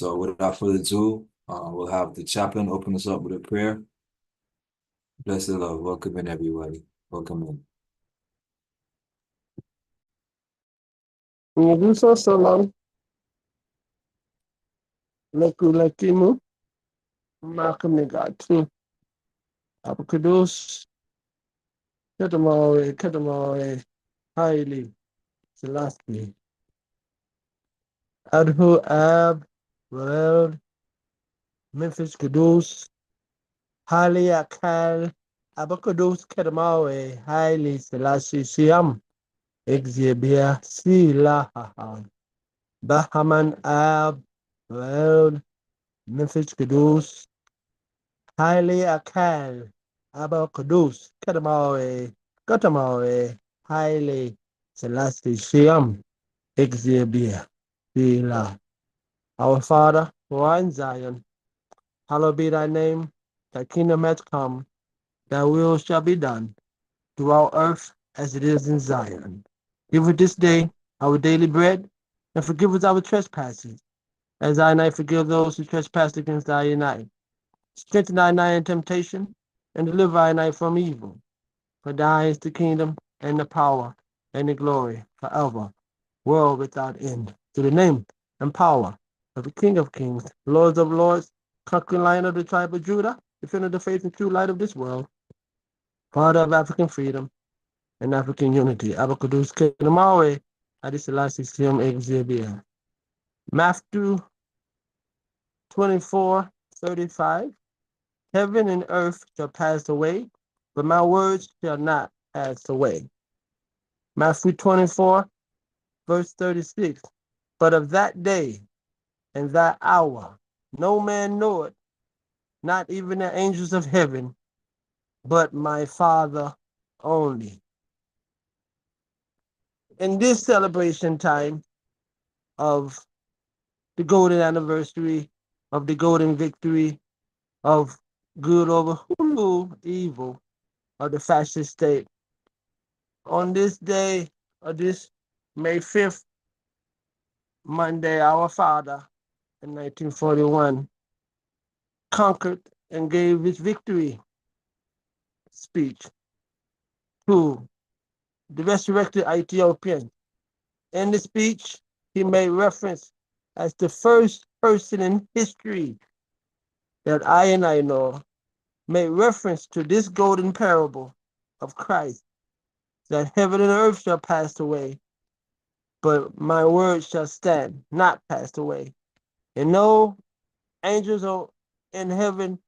So without further ado, we'll have the chaplain open us up with a prayer. Bless the Lord. Welcome in, everybody. Welcome in. Nguso Solon, Lekimu, Malcolm Negatu, Abakadus, Ketamore, Haile, Selassie, Adhu Ab, World, Memphis Kudus, Haile Akal, Abakadus, Ketamore, Haile, Selassie, Siam, Exibia, Silaha, Bahaman Ab, World, Memphis Kudus, Haile Akal, Abba Kudus, Katamawe, Haile Selassie Shem, Exibia, Bila. Our Father, who art in Zion, hallowed be thy name, thy kingdom has come, thy will shall be done, throughout earth as it is in Zion. Give us this day our daily bread, and forgive us our trespasses, as I and I forgive those who trespass against I and I. Strengthen I and I in temptation, and deliver I and I from evil. For thine is the kingdom, and the power, and the glory, forever, world without end. To the name and power of the King of kings, Lords of lords, conquering Lion of the tribe of Judah, defender of the faith and true light of this world, Father of African freedom and African unity, Abacadus Kenamawe, Adisalasi Sim Exibia. Matthew 24:35. Heaven and earth shall pass away, but my words shall not pass away. Matthew 24:36. But of that day and that hour no man knoweth, not even the angels of heaven, but my Father only. In this celebration time of the golden anniversary, of the golden victory, of good over evil, of the fascist state, on this day, of this May 5th, Monday, our Father, in 1941, conquered and gave his victory speech to the resurrected Ethiopian. In the speech, he made reference as the first person in history that I and I know made reference to this golden parable of Christ, that heaven and earth shall pass away, but my word shall stand, not pass away. And no angels are in heaven,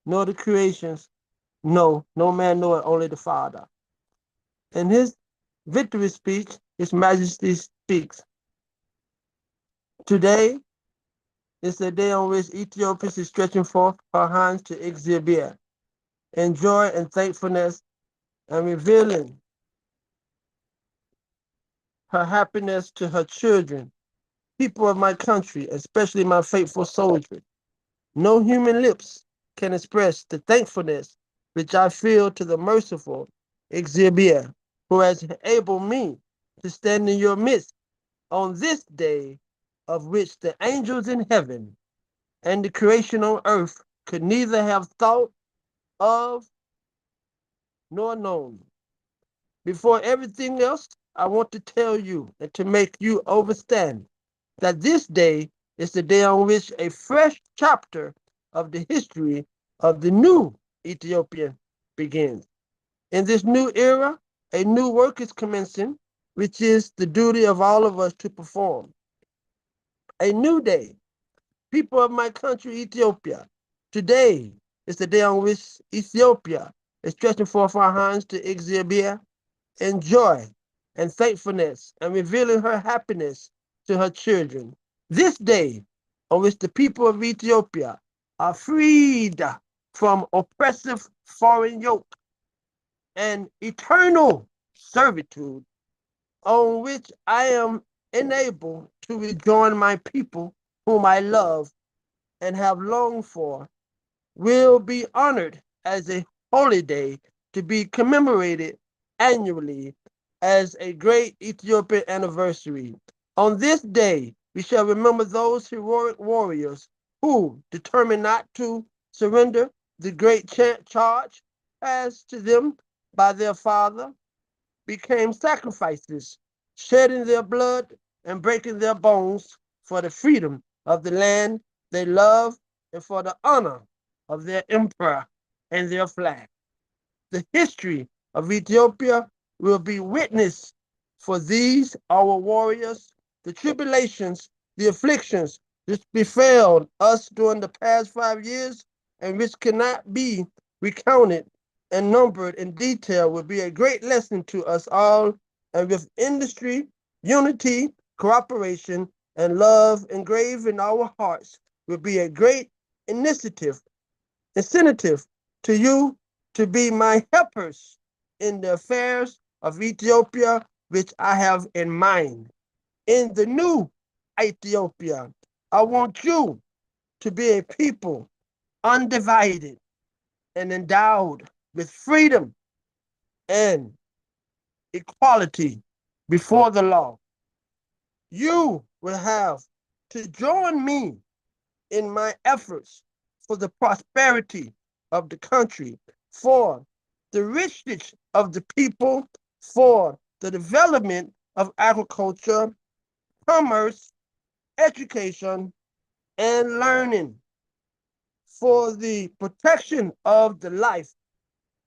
nor the creations, no man know it, only the Father. In his victory speech, His Majesty speaks. Today is the day on which Ethiopia is stretching forth her hands to Exibia in joy and thankfulness, and revealing her happiness to her children, people of my country, especially my faithful soldiers. No human lips can express the thankfulness which I feel to the merciful Exibia, who has enabled me to stand in your midst on this day, of which the angels in heaven and the creation on earth could neither have thought of nor known. Before everything else, I want to tell you and to make you understand that this day is the day on which a fresh chapter of the history of the new Ethiopian begins. In this new era, a new work is commencing, which is the duty of all of us to perform. A new day. People of my country, Ethiopia, today is the day on which Ethiopia is stretching forth her hands to Exibia in joy and thankfulness and revealing her happiness to her children. This day on which the people of Ethiopia are freed from oppressive foreign yoke and eternal servitude, on which I am enabled to rejoin my people whom I love and have longed for, will be honored as a holy day to be commemorated annually as a great Ethiopian anniversary. On this day, We shall remember those heroic warriors who, determined not to surrender the great charge passed to them by their father, became sacrifices, shedding their blood and breaking their bones for the freedom of the land they love and for the honor of their emperor and their flag. The history of Ethiopia will be witness for these our warriors, the tribulations, the afflictions which befell us during the past 5 years and which cannot be recounted and numbered in detail will be a great lesson to us all, and with industry, unity, cooperation, and love engraved in our hearts will be a great incentive to you to be my helpers in the affairs of Ethiopia, which I have in mind. In the new Ethiopia, I want you to be a people undivided and endowed with freedom and equality before the law. You will have to join me in my efforts for the prosperity of the country, for the richness of the people, for the development of agriculture, commerce, education, and learning, for the protection of the life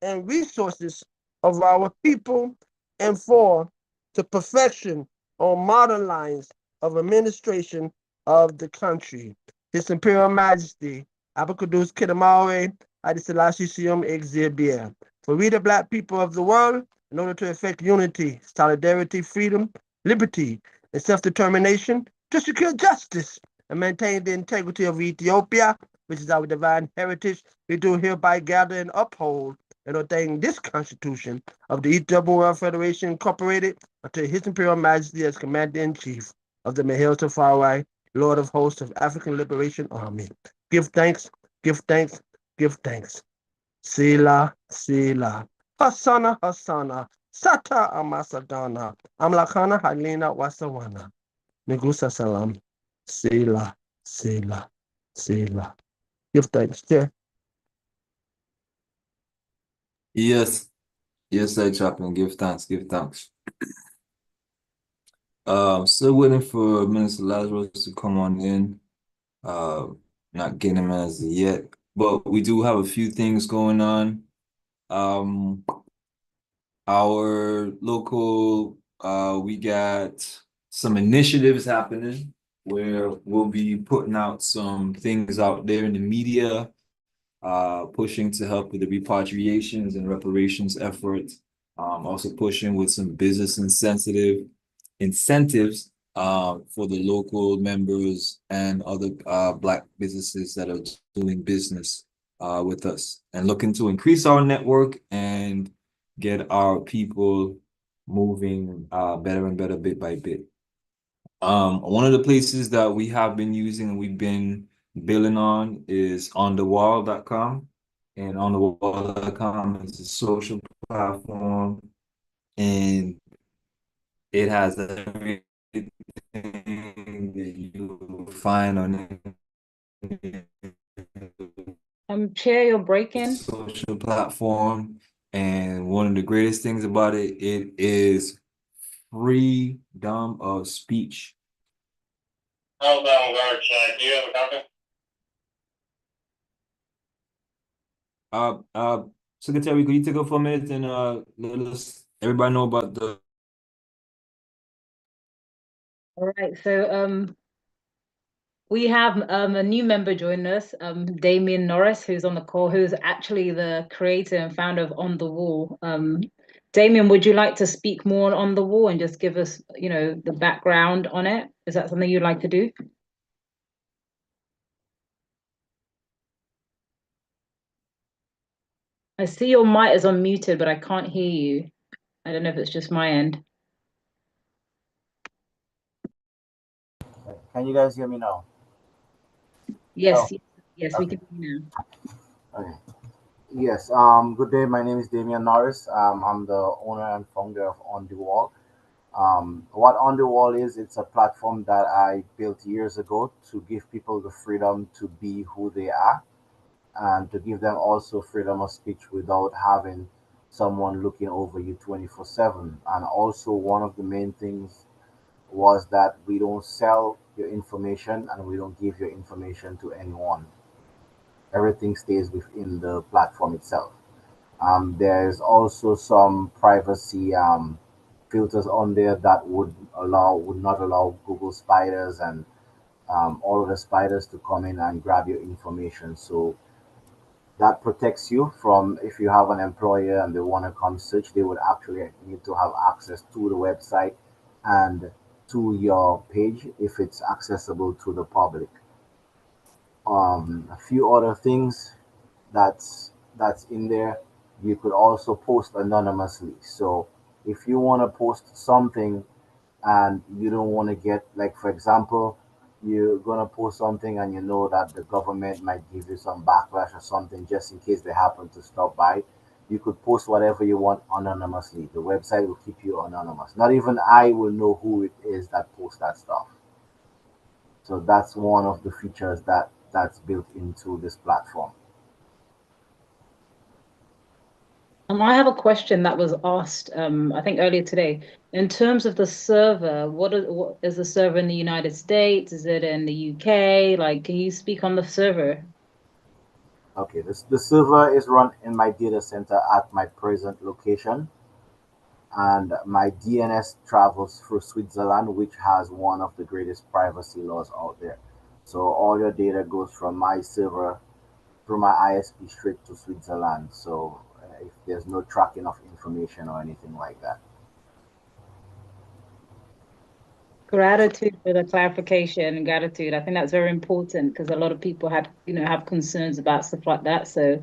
and resources of our people, and for the perfection on modern lines of administration of the country. His Imperial Majesty, Abacadus Kidamawe, Adisalashisium Exibia. For we, the Black people of the world, in order to effect unity, solidarity, freedom, liberty, and self-determination, to secure justice and maintain the integrity of Ethiopia, which is our divine heritage, we do hereby gather and uphold and ordain this Constitution of the Ethiopian World Federation Incorporated unto His Imperial Majesty as Commander-in-Chief of the Mahel Tafari, Lord of Hosts of African Liberation Army. Give thanks, give thanks, give thanks. Sila, Sila. Hasana, Hasana. Sata Amasadana. Amlakana Halina Wasawana. Negusa Salam. Sila, Sila, Sila. Give thanks, Chair. Yes, yes, sir, Chaplain. Give thanks, give thanks. Still waiting for Minister Lazarus to come on in. Uh, Not getting him as of yet, but we do have a few things going on. Um, our local, we got some initiatives happening where we'll be putting out some things out there in the media, pushing to help with the repatriations and reparations efforts. Also pushing with some business incentives for the local members and other Black businesses that are doing business with us, and looking to increase our network and get our people moving better and better bit by bit. One of the places that we have been using and we've been billing on is onthewall.com. And onthewall.com is a social platform, and it has everything that you will find on Chair, you're breaking. social platform. And one of the greatest things about it, it is freedom of speech. Hold on, guard check. Do you have a copy? Secretary, could you take up for a minute and let us everybody know about the All right, so we have a new member joining us, Damien Norris, who's on the call, who's actually the creator and founder of On the Wall. Damien, would you like to speak more on the wall and just give us, the background on it? Is that something you'd like to do? I see your mic is unmuted, but I can't hear you. I don't know if it's just my end. Can you guys hear me now? Yes, Oh, yes, okay. we can hear you now. Okay. Yes. Good day. My name is Damian Norris. I'm the owner and founder of On the Wall. What On the Wall is, it's a platform that I built years ago to give people the freedom to be who they are and to give them also freedom of speech without having someone looking over you 24/7. And also, one of the main things was that we don't sell your information and we don't give your information to anyone. Everything stays within the platform itself. There's also some privacy filters on there that would not allow Google spiders and all of the spiders to come in and grab your information. So that protects you from if you have an employer and they want to come search, they would actually need to have access to the website and to your page if it's accessible to the public. A few other things that's in there. You could also post anonymously. So if you want to post something and you don't want to get, like, for example, you're gonna post something and you know that the government might give you some backlash or something, just in case they happen to stop by, you could post whatever you want anonymously. The website will keep you anonymous. Not even I will know who it is that posts that stuff. So that's one of the features that's built into this platform. I have a question that was asked, I think earlier today. In terms of the server, what is the server in the United States? Is it in the UK? Like, can you speak on the server? Okay, the server is run in my data center at my present location, and my DNS travels through Switzerland, which has one of the greatest privacy laws out there. So all your data goes from my server through my ISP straight to Switzerland. So if there's no tracking of information or anything like that. Gratitude for the clarification and gratitude. I think that's very important because a lot of people have concerns about stuff like that. So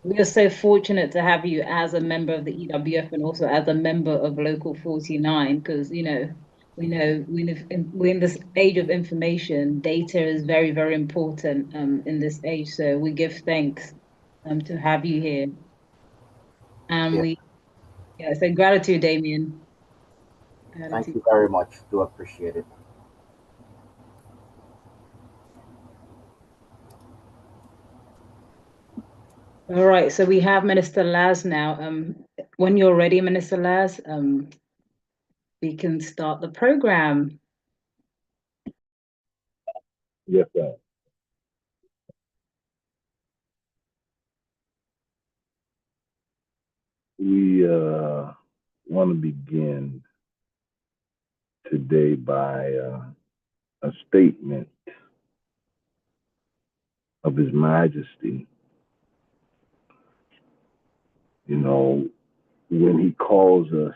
we are so fortunate to have you as a member of the EWF and also as a member of Local 49 because, we're in this age of information. Data is very, very important in this age. So we give thanks to have you here. And Yeah, yeah, so gratitude, Damien. thank Gratitude. you very much. Do appreciate it. All right, so we have Minister Laz now. When you're ready, Minister Laz, we can start the program. Yes, sir. We want to begin today by a statement of His Majesty. You know, when He calls us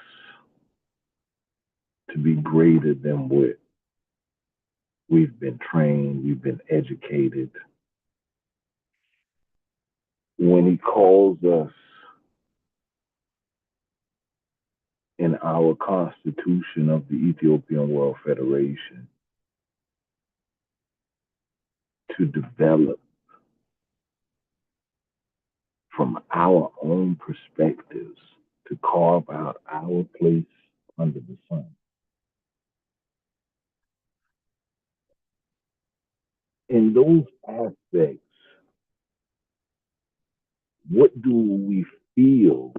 to be greater than what we've been trained, we've been educated. When He calls us in our Constitution of the Ethiopian World Federation to develop from our own perspectives to carve out our place under the sun. In those aspects, what do we feel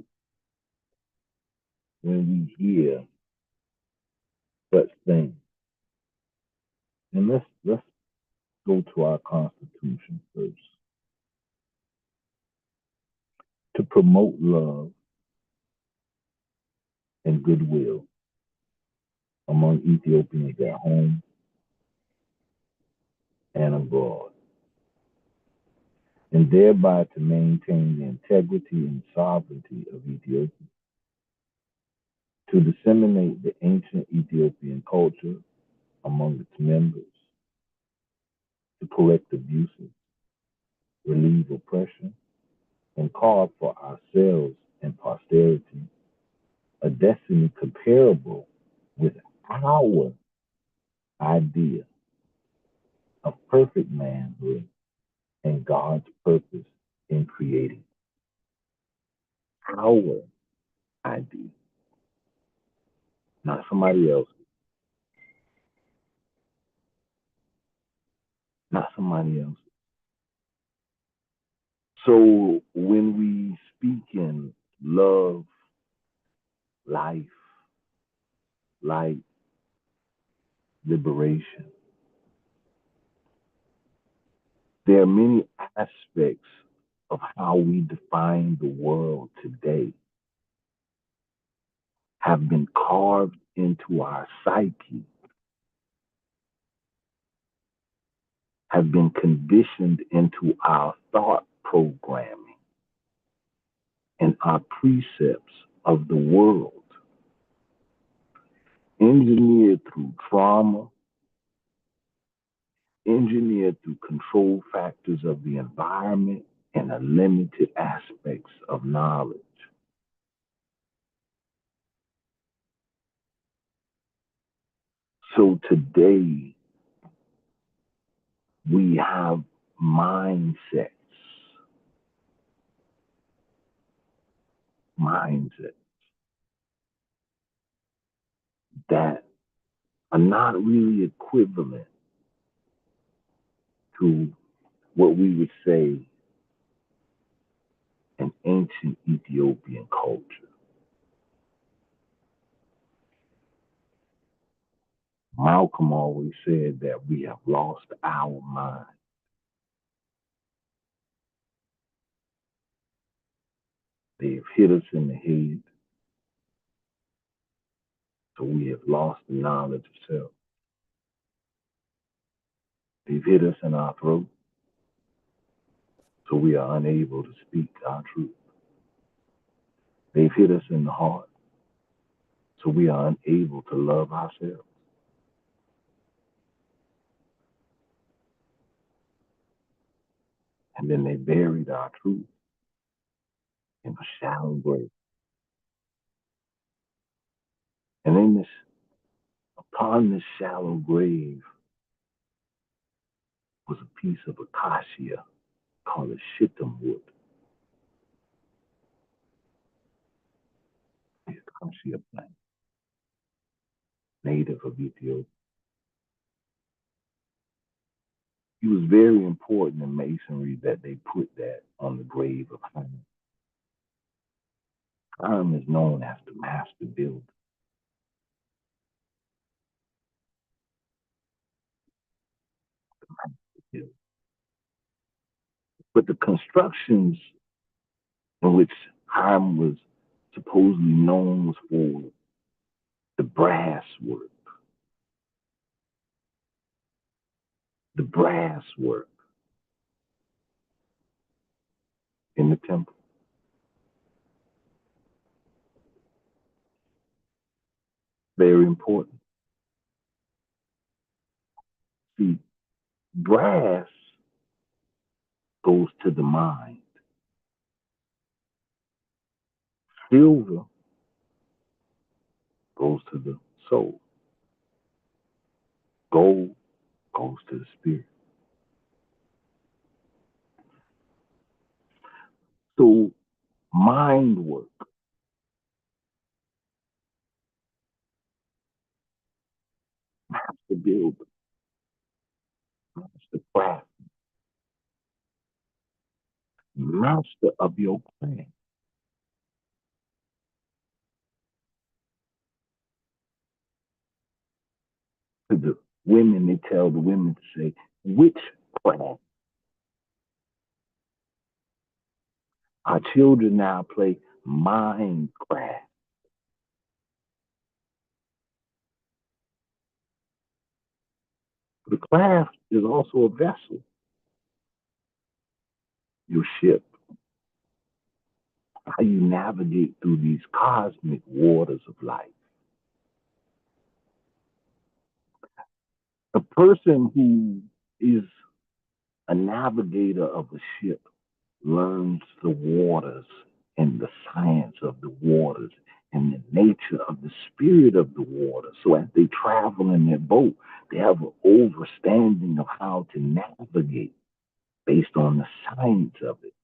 when we hear such things? And let's go to our Constitution first. To promote love and goodwill among Ethiopians at home and abroad, and thereby to maintain the integrity and sovereignty of Ethiopia, to disseminate the ancient Ethiopian culture among its members, to correct abuses, relieve oppression, and carve for ourselves and posterity a destiny comparable with our idea of perfect manhood and God's purpose in creating our idea. not somebody else, not somebody else. So when we speak in love, life, light, liberation, there are many aspects of how we define the world today have been carved into our psyche, have been conditioned into our thought programming and our precepts of the world, engineered through trauma, engineered through control factors of the environment and the limited aspects of knowledge. So today, we have mindsets, mindsets that are not really equivalent to what we would say an ancient Ethiopian culture. Malcolm always said that we have lost our mind. They've hit us in the head, so we have lost the knowledge of self. They've hit us in our throat, so we are unable to speak our truth. They've hit us in the heart, so we are unable to love ourselves. And then they buried our truth in a shallow grave. And in this, upon this shallow grave was a piece of acacia called a shittim wood. The acacia plant, native of Ethiopia. It was very important in masonry that they put that on the grave of Hiram. Hiram is known as the master builder. But the constructions in which Hiram was supposedly known was for the brass work. The brass work in the temple. Very important. See, brass goes to the mind. Silver goes to the soul. Gold goes to the spirit. So mind work, master builder, master craft, master of your craft. To the women, they tell the women to say, which craft? Our children now play Minecraft. The craft is also a vessel, your ship, how you navigate through these cosmic waters of life. A person who is a navigator of a ship learns the waters and the science of the waters and the nature of the spirit of the water. So as they travel in their boat, they have an understanding of how to navigate based on the science of it.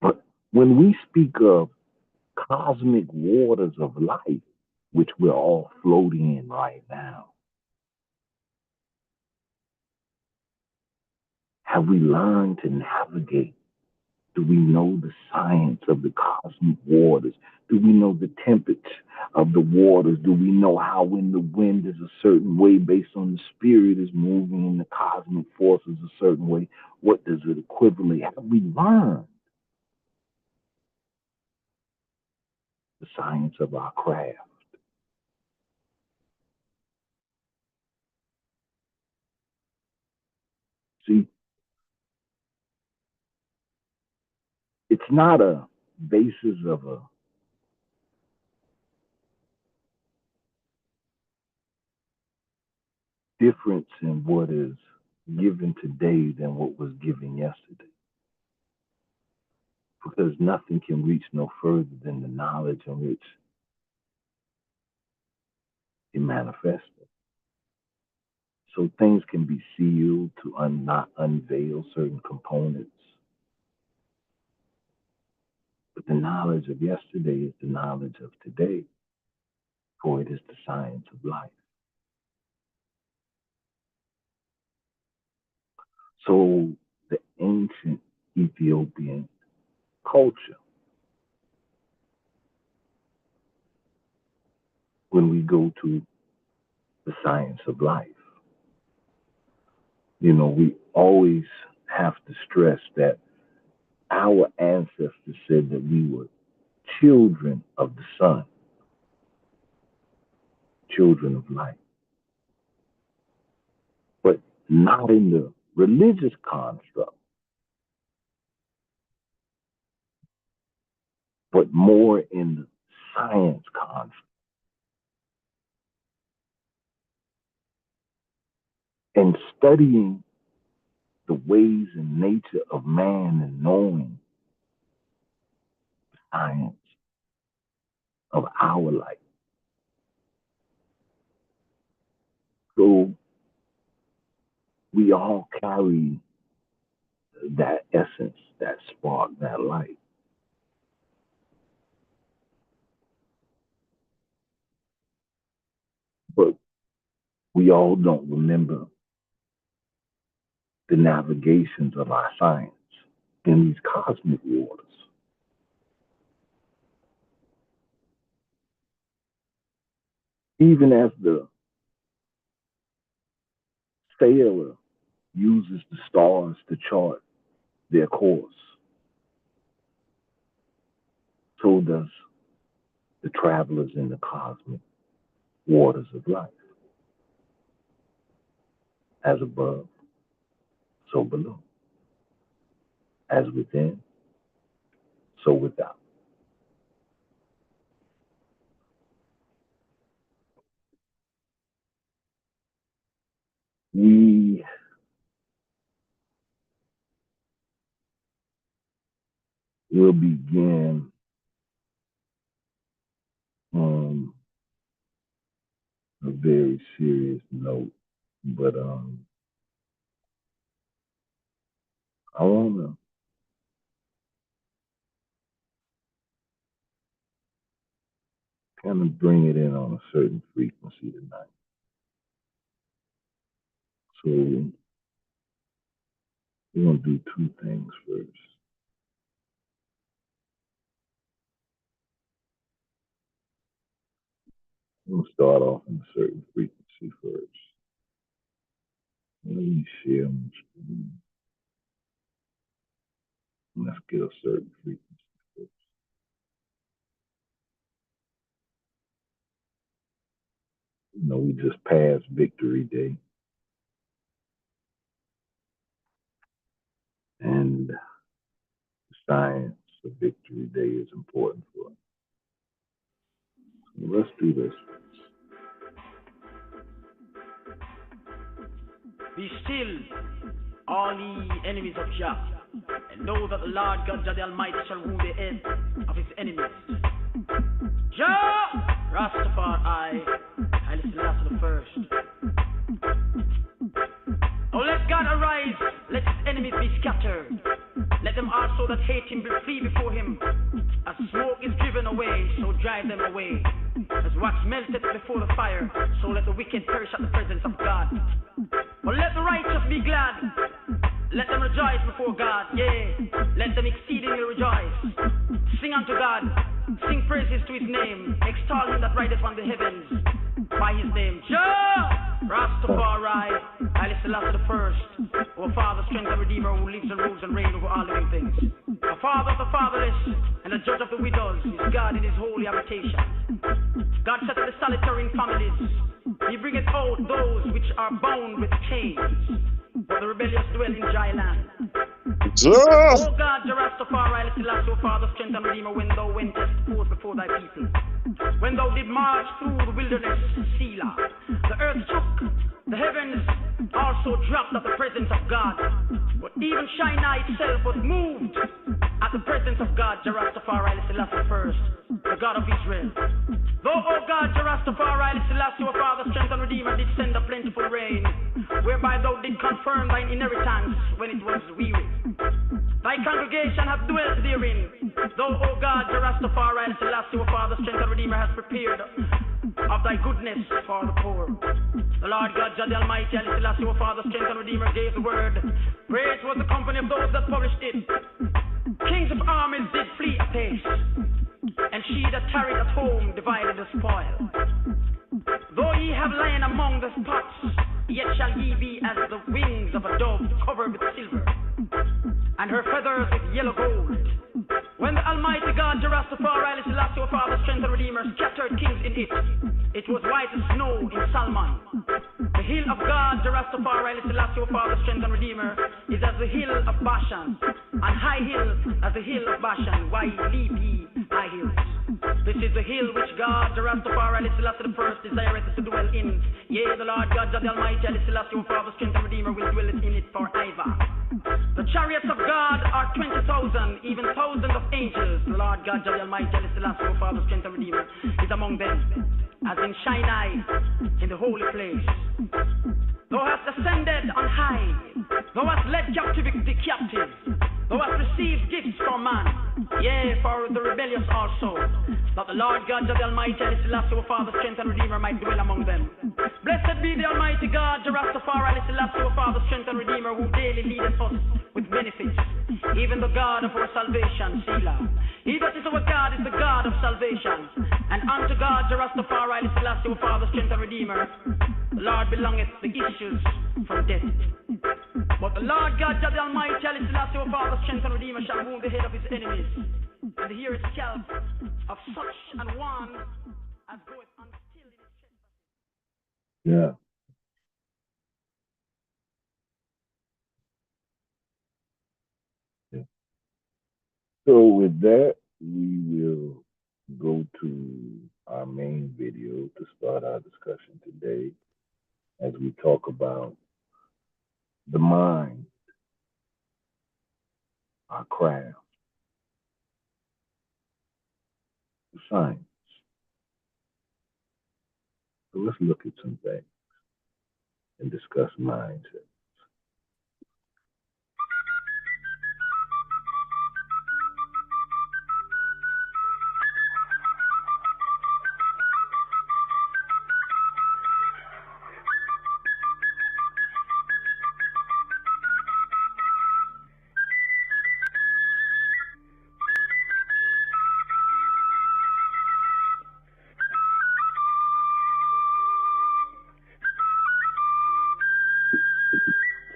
But when we speak of cosmic waters of life, which we're all floating in right now. Have we learned to navigate? Do we know the science of the cosmic waters? Do we know the temperature of the waters? Do we know how when the wind is a certain way based on the spirit is moving and the cosmic forces a certain way? What does it equivalent? Have we learned the science of our craft? See, it's not a basis of a difference in what is given today than what was given yesterday. Because nothing can reach no further than the knowledge in which it manifested. So things can be sealed to not unveil certain components. But the knowledge of yesterday is the knowledge of today, for it is the science of life. So the ancient Ethiopian culture, when we go to the science of life, we always have to stress that our ancestors said that we were children of the sun, children of light. But not in the religious construct, but more in the science construct. And studying the ways and nature of man and knowing the science of our life. So we all carry that essence, that spark, that light. But we all don't remember the navigations of our science in these cosmic waters. Even as the sailor uses the stars to chart their course, so does the travelers in the cosmic waters of life. As above, so below. As within, so without. We will begin on a very serious note, but I want to kind of bring it in on a certain frequency tonight. So we're going to do two things first. I'm going to start off in a certain frequency first. Let me share my screen. Let's get a certain frequency first. We just passed Victory Day. And the science of Victory Day is important for us. So let's do this. Be still, all ye enemies of Jah, and know that the Lord God Jah the Almighty shall wound the head of his enemies. Jah, Rastafari, I listen last to the first. Oh, let God arise, let his enemies be scattered. Let the them also that hate him will flee before him. As smoke is driven away, so drive them away. As wax melted before the fire, so let the wicked perish at the presence of God. But let the righteous be glad. Let them rejoice before God. Yea, let them exceedingly rejoice. Sing unto God. Sing praises to his name. Extol him that rideth on the heavens. By his name. Jah! Rastafari. Haile Selassie the first. Our Father, strength and Redeemer, who lives and rules and reigns over all living things. The Father of the fatherless and the Judge of the widows is God in his holy habitation. God setteth the solitary in families. He bringeth out those which are bound with chains. But the rebellious dwell in dry land. Oh God, Rastafari, Haile Selassie, O Father, strength and Redeemer, when thou wentest forth before thy people. When thou did march through the wilderness, Selah, the earth shook, the heavens also dropped at the presence of God. But even Shinar itself was moved at the presence of God, Rastafari, Haile Selassie first, the God of Israel. Though, O God, Rastafari, Haile Selassie, O Father, strength and Redeemer, did send a plentiful rain, whereby thou did confirm thine inheritance when it was weary. Thy congregation hath dwelt therein. Thou, O God, Rastafari, Haile Selassie, O Father, strength and Redeemer, hast prepared of thy goodness for the poor. The Lord God, Jah the Almighty, Haile Selassie, O Father, strength and Redeemer, gave the word. Great was the company of those that published it. Kings of armies did flee apace, and she that tarried at home divided the spoil. Though ye have lain among the spots, yet shall ye be as the wings of a dove covered with silver, and her feathers with yellow gold. When the Almighty God, Rastafari, Haile Selassie, O Father, strength and Redeemer, scattered kings in it was white as snow in Salmon. The hill of God, Rastafari, Haile Selassie, O Father, strength and Redeemer, is as the hill of Bashan, and high hill as the hill of Bashan. Why leap ye high hills? This is the hill which God, Rastafari, Haile Selassie the first, desireth to dwell in. Yea, the Lord God, Jah the Almighty, Haile Selassie, O Father, strength and Redeemer, will dwell in it forever. The chariots of God are 20,000, even thousands of angels. The Lord God, Jah the Almighty, Haile Selassie, O Father, strength and Redeemer, is among them, as in Shinar, in the holy place. Thou hast ascended on high. Thou hast led captivity captive. Thou hast received gifts from man, yea, for the rebellious also, that the Lord God, Jah the Almighty, Haile Selassie, O Father, strength and Redeemer, might dwell among them. Blessed be the Almighty God, Rastafari, Haile Selassie, O Father, strength and Redeemer, who daily leadeth us with benefits, even the God of our salvation, Selah. He that is our God is the God of salvation, and unto God, Rastafari, Haile Selassie, O Father, strength and Redeemer, the Lord belongeth the issues from death. But the Lord God, Jah the Almighty, Haile Selassie, O Father, strength and Redeemer, shall wound the head of his enemies, and the hair scalp of such an one as goeth unstill in his chest. Yeah. Yeah. So with that, we will go to our main video to start our discussion today as we talk about the mind, our craft, the science. So let's look at some things and discuss mindset.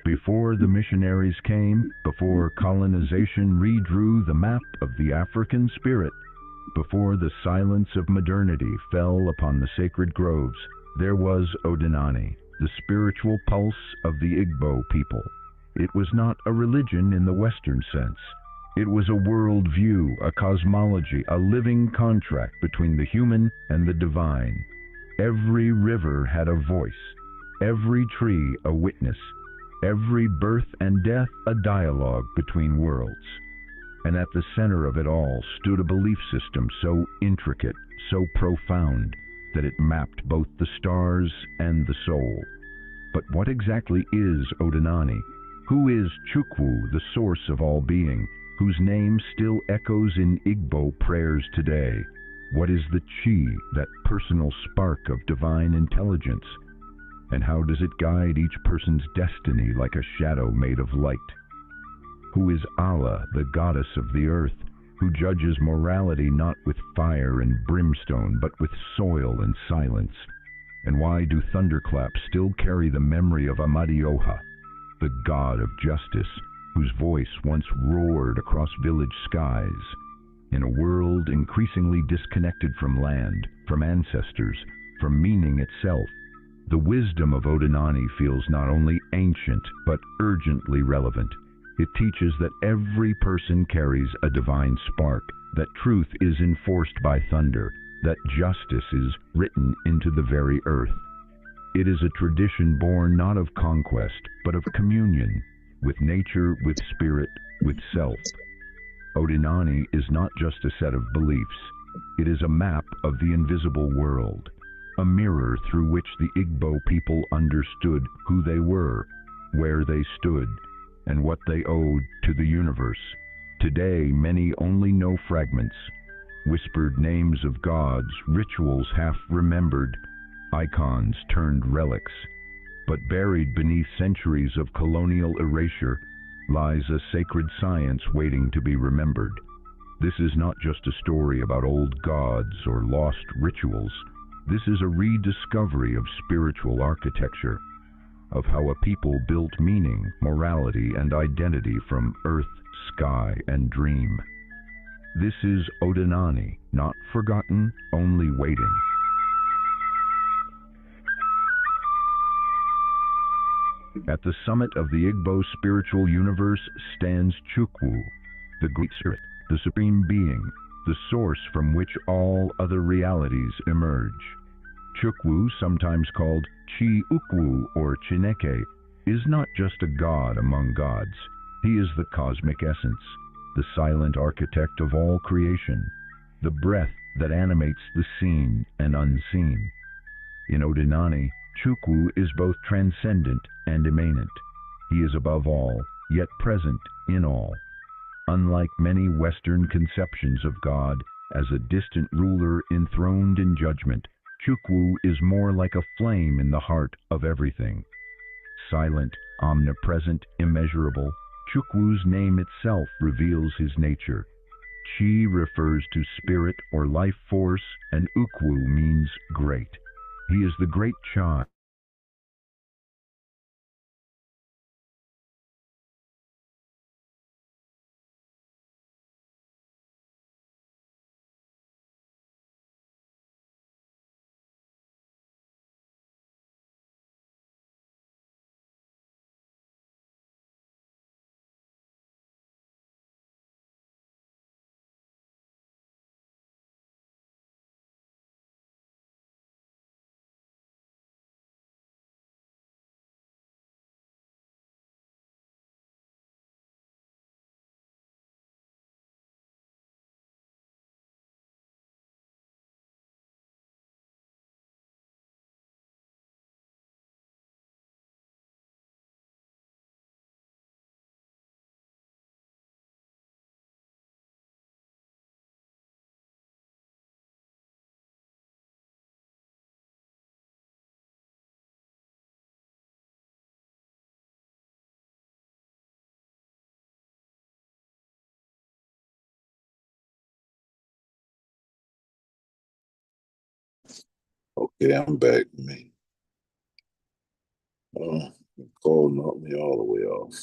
Before the missionaries came, before colonization redrew the map of the African spirit, before the silence of modernity fell upon the sacred groves, there was Odinani, the spiritual pulse of the Igbo people. It was not a religion in the Western sense. It was a world view, a cosmology, a living contract between the human and the divine. Every river had a voice, every tree a witness, every birth and death a dialogue between worlds. And at the center of it all stood a belief system so intricate, so profound, that it mapped both the stars and the soul. But what exactly is Odinani? Who is Chukwu, the source of all being? whose name still echoes in Igbo prayers today. What is the Chi, that personal spark of divine intelligence? And how does it guide each person's destiny like a shadow made of light? Who is Allah, the goddess of the earth, who judges morality not with fire and brimstone, but with soil and silence? And why do thunderclaps still carry the memory of Amadioha, the god of justice, whose voice once roared across village skies? In a world increasingly disconnected from land, from ancestors, from meaning itself, the wisdom of Odinani feels not only ancient, but urgently relevant. It teaches that every person carries a divine spark, that truth is enforced by thunder, that justice is written into the very earth. It is a tradition born not of conquest, but of communion, with nature, with spirit, with self. Odinani is not just a set of beliefs. It is a map of the invisible world, a mirror through which the Igbo people understood who they were, where they stood, and what they owed to the universe. Today, many only know fragments, whispered names of gods, rituals half remembered, icons turned relics. But buried beneath centuries of colonial erasure lies a sacred science waiting to be remembered. This is not just a story about old gods or lost rituals. This is a rediscovery of spiritual architecture, of how a people built meaning, morality, and identity from earth, sky, and dream. This is Odinani, not forgotten, only waiting. At the summit of the Igbo spiritual universe stands Chukwu, the Great Spirit, the Supreme Being, the source from which all other realities emerge. Chukwu, sometimes called Chi Ukwu or Chineke, is not just a god among gods. He is the cosmic essence, the silent architect of all creation, the breath that animates the seen and unseen. In Odinani, Chukwu is both transcendent and immanent. He is above all, yet present in all. Unlike many Western conceptions of God as a distant ruler enthroned in judgment, Chukwu is more like a flame in the heart of everything. Silent, omnipresent, immeasurable, Chukwu's name itself reveals his nature. Chi refers to spirit or life force, and Ukwu means great. He is the great child. Okay, I'm back, man. The call knocked me all the way off.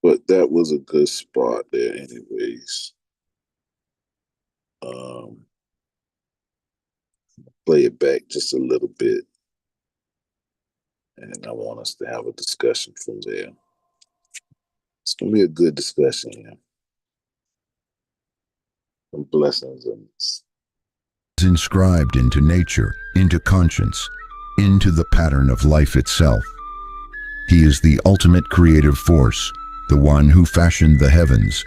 But that was a good spot there anyways. Play it back just a little bit. And I want us to have a discussion from there. It's going to be a good discussion here. Some blessings in this. Inscribed into nature, into conscience, into the pattern of life itself. He is the ultimate creative force, the one who fashioned the heavens,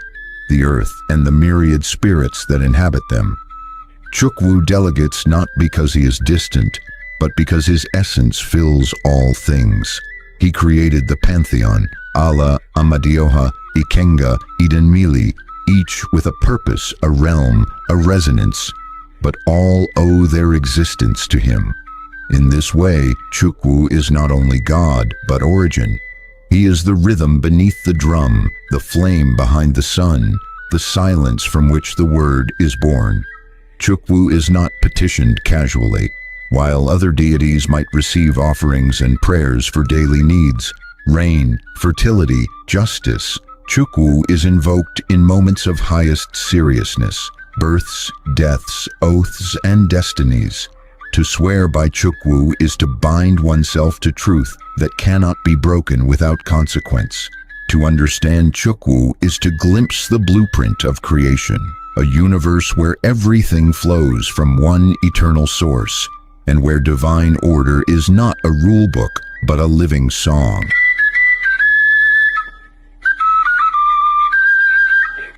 the earth, and the myriad spirits that inhabit them. Chukwu delegates not because he is distant, but because his essence fills all things. He created the pantheon, Ala, Amadioha, Ikenga, Edenmili, each with a purpose, a realm, a resonance, but all owe their existence to him. In this way, Chukwu is not only God, but origin. He is the rhythm beneath the drum, the flame behind the sun, the silence from which the word is born. Chukwu is not petitioned casually. While other deities might receive offerings and prayers for daily needs, rain, fertility, justice, Chukwu is invoked in moments of highest seriousness, births, deaths, oaths, and destinies. To swear by Chukwu is to bind oneself to truth that cannot be broken without consequence. To understand Chukwu is to glimpse the blueprint of creation, a universe where everything flows from one eternal source, and where divine order is not a rule book, but a living song.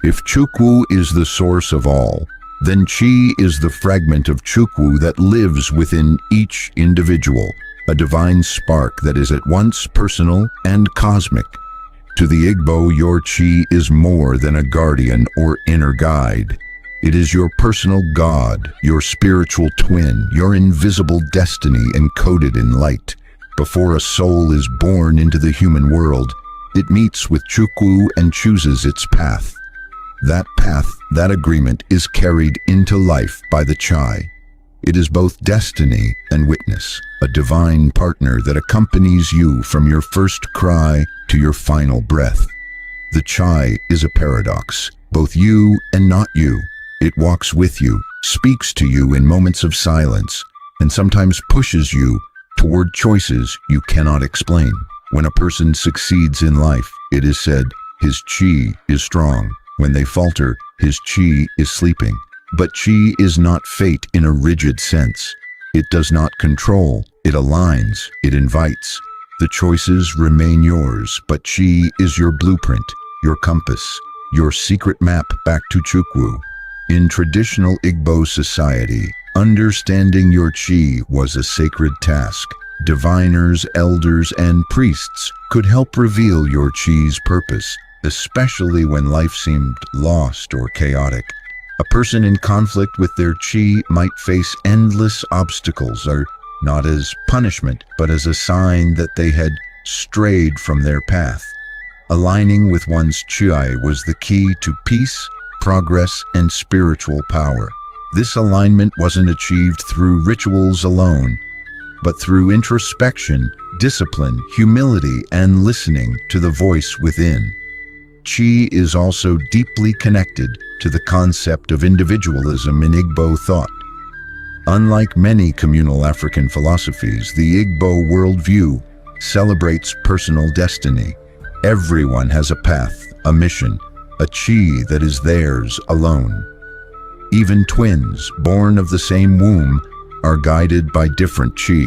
If Chukwu is the source of all, then Chi is the fragment of Chukwu that lives within each individual, a divine spark that is at once personal and cosmic. To the Igbo, your Chi is more than a guardian or inner guide. It is your personal God, your spiritual twin, your invisible destiny encoded in light. Before a soul is born into the human world, it meets with Chukwu and chooses its path. That path, that agreement, is carried into life by the Chai. It is both destiny and witness, a divine partner that accompanies you from your first cry to your final breath. The Chai is a paradox, both you and not you. It walks with you, speaks to you in moments of silence, and sometimes pushes you toward choices you cannot explain. When a person succeeds in life, it is said, his Chi is strong. When they falter, his Chi is sleeping. But Chi is not fate in a rigid sense. It does not control, it aligns, it invites. The choices remain yours, but Chi is your blueprint, your compass, your secret map back to Chukwu. In traditional Igbo society, understanding your Chi was a sacred task. Diviners, elders, and priests could help reveal your Chi's purpose, especially when life seemed lost or chaotic. A person in conflict with their Chi might face endless obstacles, not as punishment, but as a sign that they had strayed from their path. Aligning with one's Chi was the key to peace, progress, and spiritual power. This alignment wasn't achieved through rituals alone, but through introspection, discipline, humility, and listening to the voice within. Chi is also deeply connected to the concept of individualism in Igbo thought. Unlike many communal African philosophies, the Igbo worldview celebrates personal destiny. Everyone has a path, a mission, a Chi that is theirs alone. Even twins, born of the same womb, are guided by different Chi.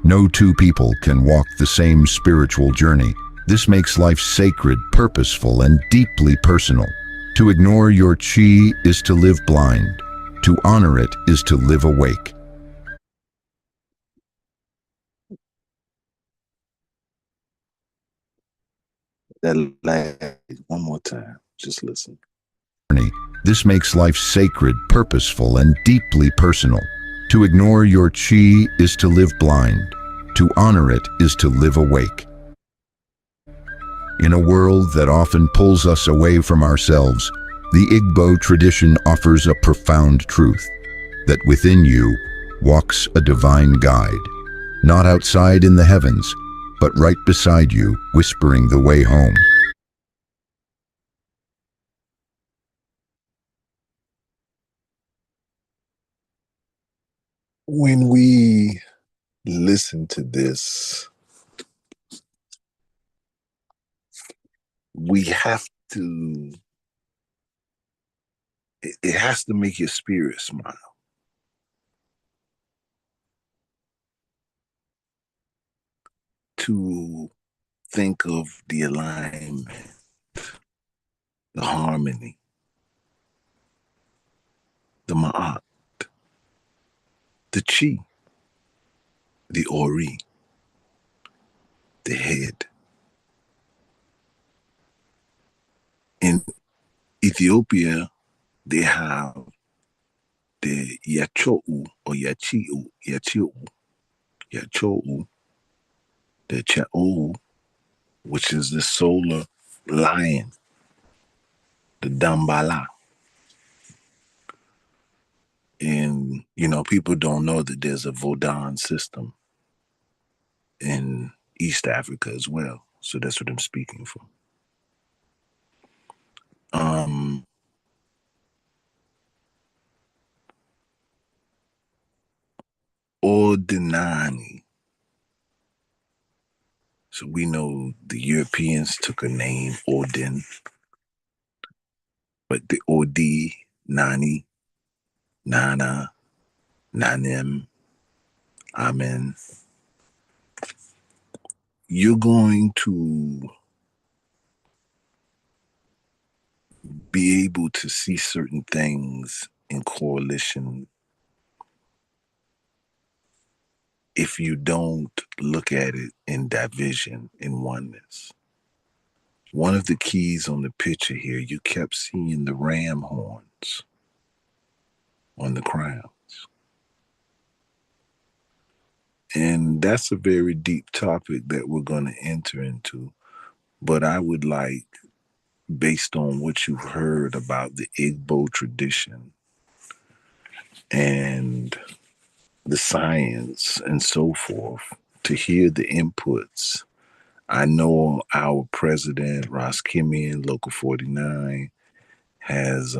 No two people can walk the same spiritual journey. This makes life sacred, purposeful, and deeply personal. To ignore your Chi is to live blind. To honor it is to live awake. That last one more time. Just listen. This makes life sacred, purposeful, and deeply personal. To ignore your Chi is to live blind. To honor it is to live awake. In a world that often pulls us away from ourselves, the Igbo tradition offers a profound truth, that within you walks a divine guide, not outside in the heavens, but right beside you, whispering the way home. When we listen to this, we have to, it has to make your spirit smile. To think of the alignment, the harmony, the ma'at, the chi, the ori, the head. In Ethiopia, they have the Yachou or Yachou, the Cha'ou, which is the solar lion, the Dambala. And, people don't know that there's a Vodun system in East Africa as well. So that's what I'm speaking for. Ordinani. So we know the Europeans took a name, Odin, but the Odi, Nani, Nana, Nanim, Amen. You're going to be able to see certain things in coalition if you don't look at it in division, in oneness. One of the keys on the picture here, you kept seeing the ram horns on the crowns. And that's a very deep topic that we're going to enter into. But I would like, based on what you've heard about the Igbo tradition and the science and so forth, to hear the inputs. I know our president, Ross Kimian, Local 49, has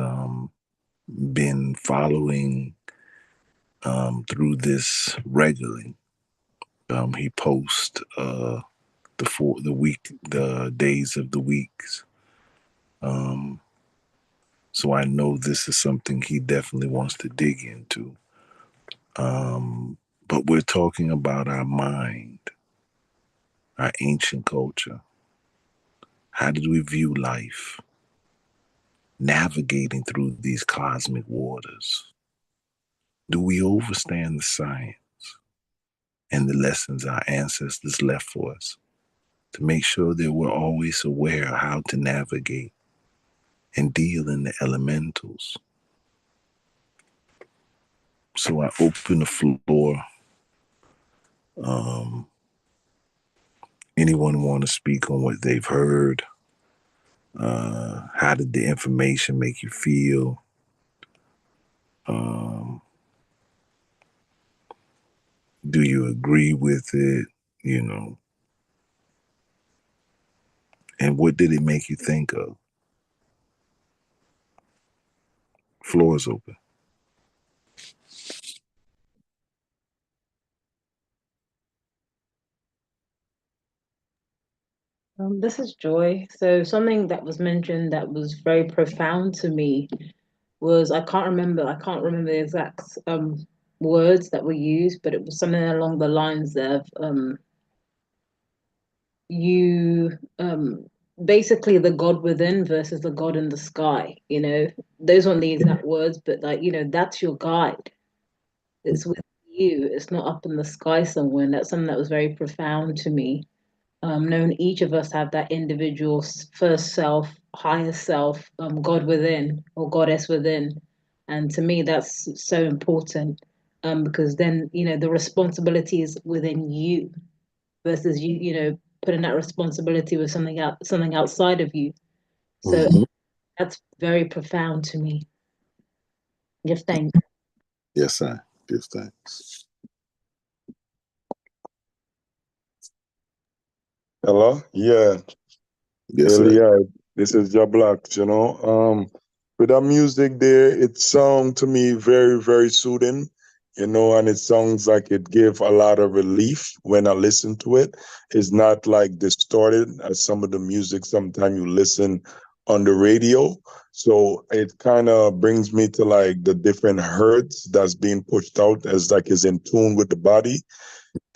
been following through this regularly. He posts the days of the weeks. So I know this is something he definitely wants to dig into. But we're talking about our mind, our ancient culture. How did we view life? Navigating through these cosmic waters. Do we understand the science and the lessons our ancestors left for us to make sure that we're always aware of how to navigate and deal in the elementals? So I open the floor. Anyone want to speak on what they've heard? How did the information make you feel? Do you agree with it? And what did it make you think of? Floor is open. This is Joy. So something that was mentioned that was very profound to me was I can't remember the exact words that were used, but it was something along the lines of you basically the God within versus the God in the sky. Those weren't the exact words, but that's your guide. It's with you. It's not up in the sky somewhere. And that's something that was very profound to me. Knowing each of us have that individual first self, higher self, God within or goddess within. And to me, that's so important because then, the responsibility is within you versus putting that responsibility with something outside of you. So that's very profound to me. Give thanks. Yes, I give thanks. Hello? Yeah. Yes, sir. Yeah. This is Ja Black, with that music there, it sounds to me very, very soothing, and it sounds like it gave a lot of relief when I listen to it. It's not like distorted as some of the music sometimes you listen on the radio. So it kind of brings me to like the different hertz that's being pushed out as like is in tune with the body.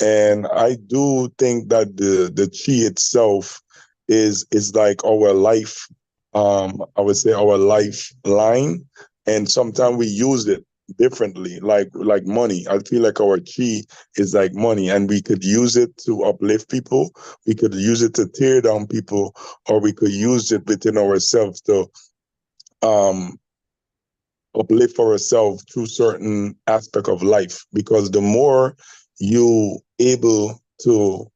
And I do think that the chi itself is like our life, I would say our lifeline. And sometimes we use it differently, like money. I feel like our chi is like money, and we could use it to uplift people, we could use it to tear down people, or we could use it within ourselves to um uplift ourselves through certain aspect of life. Because the more you able to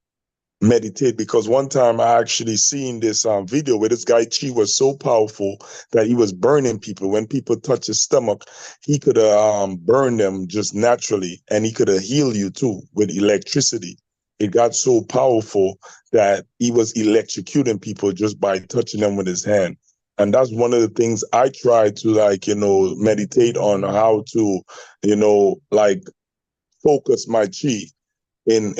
meditate, because one time I actually seen this video where this guy chi was so powerful that he was burning people. When people touch his stomach, he could burn them just naturally, and he could have healed you too with electricity. It got so powerful that he was electrocuting people just by touching them with his hand. And that's one of the things I try to, like, meditate on, how to, like, focus my chi in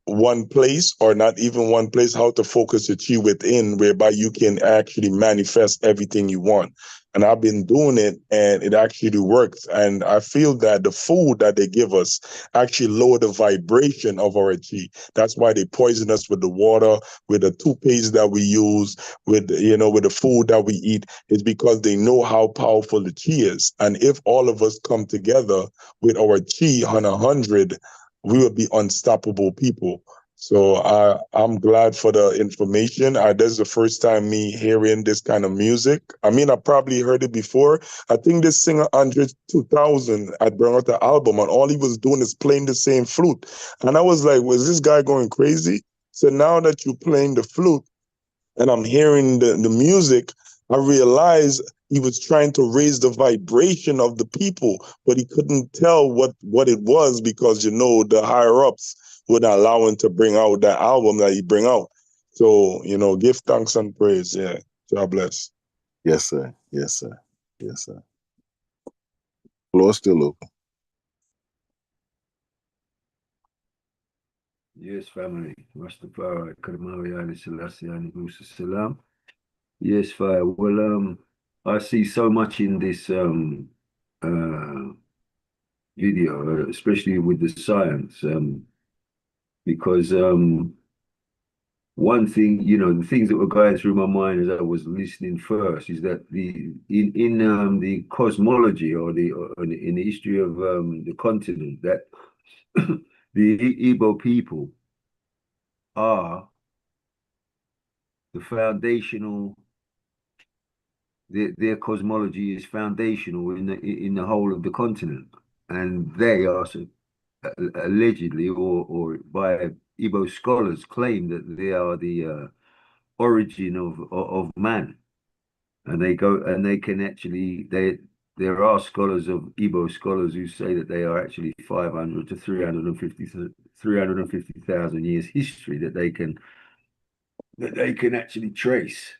one place, or not even one place, how to focus your chi within, whereby you can actually manifest everything you want. And I've been doing it, and it actually works. And I feel that the food that they give us actually lower the vibration of our chi. That's why they poison us with the water, with the toothpaste that we use, with with the food that we eat. It's because they know how powerful the chi is. And if all of us come together with our chi on 100, we would be unstoppable people. So I'm glad for the information. This is the first time me hearing this kind of music. I mean, I probably heard it before. I think this singer Andre 2000 had brought out the album, and all he was doing is playing the same flute. And I was like, was this guy going crazy? So now that you're playing the flute, and I'm hearing the music, I realized he was trying to raise the vibration of the people, but he couldn't tell what it was, because the higher ups wouldn't allow him to bring out that album that he bring out. So give thanks and praise. Yeah, God bless. Yes, sir. Yes, sir. Yes, sir. Floor still open. Yes, family. Rastafari, Kadamari, Ali Selassie, Ali Musa Salam. Yes, fire. Well, I see so much in this video, especially with the science, because one thing, the things that were going through my mind as I was listening first is that in the cosmology, or in the history of the continent, that the Igbo people are the foundational. Their cosmology is foundational in the whole of the continent, and they are allegedly, or by Igbo scholars, claim that they are the origin of man, and they can actually there are scholars of Igbo scholars who say that they are actually 500 to 350,000 years history that they can actually trace.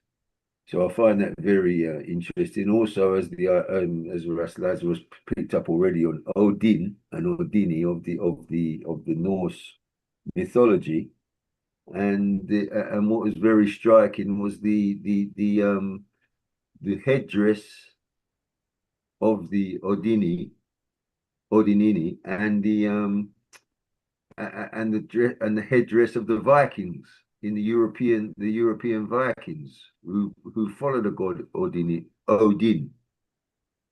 So I find that very interesting. Also, as Raslas was picked up already on Odin and Odini of the Norse mythology, and what was very striking was the headdress of the Odinini, and the headdress of the Vikings in the European Vikings who followed the god Odin.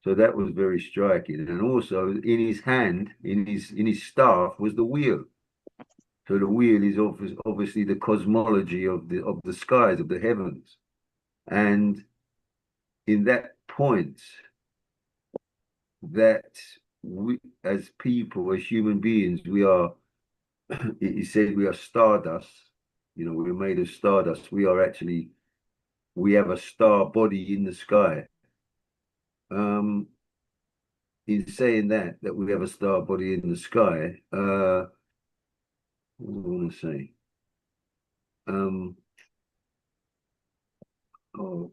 So that was very striking. And also in his hand, in his staff, was the wheel. So the wheel is obviously the cosmology of the skies, of the heavens. And in that point, that we, as people, as human beings, we are, he said, we are stardust. We're made of stardust. We have a star body in the sky. In saying that we have a star body in the sky, what do I want to say? I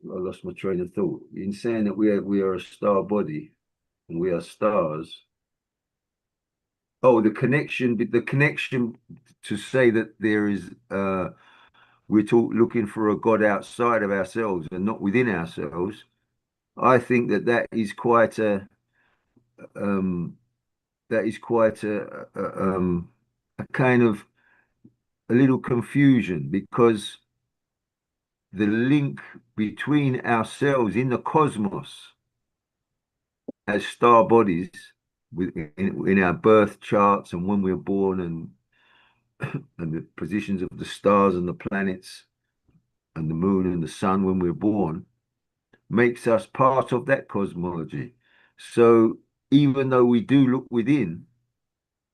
lost my train of thought. In saying that we are a star body and we are stars. Oh, the connection to say that there is we're looking for a God outside of ourselves and not within ourselves. I think that is quite a kind of a little confusion, because the link between ourselves in the cosmos as star bodies in our birth charts and when we're born and the positions of the stars and the planets and the moon and the sun when we're born makes us part of that cosmology. So even though we do look within,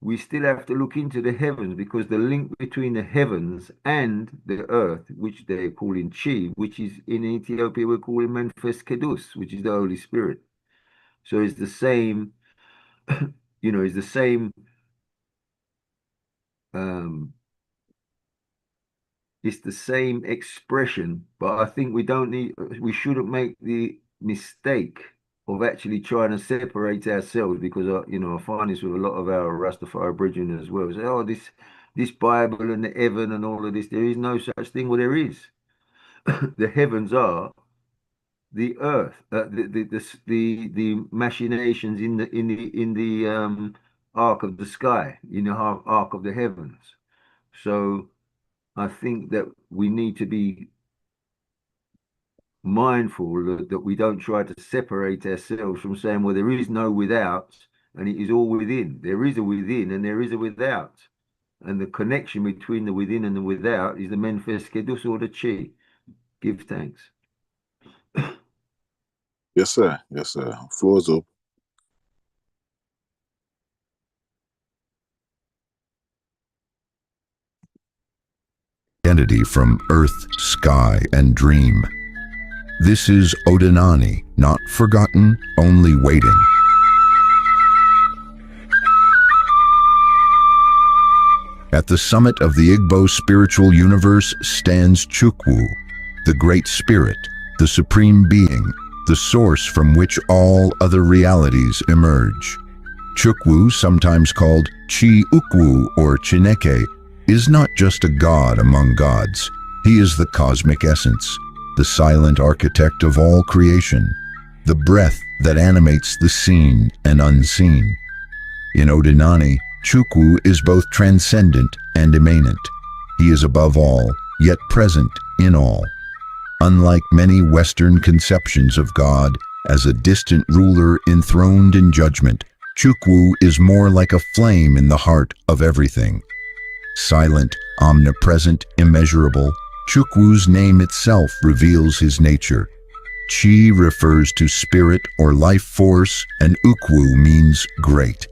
we still have to look into the heavens, because the link between the heavens and the earth, which they're calling Chi, which is in Ethiopia we're calling Manifest Kedus, which is the Holy Spirit. So it's the same, it's the same it's the same expression, but I think we shouldn't make the mistake of actually trying to separate ourselves, because I find this with a lot of our Rastafari brethren as well. Say, oh, this Bible and the heaven and all of this, there is no such thing. Well, there is. The heavens are the earth, the machinations in the arc of the sky, in the arc of the heavens. So I think that we need to be mindful that we don't try to separate ourselves from saying, well, there is no without and it is all within. There is a within and there is a without. And the connection between the within and the without is the manifest kedus, or the chi. Give thanks. Yes, sir. Yes, sir. Floor is open. Identity from earth, sky, and dream. This is Odinani, not forgotten, only waiting. At the summit of the Igbo spiritual universe stands Chukwu, the Great Spirit, the Supreme Being, the source from which all other realities emerge. Chukwu, sometimes called Chi Ukwu or Chineke, is not just a god among gods. He is the cosmic essence, the silent architect of all creation, the breath that animates the seen and unseen. In Odinani, Chukwu is both transcendent and immanent. He is above all, yet present in all. Unlike many Western conceptions of God as a distant ruler enthroned in judgment, Chukwu is more like a flame in the heart of everything. Silent, omnipresent, immeasurable, Chukwu's name itself reveals his nature. Chi refers to spirit or life force, and Ukwu means great.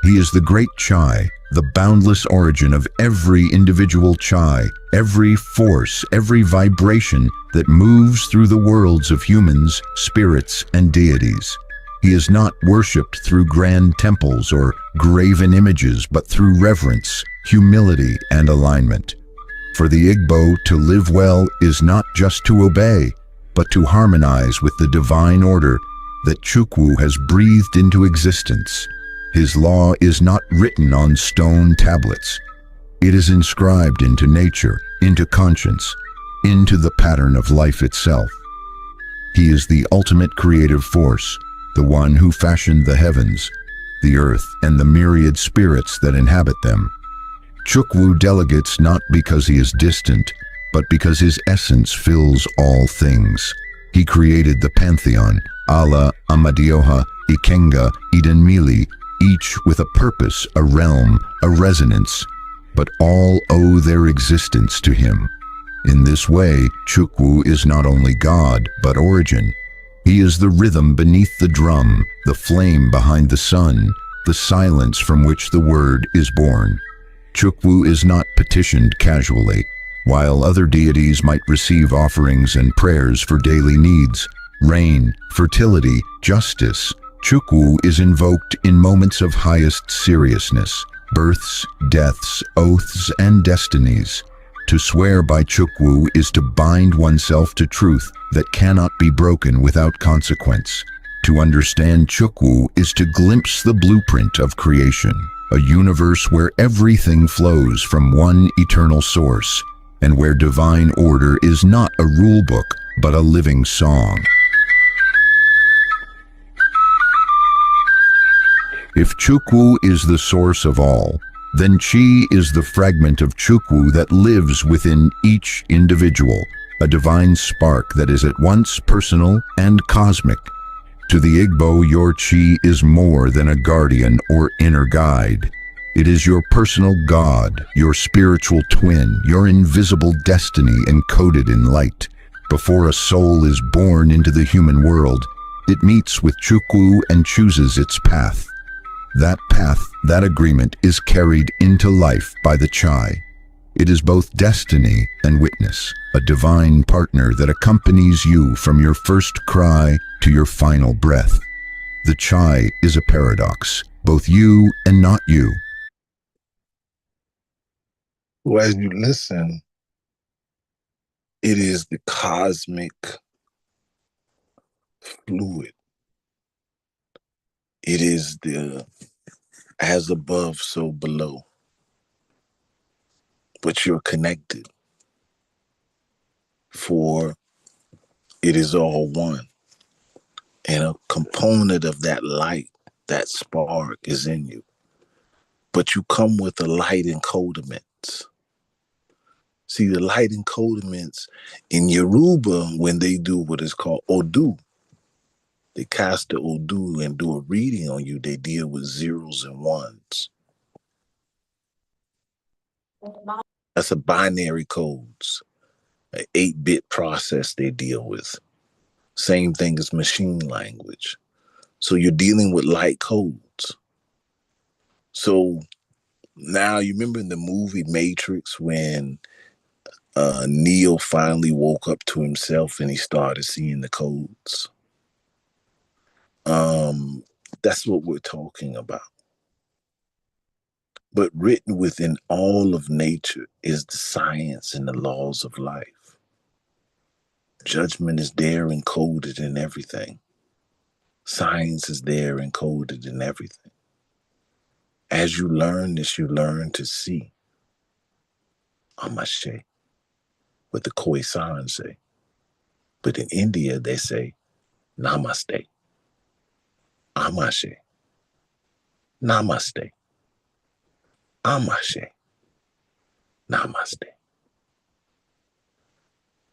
He is the great Chai, the boundless origin of every individual Chai, every force, every vibration that moves through the worlds of humans, spirits, and deities. He is not worshipped through grand temples or graven images, but through reverence, humility, and alignment. For the Igbo, to live well is not just to obey, but to harmonize with the divine order that Chukwu has breathed into existence. His law is not written on stone tablets. It is inscribed into nature, into conscience, into the pattern of life itself. He is the ultimate creative force, the one who fashioned the heavens, the earth, and the myriad spirits that inhabit them. Chukwu delegates not because he is distant, but because his essence fills all things. He created the pantheon, Ala, Amadioha, Ikenga, Edenmili, each with a purpose, a realm, a resonance, but all owe their existence to him. In this way, Chukwu is not only God, but origin. He is the rhythm beneath the drum, the flame behind the sun, the silence from which the word is born. Chukwu is not petitioned casually. While other deities might receive offerings and prayers for daily needs, rain, fertility, justice, Chukwu is invoked in moments of highest seriousness, births, deaths, oaths, and destinies. To swear by Chukwu is to bind oneself to truth that cannot be broken without consequence. To understand Chukwu is to glimpse the blueprint of creation, a universe where everything flows from one eternal source, and where divine order is not a rule book, but a living song. If Chukwu is the source of all, then Chi is the fragment of Chukwu that lives within each individual, a divine spark that is at once personal and cosmic. To the Igbo, your chi is more than a guardian or inner guide. It is your personal God, your spiritual twin, your invisible destiny encoded in light. Before a soul is born into the human world, it meets with Chukwu and chooses its path. That path, that agreement, is carried into life by the Chai. It is both destiny and witness, a divine partner that accompanies you from your first cry to your final breath. The Chai is a paradox, both you and not you. Well, as you listen, it is the cosmic fluid. It is the as above, so below. But you're connected, for it is all one. And a component of that light, that spark is in you. But you come with a light encodement. See, the light encodements in Yoruba, when they do what is called Odu, they cast the Odu and do a reading on you, they deal with zeros and ones. That's a binary codes, an 8-bit process they deal with. Same thing as machine language. So you're dealing with light codes. So now you remember in the movie Matrix when Neo finally woke up to himself and he started seeing the codes. That's what we're talking about. But written within all of nature is the science and the laws of life. Judgment is there encoded in everything. Science is there encoded in everything. As you learn this, you learn to see. Amashe, what the Khoisan say. But in India, they say, Namaste. Amashe. Namaste. Amashe. Namaste.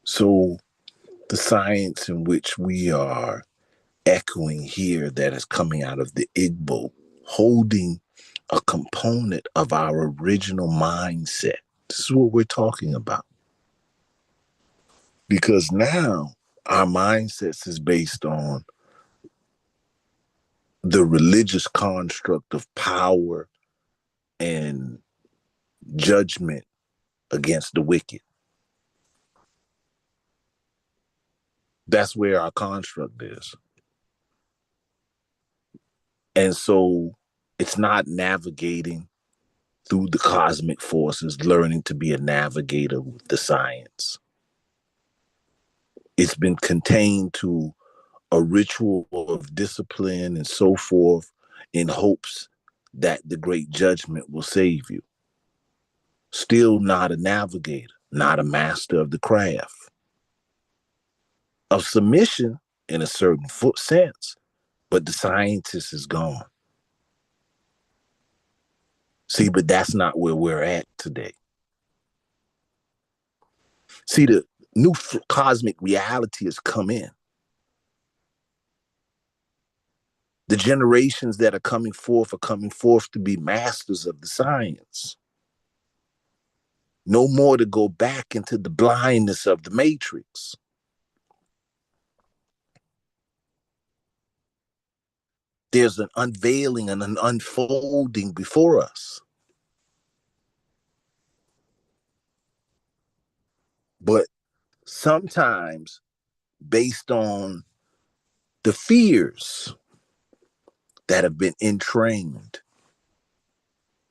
So the science in which we are echoing here that is coming out of the Igbo, holding a component of our original mindset. This is what we're talking about. Because now our mindsets is based on the religious construct of power and judgment against the wicked. That's where our construct is. And so it's not navigating through the cosmic forces, learning to be a navigator with the science. It's been contained to a ritual of discipline and so forth in hopes that the great judgment will save you. Still not a navigator, not a master of the craft. Of submission in a certain sense, but the scientist is gone. See, but that's not where we're at today. See, the new cosmic reality has come in. The generations that are coming forth to be masters of the science. No more to go back into the blindness of the matrix. There's an unveiling and an unfolding before us. But sometimes based on the fears that have been entrained,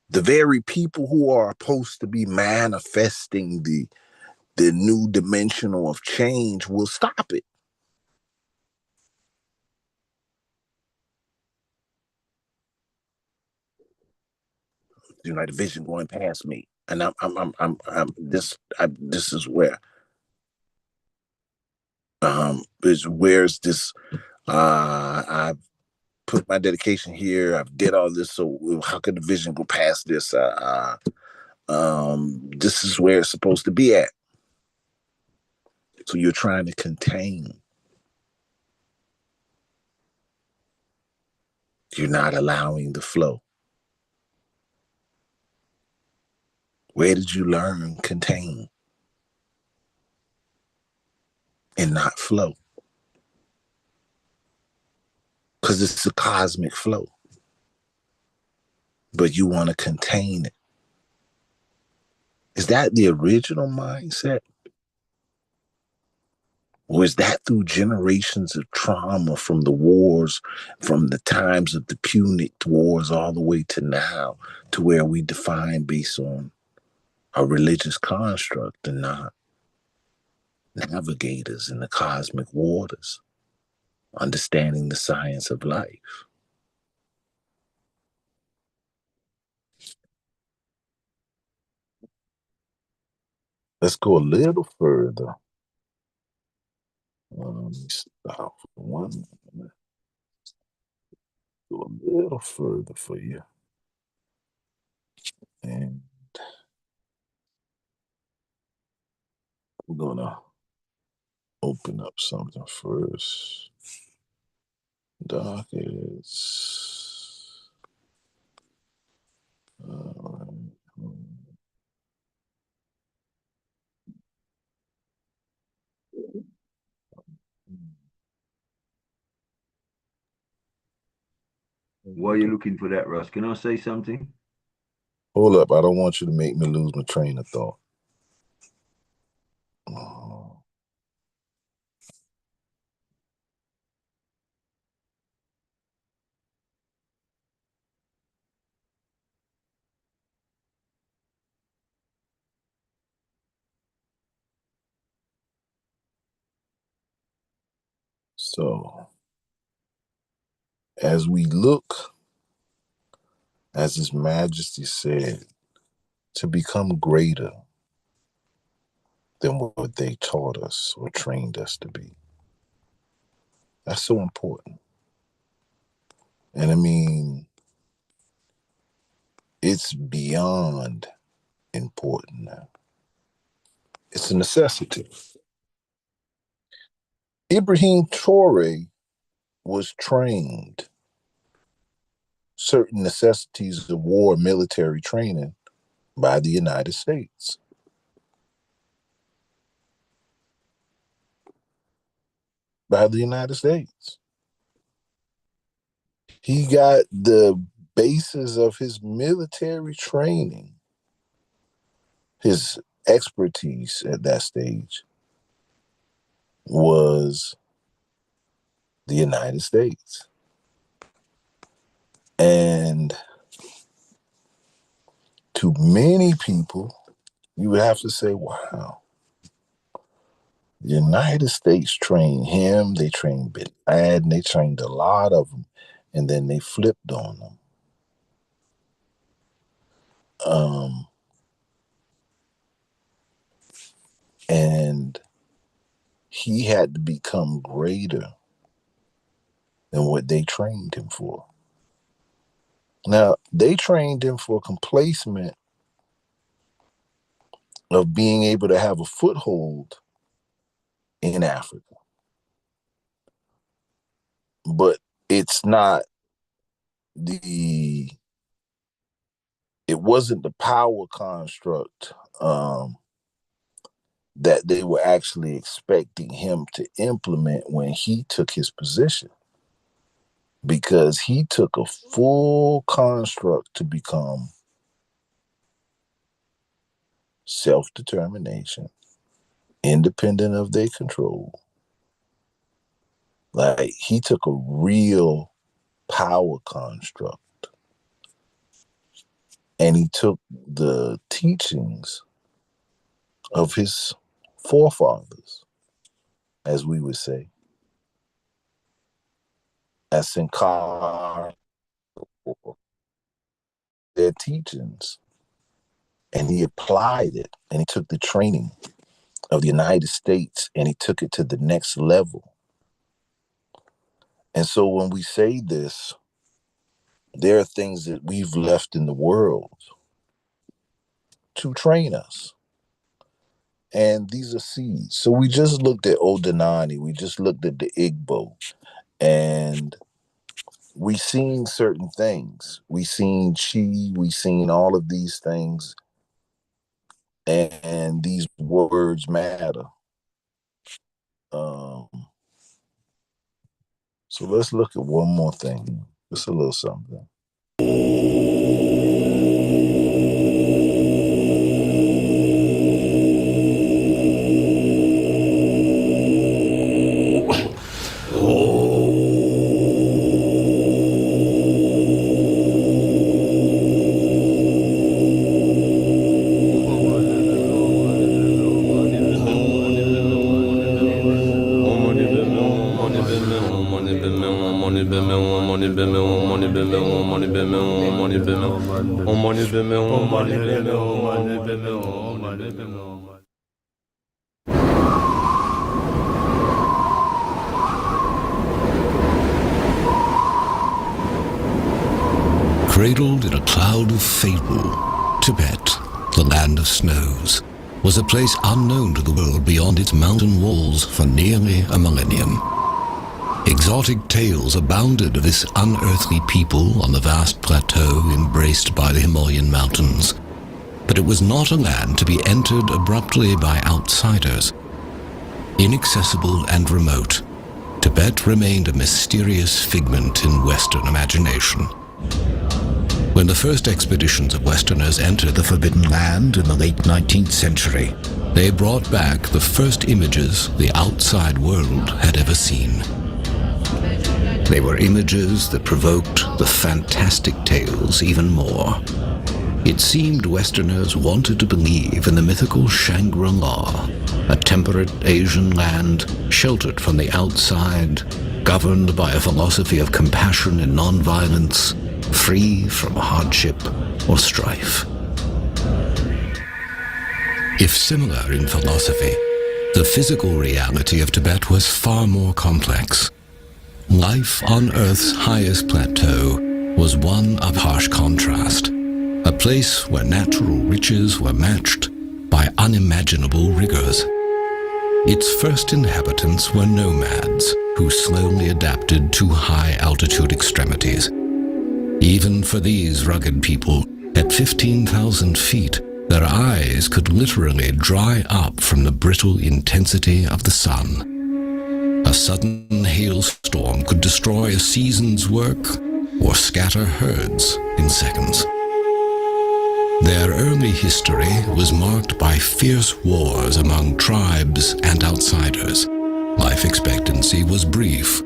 the very people who are supposed to be manifesting the new dimensional of change will stop it. United Vision going past me, and this is where where's this I've put my dedication here, I've did all this, so how could the vision go past this? This is where it's supposed to be at. So you're trying to contain. You're not allowing the flow. Where did you learn contain and not flow? Because it's a cosmic flow. But you want to contain it. Is that the original mindset? Or is that through generations of trauma from the wars, from the times of the Punic Wars all the way to now, to where we define based on a religious construct and not navigators in the cosmic waters, understanding the science of life? Let's go a little further. Let me stop for one minute. Go a little further for you. And we're going to open up something first. Doc is. While you're looking for that, Russ, can I say something? Hold up. I don't want you to make me lose my train of thought. So, as we look, as His Majesty said, to become greater than what they taught us or trained us to be. That's so important. And I mean, it's beyond important now. It's a necessity. Ibrahim Traore was trained certain necessities of war military training by the United States. By the United States. He got the basis of his military training, his expertise at that stage was the United States. And to many people, you would have to say, wow, the United States trained him, they trained Bin Laden, they trained a lot of them, and then they flipped on them. And he had to become greater than what they trained him for. Now, they trained him for complacement of being able to have a foothold in Africa. But it's not it wasn't the power construct that they were actually expecting him to implement when he took his position. Because he took a full construct to become self-determination, independent of their control. Like, he took a real power construct and he took the teachings of his forefathers, as we would say, as Sankar, their teachings, and he applied it, and he took the training of the United States and he took it to the next level. And so when we say this, there are things that we've left in the world to train us. And these are seeds. So we just looked at Odanani, we just looked at the Igbo, and we seen certain things. We seen chi, we seen all of these things, and these words matter. So let's look at one more thing. Just a little something. Cradled in a cloud of fable, Tibet, the land of snows, was a place unknown to the world beyond its mountain walls for nearly a millennium. Exotic tales abounded of this unearthly people on the vast plateau embraced by the Himalayan mountains. But it was not a land to be entered abruptly by outsiders. Inaccessible and remote, Tibet remained a mysterious figment in Western imagination. When the first expeditions of Westerners entered the Forbidden Land in the late 19th century, they brought back the first images the outside world had ever seen. They were images that provoked the fantastic tales even more. It seemed Westerners wanted to believe in the mythical Shangri-La, a temperate Asian land sheltered from the outside, governed by a philosophy of compassion and nonviolence, free from hardship or strife. If similar in philosophy, the physical reality of Tibet was far more complex. Life on Earth's highest plateau was one of harsh contrast, a place where natural riches were matched by unimaginable rigors. Its first inhabitants were nomads who slowly adapted to high-altitude extremities. Even for these rugged people, at 15,000 feet, their eyes could literally dry up from the brittle intensity of the sun. A sudden hailstorm could destroy a season's work or scatter herds in seconds. Their early history was marked by fierce wars among tribes and outsiders. Life expectancy was brief.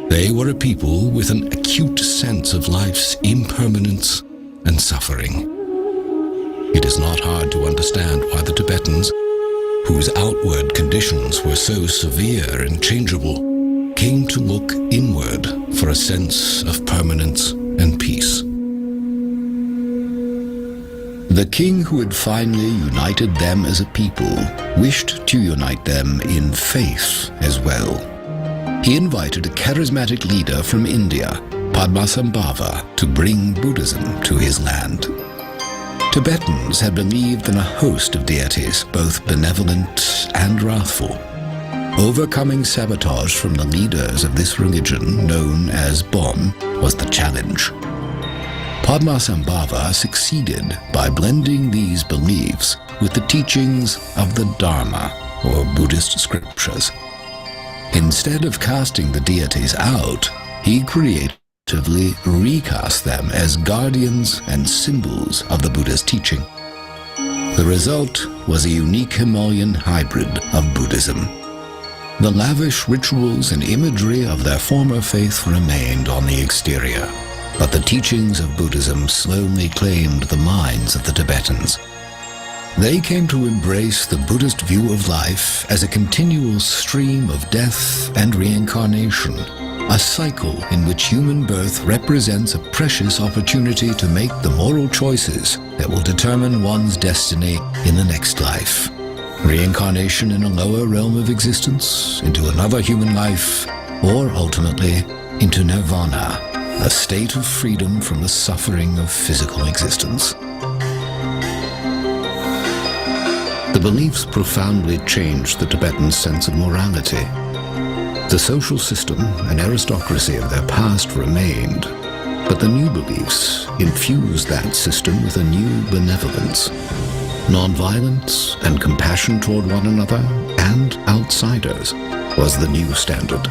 They were a people with an acute sense of life's impermanence and suffering. It is not hard to understand why the Tibetans, whose outward conditions were so severe and changeable, came to look inward for a sense of permanence and peace. The king who had finally united them as a people wished to unite them in faith as well. He invited a charismatic leader from India, Padmasambhava, to bring Buddhism to his land. Tibetans had believed in a host of deities, both benevolent and wrathful. Overcoming sabotage from the leaders of this religion, known as Bon, was the challenge. Padmasambhava succeeded by blending these beliefs with the teachings of the Dharma, or Buddhist scriptures. Instead of casting the deities out, he creatively recast them as guardians and symbols of the Buddha's teaching. The result was a unique Himalayan hybrid of Buddhism. The lavish rituals and imagery of their former faith remained on the exterior, but the teachings of Buddhism slowly claimed the minds of the Tibetans. They came to embrace the Buddhist view of life as a continual stream of death and reincarnation, a cycle in which human birth represents a precious opportunity to make the moral choices that will determine one's destiny in the next life. Reincarnation in a lower realm of existence, into another human life, or ultimately into nirvana, a state of freedom from the suffering of physical existence. The beliefs profoundly changed the Tibetan sense of morality. The social system and aristocracy of their past remained, but the new beliefs infused that system with a new benevolence. Nonviolence and compassion toward one another and outsiders was the new standard.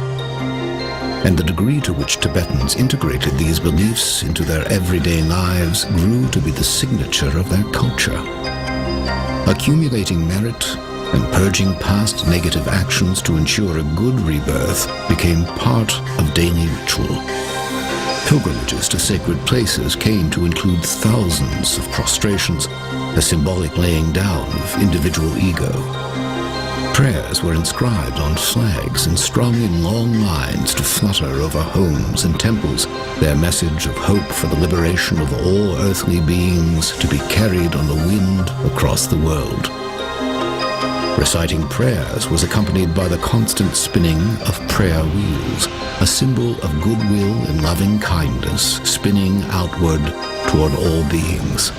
And the degree to which Tibetans integrated these beliefs into their everyday lives grew to be the signature of their culture. Accumulating merit and purging past negative actions to ensure a good rebirth became part of daily ritual. Pilgrimages to sacred places came to include thousands of prostrations, a symbolic laying down of individual ego. Prayers were inscribed on flags and strung in long lines to flutter over homes and temples, their message of hope for the liberation of all earthly beings to be carried on the wind across the world. Reciting prayers was accompanied by the constant spinning of prayer wheels, a symbol of goodwill and loving kindness spinning outward toward all beings.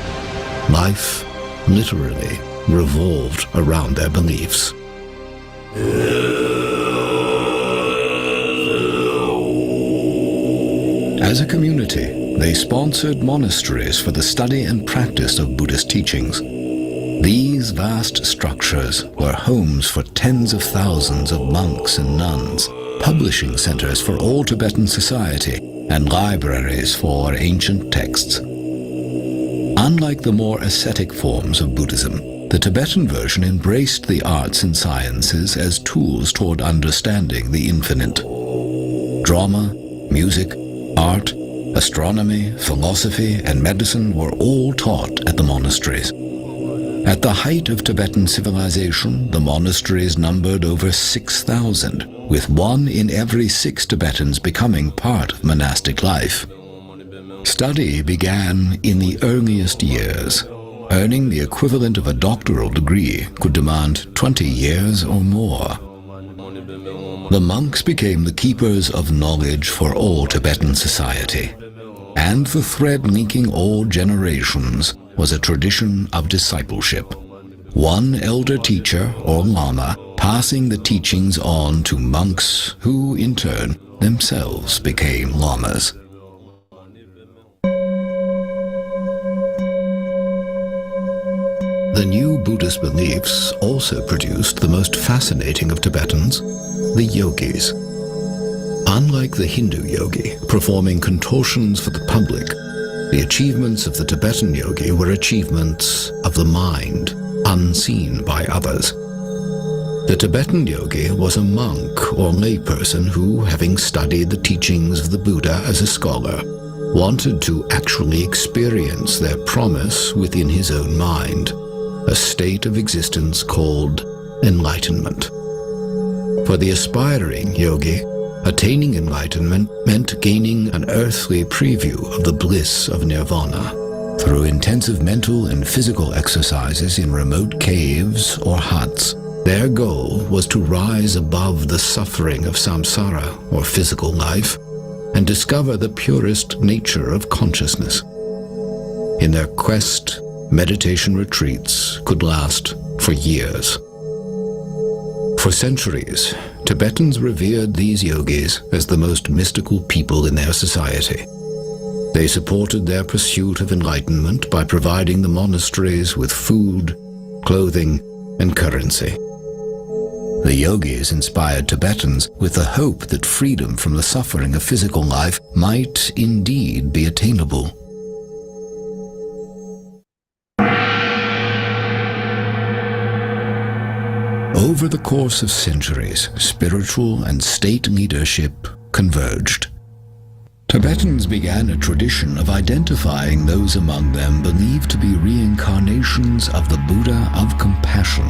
Life, literally, revolved around their beliefs. As a community, they sponsored monasteries for the study and practice of Buddhist teachings. These vast structures were homes for tens of thousands of monks and nuns, publishing centers for all Tibetan society, and libraries for ancient texts. Unlike the more ascetic forms of Buddhism, the Tibetan version embraced the arts and sciences as tools toward understanding the infinite. Drama, music, art, astronomy, philosophy, and medicine were all taught at the monasteries. At the height of Tibetan civilization, the monasteries numbered over 6,000, with 1 in every 6 Tibetans becoming part of monastic life. Study began in the earliest years. Earning the equivalent of a doctoral degree could demand 20 years or more. The monks became the keepers of knowledge for all Tibetan society, and the thread linking all generations was a tradition of discipleship. One elder teacher or lama passing the teachings on to monks who, in turn, themselves became lamas. The new Buddhist beliefs also produced the most fascinating of Tibetans, the yogis. Unlike the Hindu yogi, performing contortions for the public, the achievements of the Tibetan yogi were achievements of the mind, unseen by others. The Tibetan yogi was a monk or layperson who, having studied the teachings of the Buddha as a scholar, wanted to actually experience their promise within his own mind, a state of existence called enlightenment. For the aspiring yogi, attaining enlightenment meant gaining an earthly preview of the bliss of nirvana through intensive mental and physical exercises in remote caves or huts. Their goal was to rise above the suffering of samsara or physical life and discover the purest nature of consciousness. In their quest, meditation retreats could last for years. For centuries, Tibetans revered these yogis as the most mystical people in their society. They supported their pursuit of enlightenment by providing the monasteries with food, clothing, and currency. The yogis inspired Tibetans with the hope that freedom from the suffering of physical life might indeed be attainable. Over the course of centuries, spiritual and state leadership converged. Tibetans began a tradition of identifying those among them believed to be reincarnations of the Buddha of compassion.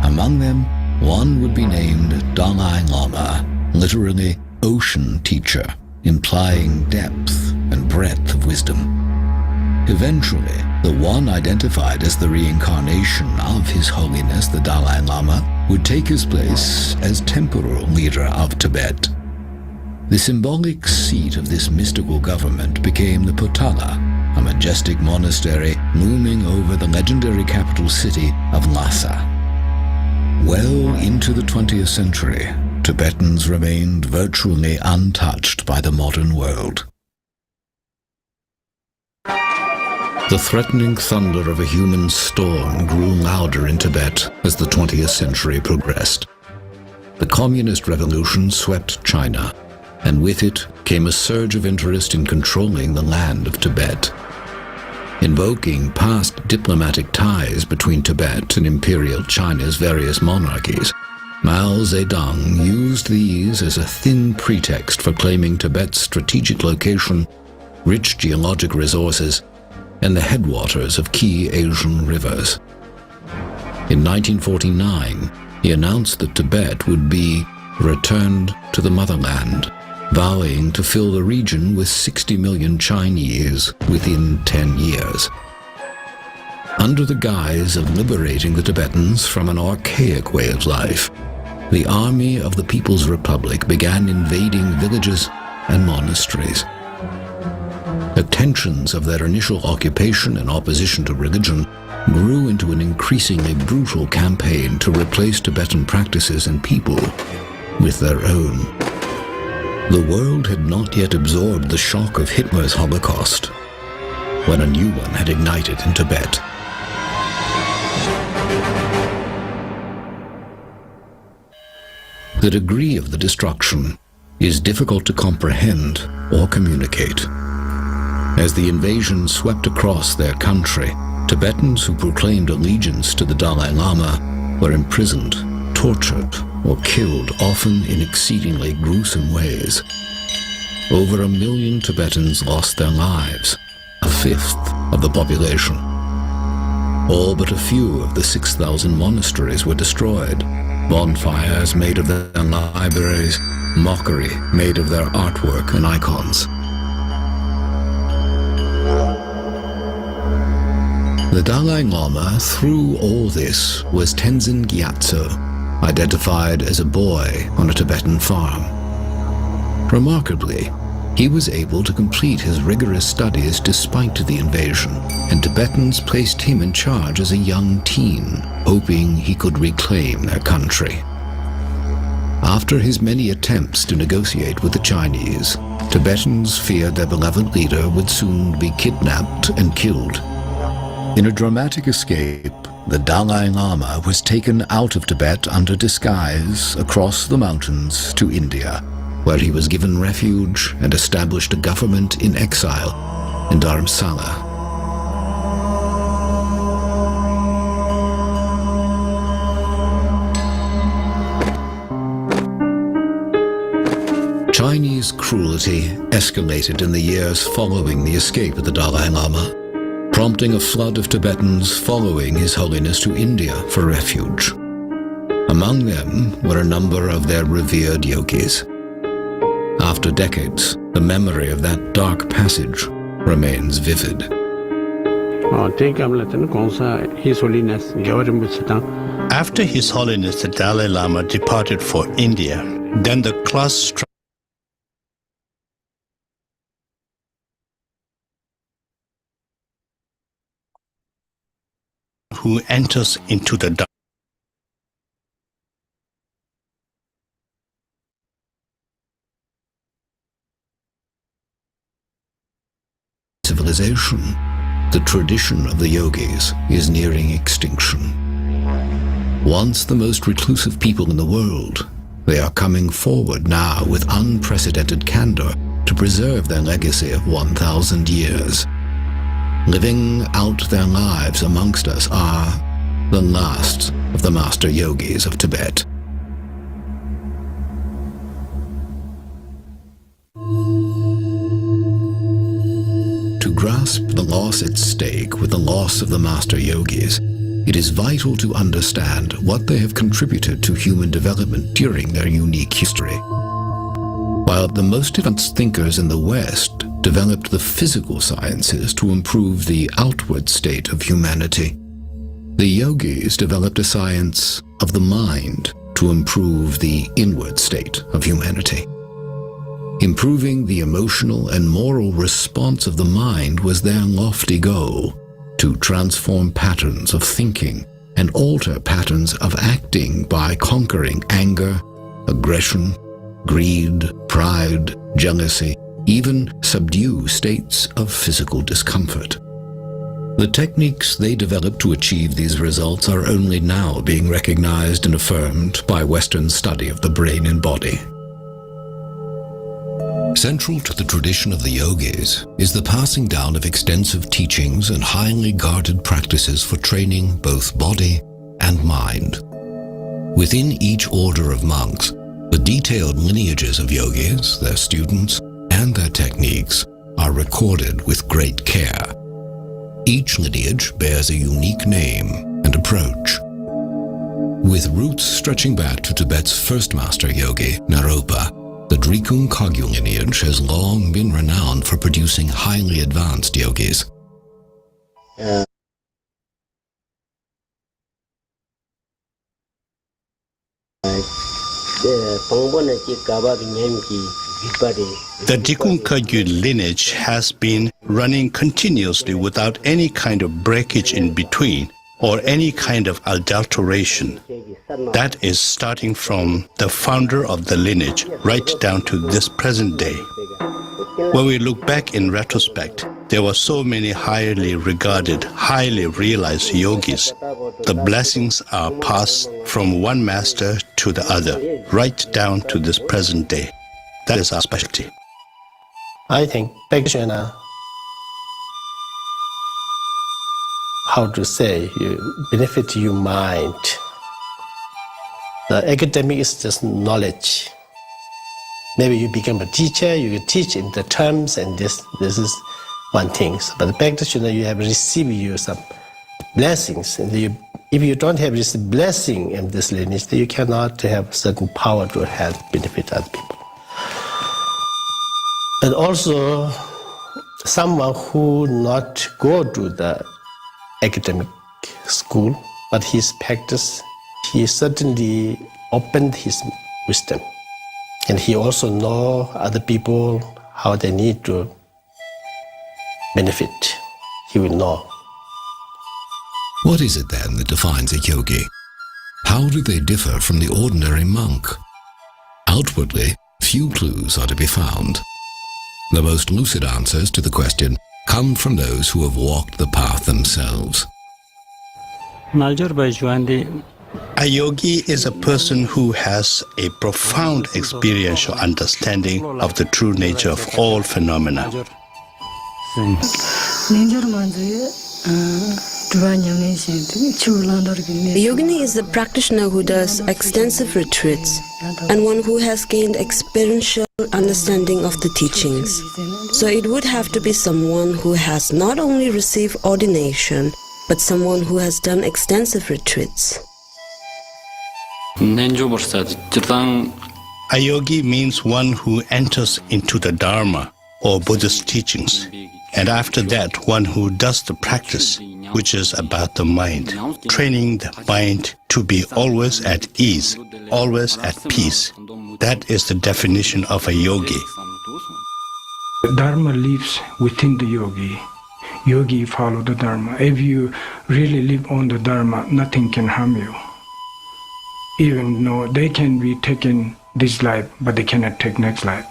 Among them, one would be named Dalai Lama, literally ocean teacher, implying depth and breadth of wisdom. Eventually, the one identified as the reincarnation of His Holiness the Dalai Lama would take his place as temporal leader of Tibet. The symbolic seat of this mystical government became the Potala, a majestic monastery looming over the legendary capital city of Lhasa. Well into the 20th century, Tibetans remained virtually untouched by the modern world. The threatening thunder of a human storm grew louder in Tibet as the 20th century progressed. The Communist Revolution swept China, and with it came a surge of interest in controlling the land of Tibet. Invoking past diplomatic ties between Tibet and Imperial China's various monarchies, Mao Zedong used these as a thin pretext for claiming Tibet's strategic location, rich geologic resources, and the headwaters of key Asian rivers. In 1949, he announced that Tibet would be returned to the motherland, vowing to fill the region with 60 million Chinese within 10 years. Under the guise of liberating the Tibetans from an archaic way of life, the Army of the People's Republic began invading villages and monasteries. The tensions of their initial occupation and opposition to religion grew into an increasingly brutal campaign to replace Tibetan practices and people with their own. The world had not yet absorbed the shock of Hitler's Holocaust, when a new one had ignited in Tibet. The degree of the destruction is difficult to comprehend or communicate. As the invasion swept across their country, Tibetans who proclaimed allegiance to the Dalai Lama were imprisoned, tortured, or killed, often in exceedingly gruesome ways. Over 1 million Tibetans lost their lives, a fifth of the population. All but a few of the 6,000 monasteries were destroyed, bonfires made of their libraries, mockery made of their artwork and icons. The Dalai Lama, through all this, was Tenzin Gyatso, identified as a boy on a Tibetan farm. Remarkably, he was able to complete his rigorous studies despite the invasion, and Tibetans placed him in charge as a young teen, hoping he could reclaim their country. After his many attempts to negotiate with the Chinese, Tibetans feared their beloved leader would soon be kidnapped and killed. In a dramatic escape, the Dalai Lama was taken out of Tibet under disguise across the mountains to India, where he was given refuge and established a government in exile in Dharamsala. Chinese cruelty escalated in the years following the escape of the Dalai Lama, prompting a flood of Tibetans following His Holiness to India for refuge. Among them were a number of their revered yogis. After decades, the memory of that dark passage remains vivid. After His Holiness the Dalai Lama departed for India, then the class who enters into the civilization, the tradition of the yogis is nearing extinction. Once the most reclusive people in the world, they are coming forward now with unprecedented candor to preserve their legacy of 1,000 years. Living out their lives amongst us are the last of the master yogis of Tibet. To grasp the loss at stake with the loss of the master yogis, it is vital to understand what they have contributed to human development during their unique history. While the most advanced thinkers in the West developed the physical sciences to improve the outward state of humanity, the yogis developed a science of the mind to improve the inward state of humanity. Improving the emotional and moral response of the mind was their lofty goal, to transform patterns of thinking and alter patterns of acting by conquering anger, aggression, greed, pride, jealousy, even subdue states of physical discomfort. The techniques they developed to achieve these results are only now being recognized and affirmed by Western study of the brain and body. Central to the tradition of the yogis is the passing down of extensive teachings and highly guarded practices for training both body and mind. Within each order of monks, the detailed lineages of yogis, their students, and their techniques are recorded with great care. Each lineage bears a unique name and approach. With roots stretching back to Tibet's first master yogi, Naropa, the Drikung Kagyu lineage has long been renowned for producing highly advanced yogis. The Drikung Kagyu lineage has been running continuously without any kind of breakage in between or any kind of adulteration. That is starting from the founder of the lineage right down to this present day. When we look back in retrospect, there were so many highly regarded, highly realized yogis. The blessings are passed from one master to the other, right down to this present day. That is our specialty. I think practitioner, how to say, you benefit your mind. The academic is just knowledge. Maybe you become a teacher, you can teach in the terms, and this is one thing. But the practitioner, you have received you some blessings, and if you don't have this blessing in this lineage, then you cannot have certain power to help benefit other people. And also, someone who not go to the academic school, but his practice, he certainly opened his wisdom. And he also know other people, how they need to benefit. He will know. What is it then that defines a yogi? How do they differ from the ordinary monk? Outwardly, few clues are to be found. The most lucid answers to the question come from those who have walked the path themselves. A yogi is a person who has a profound experiential understanding of the true nature of all phenomena. A yogini is a practitioner who does extensive retreats and one who has gained experiential understanding of the teachings. So it would have to be someone who has not only received ordination, but someone who has done extensive retreats. A yogi means one who enters into the Dharma or Buddhist teachings, and after that one who does the practice, which is about the mind, training the mind to be always at ease, always at peace. That is the definition of a yogi. The Dharma lives within the yogi. Yogi follow the Dharma. If you really live on the Dharma, nothing can harm you. Even though they can be taken this life, but they cannot take next life.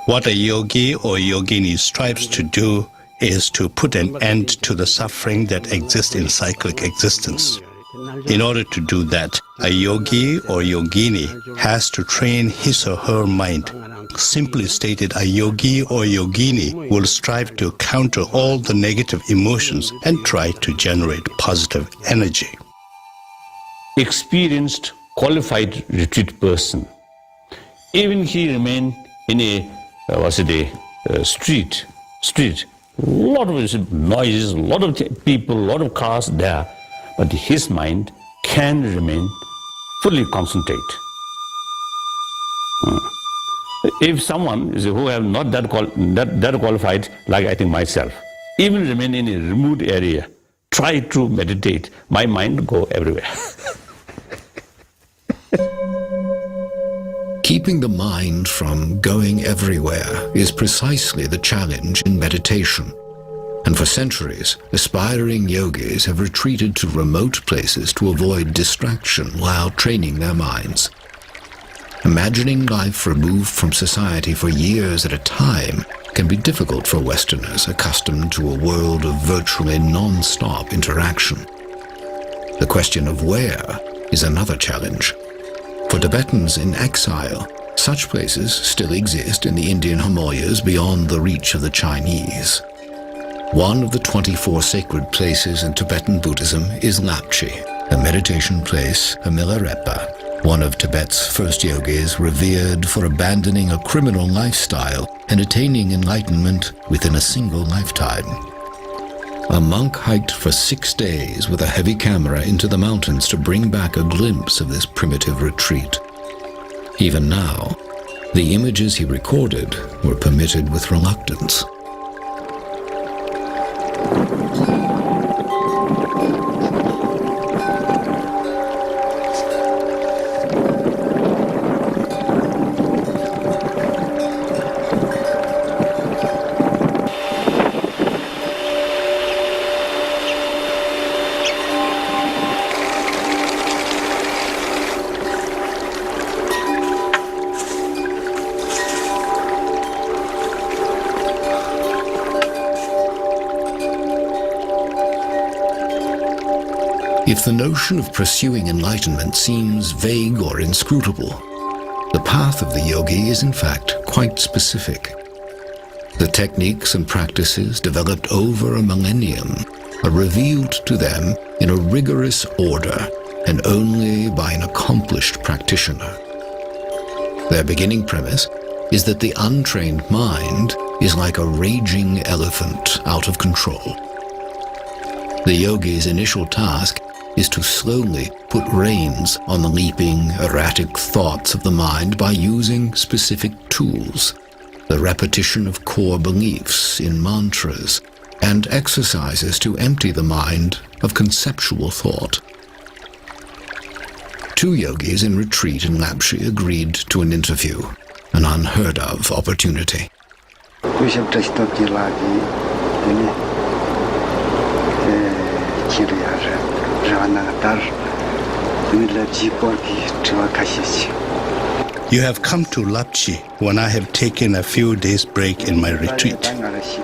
What a yogi or yogini strives to do is to put an end to the suffering that exists in cyclic existence. In order to do that, a yogi or yogini has to train his or her mind. Simply stated, a yogi or yogini will strive to counter all the negative emotions and try to generate positive energy. Experienced, qualified retreat person, even he remain in a street, a lot of noises, a lot of people, a lot of cars there, but his mind can remain fully concentrate. If someone who have not that qualified, like I think myself, even remain in a remote area, try to meditate, my mind go everywhere. Keeping the mind from going everywhere is precisely the challenge in meditation. And for centuries, aspiring yogis have retreated to remote places to avoid distraction while training their minds. Imagining life removed from society for years at a time can be difficult for Westerners accustomed to a world of virtually non-stop interaction. The question of where is another challenge. For Tibetans in exile, such places still exist in the Indian Himalayas beyond the reach of the Chinese. One of the 24 sacred places in Tibetan Buddhism is Lapchi, a meditation place, a Milarepa, one of Tibet's first yogis revered for abandoning a criminal lifestyle and attaining enlightenment within a single lifetime. A monk hiked for 6 days with a heavy camera into the mountains to bring back a glimpse of this primitive retreat. Even now, the images he recorded were permitted with reluctance. If the notion of pursuing enlightenment seems vague or inscrutable, the path of the yogi is in fact quite specific. The techniques and practices developed over a millennium are revealed to them in a rigorous order and only by an accomplished practitioner. Their beginning premise is that the untrained mind is like a raging elephant out of control. The yogi's initial task is to slowly put reins on the leaping, erratic thoughts of the mind by using specific tools, the repetition of core beliefs in mantras, and exercises to empty the mind of conceptual thought. 2 yogis in retreat in Lapchi agreed to an interview, an unheard of opportunity. You have come to Lapchi when I have taken a few days break in my retreat.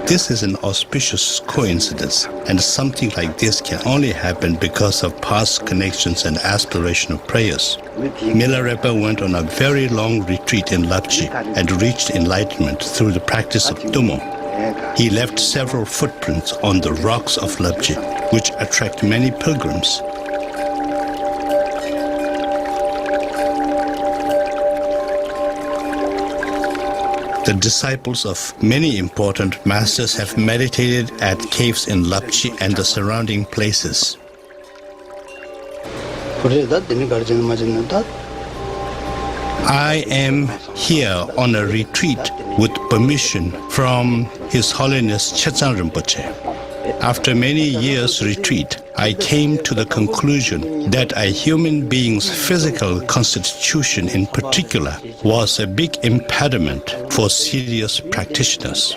This is an auspicious coincidence, and something like this can only happen because of past connections and aspirational prayers. Milarepa went on a very long retreat in Lapchi and reached enlightenment through the practice of Tummo. He left several footprints on the rocks of Lapchi, which attract many pilgrims. The disciples of many important masters have meditated at caves in Lapchi and the surrounding places. I am here on a retreat with permission from His Holiness Chetsang Rinpoche. After many years' retreat, I came to the conclusion that a human being's physical constitution in particular was a big impediment for serious practitioners.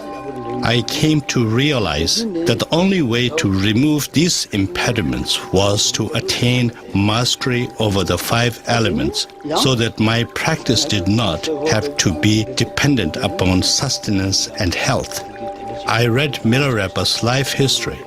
I came to realize that the only way to remove these impediments was to attain mastery over the 5 elements so that my practice did not have to be dependent upon sustenance and health. I read Milarepa's life history.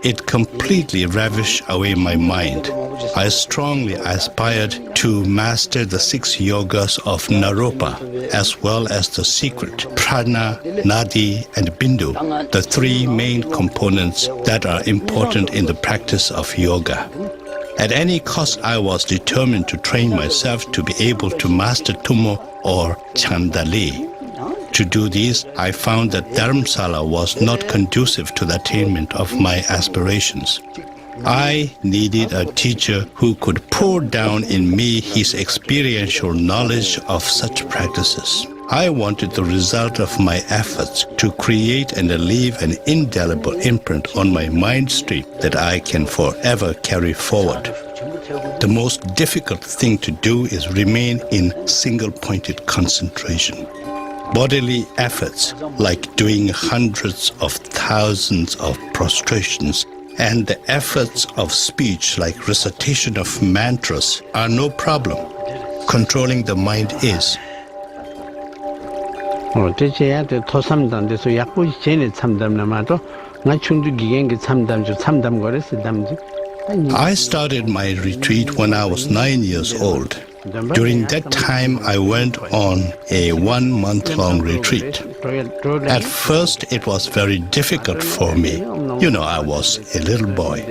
It completely ravished away my mind. I strongly aspired to master the 6 yogas of Naropa, as well as the secret Prana, Nadi, and Bindu, the 3 main components that are important in the practice of yoga. At any cost, I was determined to train myself to be able to master Tummo or Chandali. To do this, I found that Dharamsala was not conducive to the attainment of my aspirations. I needed a teacher who could pour down in me his experiential knowledge of such practices. I wanted the result of my efforts to create and leave an indelible imprint on my mind stream that I can forever carry forward. The most difficult thing to do is remain in single-pointed concentration. Bodily efforts like doing hundreds of thousands of prostrations and the efforts of speech like recitation of mantras are no problem. Controlling the mind is. 대체한테 토삼담돼서 약보지 전에 참담나마도 나 충주 기행기 참담주 참담 거랬어 담지. I started my retreat when I was 9 years old. During that time, I went on a 1-month-long retreat. At first, it was very difficult for me. You know, I was a little boy.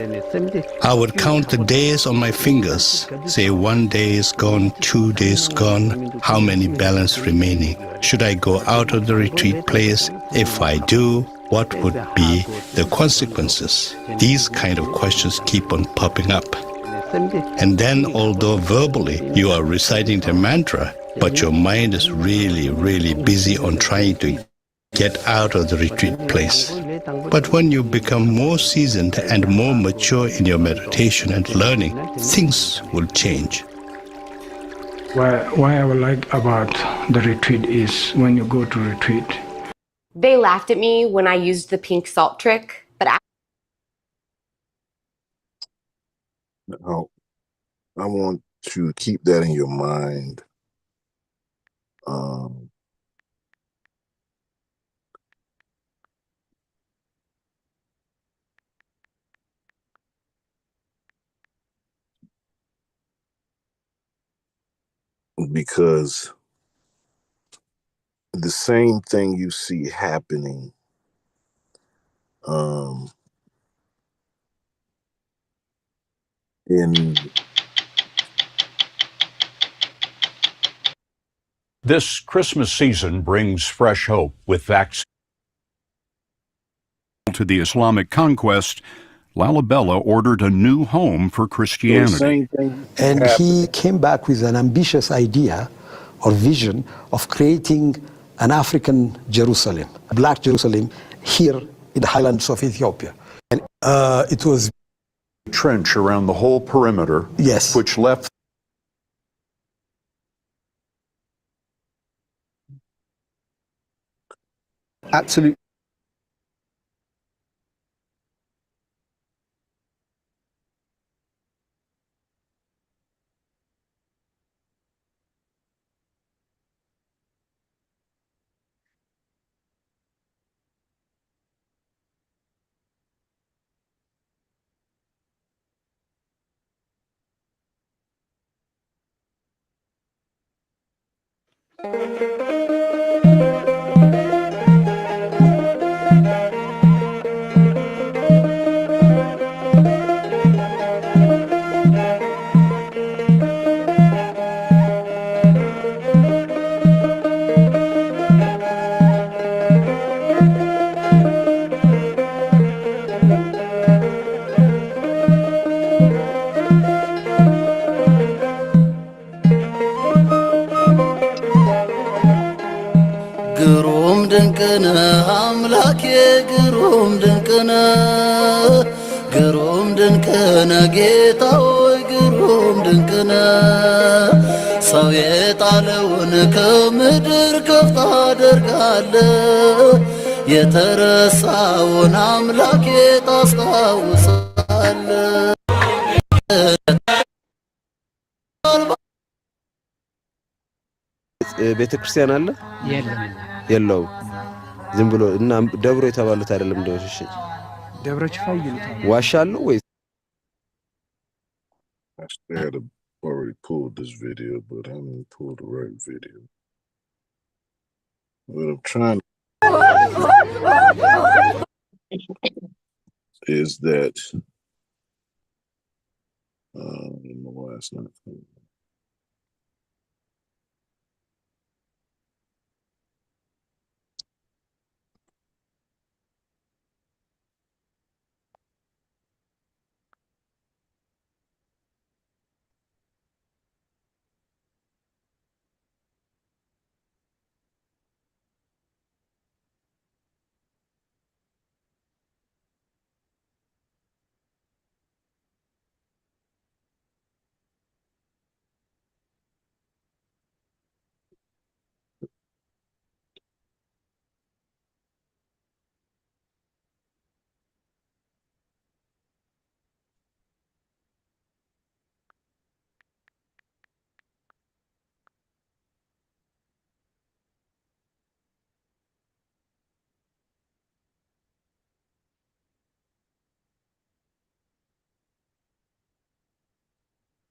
I would count the days on my fingers, say 1 day is gone, 2 days gone, how many balance remaining? Should I go out of the retreat place? If I do, what would be the consequences? These kind of questions keep on popping up. And then, although verbally you are reciting the mantra, but your mind is really, really busy on trying to get out of the retreat place. But when you become more seasoned and more mature in your meditation and learning, things will change. Why I would like about the retreat is when you go to retreat. They laughed at me when I used the pink salt trick, but Now, I want to keep that in your mind. Because the same thing you see happening in This Christmas season brings fresh hope with vaccines. To the Islamic conquest, Lalibela ordered a new home for Christianity. And he came back with an ambitious idea or vision of creating an African Jerusalem, a black Jerusalem here in the highlands of Ethiopia. And it was a trench around the whole perimeter, yes, which left absolutely. ግሩም ድንቅነ አምላኬ ግሩም ድንቅነ ግሩም ድንቅነ ጌታ ሆይ ግሩም ድንቅነ ሰው የጣለውን ከምድር ከፍ ታደርጋለህ የተረሳውን አምላኬ ታስታውሳለህ ቤተ ክርስቲያን አለ የለውም ዝም ብሎ እና ደብሮ የተባሉት አይደለም እንደውሽ ደብሮች ፋይሉታል ዋሻ አለው ወይ I had already pulled this video, but I haven't pulled the right video. What I'm trying is that I don't know why it's not coming.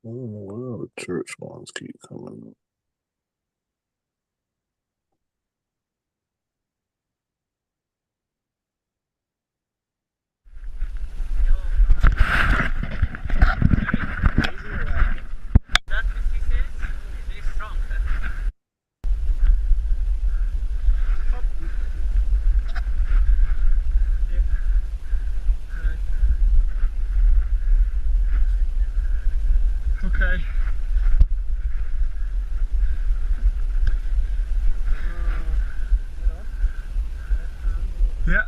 Well, the church ones keep coming up. Okay. Yeah.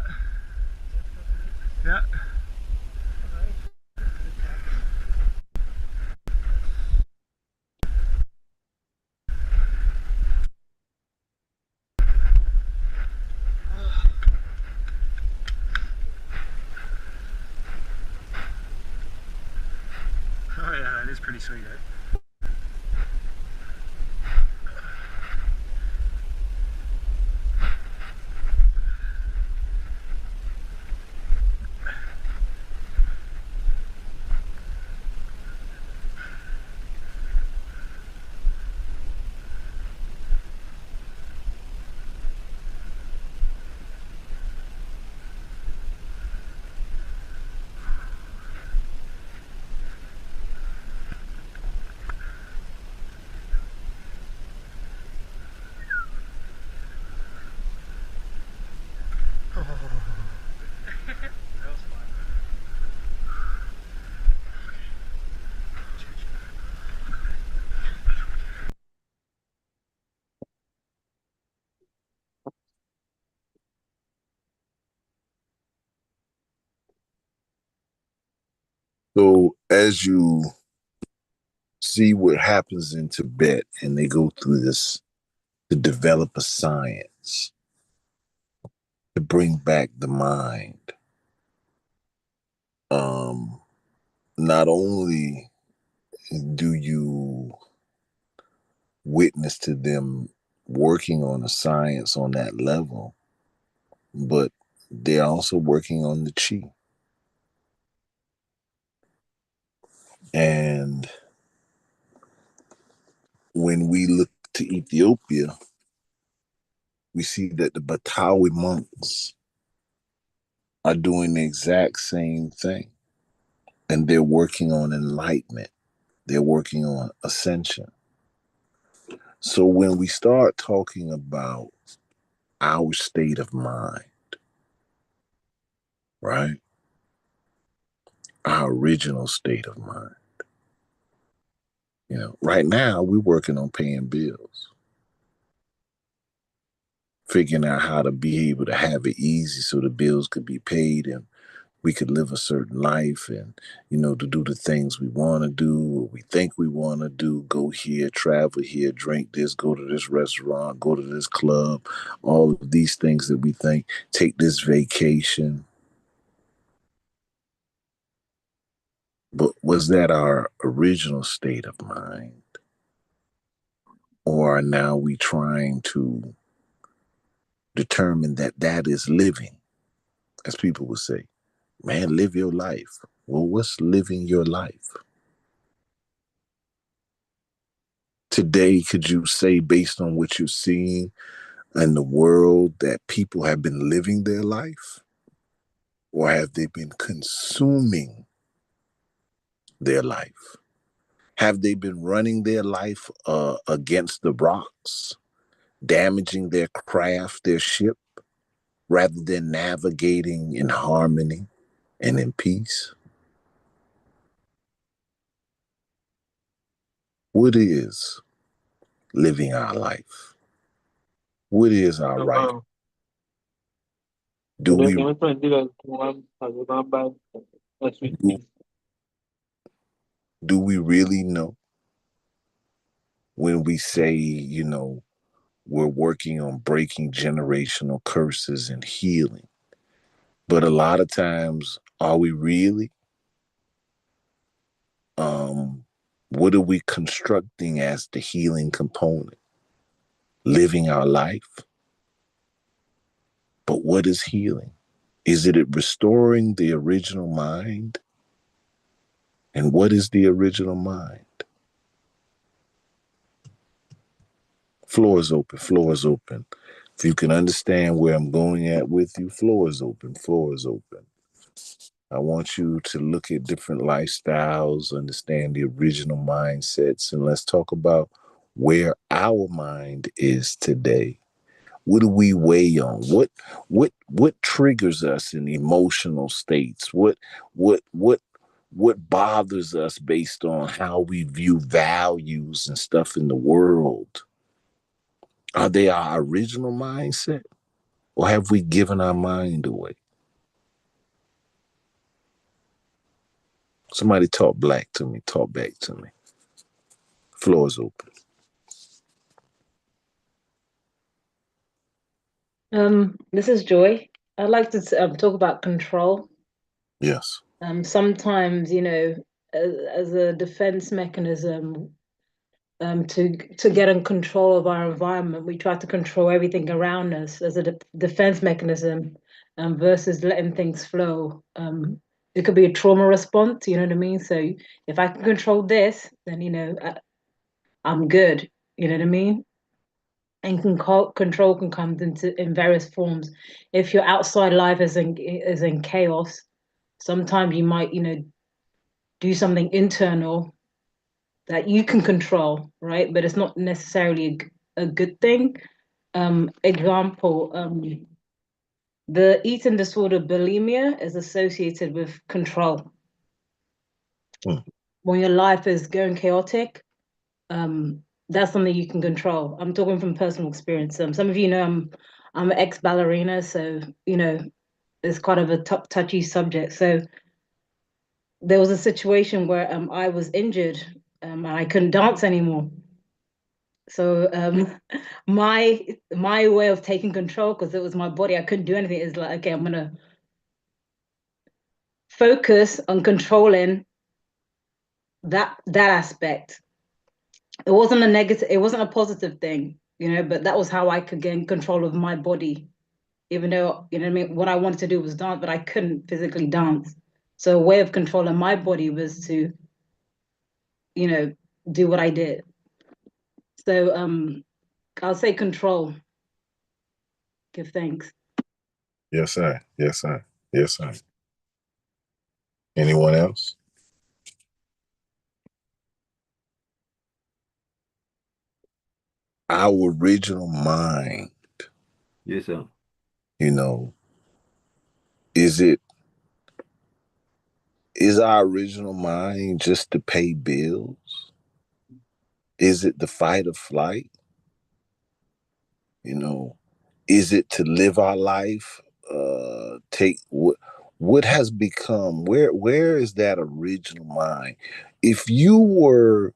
Yeah. Oh yeah, that is pretty sweet, eh? So as you see what happens in Tibet, and they go through this to develop a science to bring back the mind. Not only do you witness to them working on the science on that level, but they're also working on the chi. And when we look to Ethiopia, we see that the Batawi monks are doing the exact same thing. And they're working on enlightenment. They're working on ascension. So when we start talking about our state of mind, right? Our original state of mind. You know, right now we're working on paying bills, figuring out how to be able to have it easy so the bills could be paid and we could live a certain life and, you know, to do the things we want to do, or we think we want to do, go here, travel here, drink this, go to this restaurant, go to this club, all of these things that we think, take this vacation. But was that our original state of mind? Or are now we trying to determine that that is living? As people would say, man, live your life. Well, what's living your life? Today, could you say, based on what you're seeing in the world, that people have been living their life? Or have they been consuming their life? Have they been running their life against the rocks, damaging their craft, their ship, rather than navigating in harmony and in peace? What is living our life? What is our right? Do we really know when we say, you know, we're working on breaking generational curses and healing? But a lot of times, are we really? What are we constructing as the healing component? Living our life? But what is healing? Is it restoring the original mind? And what is the original mind? Floor is open. Floor is open. If you can understand where I'm going at with you, floor is open. Floor is open. I want you to look at different lifestyles, understand the original mindsets, and let's talk about where our mind is today. What do we weigh on? What triggers us in emotional states? What bothers us based on how we view values and stuff in the world? Are they our original mindset? Or have we given our mind away? Somebody talk black to me, talk back to me. Floor is open. This is Joy. I'd like to talk about control. Yes. Sometimes, as a defense mechanism, to get in control of our environment, we try to control everything around us as a defense mechanism, versus letting things flow. It could be a trauma response, you know what I mean? So if I can control this, then I'm good, you know what I mean? And control can come in various forms. If your outside life is in chaos, sometimes you might, do something internal that you can control, right? But it's not necessarily a good thing. Example, the eating disorder bulimia is associated with control. When your life is going chaotic, that's something you can control. I'm talking from personal experience. Some of you know I'm an ex-ballerina, so it's kind of a touchy subject. So there was a situation where I was injured, and I couldn't dance anymore. So my way of taking control, because it was my body, I couldn't do anything, is like, okay, I'm gonna focus on controlling that aspect. It wasn't a negative, it wasn't a positive thing, but that was how I could gain control of my body, even though, you know what I mean, what I wanted to do was dance, but I couldn't physically dance. So a way of controlling my body was to, do what I did. So I'll say control. Give thanks. Yes, sir. Yes, sir. Yes, sir. Anyone else? Our original mind. Yes, sir. Is our original mind just to pay bills? Is it the fight or flight? Is it to live our life? Take what has become, where is that original mind? If you were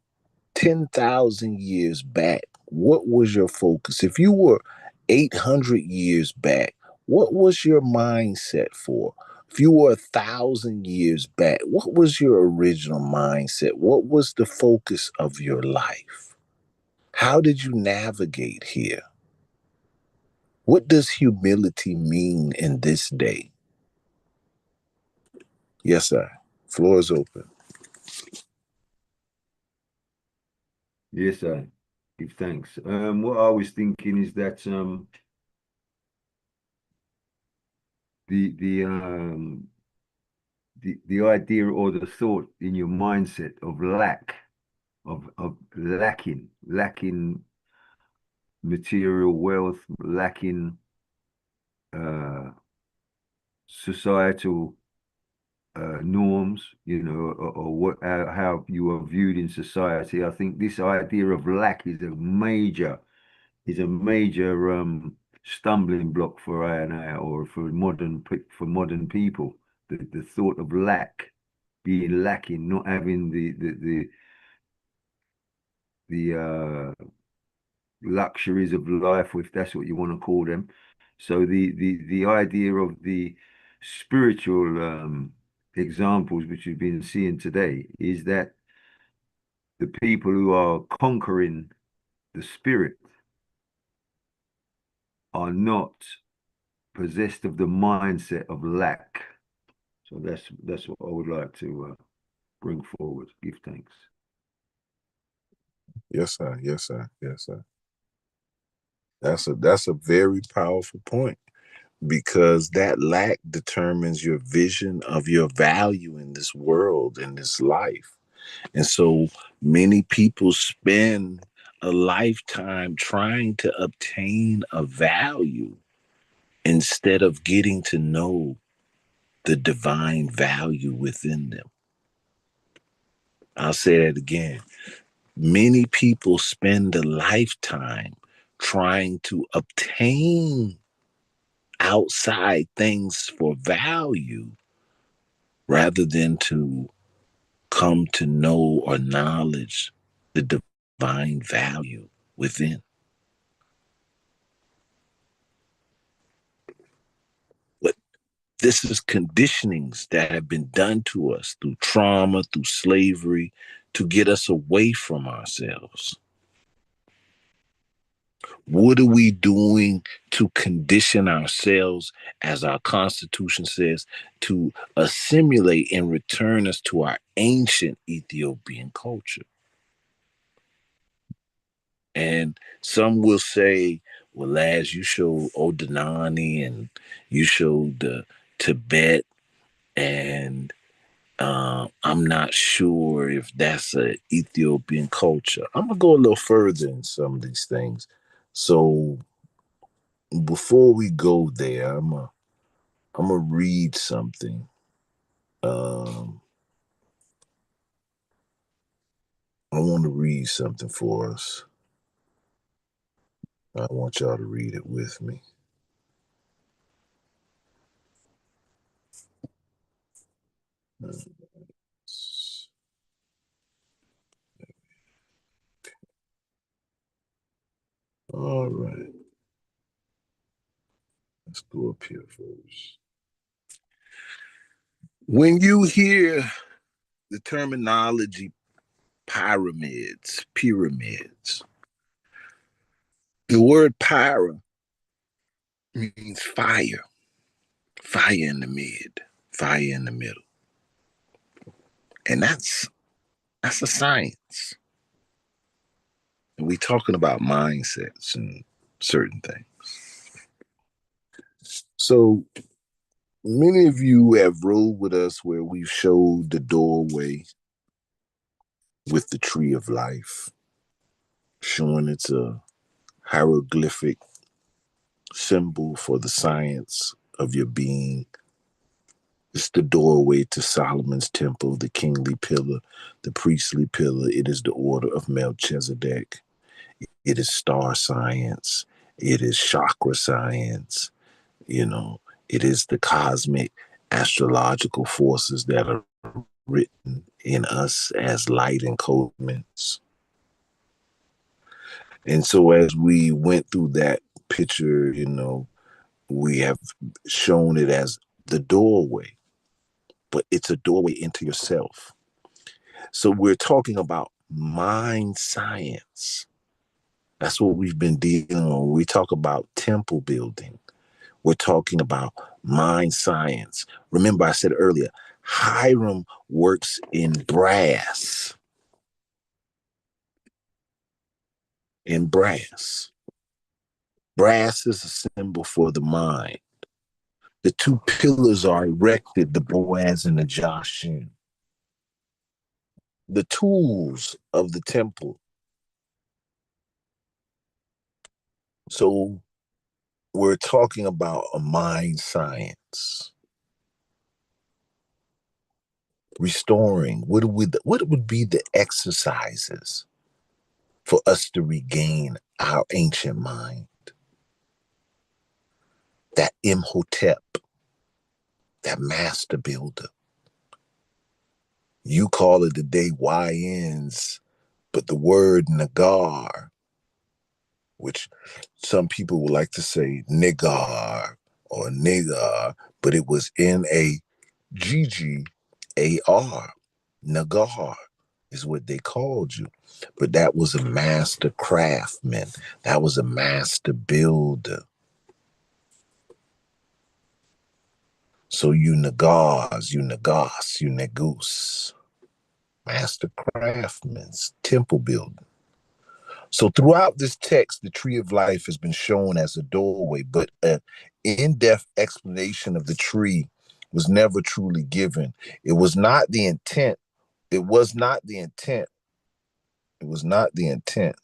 10,000 years back, what was your focus? If you were 800 years back, what was your mindset for? If you were 1,000 years back, what was your original mindset? What was the focus of your life? How did you navigate here? What does humility mean in this day? Yes, sir. Floor is open. Yes, sir. Give thanks. What I was thinking is that the idea or the thought in your mindset of lack, of lacking material wealth, lacking societal norms, or what how you are viewed in society. I think this idea of lack is a major stumbling block for I and I, or for modern people. The thought of being lacking, not having the luxuries of life, if that's what you want to call them. So the idea of the spiritual examples which we've been seeing today is that the people who are conquering the spirit are not possessed of the mindset of lack. So that's what I would like to bring forward. Give thanks. Yes, sir. Yes, sir. Yes, sir. That's a very powerful point, because that lack determines your vision of your value in this world, in this life. And so many people spend a lifetime trying to obtain a value instead of getting to know the divine value within them. I'll say that again. Many people spend a lifetime trying to obtain outside things for value rather than to come to know or knowledge the divine value within. But this is conditionings that have been done to us through trauma, through slavery, to get us away from ourselves. What are we doing to condition ourselves, as our Constitution says, to assimilate and return us to our ancient Ethiopian culture? And some will say, well, as you showed Odinani and you showed Tibet, and I'm not sure if that's an Ethiopian culture. I'm going to go a little further in some of these things. So before we go there, I'm gonna read something. I want to read something for us. I want y'all to read it with me. All right. Let's go up here first. When you hear the terminology pyramids, the word pyra means fire, fire in the mid, fire in the middle. And that's a science. And we're talking about mindsets and certain things. So many of you have rolled with us where we've showed the doorway with the tree of life, showing it's a hieroglyphic symbol for the science of your being. It's the doorway to Solomon's temple, the kingly pillar, the priestly pillar. It is the order of Melchizedek. It is star science. It is chakra science. You know, it is the cosmic astrological forces that are written in us as light encodements. And so as we went through that picture, you know, we have shown it as the doorway, but it's a doorway into yourself. So we're talking about mind science. That's what we've been dealing with. When we talk about temple building, we're talking about mind science. Remember, I said earlier, Hiram works in brass. In brass. Brass is a symbol for the mind. The two pillars are erected, the Boaz and the Joshin. The tools of the temple. So we're talking about a mind science. Restoring. What would be the exercises for us to regain our ancient mind? That Imhotep, that master builder. You call it the day YNs, but the word Nagar, which some people would like to say Nigar or Nigar, but it was Nagar. Nagar is what they called you. But that was a master craftsman. That was a master builder. So you Nagars, you Nagas, you Negus. Master craftsmen, temple building. So throughout this text, the tree of life has been shown as a doorway, but an in-depth explanation of the tree was never truly given. It was not the intent. It was not the intent. It was not the intent,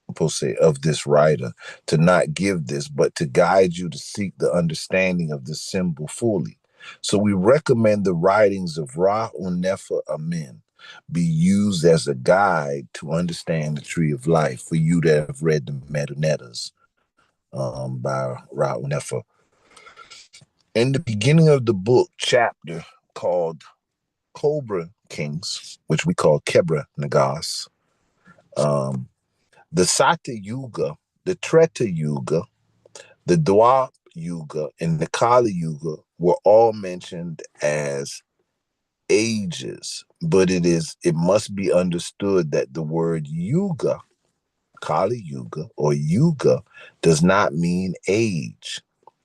supposed to say, of this writer to not give this, but to guide you to seek the understanding of this symbol fully. So we recommend the writings of Ra Unefa Amen be used as a guide to understand the tree of life for you that have read the Metanetas by Ra Unefa. In the beginning of the book, chapter called Cobra Kings, which we call Kebra Nagas, the Sata Yuga, the Treta Yuga, the Dwap Yuga, and the Kali Yuga were all mentioned as ages, but it must be understood that the word Yuga, Kali Yuga, or Yuga does not mean age.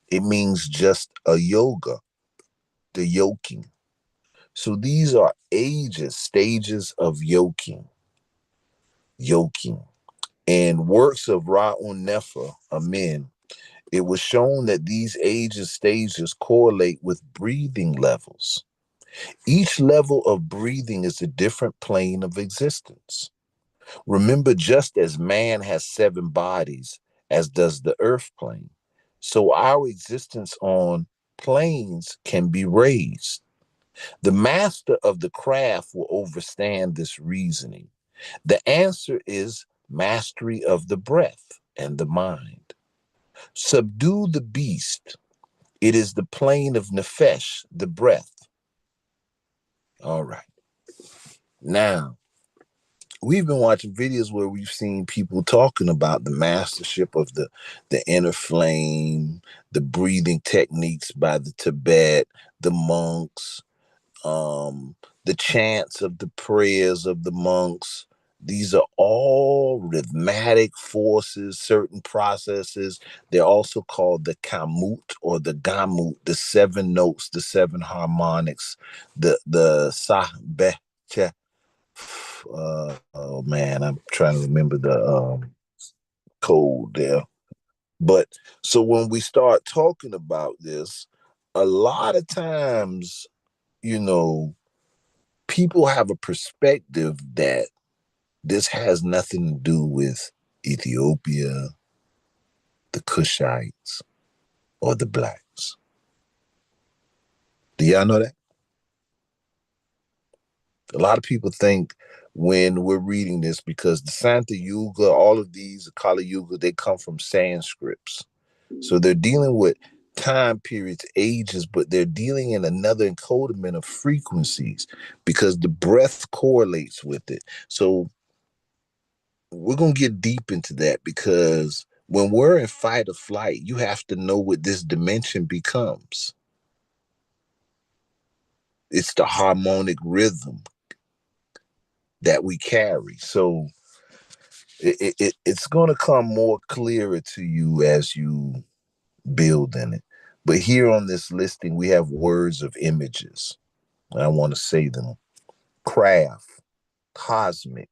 It means just a yoga, the yoking. So these are ages, stages of yoking. And works of Ra'un Nefer, Amen, it was shown that these ages stages correlate with breathing levels. Each level of breathing is a different plane of existence. Remember, just as man has 7 bodies, as does the earth plane, so our existence on planes can be raised. The master of the craft will understand this reasoning. The answer is mastery of the breath and the mind. Subdue the beast. It is the plane of nefesh, the breath. All right. Now, we've been watching videos where we've seen people talking about the mastership of the inner flame, the breathing techniques by the Tibet, the monks, the chants of the prayers of the monks. These are all rhythmic forces, certain processes. They're also called the kamut or the gamut, the 7 notes, the 7 harmonics, the sah, beh, che. Oh man, I'm trying to remember the code there. But so when we start talking about this, a lot of times, people have a perspective that this has nothing to do with Ethiopia, the Kushites, or the blacks. Do y'all know that? A lot of people think when we're reading this, because the Santa Yuga, all of these, Kali Yuga, they come from Sanskrits. So they're dealing with time periods, ages, but they're dealing in another encodement of frequencies because the breath correlates with it. So we're going to get deep into that because when we're in fight or flight, you have to know what this dimension becomes. It's the harmonic rhythm that we carry. So it's going to come more clearer to you as you build in it. But here on this listing, we have words of images. I want to say them. Craft, cosmic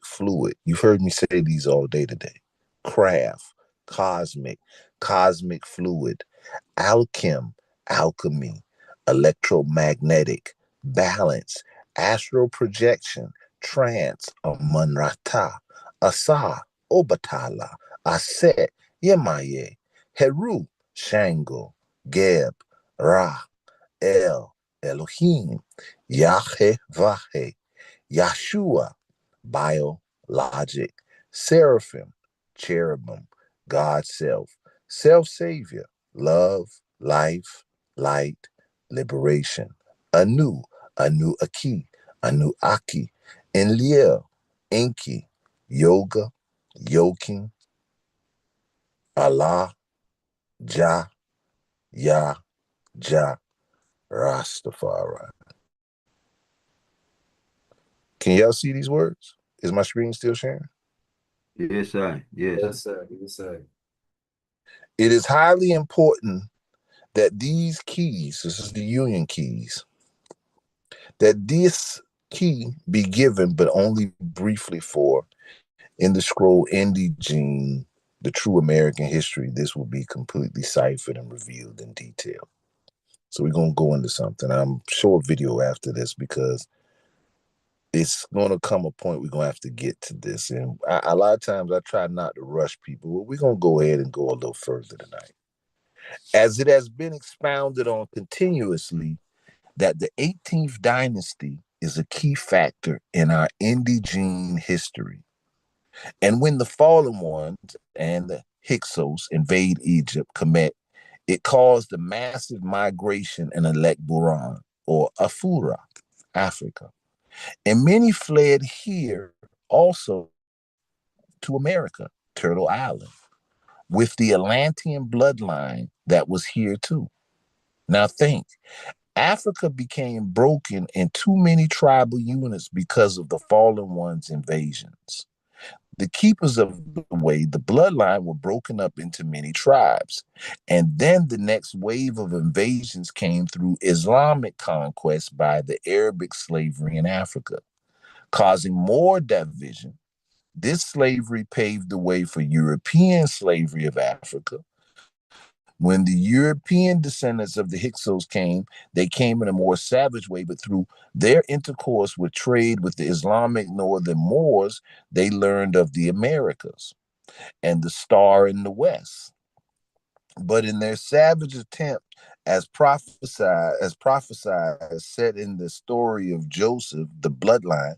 fluid. You've heard me say these all day today. Craft, cosmic fluid. Alchemy, electromagnetic, balance, astral projection, trance, amanrata, asa, obatala, aset, yemaye, heru, shango, geb, ra, Elohim, Yahweh, Yahshua, biologic, seraphim, cherubim, God self, self-savior, love, life, light, liberation, Anu, Aki, Enlil, Enki, yoga, yoking, Allah, Jah, Yah, Jah, Rastafari. Can y'all see these words? Is my screen still sharing? Yes, sir. Yes. Yes, sir. Yes, sir. It is highly important that these keys, this is the union keys, that this key be given, but only briefly for In the scroll Indigene, the true American history, this will be completely ciphered and revealed in detail. So we're going to go into something. I'm show a video after this because it's going to come a point we're going to have to get to this. And a lot of times I try not to rush people, but we're going to go ahead and go a little further tonight. As it has been expounded on continuously, that the 18th dynasty is a key factor in our indigene history. And when the fallen ones and the Hyksos invade Egypt, Kemet, it caused a massive migration in Alek Buran, or Afura, Africa. And many fled here also to America, Turtle Island, with the Atlantean bloodline that was here too. Now think, Africa became broken in too many tribal units because of the fallen ones' invasions. The keepers of the way, the bloodline, were broken up into many tribes. And then the next wave of invasions came through Islamic conquest by the Arabic slavery in Africa, causing more division. This slavery paved the way for European slavery of Africa. When the European descendants of the Hyksos came, they came in a more savage way, but through their intercourse with trade with the Islamic northern Moors, they learned of the Americas and the star in the west. But in their savage attempt, as prophesied, as said in the story of Joseph, the bloodline,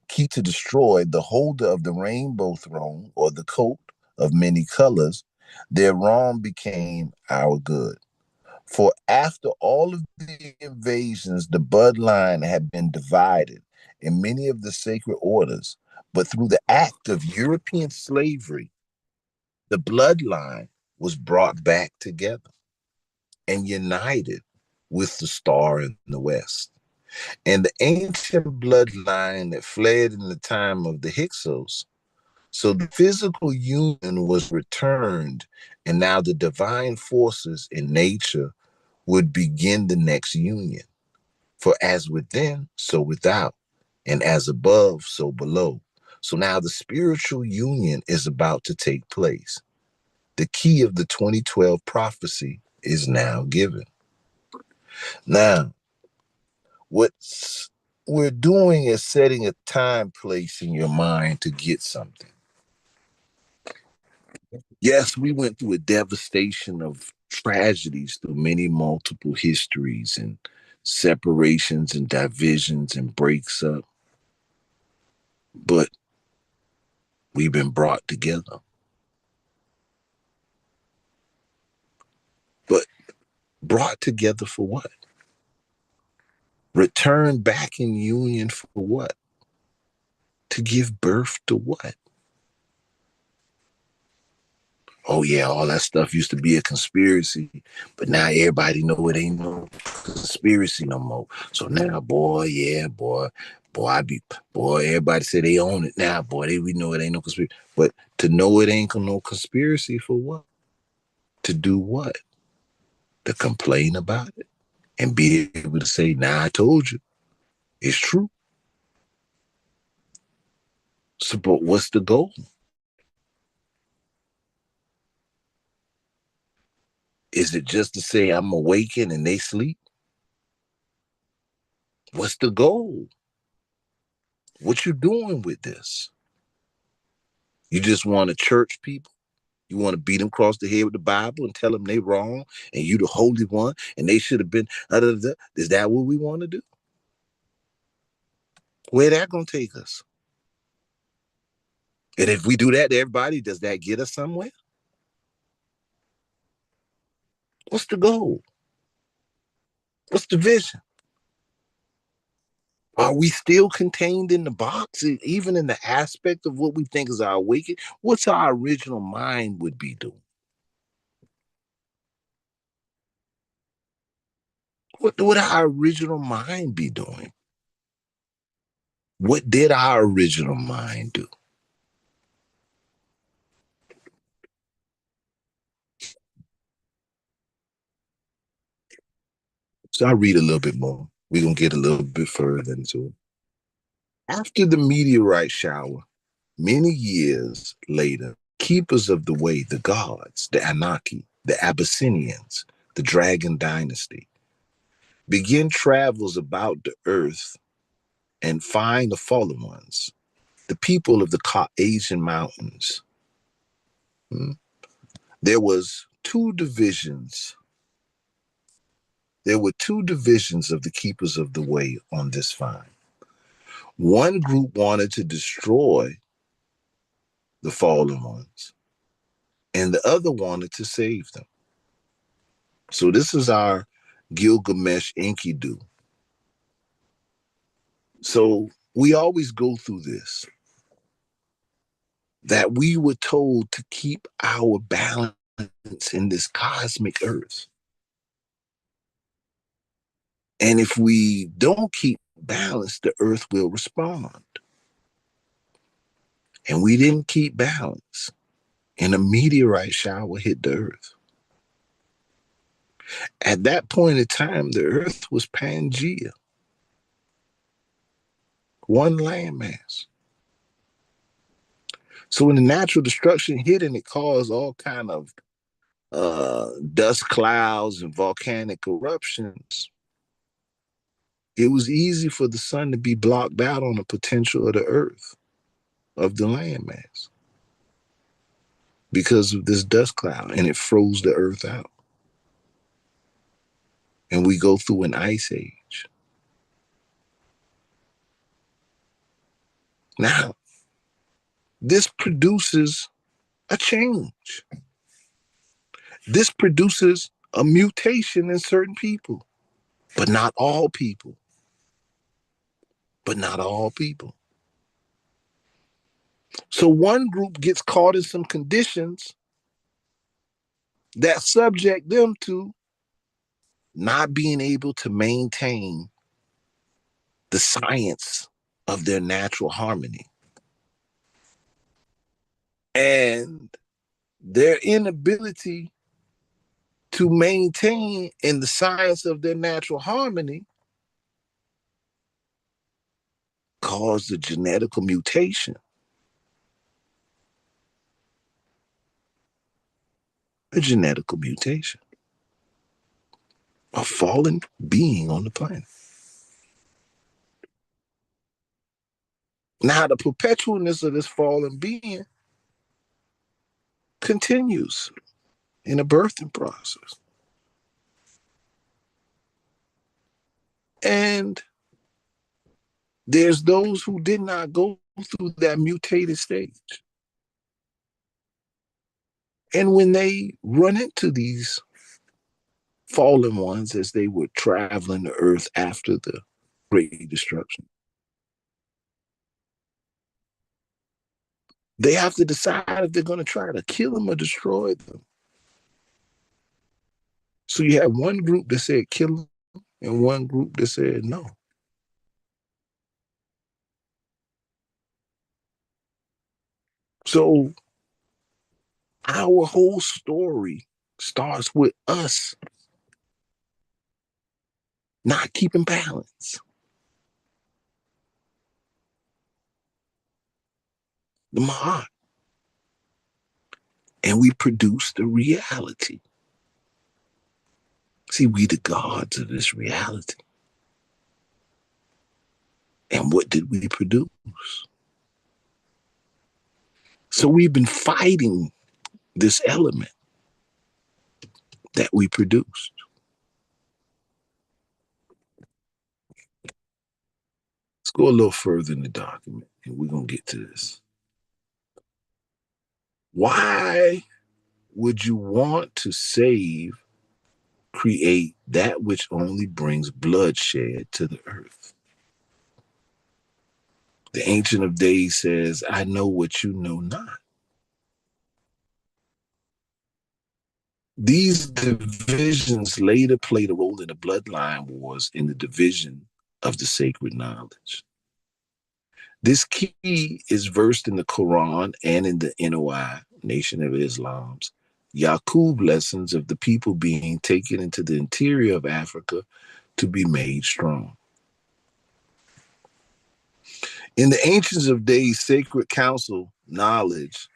key to destroy the holder of the rainbow throne, or the coat of many colors, their wrong became our good. For after all of the invasions, the bloodline had been divided in many of the sacred orders, but through the act of European slavery, the bloodline was brought back together and united with the star in the west. And the ancient bloodline that fled in the time of the Hyksos, so the physical union was returned, and now the divine forces in nature would begin the next union. For as within, so without, and as above, so below. So now the spiritual union is about to take place. The key of the 2012 prophecy is now given. Now, what we're doing is setting a time place in your mind to get something. Yes, we went through a devastation of tragedies through many multiple histories and separations and divisions and breaks up. But we've been brought together. But brought together for what? Return back in union for what? To give birth to what? Oh yeah, all that stuff used to be a conspiracy, but now everybody know it ain't no conspiracy no more. So now, boy, yeah, boy, everybody say they own it now, boy. We know it ain't no conspiracy. But to know it ain't no conspiracy for what? To do what? To complain about it and be able to say, "Nah, I told you, it's true." So, but what's the goal? Is it just to say I'm awakened and they sleep? What's the goal? What you doing with this? You just want to church people? You want to beat them across the head with the Bible and tell them they wrong and you the holy one and they should have been, is that what we want to do? Where that going to take us? And if we do that to everybody, does that get us somewhere? What's the goal? What's the vision? Are we still contained in the box, even in the aspect of what we think is our awakening? What's our original mind would be doing? What would our original mind be doing? What did our original mind do? So I'll read a little bit more. We're going to get a little bit further into it. After the meteorite shower, Many years later, keepers of the way, the gods, the Anunnaki, the Abyssinians, the Dragon Dynasty, begin travels about the earth and find the fallen ones, the people of the Caucasian Mountains. There was two divisions. There were two divisions of the keepers of the way on this find. One group wanted to destroy the fallen ones, and the other wanted to save them. So this is our Gilgamesh Enkidu. So we always go through this, that we were told to keep our balance in this cosmic earth. And if we don't keep balance, the earth will respond. And we didn't keep balance, and a meteorite shower hit the earth. At that point in time, the earth was Pangea, one landmass. So when the natural destruction hit and it caused all kind of dust clouds and volcanic eruptions, it was easy for the sun to be blocked out on the potential of the earth, of the landmass, because of this dust cloud, and it froze the earth out. And we go through an ice age. Now, this produces a change. This produces a mutation in certain people, but not all people. But not all people. So one group gets caught in some conditions that subject them to not being able to maintain the science of their natural harmony. And their inability to maintain in the science of their natural harmony caused a genetic mutation. A genetic mutation. A fallen being on the planet. Now, the perpetualness of this fallen being continues in a birthing process. And there's those who did not go through that mutated stage. And when they run into these fallen ones as they were traveling the earth after the great destruction, they have to decide if they're going to try to kill them or destroy them. So you have one group that said kill them and one group that said no. So our whole story starts with us not keeping balance. The Ma'at. And we produce the reality. See, we the gods of this reality. And what did we produce? So we've been fighting this element that we produced. Let's go a little further in the document, and we're going to get to this. Why would you want to create that which only brings bloodshed to the earth? The Ancient of Days says, I know what you know not. These divisions later played a role in the bloodline wars in the division of the sacred knowledge. This key is versed in the Quran and in the NOI, Nation of Islam's, Yaqub lessons of the people being taken into the interior of Africa to be made strong. In the Ancients of Days sacred council knowledge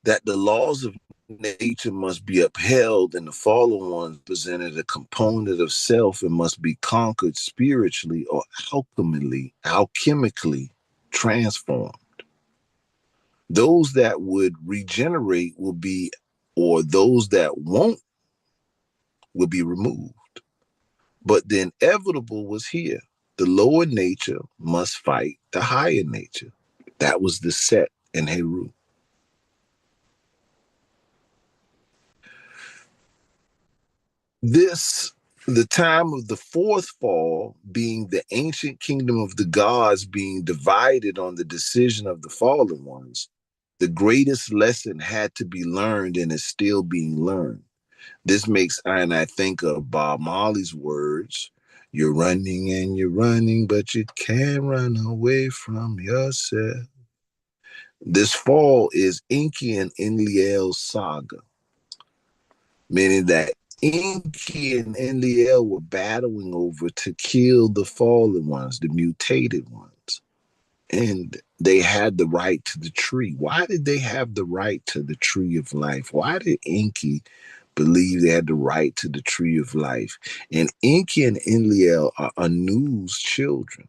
that the laws of nature must be upheld and the fallen ones presented a component of self and must be conquered spiritually or alchemically transformed. Those that would regenerate will be, or those that won't will be removed. But the inevitable was here. The lower nature must fight the higher nature. That was the set in Heru. This, the time of the fourth fall, being the ancient kingdom of the gods being divided on the decision of the fallen ones, the greatest lesson had to be learned and is still being learned. This makes I think of Bob Marley's words, "You're running and you're running, but you can't run away from yourself." This fall is Enki and Enlil's saga, meaning that Enki and Enlil were battling over to kill the fallen ones, the mutated ones. And they had the right to the tree. Why did they have the right to the tree of life? Why did Enki believe they had the right to the tree of life? And Enki and Enlil are Anu's children.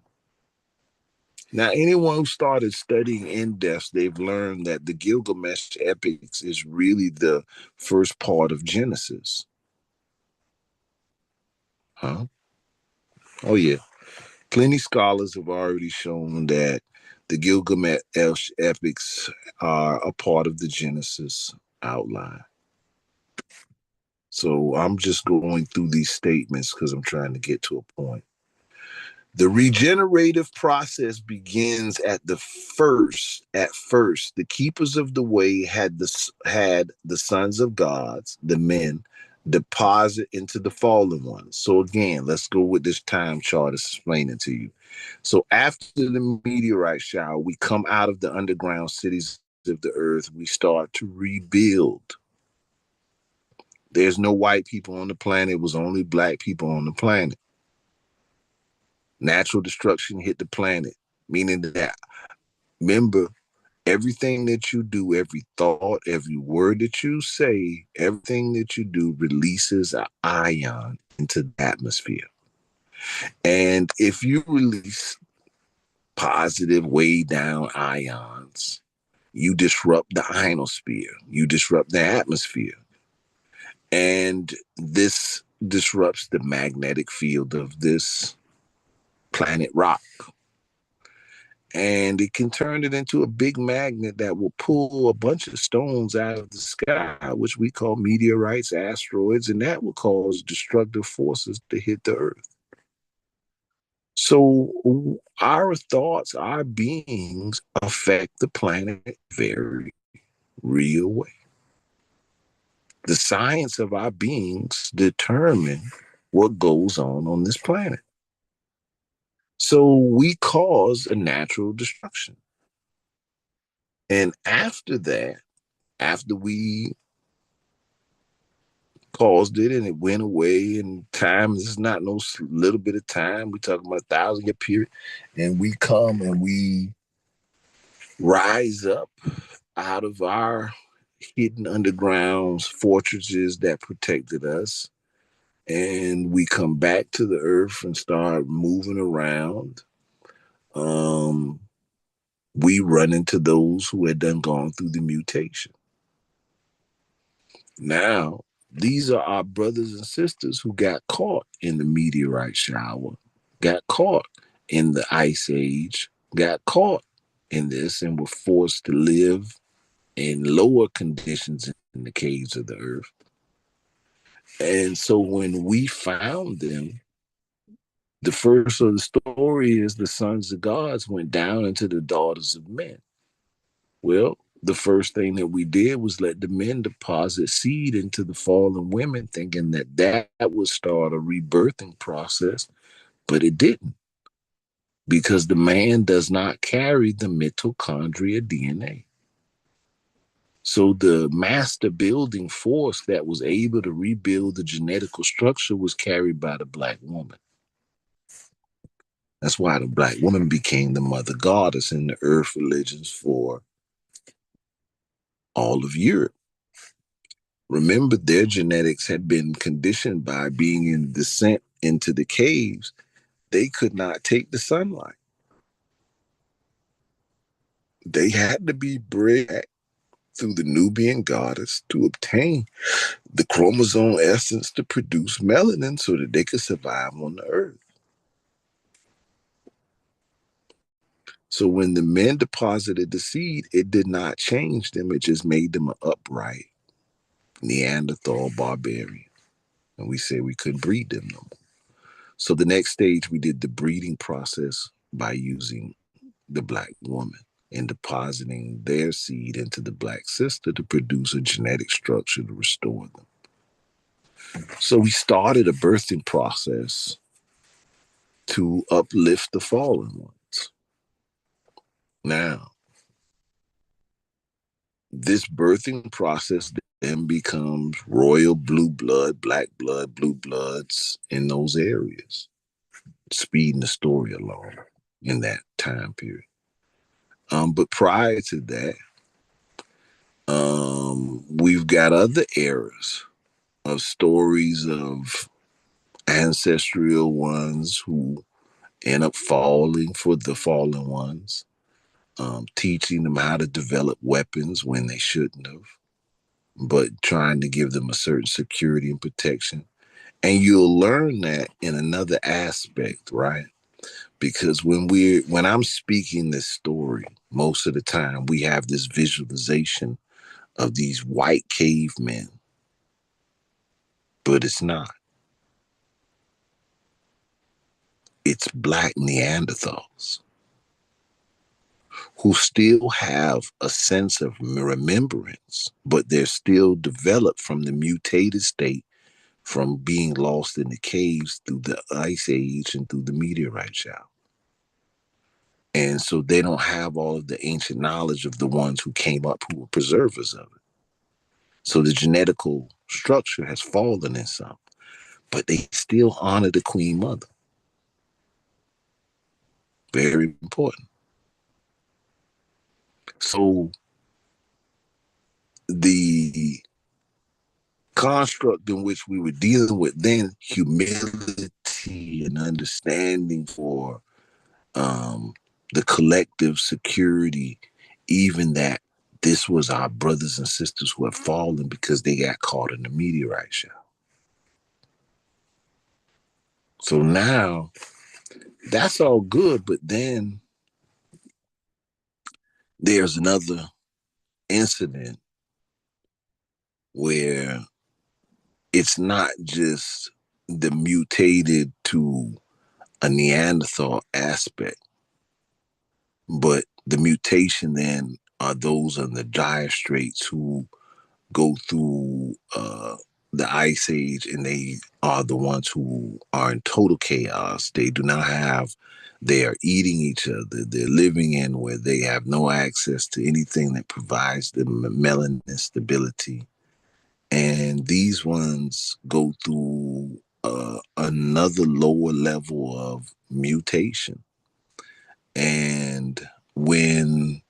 Now, anyone who started studying in depth, they've learned that the Gilgamesh epics is really the first part of Genesis. Huh? Oh, yeah. Plenty scholars have already shown that the Gilgamesh epics are a part of the Genesis outline. So I'm just going through these statements because I'm trying to get to a point. The regenerative process begins at first, the keepers of the way had the sons of gods, the men, deposit into the fallen ones. So again, let's go with this time chart explaining to you. So after the meteorite shower, we come out of the underground cities of the earth. We start to rebuild. There's no white people on the planet. It was only black people on the planet. Natural destruction hit the planet, meaning that, remember, everything that you do, every thought, every word that you say, everything that you do releases an ion into the atmosphere. And if you release positive way down ions, you disrupt the ionosphere, you disrupt the atmosphere. And this disrupts the magnetic field of this planet rock. And it can turn it into a big magnet that will pull a bunch of stones out of the sky, which we call meteorites, asteroids, and that will cause destructive forces to hit the earth. So our thoughts, our beings affect the planet very real way. The science of our beings determine what goes on this planet. So we cause a natural destruction. And after that, after we caused it and it went away, and time, this is not no little bit of time, we're talking about a 1,000-year period, and we come and we rise up out of our hidden underground fortresses that protected us, and we come back to the earth and start moving around. We run into those who had gone through the mutation. Now, these are our brothers and sisters who got caught in the meteorite shower, got caught in the ice age, got caught in this, and were forced to live in lower conditions in the caves of the earth. And so when we found them, the first of the story is the sons of gods went down into the daughters of men. Well, the first thing that we did was let the men deposit seed into the fallen women, thinking that that would start a rebirthing process, but it didn't, because the man does not carry the mitochondria DNA. So the master building force that was able to rebuild the genetical structure was carried by the black woman. That's why the black woman became the mother goddess in the earth religions for all of Europe. Remember, their genetics had been conditioned by being in descent into the caves. They could not take the sunlight. They had to be bred through the Nubian goddess to obtain the chromosome essence to produce melanin so that they could survive on the earth. So when the men deposited the seed, it did not change them. It just made them an upright Neanderthal barbarian. And we said we couldn't breed them no more. So the next stage, we did the breeding process by using the black woman and depositing their seed into the black sister to produce a genetic structure to restore them. So we started a birthing process to uplift the fallen ones. Now, this birthing process then becomes royal blue blood, black blood, blue bloods in those areas, speeding the story along in that time period. But prior to that, we've got other eras of stories of ancestral ones who end up falling for the fallen ones, teaching them how to develop weapons when they shouldn't have, but trying to give them a certain security and protection. And you'll learn that in another aspect, right? Because when I'm speaking this story, most of the time we have this visualization of these white cavemen, but it's not. It's black Neanderthals who still have a sense of remembrance, but they're still developed from the mutated state from being lost in the caves through the ice age and through the meteorite shower. And so they don't have all of the ancient knowledge of the ones who came up who were preservers of it. So the genetical structure has fallen in some, but they still honor the Queen Mother. Very important. So the construct in which we were dealing with then, humility and understanding for the collective security, even that this was our brothers and sisters who have fallen because they got caught in the meteorite shower. So now that's all good, but then there's another incident where it's not just the mutated to a Neanderthal aspect, but the mutation then are those in the dire straits who go through the ice age, and they are the ones who are in total chaos. They do not have, they are eating each other. They're living in where they have no access to anything that provides them melanin stability. And these ones go through another lower level of mutation. And when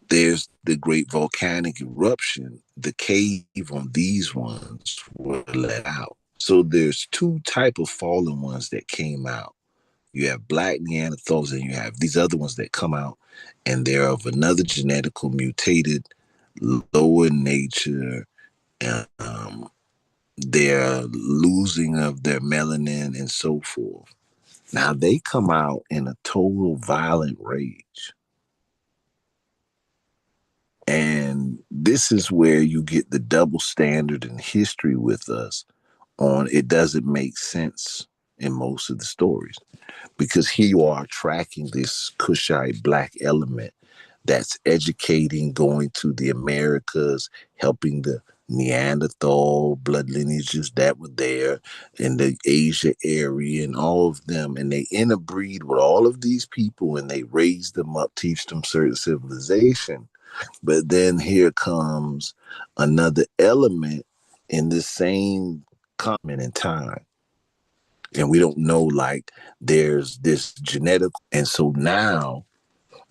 there's the great volcanic eruption, the cave on these ones were let out. So there's two type of fallen ones that came out. You have black Neanderthals and you have these other ones that come out, and they're of another genetical mutated lower nature. They're losing of their melanin and so forth. Now they come out in a total violent rage. And this is where you get the double standard in history with us on it doesn't make sense in most of the stories. Because here you are tracking this Kushite black element that's educating, going to the Americas, helping the Neanderthal blood lineages that were there in the Asia area and all of them. And they interbreed with all of these people and they raise them up, teach them certain civilization. But then here comes another element in the same comment in time. And we don't know, like, there's this genetic. And so now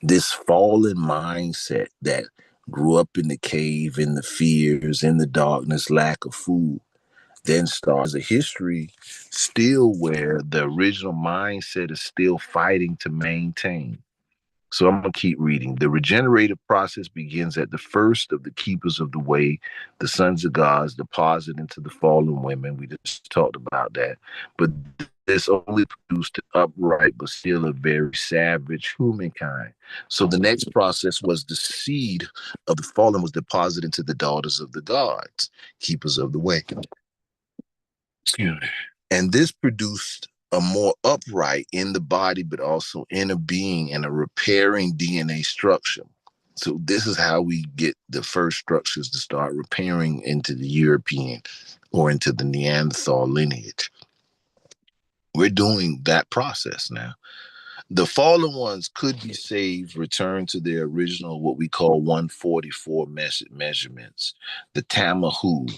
this fallen mindset that grew up in the cave, in the fears, in the darkness, lack of food, then starts a history still where the original mindset is still fighting to maintain. So I'm going to keep reading. The regenerative process begins at the first of the keepers of the way, the sons of gods deposit into the fallen women. We just talked about that. But this only produced an upright but still a very savage humankind. So the next process was the seed of the fallen was deposited into the daughters of the gods, keepers of the way. Excuse me. And this produced a more upright in the body, but also inner being and a repairing DNA structure. So this is how we get the first structures to start repairing into the European or into the Neanderthal lineage. We're doing that process now. The fallen ones could be saved, returned to their original, what we call 144 measurements, the Tamahu.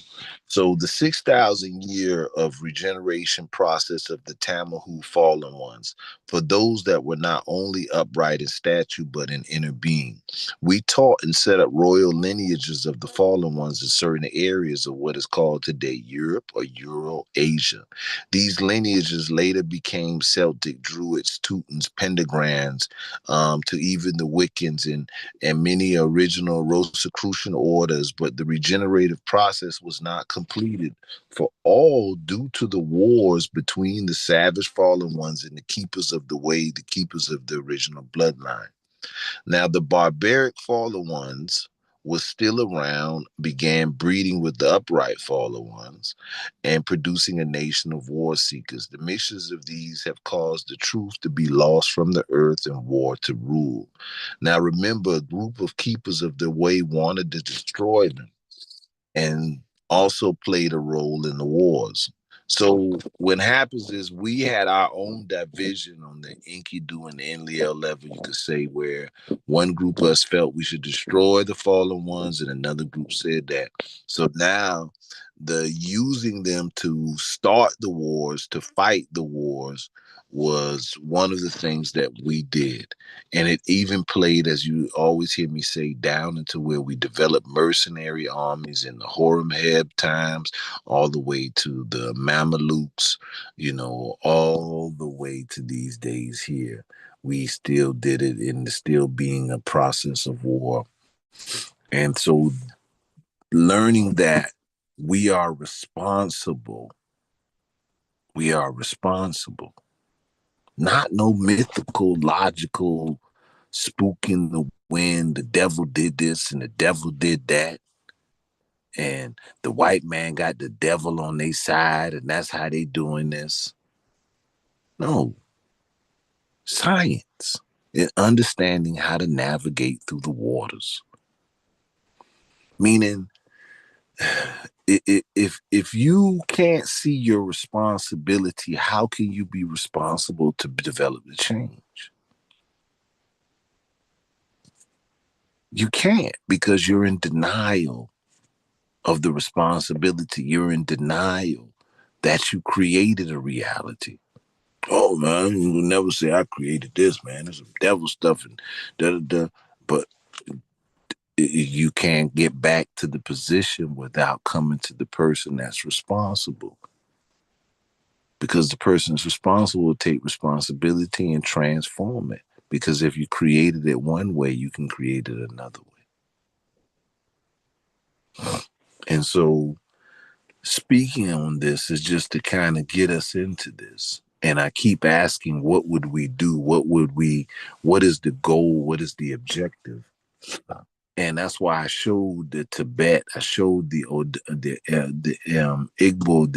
So the 6,000 year of regeneration process of the Tamahu fallen ones, for those that were not only upright in statue, but in inner being. We taught and set up royal lineages of the fallen ones in certain areas of what is called today Europe or Euro-Asia. These lineages later became Celtic, Druids, Teutons, Pendragons, to even the Wiccans and many original Rosicrucian orders, but the regenerative process was not completed for all due to the wars between the savage fallen ones and the keepers of the way, the keepers of the original bloodline. Now, the barbaric fallen ones was still around, began breeding with the upright fallen ones, and producing a nation of war seekers. The mixtures of these have caused the truth to be lost from the earth and war to rule. Now, remember, a group of keepers of the way wanted to destroy them and also played a role in the wars. So what happens is we had our own division on the Enkidu and the Enlil level, you could say, where one group of us felt we should destroy the fallen ones and another group said that. So now the using them to start the wars, to fight the wars, was one of the things that we did. And it even played, as you always hear me say, down into where we developed mercenary armies in the Horemheb times, all the way to the Mamelukes, all the way to these days here. We still did it in the still being a process of war. And so learning that we are responsible, not no mythical, logical, spook in the wind, the devil did this and the devil did that, and the white man got the devil on their side and that's how they doing this. No. Science and understanding how to navigate through the waters. Meaning, if you can't see your responsibility, how can you be responsible to develop the change? You can't, because you're in denial of the responsibility. You're in denial that you created a reality. Oh man, you will never say I created this, man. There's some devil stuff and da da da. But you can't get back to the position without coming to the person that's responsible. Because the person that's responsible will take responsibility and transform it. Because if you created it one way, you can create it another way. And so speaking on this is just to kind of get us into this. And I keep asking, what would we do? What is the goal? What is the objective? And that's why I showed the Tibet. I showed the Igbo,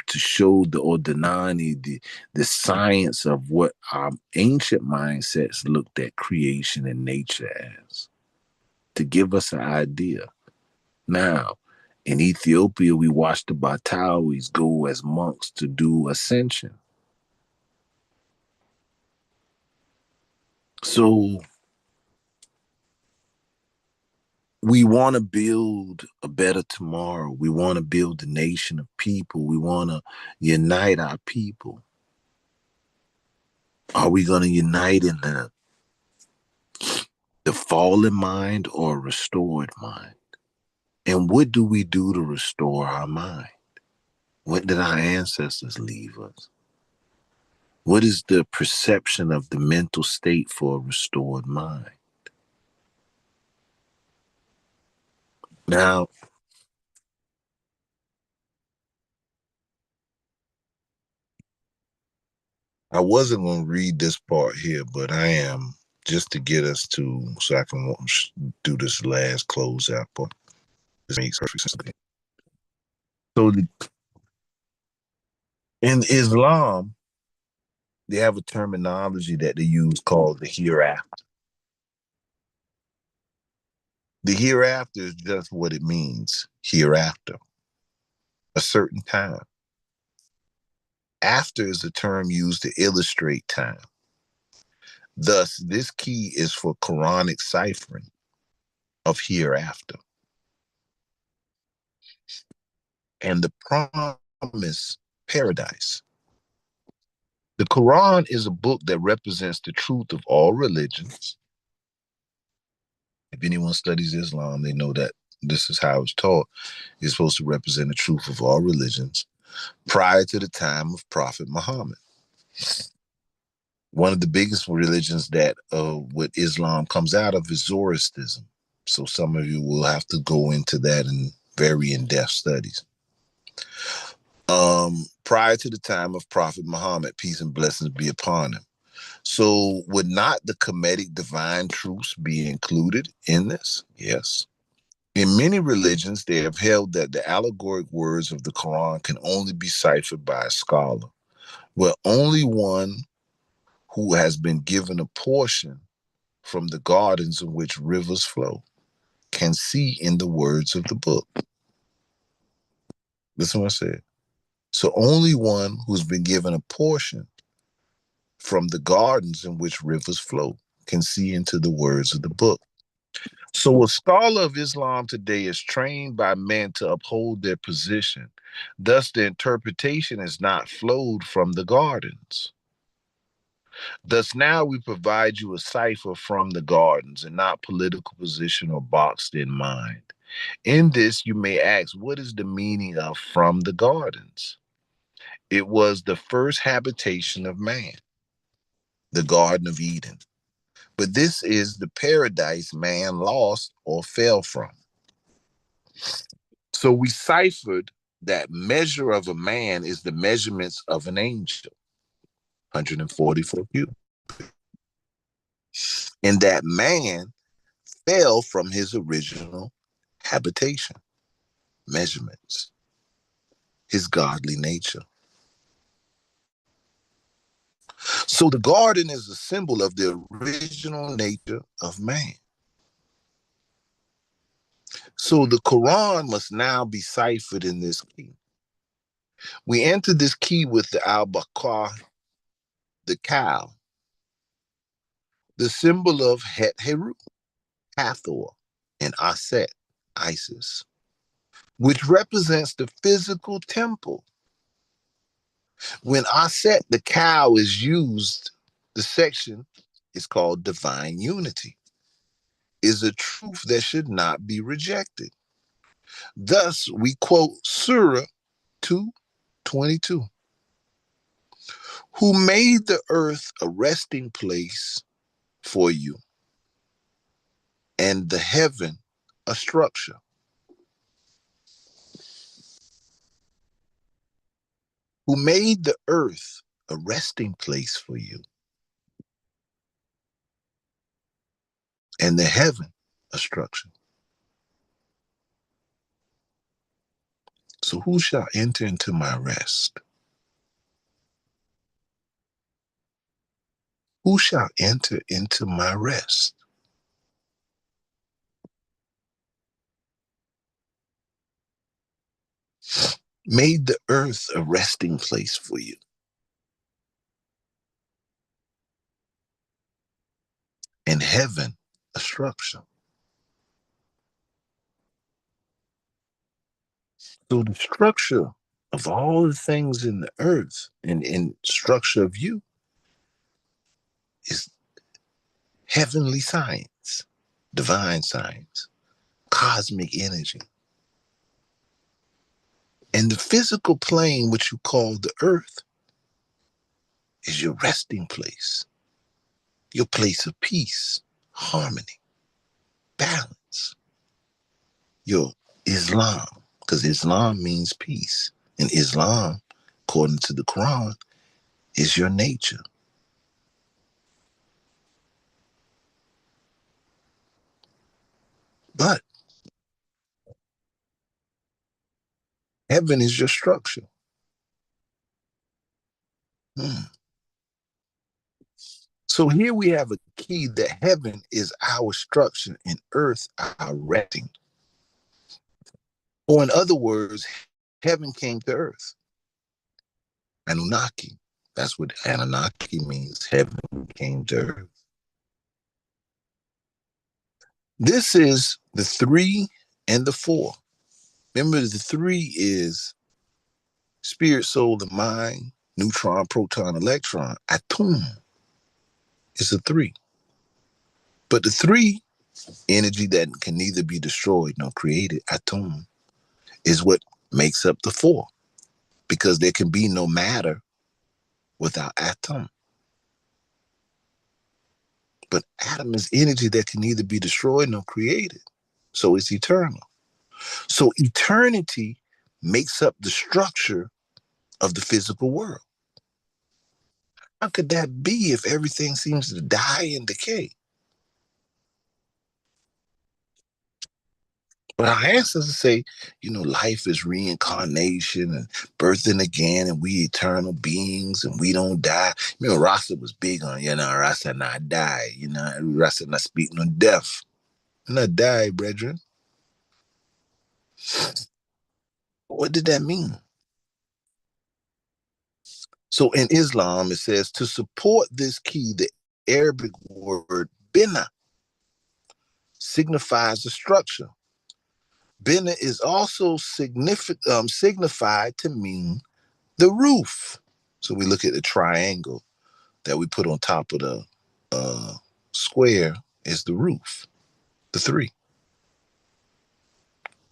to show the Odinani, the science of what our ancient mindsets looked at creation and nature as, to give us an idea. Now, in Ethiopia, we watch the Batawis go as monks to do ascension. So We want to build a better tomorrow. We want to build a nation of people. We want to unite our people. Are we going to unite in the fallen mind or a restored mind? And what do we do to restore our mind? What did our ancestors leave us? What is the perception of the mental state for a restored mind? Now, I wasn't going to read this part here, but I am, just to get us to, so I can do this last closeout part. This makes perfect sense. So in Islam, they have a terminology that they use called the hereafter. The hereafter is just what it means, hereafter, a certain time. After is a term used to illustrate time. Thus, this key is for Quranic ciphering of hereafter. And the promised paradise. The Quran is a book that represents the truth of all religions. If anyone studies Islam, they know that this is how it's taught. It's supposed to represent the truth of all religions prior to the time of Prophet Muhammad. One of the biggest religions that what Islam comes out of is Zoroastrianism. So some of you will have to go into that in very in-depth studies. Prior to the time of Prophet Muhammad, peace and blessings be upon him. So would not the Kemetic divine truths be included in this? Yes. In many religions, they have held that the allegoric words of the Quran can only be ciphered by a scholar, where only one who has been given a portion from the gardens in which rivers flow can see in the words of the book. Listen what I said. So only one who's been given a portion from the gardens in which rivers flow can see into the words of the book. So a scholar of Islam today is trained by men to uphold their position. Thus, the interpretation is not flowed from the gardens. Thus, now we provide you a cipher from the gardens and not political position or boxed in mind. In this, you may ask, what is the meaning of from the gardens? It was the first habitation of man, the Garden of Eden. But this is the paradise man lost or fell from. So we ciphered that measure of a man is the measurements of an angel, 144 cubits. And that man fell from his original habitation, measurements, his godly nature. So the garden is a symbol of the original nature of man. So the Quran must now be ciphered in this key. We enter this key with the al-Baqarah, the cow, the symbol of Het Heru, Hathor, and Aset, Isis, which represents the physical temple. When Aset, the cow, is used, the section is called divine unity, is a truth that should not be rejected. Thus, we quote Surah 2:22, who made the earth a resting place for you and the heaven a structure. Who made the earth a resting place for you and the heaven a structure. So who shall enter into my rest? Who shall enter into my rest? Made the earth a resting place for you and heaven a structure. So the structure of all the things in the earth and structure of you is heavenly science, divine science, cosmic energy. And the physical plane, which you call the earth, is your resting place, your place of peace, harmony, balance, your Islam, because Islam means peace. And Islam, according to the Quran, is your nature. But heaven is your structure. So here we have a key that heaven is our structure and earth our resting. Or in other words, heaven came to earth. Anunnaki. That's what Anunnaki means. Heaven came to earth. This is the 3 and the 4. Remember, the 3 is spirit, soul, the mind, neutron, proton, electron. Atum is a 3. But the 3, energy that can neither be destroyed nor created, atum, is what makes up the 4. Because there can be no matter without atom. But atom is energy that can neither be destroyed nor created. So it's eternal. So eternity makes up the structure of the physical world. How could that be if everything seems to die and decay? But our ancestors say, life is reincarnation and birthing again, and we eternal beings and we don't die. Rasta was big on, Rasta not die, Rasta not speak no death. Not die, brethren. What did that mean? So in Islam, it says to support this key, the Arabic word bina signifies the structure. Bina is also signified to mean the roof. So we look at the triangle that we put on top of the square is the roof, the 3.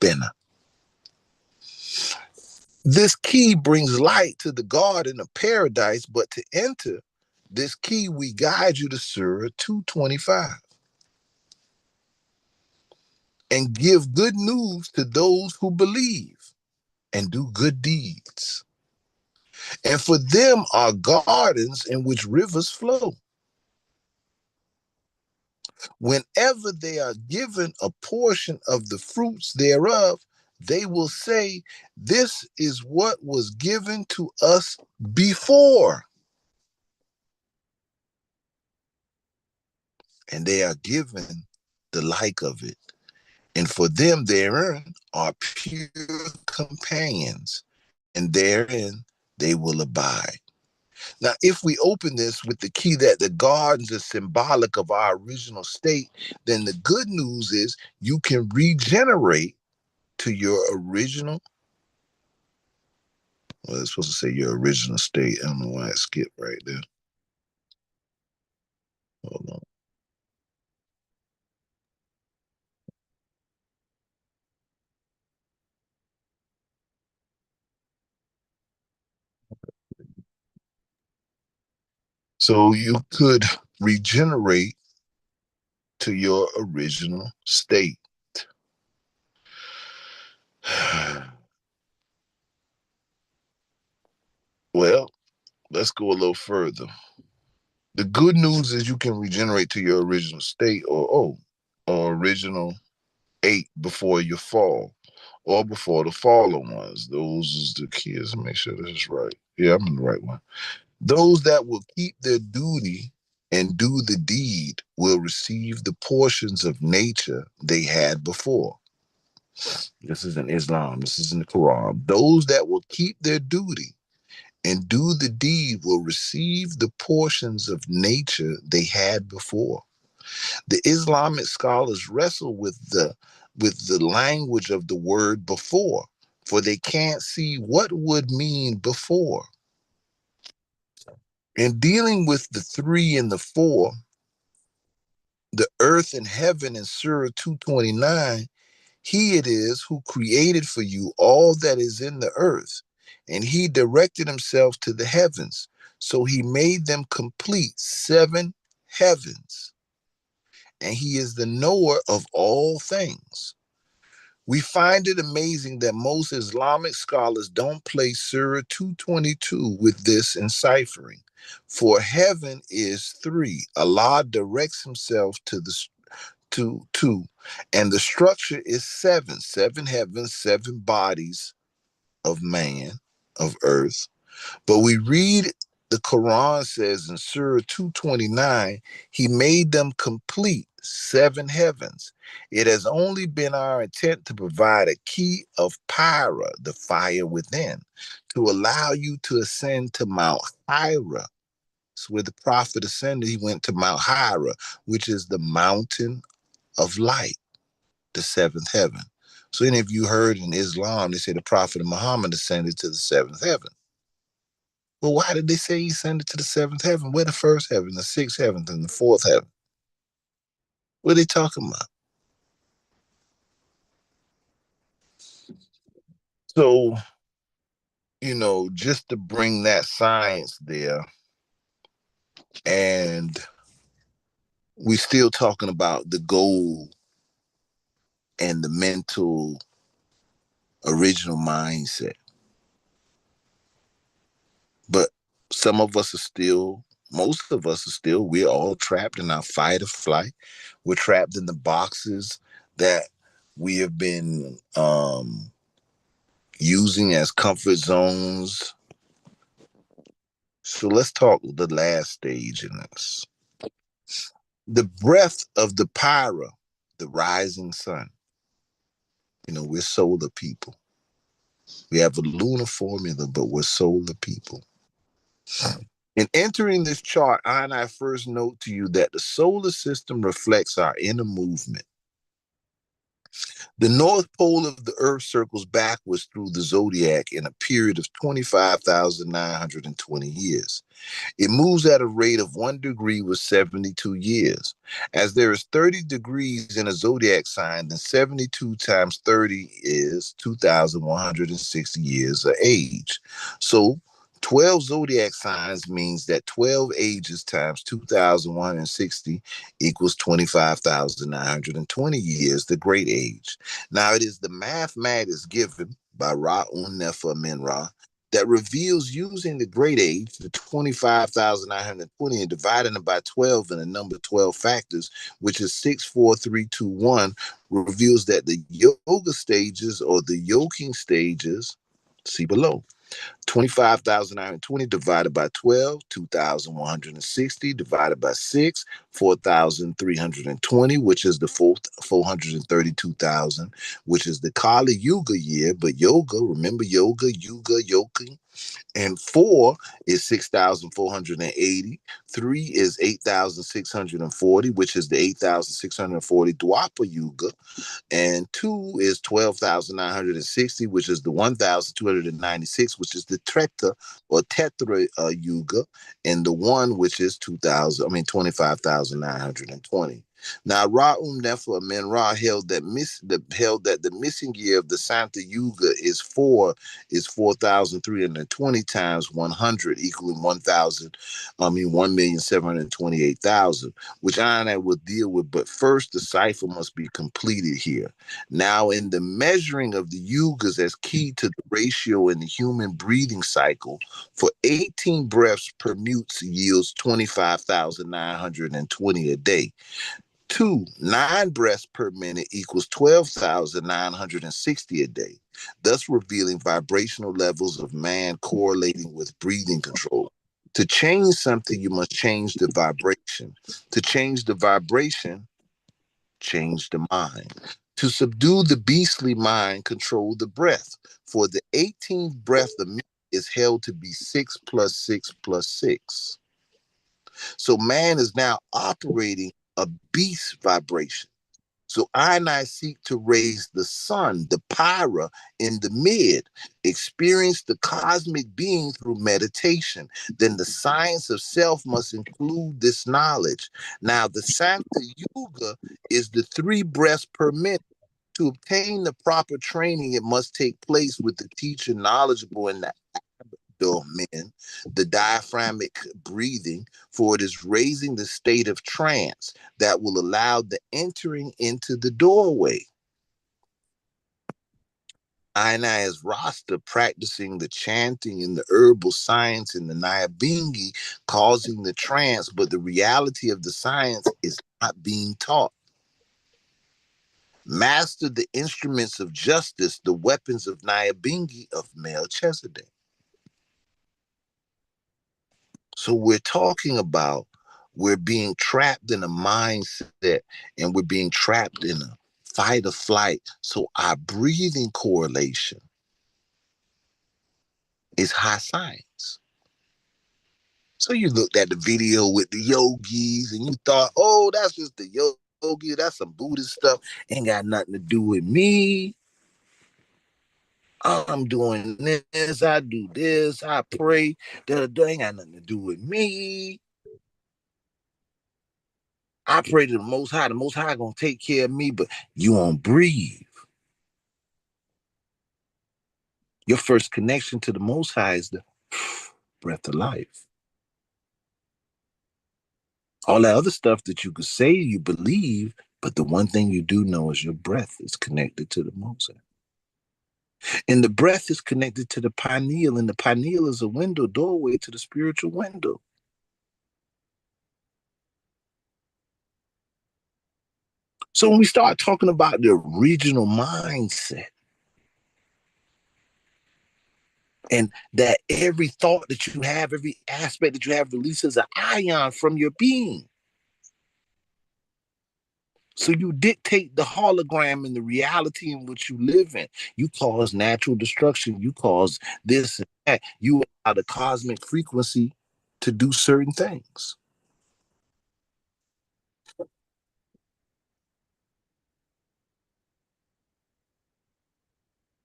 Bina. This key brings light to the garden of paradise, but to enter this key, we guide you to Surah 225 and give good news to those who believe and do good deeds. And for them are gardens in which rivers flow. Whenever they are given a portion of the fruits thereof, they will say, this is what was given to us before. And they are given the like of it. And for them therein are pure companions, and therein they will abide. Now, if we open this with the key that the gardens are symbolic of our original state, then the good news is you can regenerate to your original. Well, it's supposed to say your original state. I don't know why it skipped right there. Hold on. So you could regenerate to your original state. Well, let's go a little further. The good news is you can regenerate to your original state or original 8 before your fall or before the fallen ones. Those is the kids. Make sure this is right. Yeah, I'm in the right one. Those that will keep their duty and do the deed will receive the portions of nature they had before. This is in Islam. This is in the Quran. Those that will keep their duty and do the deed will receive the portions of nature they had before. The Islamic scholars wrestle with the language of the word before. for they can't see what would mean before. In dealing with the 3 and the 4, the earth and heaven in Surah 229, he it is who created for you all that is in the earth, and he directed himself to the heavens. So he made them complete 7 heavens, and he is the knower of all things. We find it amazing that most Islamic scholars don't place Surah 222 with this enciphering. For heaven is 3. Allah directs himself to the two, and the structure is 7. 7 heavens, 7 bodies of man, of earth. But we read the Quran says in Surah 229, he made them complete 7 heavens. It has only been our intent to provide a key of Pyra, the fire within, to allow you to ascend to Mount Hira. So where the prophet ascended, he went to Mount Hira, which is the mountain of light, the 7th heaven. So any of you heard in Islam, they say the prophet Muhammad ascended to the 7th heaven. Well, why did they say he ascended to the 7th heaven? Where the 1st heaven, the 6th heaven, and the 4th heaven? What are they talking about? So, just to bring that science there, and we still talking about the goal and the mental original mindset. But some of us are still, most of us are still, we're all trapped in our fight or flight. We're trapped in the boxes that we have been using as comfort zones. So let's talk the last stage in this. The breath of the Pyra, the rising sun. We're solar people. We have a lunar formula, but we're solar people. In entering this chart, I first note to you that the solar system reflects our inner movement. The North Pole of the Earth circles backwards through the zodiac in a period of 25,920 years. It moves at a rate of 1 degree with 72 years. As there is 30 degrees in a zodiac sign, then 72 times 30 is 2,160 years of age. So 12 zodiac signs means that 12 ages times 2,160 equals 25,920 years, the great age. Now, it is the mathematics given by Ra-Un Nefer Min-Ra that reveals using the great age, the 25,920, and dividing it by 12 in the number 12 factors, which is 6, 4, 3, 2, 1, reveals that the yoga stages or the yoking stages, see below, 25,920 divided by 12, 2,160 divided by 6, 4,320, which is the 432,000, which is the Kali Yuga year. But yoga, remember yoga, yoking. And 4 is 6,480. 3 is 8,640, which is the 8,640 Dwapara Yuga. And 2 is 12,960, which is the 1,296, which is the Treta or Tetra Yuga, and the 1, which is 25,920. Now, Ra-Um Nefer Men-Ra held that the missing year of the Santa Yuga is 4,320 times 100, equaling 1,728,000, which I will deal with. But first, the cipher must be completed here. Now, in the measuring of the yugas as key to the ratio in the human breathing cycle, for 18 breaths per minute yields 25,920 a day. 9 breaths per minute equals 12,960 a day, thus revealing vibrational levels of man correlating with breathing control. To change something, you must change the vibration. To change the vibration, change the mind. To subdue the beastly mind, control the breath. For the 18th breath, the minute is held to be 6 plus 6 plus 6. So man is now operating a beast vibration. So I seek to raise the sun, the Pyra, in the mid, experience the cosmic being through meditation. Then the science of self must include this knowledge. Now, the Sankta Yuga is the 3 breaths per minute. To obtain the proper training, it must take place with the teacher knowledgeable in the abdomen, the diaphragmic breathing, for it is raising the state of trance that will allow the entering into the doorway. Aina is Rasta practicing the chanting and the herbal science in the Nyabingi, causing the trance, but the reality of the science is not being taught. Master the instruments of justice, the weapons of Nyabingi of Melchizedek. So we're talking about we're being trapped in a mindset and we're being trapped in a fight or flight. So our breathing correlation is high science. So you looked at the video with the yogis and you thought, oh, that's just the yogi, that's some Buddhist stuff, ain't got nothing to do with me. I'm doing this, I do this, I pray, that ain't got nothing to do with me. I pray to the Most High gonna take care of me, but you won't breathe. Your first connection to the Most High is the breath of life. All that other stuff that you could say you believe, but the one thing you do know is your breath is connected to the Most High. And the breath is connected to the pineal, and the pineal is a window, doorway to the spiritual window. So when we start talking about the regional mindset, and that every thought that you have, every aspect that you have releases an ion from your being. So you dictate the hologram and the reality in which you live in. You cause natural destruction. You cause this and that. You allow the cosmic frequency to do certain things.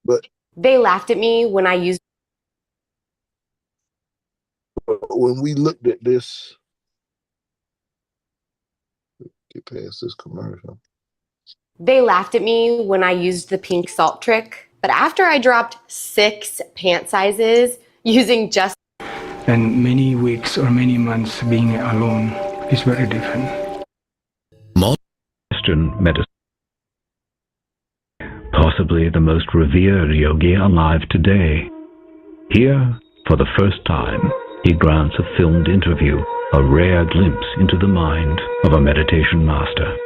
But they laughed at me when I used. When we looked at this, get past this commercial. They laughed at me when I used the pink salt trick, but after I dropped 6 pant sizes using just. And many weeks or many months being alone is very different. Western medicine. Possibly the most revered yogi alive today. Here, for the first time, he grants a filmed interview, a rare glimpse into the mind of a meditation master.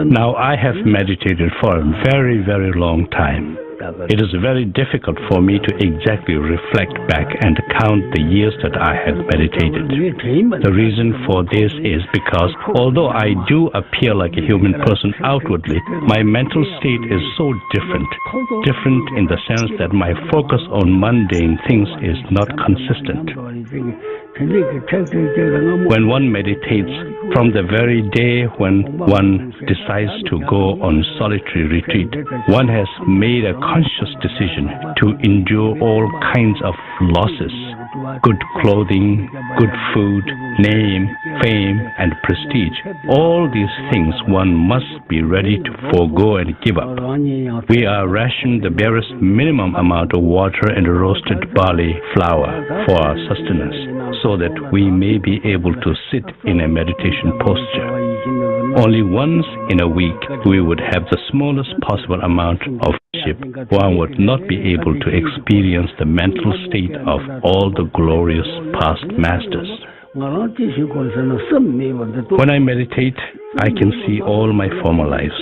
Now, I have meditated for a very, very long time. It is very difficult for me to exactly reflect back and count the years that I have meditated. The reason for this is because although I do appear like a human person outwardly, my mental state is so different in the sense that my focus on mundane things is not consistent. When one meditates, from the very day when one decides to go on solitary retreat, one has made a conscious decision to endure all kinds of losses: good clothing, good food, name, fame, and prestige. All these things one must be ready to forego and give up. We are rationed the barest minimum amount of water and roasted barley flour for our sustenance, so that we may be able to sit in a meditation posture. Only once in a week we would have the smallest possible amount of worship. One would not be able to experience the mental state of all the glorious past masters. When I meditate, I can see all my former lives.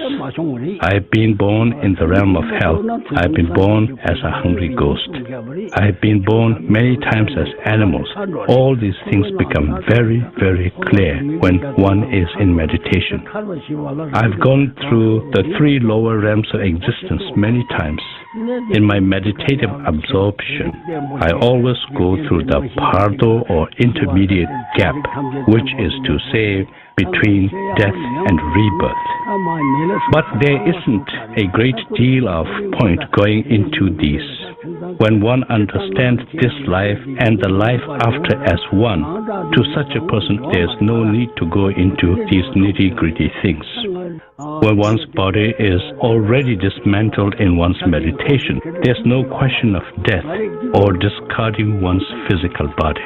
I've been born in the realm of hell. I've been born as a hungry ghost. I've been born many times as animals. All these things become very, very clear when one is in meditation. I've gone through the 3 lower realms of existence many times. In my meditative absorption, I always go through the pardo or intermediate gap, which is to say between death and rebirth. But there isn't a great deal of point going into these. When one understands this life and the life after as one, to such a person there's no need to go into these nitty-gritty things. When one's body is already dismantled in one's meditation, there's no question of death or discarding one's physical body.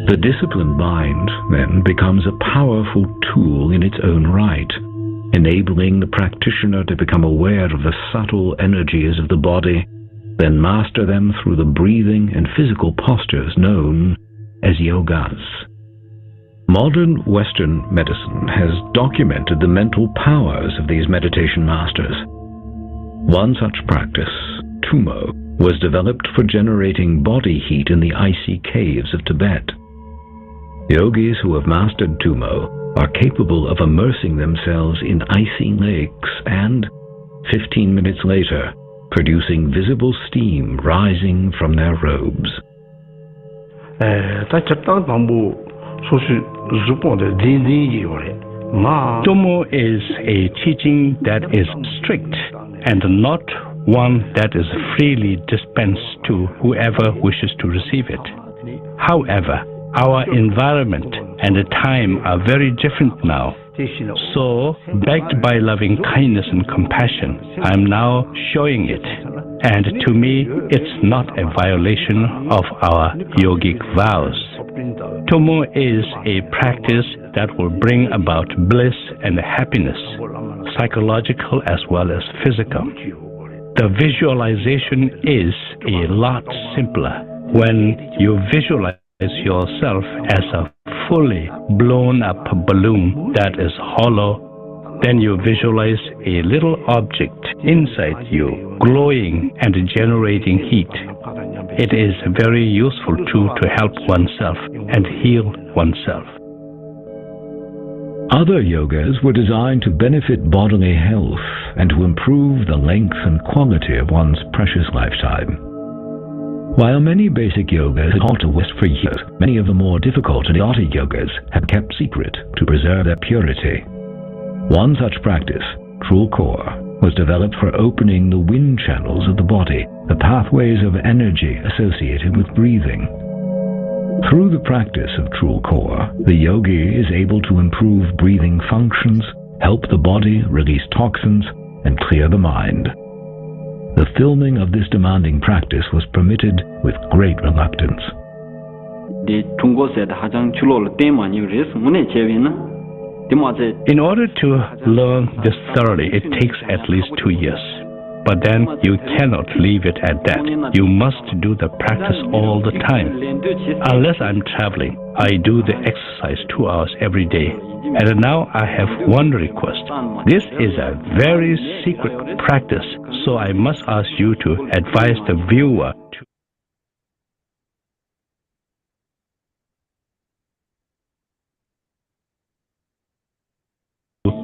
The disciplined mind, then, becomes a powerful tool in its own right, enabling the practitioner to become aware of the subtle energies of the body, then master them through the breathing and physical postures known as yogas. Modern Western medicine has documented the mental powers of these meditation masters. One such practice, tumo, was developed for generating body heat in the icy caves of Tibet. Yogis who have mastered tumo are capable of immersing themselves in icy lakes and, 15 minutes later, producing visible steam rising from their robes. Tumo is a teaching that is strict and not one that is freely dispensed to whoever wishes to receive it. However, our environment and the time are very different now. So, backed by loving kindness and compassion, I am now showing it. And to me, it's not a violation of our yogic vows. Tumo is a practice that will bring about bliss and happiness, psychological as well as physical. The visualization is a lot simpler. When you visualize yourself as a fully blown up balloon that is hollow, then you visualize a little object inside you glowing and generating heat. It is a very useful tool to help oneself and heal oneself. Other yogas were designed to benefit bodily health and to improve the length and quality of one's precious lifetime. While many basic yogas have taught the West for years, many of the more difficult and exotic yogas have kept secret to preserve their purity. One such practice, Trul Kor, was developed for opening the wind channels of the body, the pathways of energy associated with breathing. Through the practice of Trul Kor, the yogi is able to improve breathing functions, help the body release toxins, and clear the mind. The filming of this demanding practice was permitted with great reluctance. In order to learn this thoroughly, it takes at least 2 years. But then you cannot leave it at that. You must do the practice all the time. Unless I'm traveling, I do the exercise 2 hours every day. And now I have one request. This is a very secret practice, so I must ask you to advise the viewer to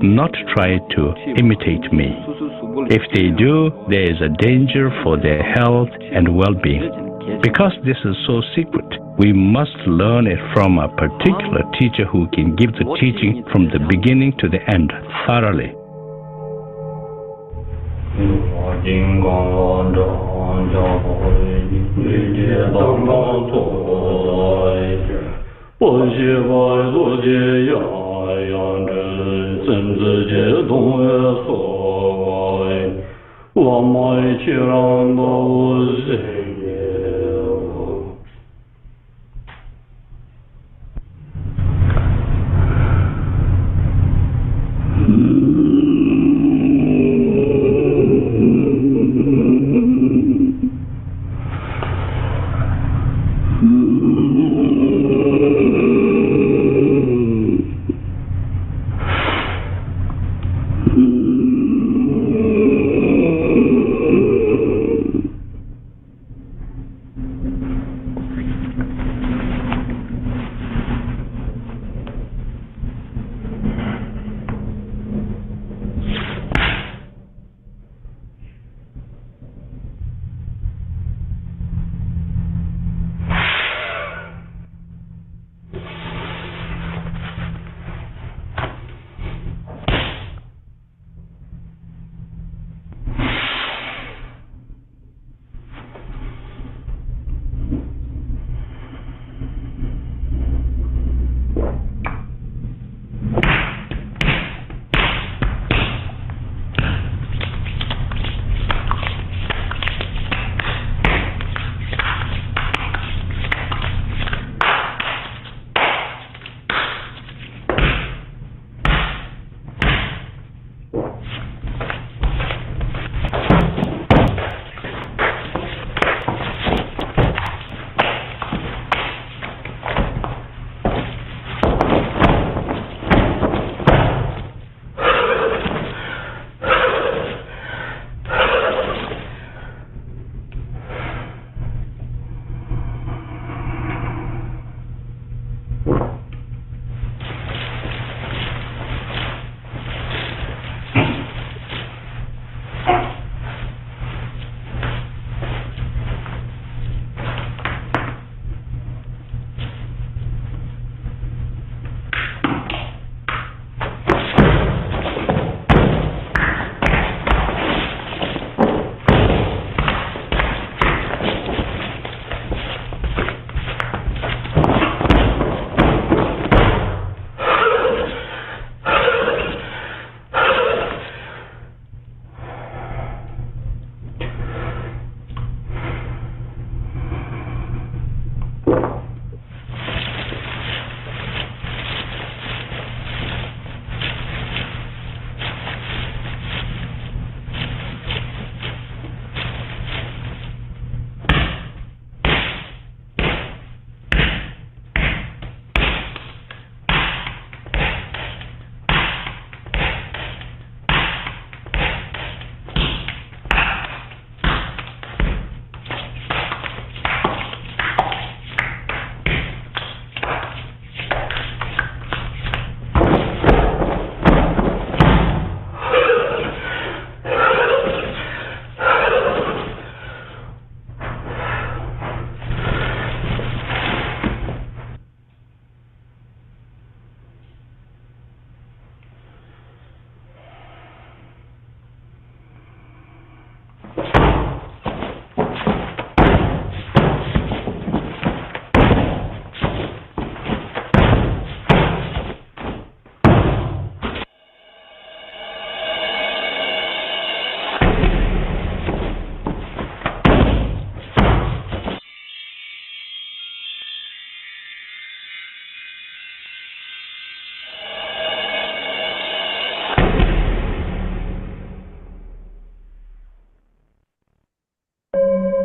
not try to imitate me. If they do, there is a danger for their health and well-being. Because this is so secret, we must learn it from a particular teacher who can give the teaching from the beginning to the end thoroughly.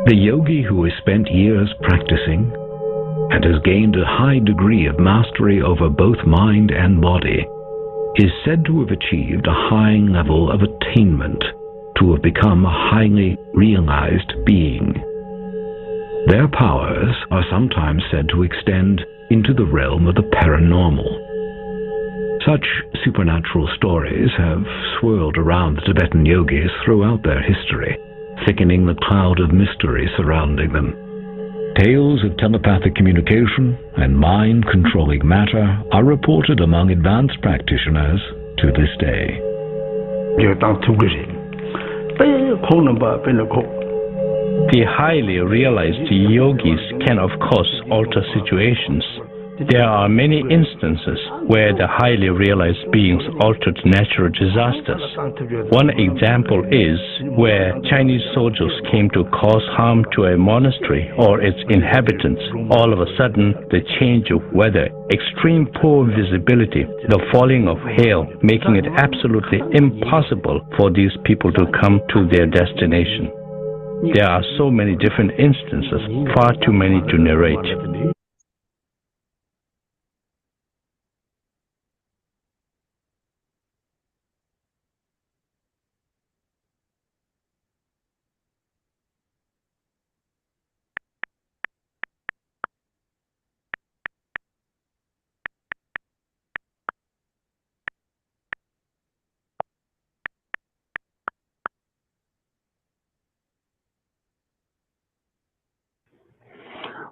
The yogi who has spent years practicing and has gained a high degree of mastery over both mind and body is said to have achieved a high level of attainment, to have become a highly realized being. Their powers are sometimes said to extend into the realm of the paranormal. Such supernatural stories have swirled around the Tibetan yogis throughout their history, thickening the cloud of mystery surrounding them. Tales of telepathic communication and mind-controlling matter are reported among advanced practitioners to this day. The highly realized yogis can of course alter situations. There are many instances where the highly realized beings altered natural disasters. One example is where Chinese soldiers came to cause harm to a monastery or its inhabitants. All of a sudden, the change of weather, extreme poor visibility, the falling of hail, making it absolutely impossible for these people to come to their destination. There are so many different instances, far too many to narrate.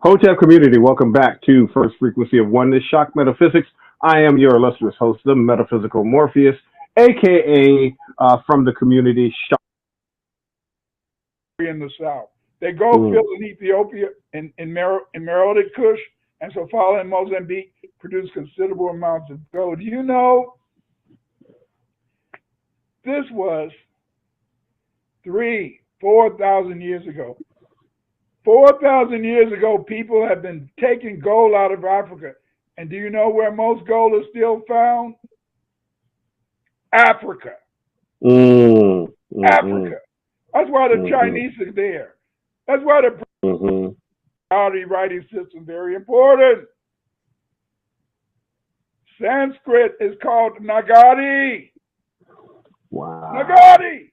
Hotel community, welcome back to First Frequency of Oneness, Shock Metaphysics. I am your illustrious host, the Metaphysical Morpheus, aka from the community, Shock. In the South, they go fill in Ethiopia in Merodic Kush and Sofala in Mozambique produce considerable amounts of gold. You know, this was 4,000 years ago. 4,000 years ago, people have been taking gold out of Africa. And do you know where most gold is still found? Africa. Africa. That's why the Chinese are there. That's why the writing system is very important. Sanskrit is called Nagari. Wow. Nagari.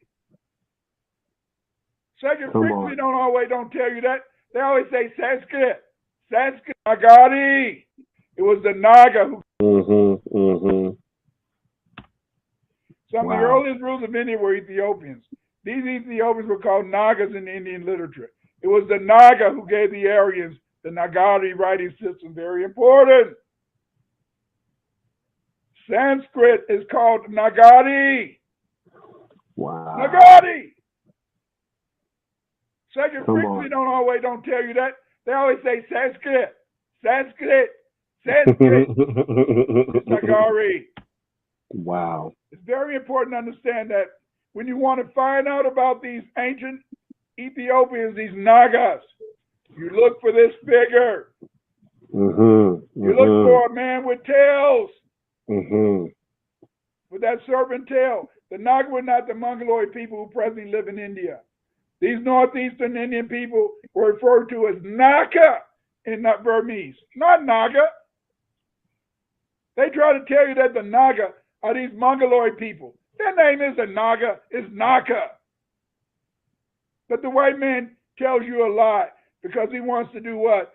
Second frequency don't tell you that. They always say Sanskrit. Sanskrit, Nagari. It was the Naga who. Some of the earliest rulers of India were Ethiopians. These Ethiopians were called Nagas in Indian literature. It was the Naga who gave the Aryans the Nagari writing system. Very important. Sanskrit is called Nagari. Wow. Nagari. Second frequency don't tell you that. They always say Sanskrit. Sanskrit. Sanskrit. It's Nagari. Wow. It's very important to understand that when you want to find out about these ancient Ethiopians, these Nagas, you look for this figure. You look for a man with tails. With that serpent tail. The Naga were not the Mongoloid people who presently live in India. These northeastern Indian people were referred to as Naka in Burmese, not Naga. They try to tell you that the Naga are these Mongoloid people. Their name isn't Naga, it's Naka. But the white man tells you a lie because he wants to do what?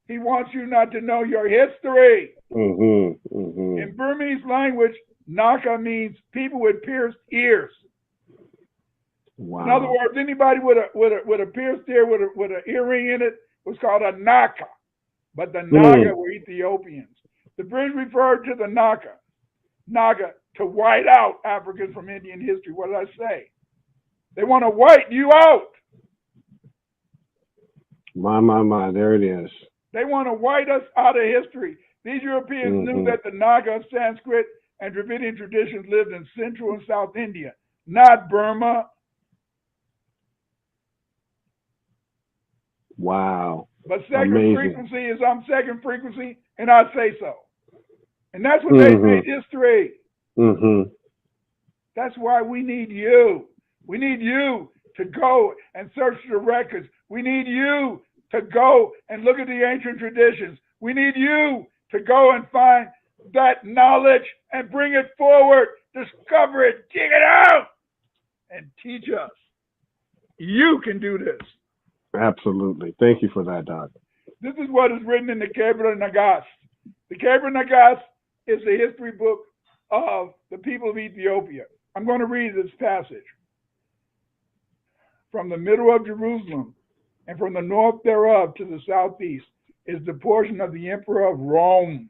He wants you not to know your history. In Burmese language, Naka means people with pierced ears. Wow. In other words, anybody with a pierced ear with an earring in it was called a Naka. But the Naga were Ethiopians. The British referred to the Naga, to white out Africans from Indian history. What did I say? They want to white you out. My, there it is. They want to white us out of history. These Europeans knew that the Naga, Sanskrit, and Dravidian traditions lived in Central and South India, not Burma. Wow. But second frequency is I'm second frequency, and I say so. And that's what they made history. That's why we need you. We need you to go and search the records. We need you to go and look at the ancient traditions. We need you to go and find that knowledge and bring it forward, discover it, dig it out, and teach us. You can do this. Absolutely. Thank you for that, Doc. This is what is written in the Kebra Nagas. The Kebra Nagas is the history book of the people of Ethiopia. I'm going to read this passage. From the middle of Jerusalem and from the north thereof to the southeast is the portion of the emperor of Rome.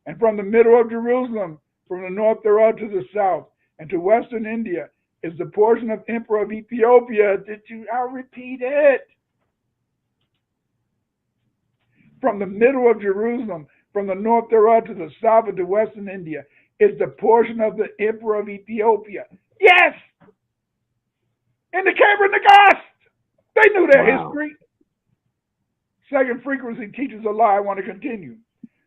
And from the middle of Jerusalem, from the north thereof to the south and to western India is the portion of emperor of Ethiopia. I'll repeat it. From the middle of Jerusalem, from the north thereof to the south and to western India is the portion of the emperor of Ethiopia. Yes! In the Kebra Nagas! They knew their history. Second frequency teaches a lie. I want to continue.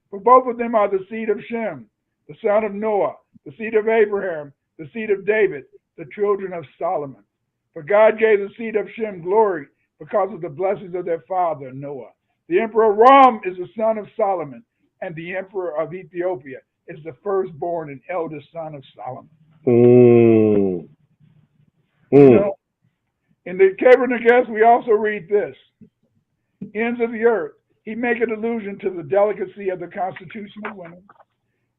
For both of them are the seed of Shem, the son of Noah, the seed of Abraham, the seed of David, the children of Solomon. For God gave the seed of Shem glory because of the blessings of their father Noah. The emperor Ram is the son of Solomon, and the emperor of Ethiopia is the firstborn and eldest son of Solomon. You know, in the Kebra Nagas, we also read this. Ends of the earth, he maketh allusion to the delicacy of the constitution of women,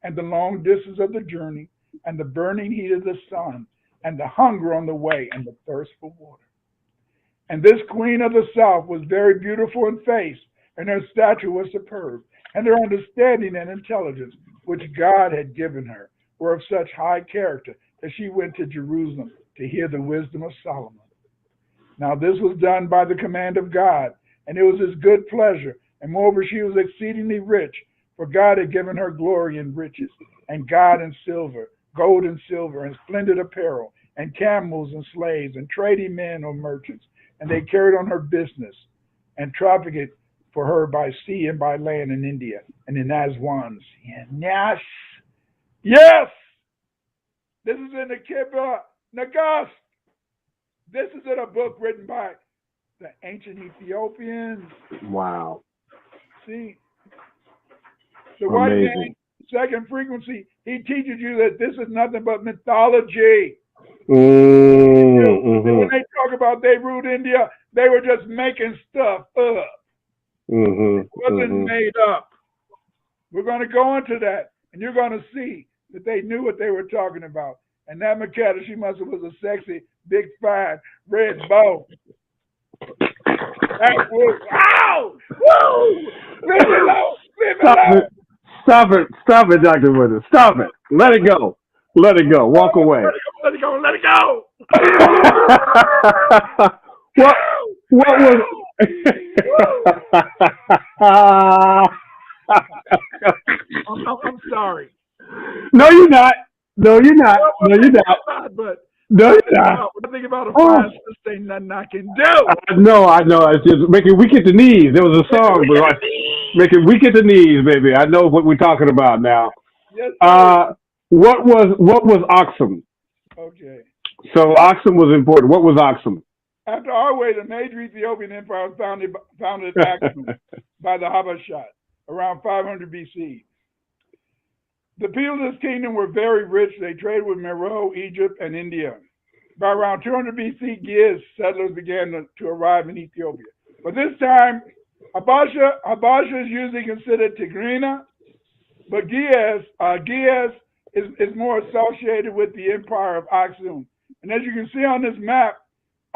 and the long distance of the journey, and the burning heat of the sun, and the hunger on the way, and the thirst for water. And this queen of the south was very beautiful in face, and her stature was superb, and her understanding and intelligence, which God had given her, were of such high character that she went to Jerusalem to hear the wisdom of Solomon. Now this was done by the command of God, and it was his good pleasure, and moreover she was exceedingly rich, for God had given her glory and riches, and gold and silver, and splendid apparel, and camels and slaves, and trading men or merchants, and they carried on her business, and trafficked for her by sea and by land in India, and in Aswan. Yes! Yes! This is in the Kebra Nagas. This is in a book written by the ancient Ethiopians. Wow. See? The white man, second frequency, he teaches you that this is nothing but mythology. When they talk about they ruled India, they were just making stuff up. It wasn't made up. We're going to go into that, and you're going to see that they knew what they were talking about. And that Makeda, she must have was a sexy, big, fine, red bow. That was, ow! Woo! Leave me alone! Leave me alone! Stop it, Dr. Withers. Stop it. Let it go. Let it go. Walk away. Let it go. Let it go. What was? I'm sorry. No, you're not. No, you're not. No, you're not. But no, you're not. When I think about a fine sister, ain't nothing I can do. I know. It's just making weak at the knees. There was a song, but like, making weak at the knees, baby. I know what we're talking about now. Yes, what was Aksum? Okay. So Aksum was important. What was Aksum? After our way, the major Ethiopian empire was founded at Aksum by the Habashat around 500 BC. The people of this kingdom were very rich. They traded with Meroe, Egypt, and India. By around 200 BC, Giz settlers began to arrive in Ethiopia. But this time, Habasha is usually considered Tigrina, but Giz is more associated with the empire of Aksum. And as you can see on this map,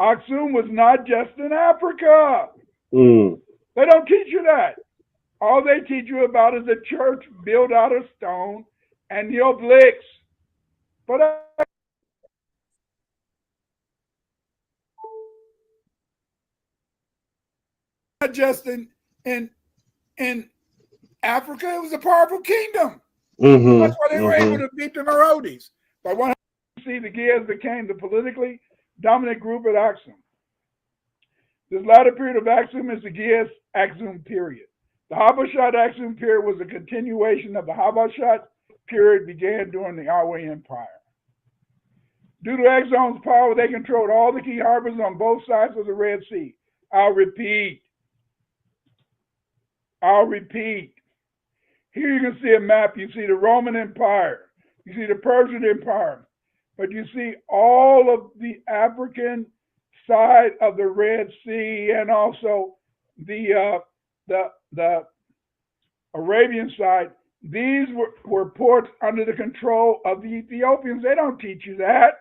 Aksum was not just in Africa. They don't teach you that. All they teach you about is a church built out of stone and the obelisks. But not just in Africa, it was a powerful kingdom. That's why they were able to beat the Merodes. By 100 BC, the Giz became the politically dominant group at Aksum. This latter period of Aksum is the Giz-Aksum period. The Habashat-Aksum period was a continuation of the Habashat period began during the Awe Empire. Due to Exxon's power, they controlled all the key harbors on both sides of the Red Sea. I'll repeat. Here you can see a map. You see the Roman Empire. You see the Persian Empire. But you see all of the African side of the Red Sea and also the Arabian side. These were ports under the control of the Ethiopians. They don't teach you that.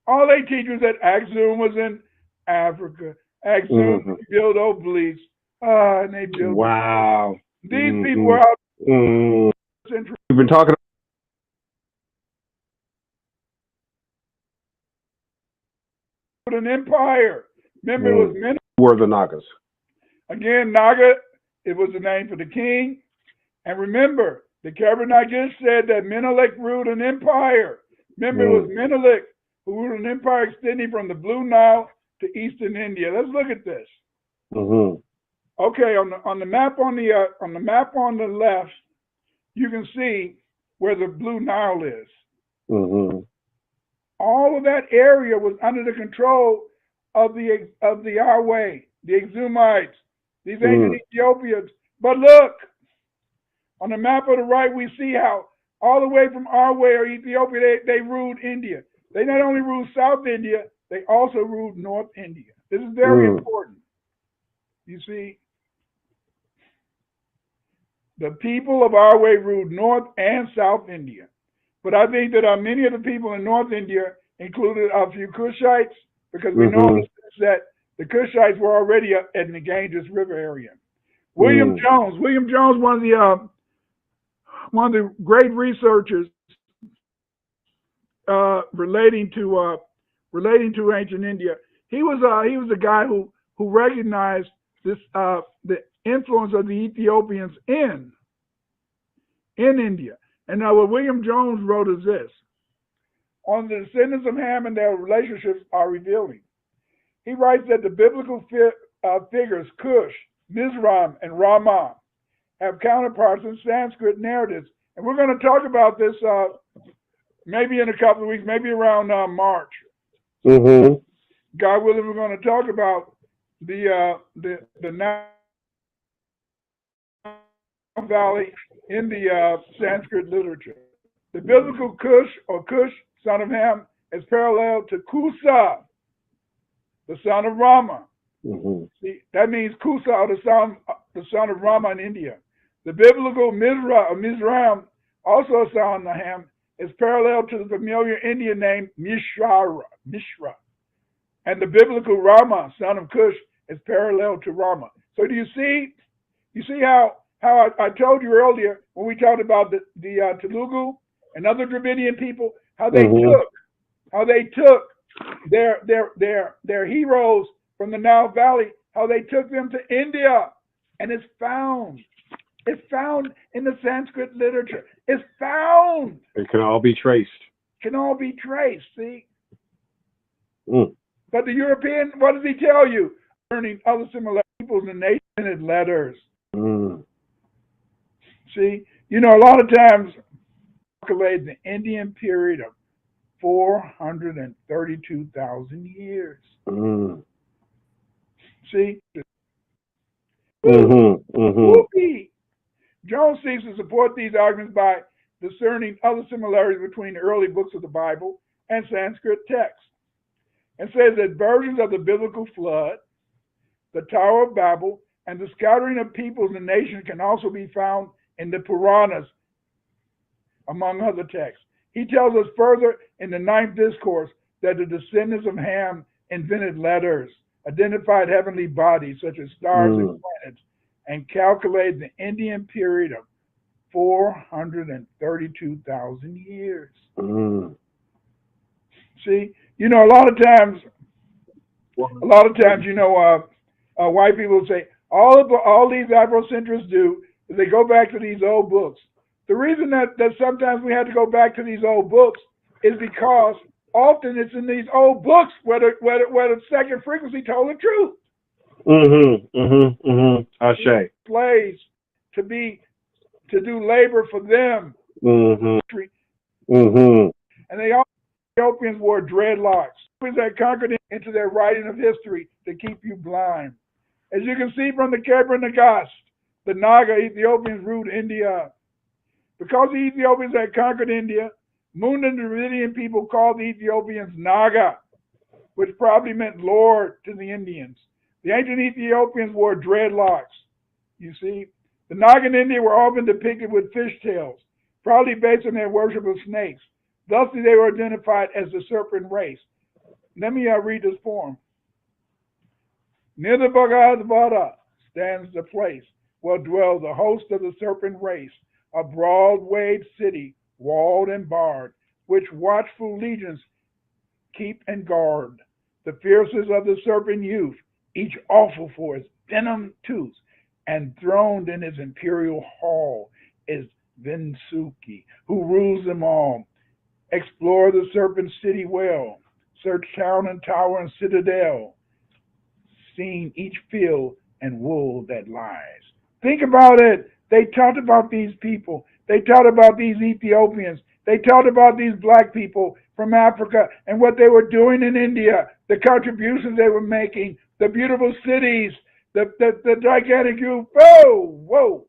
All they teach you is that Axum was in Africa. Axum built obelisks. And they built. Wow. These people were out. We've been talking about an empire. Remember, it was Menelik. Were the Nagas. Again, Naga, it was the name for the king. And remember, the Kabbalah said that Menelik ruled an empire. Remember, it was Menelik who ruled an empire extending from the Blue Nile to eastern India. Let's look at this. Okay, on the map on the left, you can see where the Blue Nile is. All of that area was under the control of the Awe, the Exumites, these ancient Ethiopians. But look, on the map on the right, we see how all the way from Awe or Ethiopia, they ruled India. They not only ruled South India, they also ruled North India. This is very important. You see, the people of our way ruled North and South India. But I think that many of the people in North India included a few Kushites, because we know that the Kushites were already in the Ganges River area. William Jones, one of the great researchers relating to ancient India. He was a guy who recognized this the influence of the Ethiopians in India. And now what William Jones wrote is this: on the descendants of Ham and their relationships are revealing. He writes that the biblical figures Cush, Mizraim, and Rama have counterparts in Sanskrit narratives. And we're going to talk about this maybe in a couple of weeks, maybe around March. God willing, we're going to talk about the Nile Valley in the Sanskrit literature. The biblical Cush, or Cush, son of Ham, is parallel to Kusa, the son of Rama. See, that means Kusa, the son of Rama in India. The biblical Mizraim, also a son of Ham, is parallel to the familiar Indian name Mishra. And the biblical Rama, son of Cush, is parallel to Rama. So do you see how I told you earlier when we talked about the Telugu and other Dravidian people, how they took their heroes from the Nile Valley, how they took them to India, and it's found in the Sanskrit literature. It's found. It can all be traced. See. But the European, what does he tell you? Learning other similar peoples and nations letters. See, a lot of times calculate the Indian period of 432,000 years. See? Jones seeks to support these arguments by discerning other similarities between the early books of the Bible and Sanskrit texts, and says that versions of the biblical flood, the Tower of Babel, and the scattering of peoples and nations can also be found in the Puranas, among other texts. He tells us further in the 9th discourse that the descendants of Ham invented letters, identified heavenly bodies such as stars and planets, and calculated the Indian period of 432,000 years. See, a lot of times, white people say all these Afrocentrists do is they go back to these old books. The reason that sometimes we have to go back to these old books is because often it's in these old books where the second frequency told the truth. Ashe. Slaves to do labor for them. Mm-hmm. And they all Ethiopians wore dreadlocks. That conquered into their writing of history to keep you blind. As you can see from the Kebra Nagast, the Naga Ethiopians ruled India. Because the Ethiopians had conquered India, Moon and the Meridian people called the Ethiopians Naga, which probably meant Lord to the Indians. The ancient Ethiopians wore dreadlocks. You see, the Naga in India were often depicted with fishtails, probably based on their worship of snakes. Thusly, they were identified as the serpent race. Let me read this poem. Near the Bhagavad stands the place where dwells the host of the serpent race, a broad-waved city, walled and barred, which watchful legions keep and guard. The fiercest of the serpent youth, each awful for his venom tooth, and throned in his imperial hall is Vinsuki, who rules them all. Explore the serpent city well, search town and tower and citadel, seen each field and wool that lies. Think about it. They talked about these people. They talked about these Ethiopians. They talked about these black people from Africa and what they were doing in India, the contributions they were making, the beautiful cities, the gigantic youth. Whoa.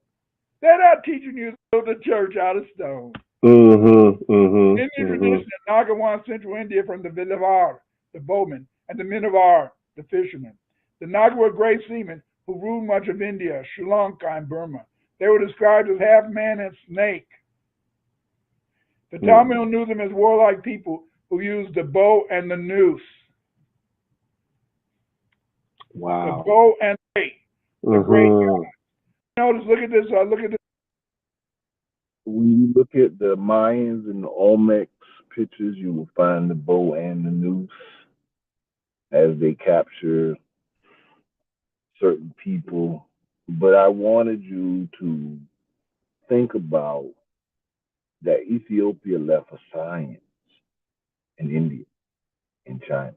They're not teaching you to build a church out of stone. Indian tradition in Nagawan, Central India, from the Vilavar, the bowmen, and the Minivar, the fishermen. The Naga were great seamen who ruled much of India, Sri Lanka, and Burma. They were described as half man and snake. The Tamil knew them as warlike people who used the bow and the noose. Wow. The bow and the great god. Notice, look at this. When you look at the Mayans and the Olmecs pictures, you will find the bow and the noose as they capture certain people. But I wanted you to think about that Ethiopia left a science in India, in China,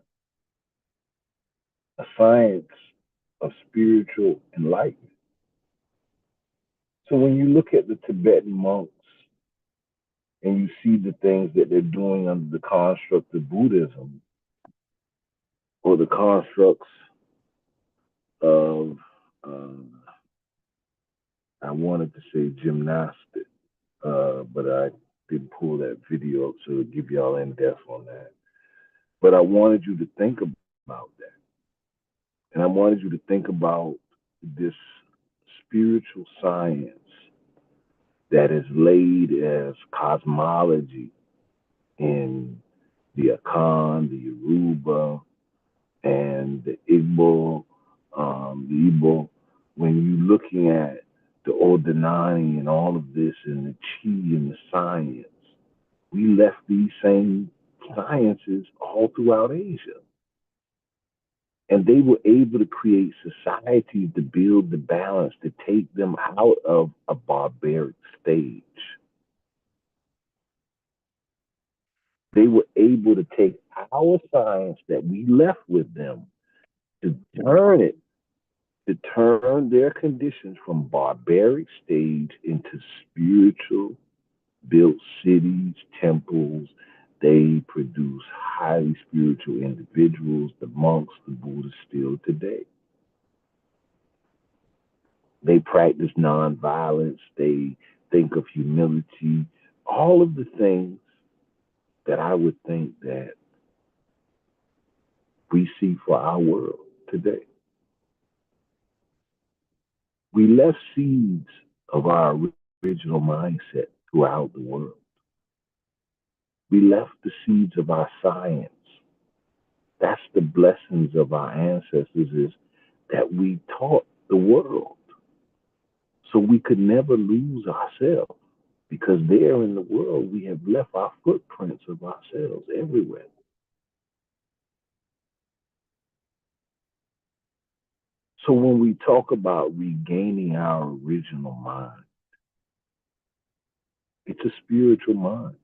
a science of spiritual enlightenment. So when you look at the Tibetan monks and you see the things that they're doing under the construct of Buddhism or the constructs of, I wanted to say gymnastics, but I didn't pull that video up to give y'all in depth on that. But I wanted you to think about that. And I wanted you to think about this spiritual science that is laid as cosmology in the Akan, the Yoruba, and the Igbo, when you're looking at the Ordinani and all of this and the Chi and the science, we left these same sciences all throughout Asia. And they were able to create societies to build the balance, to take them out of a barbaric stage. They were able to take our science that we left with them to turn their conditions from barbaric stage into spiritual, built cities, temples. They produce highly spiritual individuals, the monks, the Buddhists still today. They practice nonviolence. They think of humility. All of the things that I would think that we see for our world today. We left seeds of our original mindset throughout the world. We left the seeds of our science. That's the blessings of our ancestors, is that we taught the world. So we could never lose ourselves, because there in the world we have left our footprints of ourselves everywhere. So when we talk about regaining our original mind, it's a spiritual mind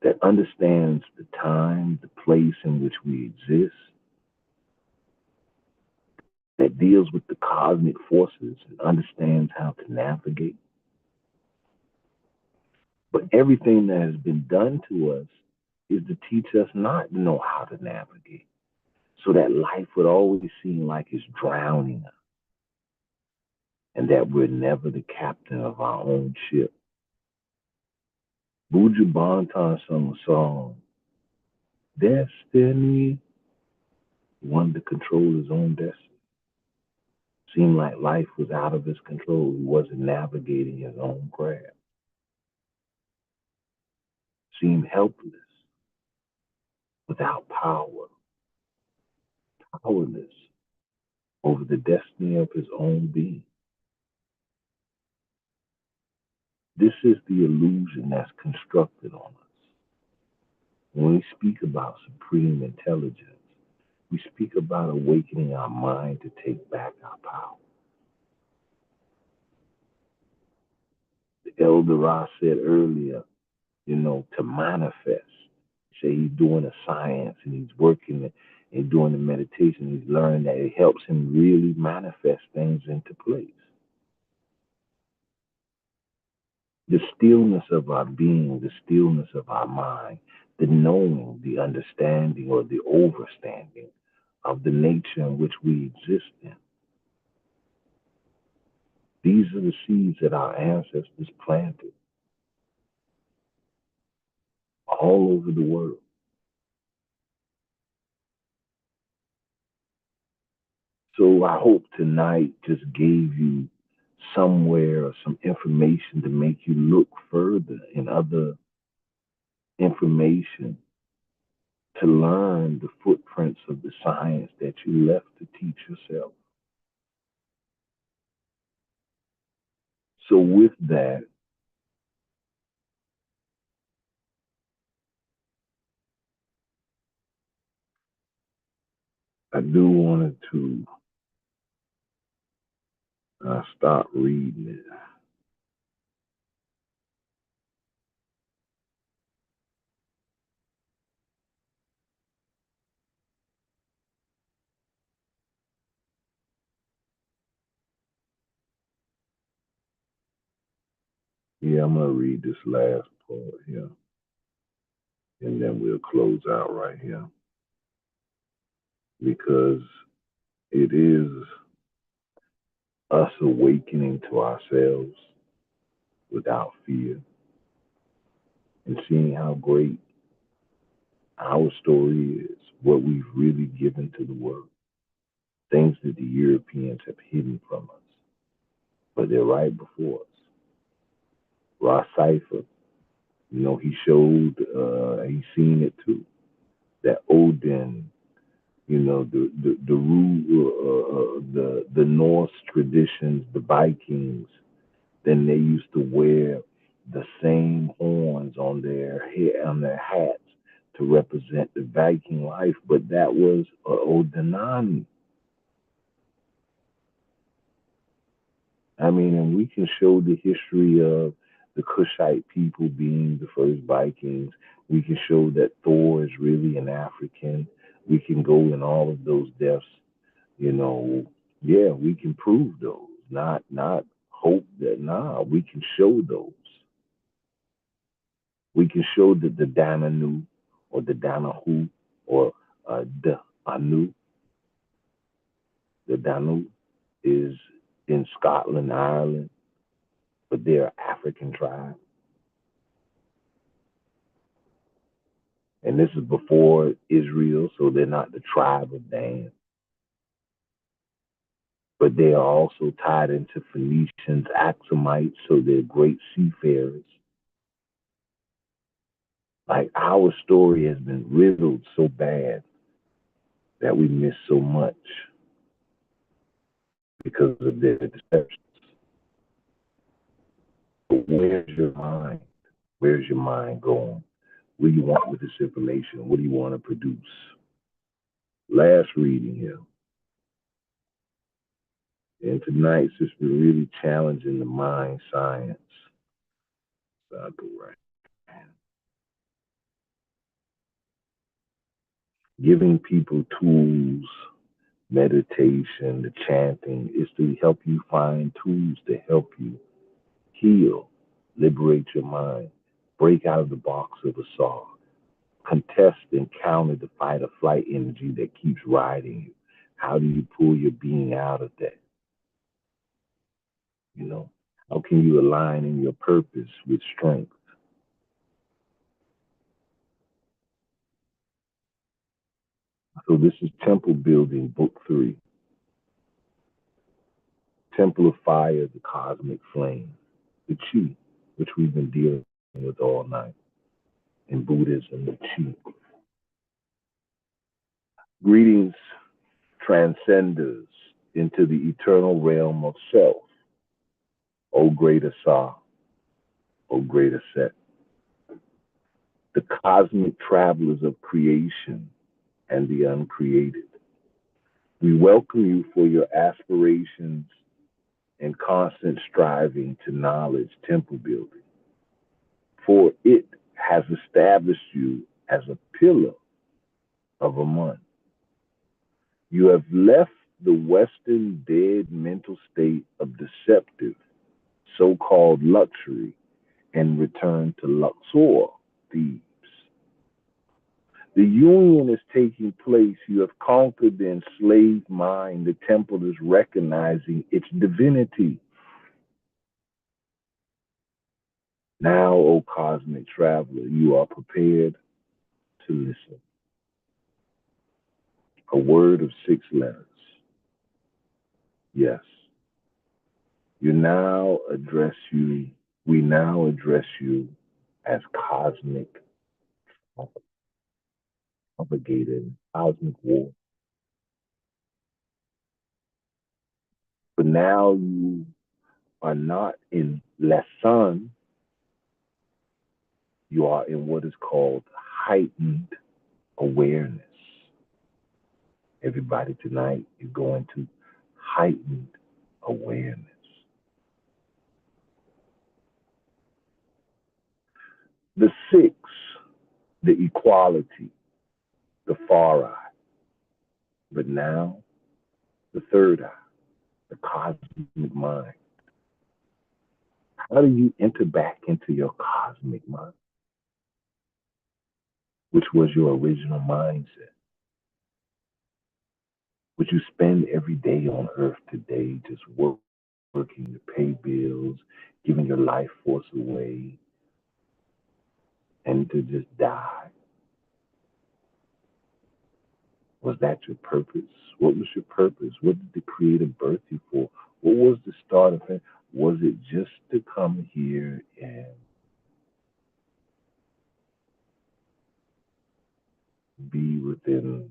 that understands the time, the place in which we exist, that deals with the cosmic forces and understands how to navigate. But everything that has been done to us is to teach us not to know how to navigate. So that life would always seem like it's drowning us and that we're never the captain of our own ship. Buju Banton sung a song, Destiny, he wanted to control his own destiny. Seemed like life was out of his control. He wasn't navigating his own craft. Seemed helpless, without power, powerless over the destiny of his own being. This is the illusion that's constructed on us. When we speak about supreme intelligence, we speak about awakening our mind to take back our power. The Elder Ra said earlier, to manifest. Say he's doing a science and he's working and doing the meditation. He's learned that it helps him really manifest things into place. The stillness of our being, the stillness of our mind, the knowing, the understanding, or the overstanding of the nature in which we exist in. These are the seeds that our ancestors planted all over the world. So I hope tonight just gave you somewhere or some information to make you look further in other information to learn the footprints of the science that you left to teach yourself. So with that, I do wanted to stop reading it. Yeah, I'm going to read this last part here, and then we'll close out right here, because it is us awakening to ourselves without fear and seeing how great our story is, what we've really given to the world, things that the Europeans have hidden from us, but they're right before us. Ross Cipher, he showed, he's seen it too, that Odin, the Norse traditions, the Vikings, then they used to wear the same horns on their hats to represent the Viking life, but that was Odinani. I mean, and we can show the history of the Kushite people being the first Vikings. We can show that Thor is really an African. We can go in all of those depths, yeah, we can prove those, not hope that, we can show those. We can show that the Dananu or the Danahu or the Anu, the Danu is in Scotland, Ireland, but they're an African tribe. And this is before Israel, so they're not the tribe of Dan. But they are also tied into Phoenicians, Axumites, so they're great seafarers. Like, our story has been riddled so bad that we miss so much because of their deceptions. But where's your mind? Where's your mind going? What do you want with this information? What do you want to produce? Last reading here. And tonight's just been really challenging the mind science. So I'll go right. Giving people tools, meditation, the chanting, is to help you find tools to help you heal, liberate your mind, Break out of the box of a saw. Contest and counter the fight or flight energy that keeps riding you. How do you pull your being out of that? You know, how can you align in your purpose with strength? So this is Temple Building, Book 3. Temple of Fire, the Cosmic Flame, the Chi, which we've been dealing with all night. In Buddhism, the Chi. Greetings, transcenders, into the eternal realm of self. O great Asa, O great Set. The cosmic travelers of creation and the uncreated. We welcome you for your aspirations and constant striving to knowledge temple building. For it has established you as a pillar of Amun. You have left the Western dead mental state of deceptive, so-called luxury, and returned to Luxor, Thebes. The union is taking place. You have conquered the enslaved mind. The temple is recognizing its divinity. Now, O cosmic traveler, you are prepared to listen. A word of 6 letters. Yes. We now address you as cosmic propagator, cosmic war. But now you are not in lesson, you are in what is called heightened awareness. Everybody tonight is going to heightened awareness. The 6, the equality, the far eye. But now, the third eye, the cosmic mind. How do you enter back into your cosmic mind, which was your original mindset? Would you spend every day on earth today just working to pay bills, giving your life force away, and to just die? Was that your purpose? What was your purpose? What did the Creator birth you for? What was the start of it? Was it just to come here and be within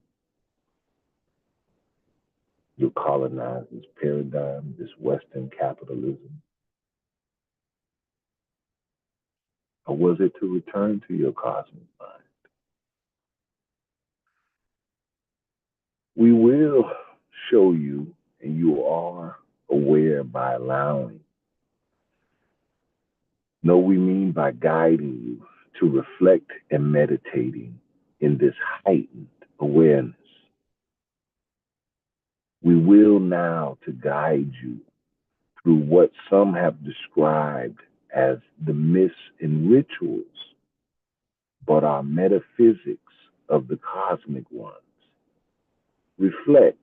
your colonizer's paradigm, this Western capitalism? Or was it to return to your cosmic mind? We will show you, and you are aware by allowing. No, we mean by guiding you to reflect and meditating in this heightened awareness. We will now to guide you through what some have described as the myths and rituals, but are metaphysics of the cosmic ones. Reflect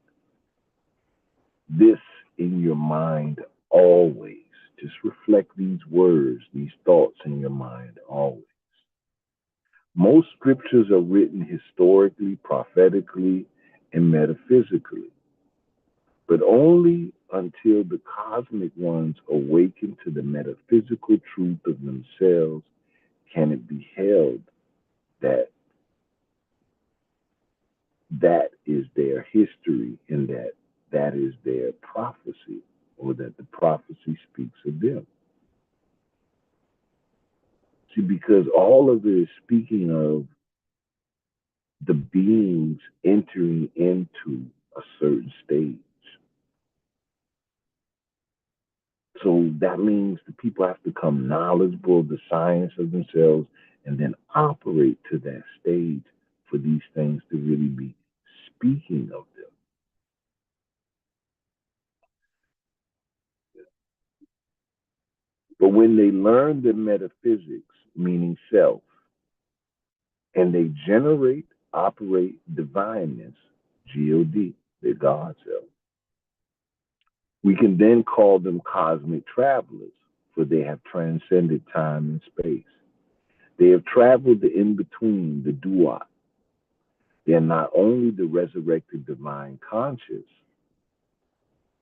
this in your mind always. Just reflect these words, these thoughts in your mind always. Most scriptures are written historically, prophetically, and metaphysically, but only until the cosmic ones awaken to the metaphysical truth of themselves can it be held that that is their history and that is their prophecy, or that the prophecy speaks of them. See, because all of it is speaking of the beings entering into a certain stage. So that means the people have to become knowledgeable of the science of themselves and then operate to that stage for these things to really be speaking of them. But when they learn the metaphysics, meaning self, and they generate, operate divineness, God, the God self. We can then call them cosmic travelers, for they have transcended time and space. They have traveled the in-between, the duat. They are not only the resurrected divine conscious,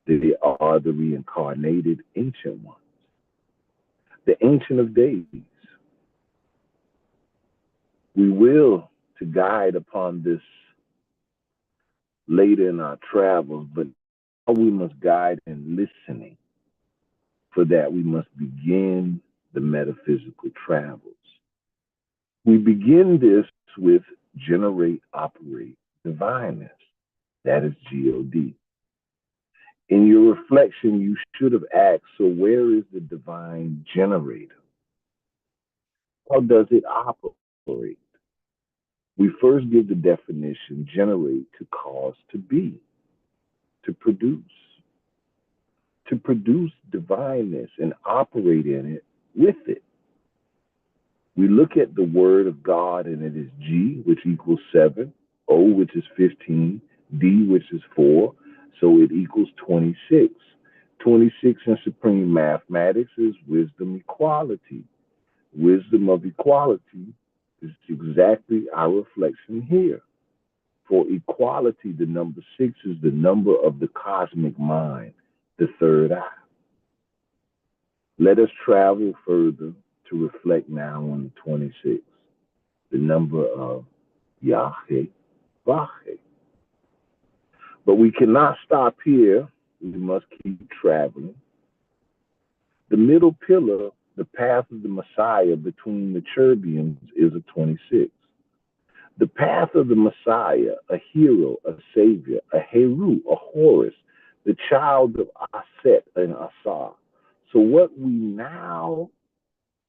they are the reincarnated ancient ones, the ancient of days. We will to guide upon this later in our travels, but now we must guide in listening. For that, we must begin the metaphysical travels. We begin this with generate, operate, divineness. That is God. In your reflection, you should have asked, so where is the divine generator? How does it operate? We first give the definition: generate, to cause to be, to produce divineness and operate in it with it. We look at the word of God, and it is G, which equals 7, O, which is 15, D, which is 4, so it equals 26. 26 in supreme mathematics is wisdom equality. Wisdom of equality is exactly our reflection here. For equality, the number 6 is the number of the cosmic mind, the third eye. Let us travel further to reflect now on the 26, the number of Yahweh, Vahe. But we cannot stop here. We must keep traveling. The middle pillar, the path of the Messiah between the cherubims, is a 26. The path of the Messiah, a hero, a savior, a Heru, a Horus, the child of Aset and Asa. So what we now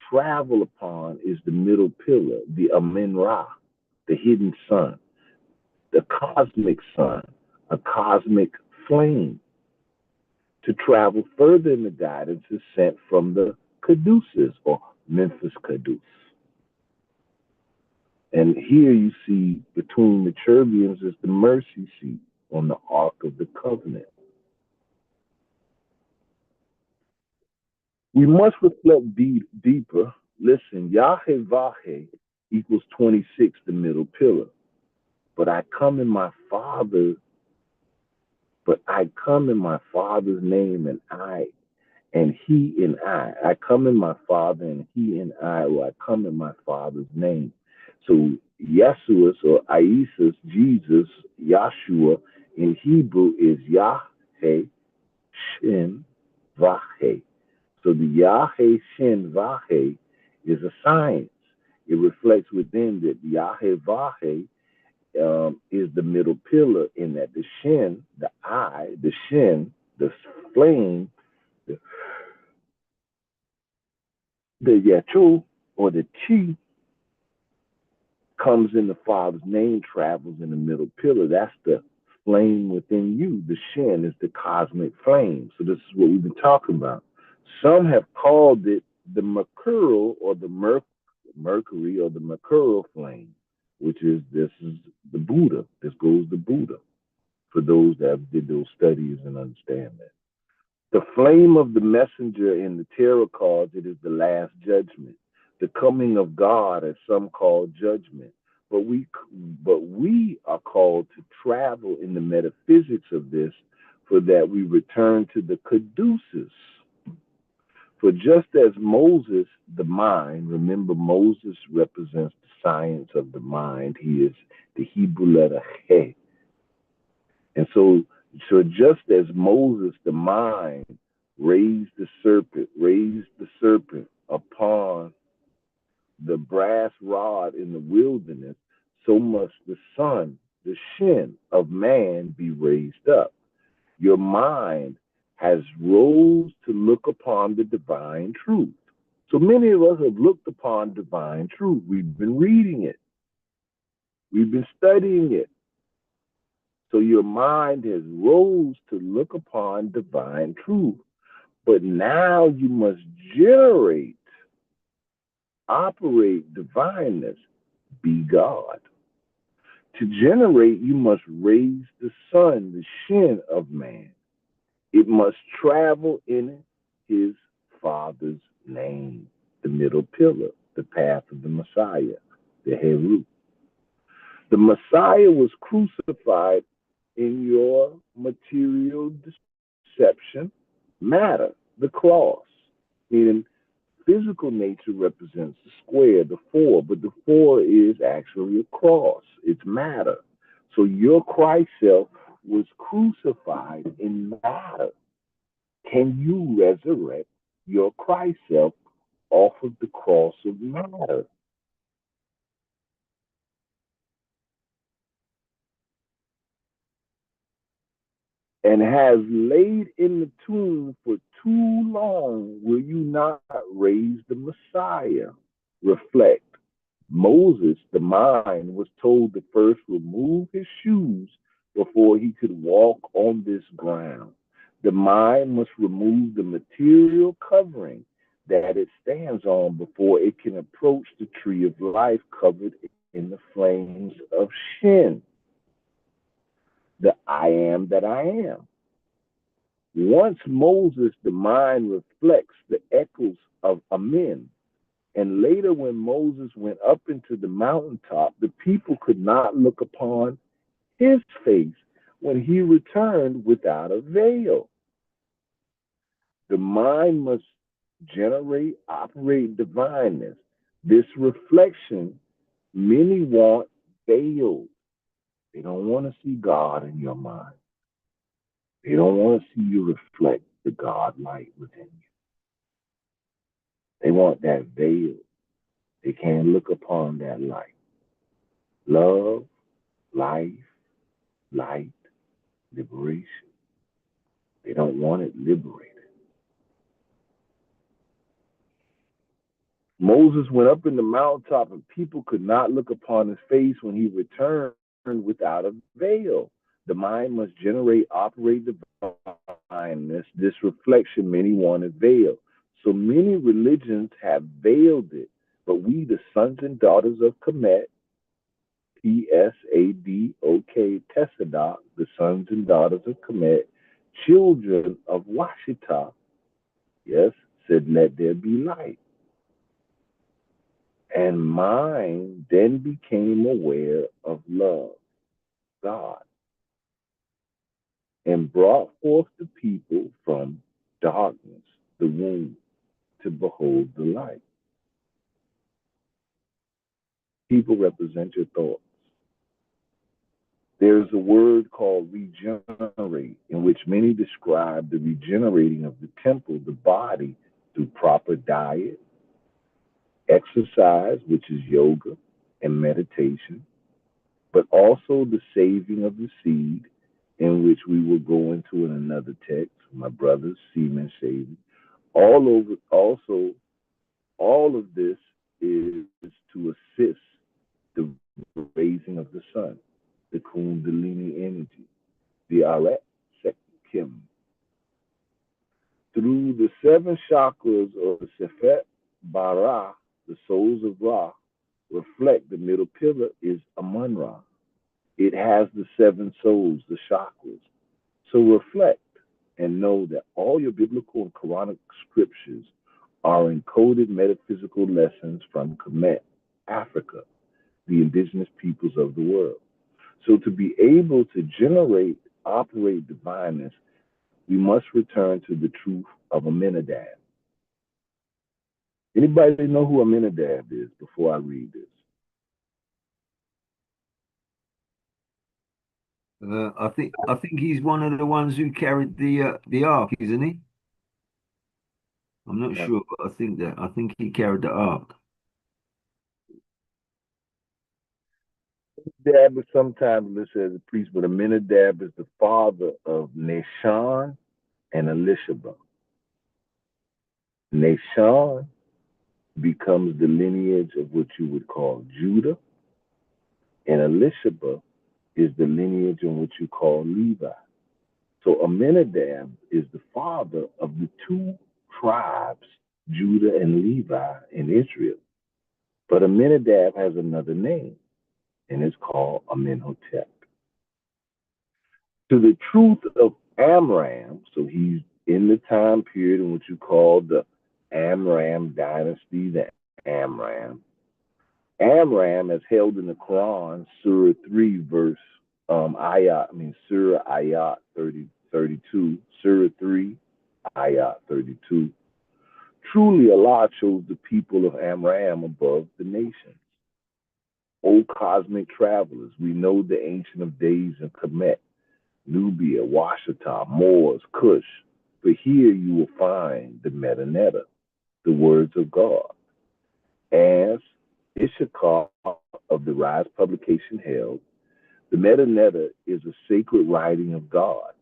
travel upon is the middle pillar, the Amen Ra, the hidden sun, the cosmic sun, a cosmic flame. To travel further in the guidance is sent from the Caduceus, or Memphis Caduce. And here you see between the cherubims is the mercy seat on the Ark of the Covenant. We must reflect deeper. Listen, Yahweh Vahe equals 26, the middle pillar. But I come in my Father's name, and he and I. I come in my Father and he and I, or I come in my Father's name. So Yeshua, or Isis, Jesus, Yahshua in Hebrew is Yahweh Shin Vahe. So the Yahweh Shin Vahe is a science. It reflects within that Yahweh Vahe is the middle pillar, in that the Shin, the eye, the Shin, the flame, the Yachu, or the Chi, comes in the Father's name, travels in the middle pillar. That's the flame within you. The Shin is the cosmic flame. So this is what we've been talking about. Some have called it the mercurial, or the mercury, or the mercurial flame, which is, this is the Buddha. This goes to Buddha, for those that did those studies and understand that. The flame of the messenger in the tarot cards, it is the last judgment. The coming of God, as some call judgment. But we are called to travel in the metaphysics of this, for that we return to the Caduceus. For just as Moses, the mind, remember Moses represents the science of the mind. He is the Hebrew letter He. And so just as Moses, the mind, raised the serpent upon the brass rod in the wilderness, so must the sun, the Shin of man, be raised up. Your mind has rose to look upon the divine truth. So many of us have looked upon divine truth. We've been reading it. We've been studying it. So your mind has rose to look upon divine truth. But now you must generate operate divineness, be God. To generate, you must raise the sun, the shin of man. It must travel in his Father's name, the middle pillar, the path of the Messiah, the Heru. The Messiah was crucified in your material deception, matter, the cross, meaning physical nature represents the square, the four, but the four is actually a cross. It's matter. So your Christ self was crucified in matter. Can you resurrect your Christ self off of the cross of matter? And has laid in the tomb for too long, will you not raise the Messiah? Reflect. Moses, the mind, was told to first remove his shoes before he could walk on this ground. The mind must remove the material covering that it stands on before it can approach the tree of life covered in the flames of Shin, the I am that I am. Once Moses, the mind, reflects the echoes of Amen, and later when Moses went up into the mountaintop, the people could not look upon his face when he returned without a veil. The mind must generate, operate divineness. This reflection, many want veiled. They don't want to see God in your mind. They don't want to see you reflect the God light within you. They want that veil. They can't look upon that light. Love, life, light, liberation. They don't want it liberated. Moses went up in the mountaintop and people could not look upon his face when he returned without a veil. The mind must generate, operate divineness. This reflection many want a veil. So many religions have veiled it, but we, the sons and daughters of Kemet, P-S-A-D-O-K, Tessadoc, the sons and daughters of Kemet, children of Washita, yes, said, let there be light. And mine then became aware of love, God, and brought forth the people from darkness, the womb, to behold the light. People represent your thoughts. There's a word called regenerate, in which many describe the regenerating of the temple, the body, through proper diet, exercise, which is yoga, and meditation, but also the saving of the seed, in which we will go into in another text, my brother's semen saving. All of this is to assist the raising of the sun, the Kundalini energy, the Aret Sekim. Through the seven chakras of the Sefet Bara, the souls of Ra, reflect the middle pillar is Amun Ra. It has the seven souls, the chakras. So reflect and know that all your biblical and Quranic scriptures are encoded metaphysical lessons from Kemet, Africa, the indigenous peoples of the world. So to be able to generate, operate divineness, we must return to the truth of Aminadab. Anybody know who Aminadab is before I read this? I think he's one of the ones who carried the ark, isn't he? I'm not sure, but I think he carried the ark. Aminadab is sometimes listed as a priest, but Aminadab is the father of Nahshon and Elisheba. Nahshon becomes the lineage of what you would call Judah, and Elisheba is the lineage in which you call Levi. So Aminadab is the father of the two tribes, Judah and Levi, in Israel. But Amenhotep has another name, and it's called Amenhotep. To the truth of Amram, so he's in the time period in which you call the Amram dynasty, the Amram. Amram, as held in the Quran, Surah 3, verse Surah Ayat 32, Surah 3, Ayat 32. Truly, Allah chose the people of Amram above the nations. O cosmic travelers, we know the Ancient of Days and Kemet, Nubia, Washita, Moors, Cush. For here you will find the Metanetta, the words of God. As Ishakar of the Rise publication held, the Metanetta is a sacred writing of God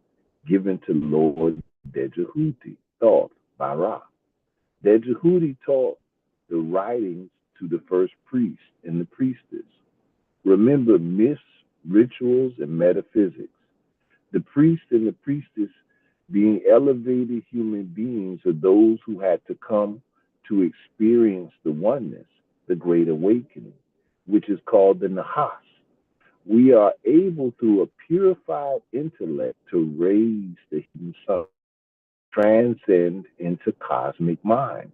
given to Lord Dejahuti, thought by Ra. Dejahuti taught the writings to the first priest and the priestess. Remember myths, rituals, and metaphysics. The priest and the priestess being elevated human beings are those who had to come to experience the oneness, the great awakening, which is called the Nahas. We are able through a purified intellect to raise the hidden sun, transcend into cosmic mind,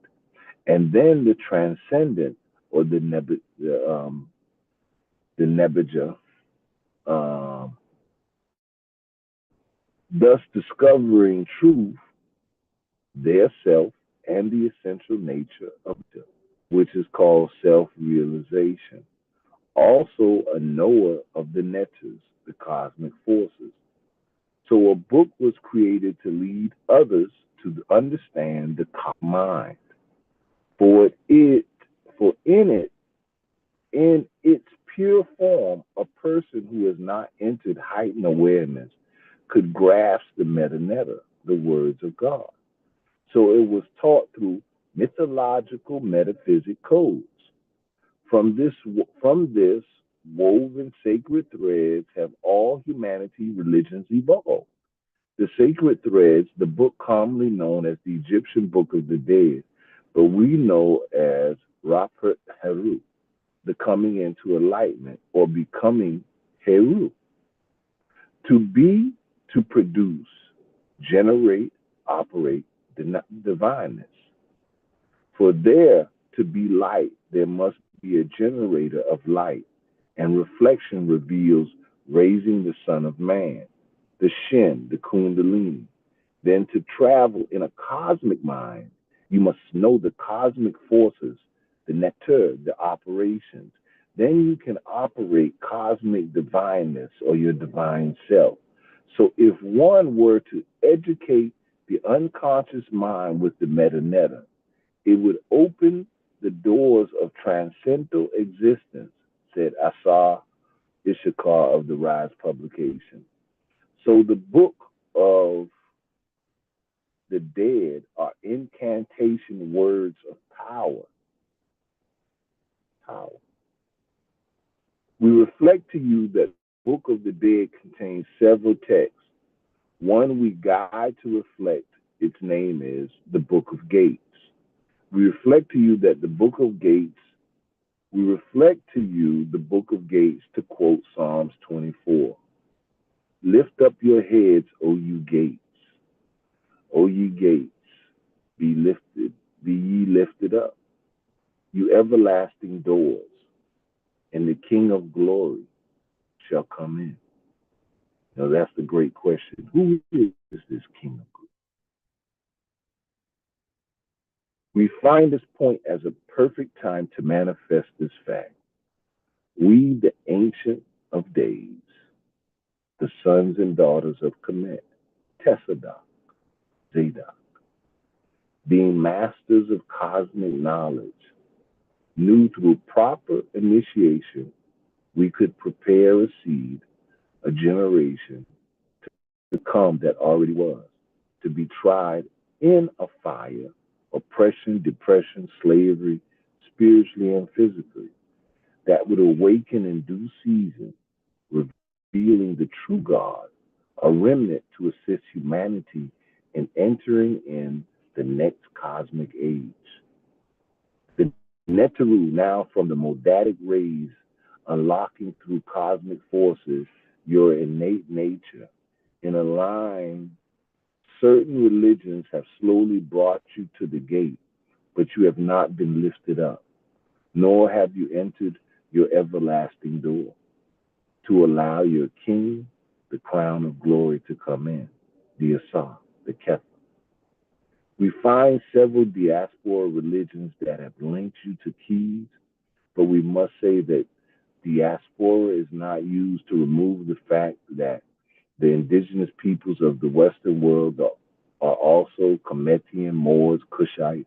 and then the transcendent or the Nebuja, thus discovering truth, their self, and the essential nature of them, which is called self-realization. Also a knower of the neters, the cosmic forces. So a book was created to lead others to understand the mind. In its pure form, a person who has not entered heightened awareness could grasp the metanetta, the words of God. So it was taught through mythological metaphysic codes. From this woven sacred threads have all humanity religions evolved. The sacred threads, the book commonly known as the Egyptian Book of the Dead, but we know as Raphat Heru, the coming into enlightenment or becoming Heru. To be, to produce, generate, operate the divineness. For there to be light, there must be a generator of light, and reflection reveals raising the Son of Man, the Shin, the Kundalini. Then to travel in a cosmic mind, you must know the cosmic forces, the netter, the operations. Then you can operate cosmic divineness or your divine self. So if one were to educate the unconscious mind with the metanetta, it would open the doors of transcendental existence, said Asar Ishakar of the Rise publication. So the book of the dead are incantation words of power. Power. We reflect to you that the book of the dead contains several texts. One we guide to reflect, its name is the Book of Gates. We reflect to you that the Book of Gates, to quote Psalms 24. Lift up your heads, O you gates. O ye gates, be ye lifted up, you everlasting doors, and the King of glory shall come in. Now that's the great question. Who is this King of glory? We find this point as a perfect time to manifest this fact. We, the Ancient of Days, the sons and daughters of Kemet, Tessadoc, Zadok, being masters of cosmic knowledge, knew through proper initiation we could prepare a seed, a generation to come that already was, to be tried in a fire, oppression, depression, slavery, spiritually and physically, that would awaken in due season, revealing the true God, a remnant to assist humanity in entering in the next cosmic age. The Neteru, now from the modadic rays, unlocking through cosmic forces your innate nature. In a line, certain religions have slowly brought you to the gate, but you have not been lifted up, nor have you entered your everlasting door to allow your king, the crown of glory, to come in, the Asa, the Kepha. We find several diaspora religions that have linked you to keys, but we must say that diaspora is not used to remove the fact that the indigenous peoples of the Western world are also Cometian, Moors, Cushites.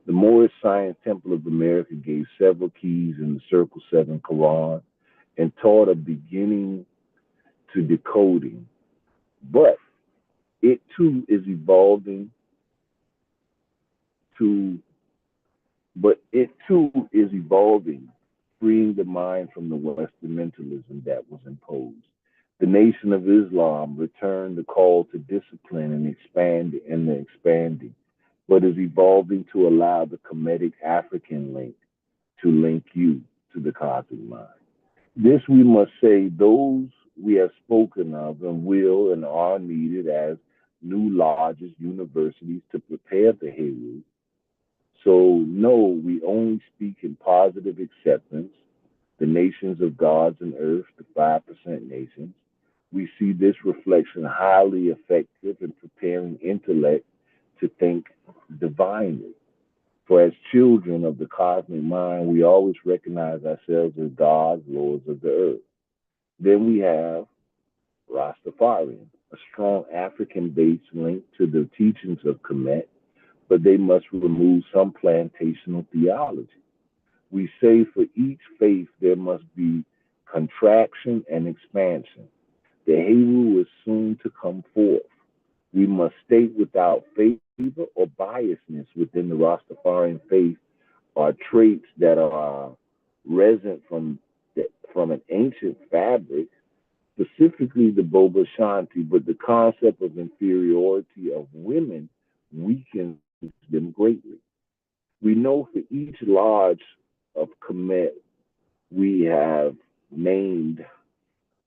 The Moorish Science Temple of America gave several keys in the Circle 7 Quran and taught a beginning to decoding. But it too is evolving freeing the mind from the Western mentalism that was imposed. The Nation of Islam returned the call to discipline and expanding, but is evolving to allow the Kemetic African link to link you to the cosmic mind. This we must say, those we have spoken of and will and are needed as new lodges, universities to prepare the Heru. So no, we only speak in positive acceptance. The nations of gods and earth, the 5% nations. We see this reflection highly effective in preparing intellect to think divinely. For as children of the cosmic mind, we always recognize ourselves as gods, lords of the earth. Then we have Rastafarian, a strong African-based link to the teachings of Kemet, but they must remove some plantational theology. We say for each faith there must be contraction and expansion. The Heru is soon to come forth. We must state without favor or biasness within the Rastafarian faith are traits that are resident from an ancient fabric, specifically the Boba Shanti, but the concept of inferiority of women weakens them greatly. We know for each lodge of Kemet we have named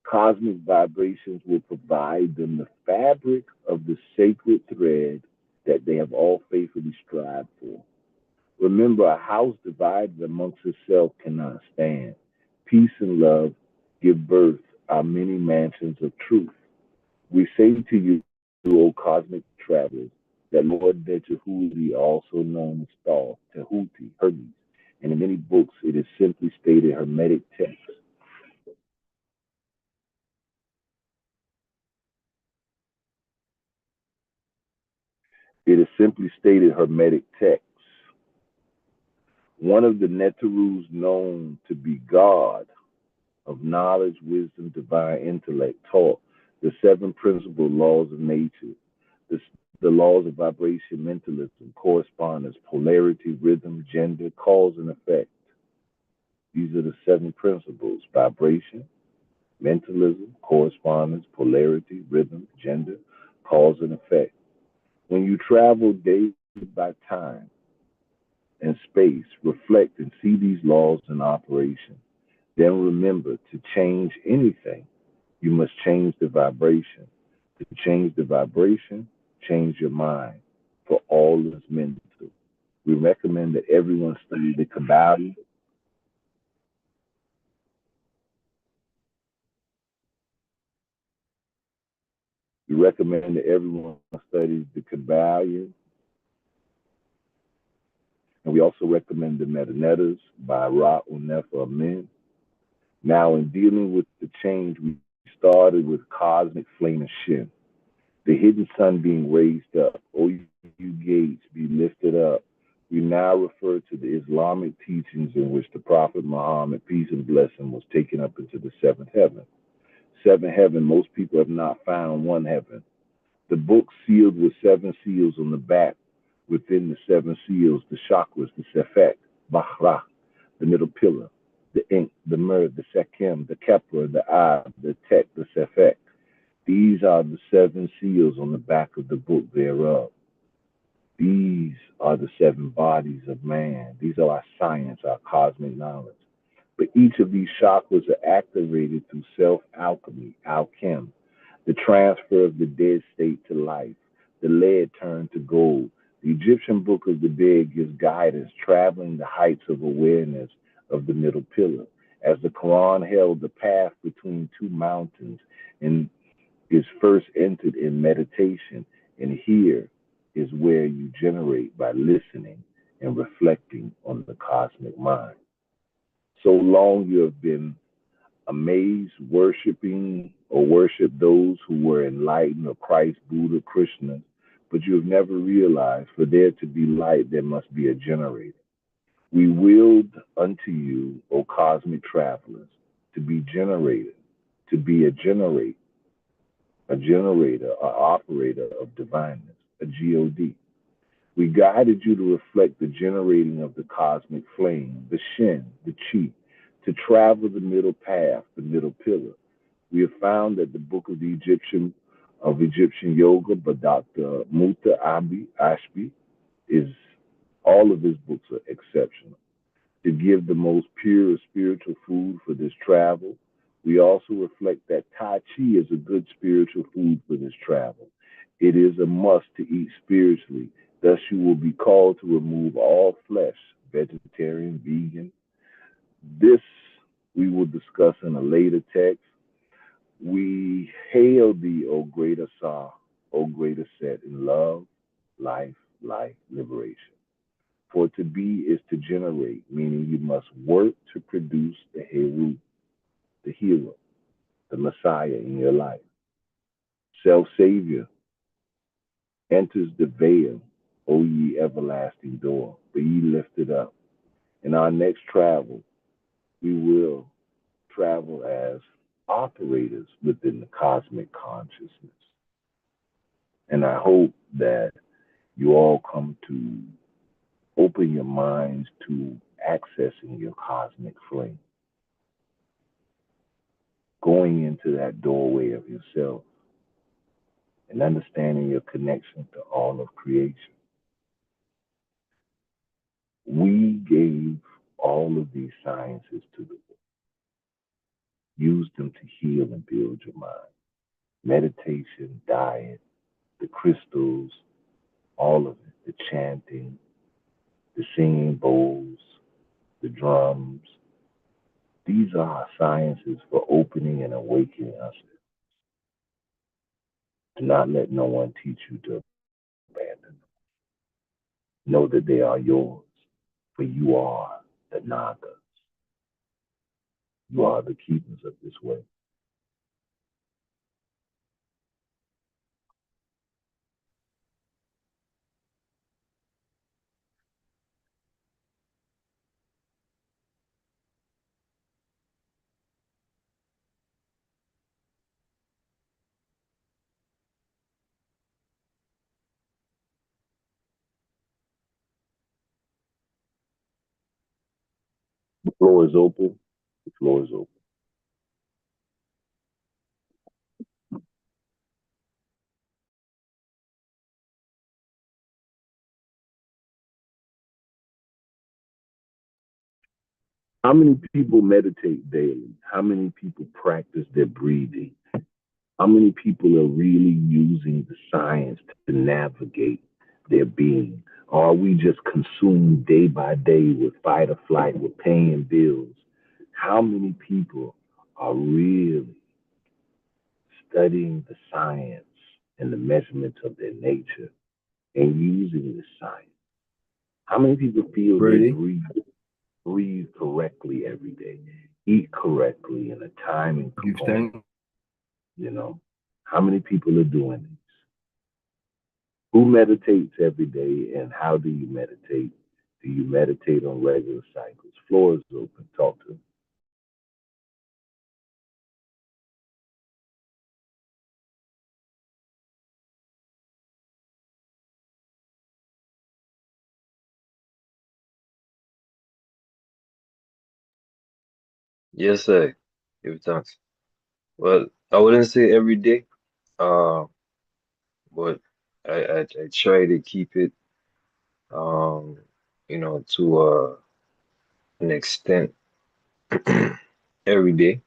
cosmic vibrations will provide them the fabric of the sacred thread that they have all faithfully strived for. Remember, a house divided amongst itself cannot stand. Peace and love give birth our many mansions of truth. We say to you, O cosmic travelers, that Lord Netehuti, also known as Thoth, Tehuti, Hermes, and in many books it is simply stated Hermetic text. It is simply stated Hermetic texts. One of the Neterus known to be God of knowledge, wisdom, divine intellect taught the 7 principal laws of nature, the laws of vibration, mentalism, correspondence, polarity, rhythm, gender, cause and effect. These are the 7 principles: vibration, mentalism, correspondence, polarity, rhythm, gender, cause and effect. When you travel day by time and space, reflect and see these laws in operation. Then remember, to change anything, you must change the vibration. To change the vibration, change your mind, for all is mental. We recommend that everyone study the Kabbalah. We recommend that everyone studies the Kabbalah. And we also recommend the Metanetas by Ra Unefa Amen. Now, in dealing with the change, we started with cosmic flame of Shin, the hidden sun being raised up. O you gates, be lifted up. We now refer to the Islamic teachings in which the Prophet Muhammad, peace and blessing, was taken up into the 7th heaven. 7th heaven, most people have not found one heaven. The book sealed with 7 seals on the back. Within the 7 seals, the chakras, the Sefek, Bahra, the middle pillar, the ink, the myrrh, the Sekem, the Kepler, the Ab, the Tek, the Sefek. These are the 7 seals on the back of the book thereof. These are the seven bodies of man. These are our science, our cosmic knowledge. But each of these chakras are activated through self alchemy, alchem, the transfer of the dead state to life, the lead turned to gold. The Egyptian Book of the Dead gives guidance, traveling the heights of awareness of the middle pillar, as the Quran held the path between two mountains and is first entered in meditation. And here is where you generate by listening and reflecting on the cosmic mind. So long you have been amazed, worshiping or worship those who were enlightened or Christ, Buddha, Krishna, but you have never realized for there to be light, there must be a generator. We willed unto you, O cosmic travelers, to be generated, to be a generator, an operator of divineness, a God. We guided you to reflect the generating of the cosmic flame, the Shin, the Chi, to travel the middle path, the middle pillar. We have found that the book of Egyptian yoga by Dr. Muta Ashby is all of his books are exceptional. To give the most pure spiritual food for this travel, we also reflect that Tai Chi is a good spiritual food for this travel. It is a must to eat spiritually. Thus, you will be called to remove all flesh, vegetarian, vegan. This we will discuss in a later text. We hail thee, O great Asa, O great Aset, in love, life, liberation. For to be is to generate, meaning you must work to produce the hero, the Messiah in your life. Self-savior enters the veil, O ye everlasting door, be ye lifted up. In our next travel, we will travel as operators within the cosmic consciousness. And I hope that you all come to open your minds to accessing your cosmic flame, going into that doorway of yourself and understanding your connection to all of creation. We gave all of these sciences to the world. Use them to heal and build your mind. Meditation, diet, the crystals, all of it, the chanting, the singing bowls, the drums. These are our sciences for opening and awakening us. Do not let no one teach you to abandon them. Know that they are yours, for you are the Nagas. You are the keepers of this way. The floor is open. The floor is open. How many people meditate daily? How many people practice their breathing? How many people are really using the science to navigate their being? Or are we just consumed day by day with fight or flight, with paying bills? How many people are really studying the science and the measurements of their nature and using the science? How many people feel they breathe correctly every day, eat correctly in a timing component? You know, how many people are doing this? Who meditates every day, and how do you meditate? Do you meditate on regular cycles? Floor is open. Talk to them. Yes, sir. Give thanks. Well, I wouldn't say every day, but I try to keep it um, to an extent every day.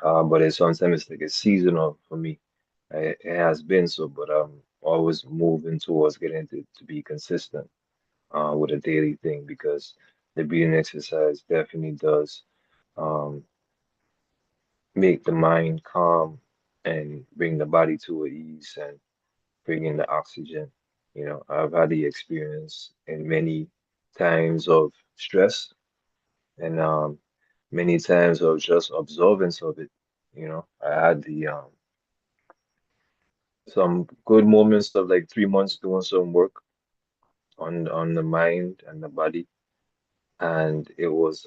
But it's sometimes it's like a seasonal for me. It has been so, but I'm always moving towards getting to be consistent with a daily thing because the breathing exercise definitely does um, make the mind calm and bring the body to ease and bring in the oxygen. I've had the experience in many times of stress and many times of just observance of it. I had the some good moments of like 3 months doing some work on the mind and the body, and it was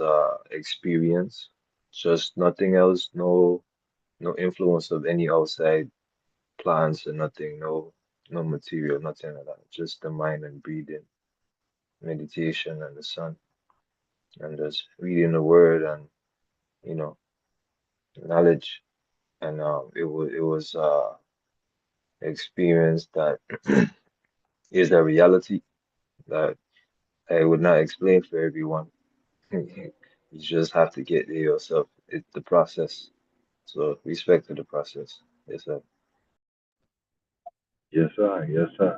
experience, just nothing else, no influence of any outside plants or nothing, no material, nothing like that, just the mind and breathing, meditation and the sun, and just reading the word and you know knowledge, and it was experience that is a reality that I would not explain for everyone. You just have to get there yourself. It's the process. So respect to the process. Yes, sir. Yes, sir. Yes, sir.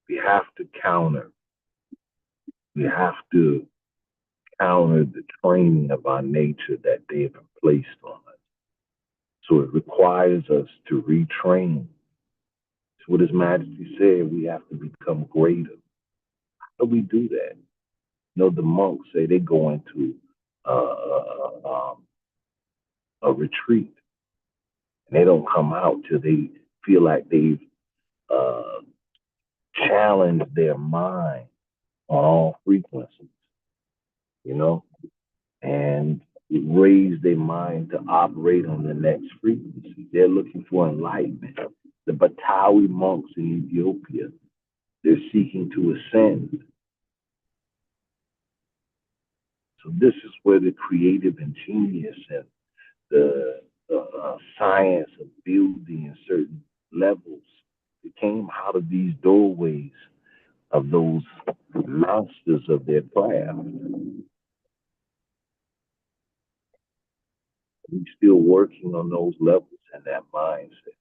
We have to counter. We have to counter the training of our nature that they have placed on us. So it requires us to retrain. So what His Majesty said, we have to become greater. How do we do that? The monks say they go into a retreat and they don't come out till they feel like they've uh, challenged their mind on all frequencies, you know, and raise their mind to operate on the next frequency. They're looking for enlightenment. The Batawi monks in Ethiopia, they're seeking to ascend. So this is where the creative ingenious and the science of building in certain levels it came out of these doorways of those masters of their craft. We're still working on those levels and that mindset.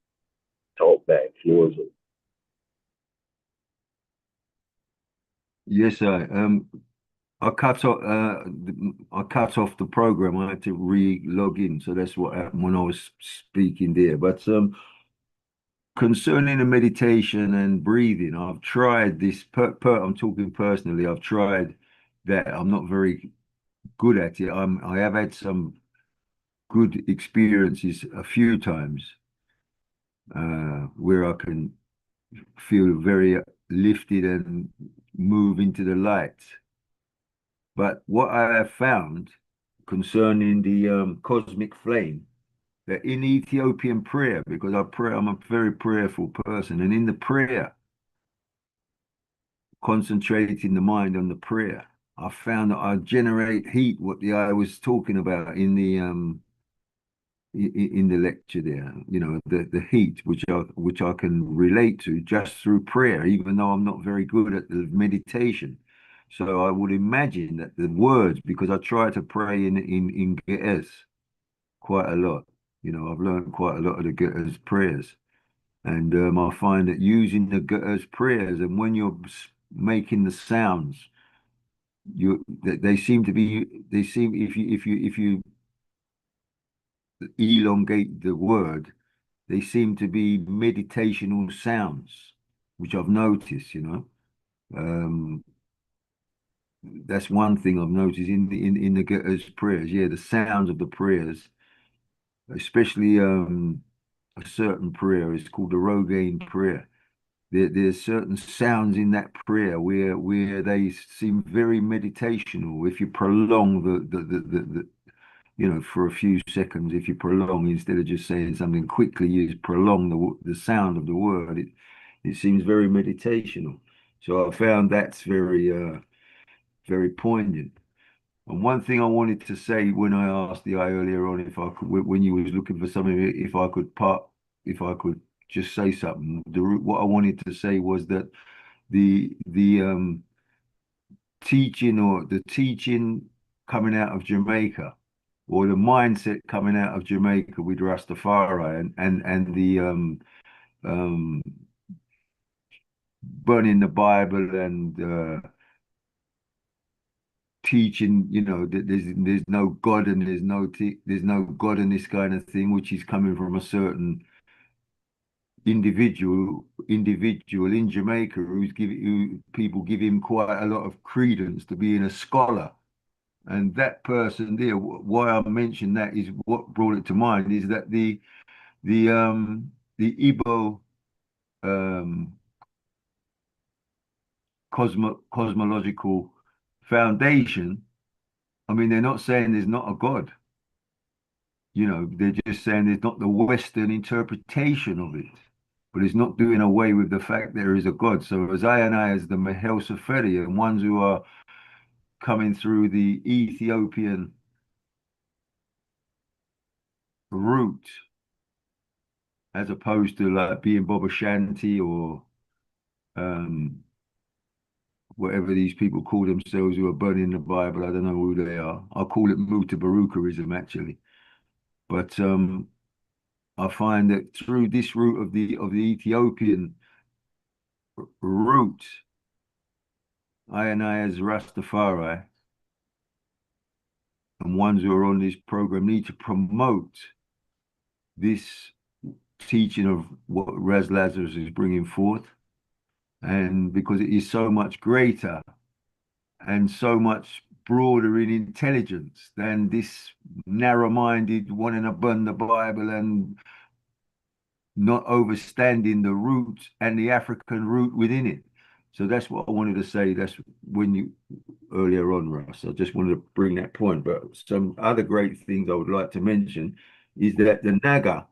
Talk back, floors open. Yes, sir. I cut off the program. I had to re-log in, so that's what happened when I was speaking there. But concerning the meditation and breathing, I've tried this. I'm talking personally. I've tried that. I'm not very good at it. I have had some good experiences a few times where I can feel very lifted and move into the light. But what I have found concerning the cosmic flame, that in Ethiopian prayer, because I pray, I'm a very prayerful person, and in the prayer, concentrating the mind on the prayer, I found that I generate heat, what I was talking about in the lecture there, the heat which I can relate to just through prayer, even though I'm not very good at the meditation. So I would imagine that the words, because I try to pray in Ge'ez quite a lot. I've learned quite a lot of the Ge'ez prayers, and I find that using the Ge'ez prayers, and when you're making the sounds, they seem to be if you elongate the word, they seem to be meditational sounds, which I've noticed, Um, that's one thing I've noticed in the Getter's prayers. Yeah, the sounds of the prayers, especially a certain prayer is called the Rogaine prayer. There's certain sounds in that prayer where they seem very meditational. If you prolong the for a few seconds, if you prolong, instead of just saying something quickly, you prolong the sound of the word. It seems very meditational. So I found that's very poignant. And one thing I wanted to say when I asked the eye earlier on, if I could, when you was looking for something, if I could just say something. What I wanted to say was that the teaching or the teaching coming out of Jamaica, or the mindset coming out of Jamaica with Rastafari and the um, burning the Bible and teaching, that there's no God and there's no God and this kind of thing, which is coming from a certain individual in Jamaica who people give him quite a lot of credence to being a scholar. And that person there, why I mentioned that is what brought it to mind is that the Igbo cosmological foundation. I mean, they're not saying there's not a God. They're just saying there's not the Western interpretation of it. But it's not doing away with the fact there is a God. So as I, as the Mahel Seferi, and ones who are coming through the Ethiopian route, as opposed to like being Boba Shanti or whatever these people call themselves who are burning the Bible. I don't know who they are. I'll call it Mutabarukaism actually. But I find that through this route of the Ethiopian route, I as Rastafari and ones who are on this program need to promote this teaching of what Ras Lazarus is bringing forth, and because it is so much greater and so much broader in intelligence than this narrow-minded wanting to burn the Bible and not understanding the root and the African root within it. So that's what I wanted to say. That's when you earlier on, Russ. I just wanted to bring that point. But some other great things I would like to mention is that the Naga,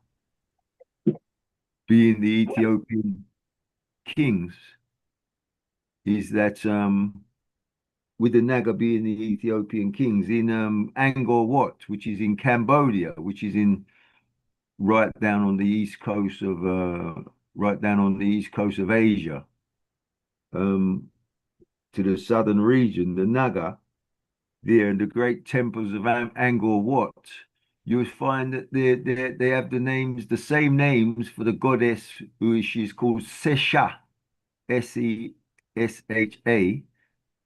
being the Ethiopian kings, is that with the Naga being the Ethiopian kings in Angkor Wat, which is in Cambodia, which is in right down on the east coast of Asia, to the southern region, the Naga, there in the great temples of Angkor Wat, you'll find that they have the same names for the goddess she's called Sesha, Sesha.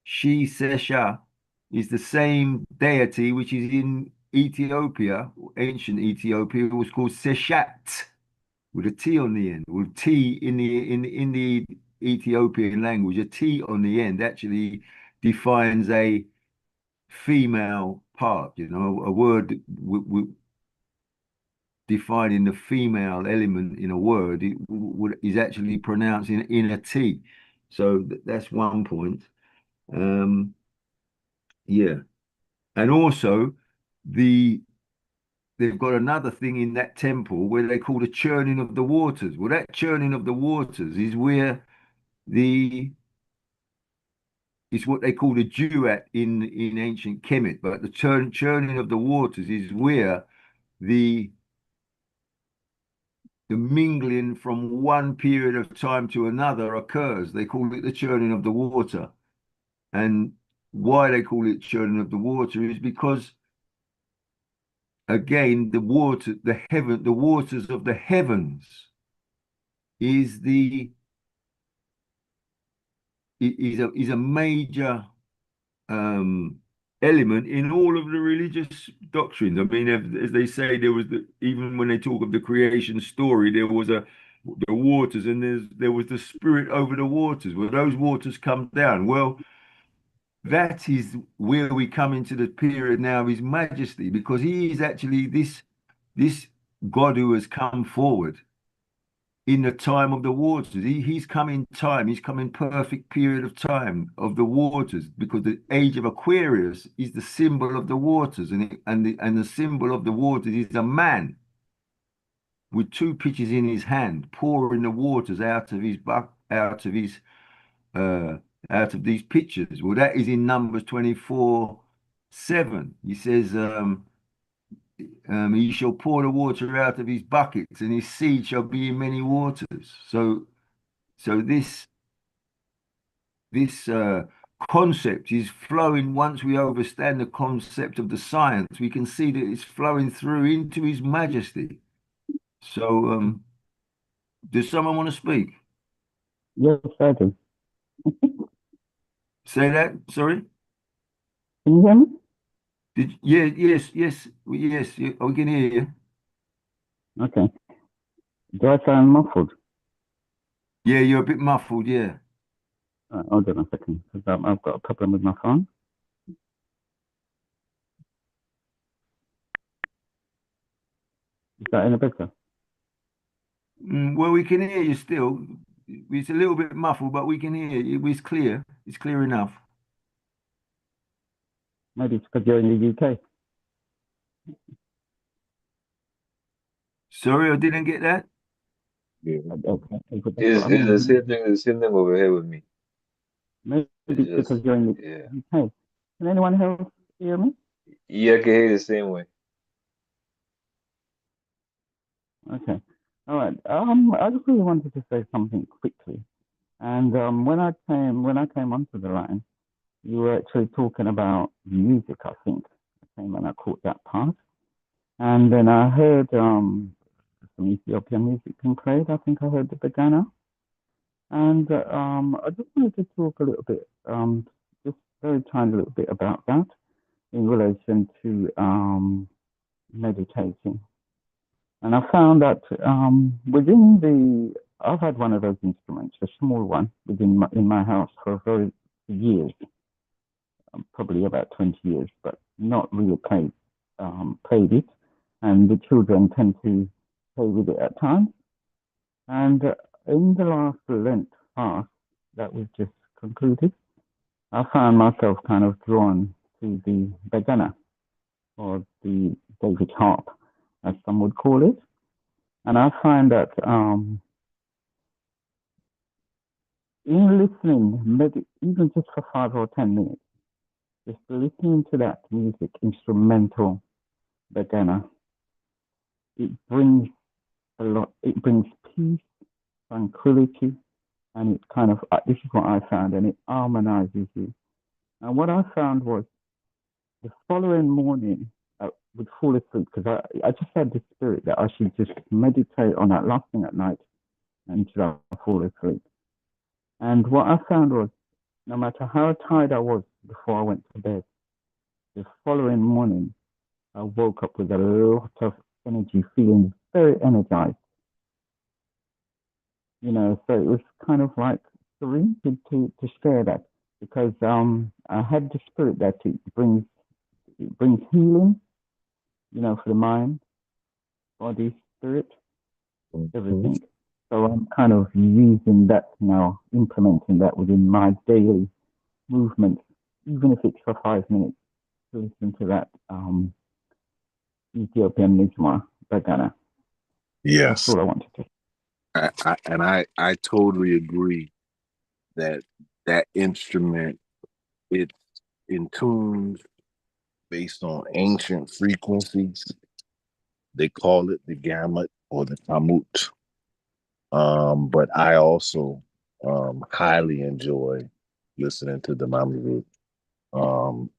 She, Sesha, is the same deity which is in Ethiopia, ancient Ethiopia, was called Seshat, with a T on the end, with T in the Ethiopian language. A T on the end actually defines a female part. A word defining the female element in a word is actually pronounced in a T. So that's one point. Yeah. And also they've got another thing in that temple where they call the churning of the waters. Well, that churning of the waters is where it's what they call the duat in ancient Kemet, but the churning of the waters is where the mingling from one period of time to another occurs. They call it the churning of the water. And why they call it churning of the water is because, again, the waters of the heavens is a major element in all of the religious doctrines. I mean, as they say, even when they talk of the creation story, there was the waters, and there was the spirit over the waters. Well, those waters come down. Well, that is where we come into the period now of His Majesty, because He is actually this God who has come forward in the time of the waters. He's come in time. He's come in perfect period of time of the waters, because the age of Aquarius is the symbol of the waters, and the symbol of the waters is a man with two pitchers in his hand, pouring the waters out of these pitchers. Well, that is in Numbers 24:7. He says, he shall pour the water out of his buckets, and his seed shall be in many waters. So this concept is flowing. Once we understand the concept of the science, we can see that it's flowing through into His Majesty. So, does someone want to speak? Yes, I do. Say that. Sorry. Can you hear me? Yeah, yes. We can hear you. Okay. Do I sound muffled? Yeah, you're a bit muffled. Yeah. Hold on a second, because I've got a problem with my phone. Is that any better? Well, we can hear you still. It's a little bit muffled, but we can hear you. It's clear. It's clear enough. Maybe it's because you're in the UK. Sorry, I didn't get that. Yeah. Okay. It's the same thing over here with me. Maybe It's it's just, because you're in the yeah. UK. Can anyone else hear me? Yeah, I can hear the same way. Okay. All right. I just really wanted to say something quickly. And when I came onto the line, you were actually talking about music, I think. I came and I caught that part. And then I heard some Ethiopian music being played. I think I heard the Begana. And I just wanted to talk a little bit, just very tiny little bit about that in relation to meditating. And I found that I've had one of those instruments, a small one, in my house for years, probably about 20 years, but not really played it. And the children tend to play with it at times. And in the last Lent fast that we've just concluded, I found myself kind of drawn to the Begana, or the David harp, as some would call it. And I find that in listening, even just for 5 or 10 minutes, just listening to that music, instrumental Begana, it brings a lot. It brings peace, tranquility, and it kind of, this is what I found, and it harmonizes you. And what I found was the following morning, I would fall asleep because I just had the spirit that I should just meditate on that last thing at night until I fall asleep. And what I found was, no matter how tired I was before I went to bed, the following morning, I woke up with a lot of energy, feeling very energized. So it was kind of like serene to share that, because I had the spirit that it brings healing, for the mind, body, spirit, everything. So I'm kind of using that now, implementing that within my daily movement, even if it's for 5 minutes, to listen to that Ethiopian Nizma Bagana. Yes. That's all I wanted to say. I totally agree that instrument, it's in tune based on ancient frequencies. They call it the gamut or the kamut. But I also highly enjoy listening to the Mamaru.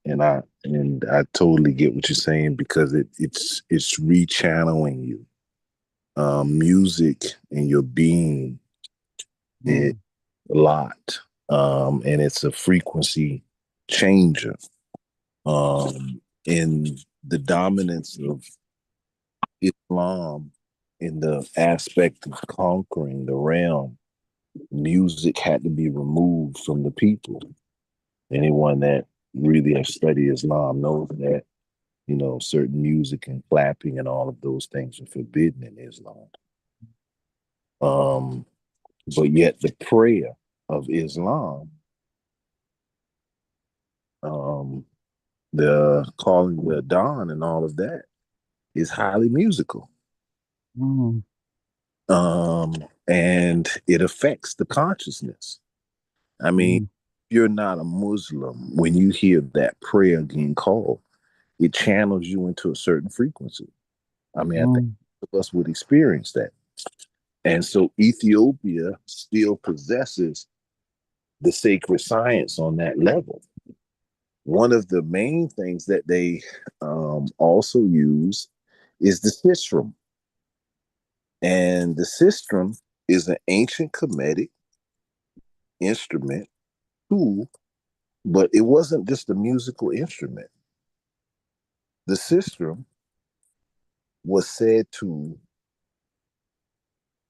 And I totally get what you're saying, because it's rechanneling you. Music and your being is a lot. And it's a frequency changer. In the dominance of Islam, in the aspect of conquering the realm, music had to be removed from the people. Anyone that really has studied Islam knows that, certain music and clapping and all of those things are forbidden in Islam. But yet the prayer of Islam, the calling the dawn and all of that, is highly musical. And it affects the consciousness. I mean, if you're not a Muslim, when you hear that prayer being called, it channels you into a certain frequency. I mean, I think most of us would experience that. And so Ethiopia still possesses the sacred science on that level. One of the main things that they also use is the sistrum. And the sistrum is an ancient Kemetic instrument tool, but it wasn't just a musical instrument. The sistrum was said to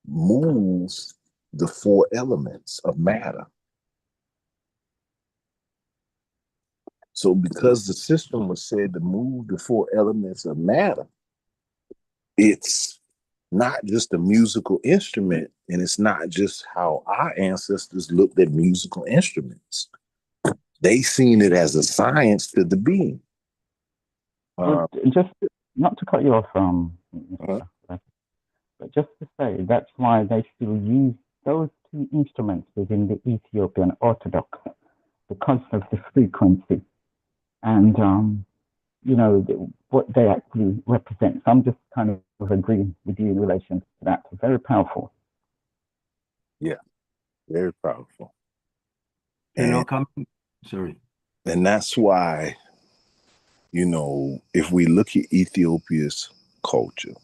move the four elements of matter. So because the system was said to move the four elements of matter, it's not just a musical instrument, and it's not just how our ancestors looked at musical instruments. They seen it as a science to the being. Just not to cut you off, but just to say that's why they still use those two instruments within the Ethiopian Orthodox because of the frequency and what they actually represent. So I'm just kind of agreeing with you in relation to that. Very powerful. Yeah, very powerful. Sorry. And that's why, if we look at Ethiopia's culture,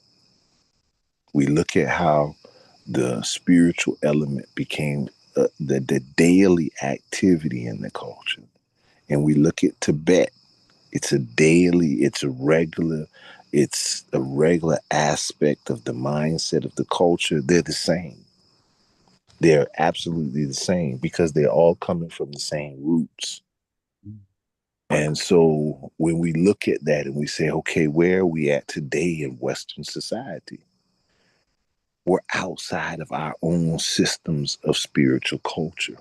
we look at how the spiritual element became the daily activity in the culture. And we look at Tibet, it's a regular aspect of the mindset of the culture. They're the same. They're absolutely the same because they're all coming from the same roots. And so when we look at that and we say, okay, where are we at today in Western society? We're outside of our own systems of spiritual culture.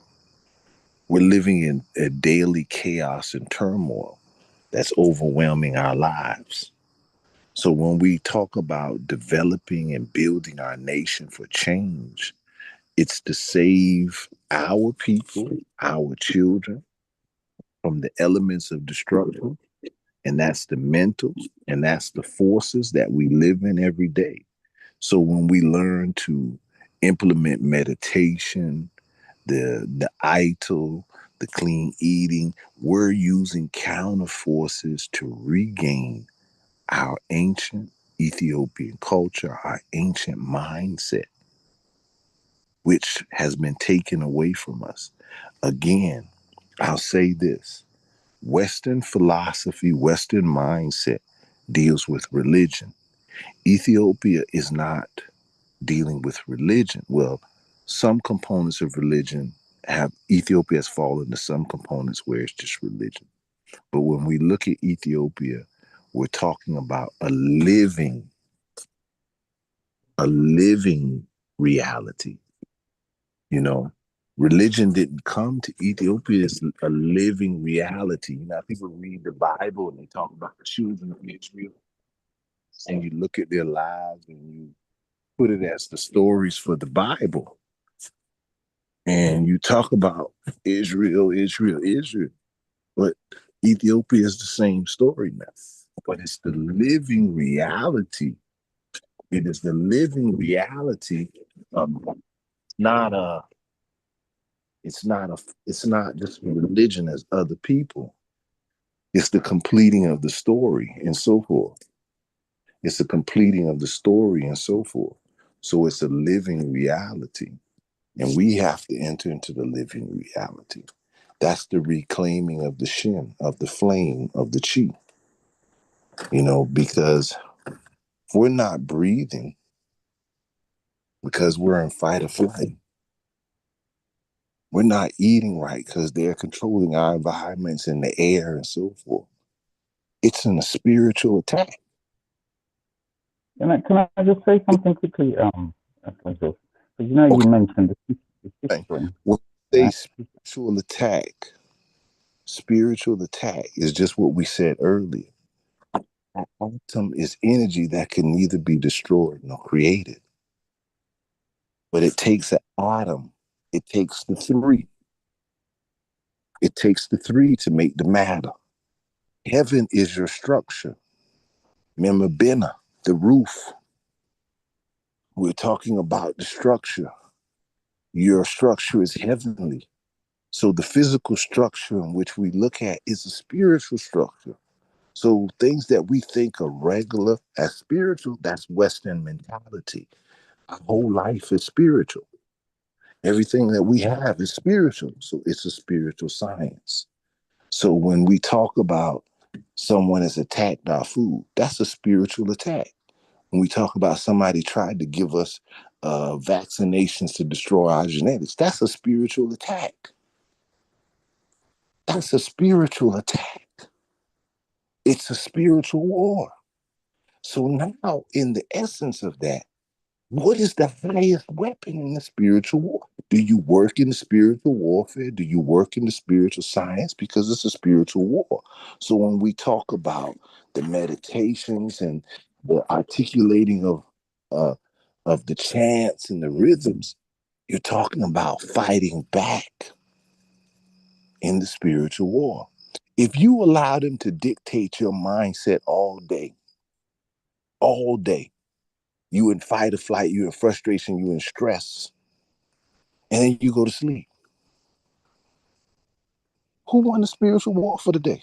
We're living in a daily chaos and turmoil that's overwhelming our lives. So when we talk about developing and building our nation for change, it's to save our people, our children, from the elements of destruction. And that's the mental, and that's the forces that we live in every day. So when we learn to implement meditation, the idle, the clean eating, we're using counter forces to regain our ancient Ethiopian culture, our ancient mindset, which has been taken away from us. Again, I'll say this. Western philosophy, Western mindset deals with religion. Ethiopia is not dealing with religion. Well, some components of religion Ethiopia has fallen to some components where it's just religion. But when we look at Ethiopia, we're talking about a living reality. Religion didn't come to Ethiopia as a living reality. People read the Bible and they talk about the children of Israel, and you look at their lives and you put it as the stories for the Bible. And you talk about Israel, Israel, Israel. But Ethiopia is the same story now. But it's the living reality. It is the living reality of it's not just religion as other people. It's the completing of the story and so forth. It's the completing of the story and so forth. So it's a living reality. And we have to enter into the living reality. That's the reclaiming of the shin, of the flame, of the chi. Because we're not breathing because we're in fight or flight. We're not eating right because they're controlling our environments in the air and so forth. It's a spiritual attack. Can I just say something quickly? Because you mentioned the system. When they say spiritual attack is just what we said earlier. Atom is energy that can neither be destroyed nor created. But it takes an atom. It takes the three. It takes the three to make the matter. Heaven is your structure. Remember Bina, the roof. We're talking about the structure. Your structure is heavenly. So the physical structure in which we look at is a spiritual structure. So things that we think are regular as spiritual, that's Western mentality. Our whole life is spiritual. Everything that we have is spiritual. So it's a spiritual science. So when we talk about someone has attacked our food, that's a spiritual attack. When we talk about somebody tried to give us vaccinations to destroy our genetics, that's a spiritual attack. That's a spiritual attack. It's a spiritual war. So now, in the essence of that, what is the highest weapon in the spiritual war? Do you work in the spiritual warfare? Do you work in the spiritual science? Because it's a spiritual war. So when we talk about the meditations and the articulating of the chants and the rhythms, you're talking about fighting back in the spiritual war. If you allow them to dictate your mindset all day, you in fight or flight, you in frustration, you in stress, and then you go to sleep. Who won the spiritual war for the day?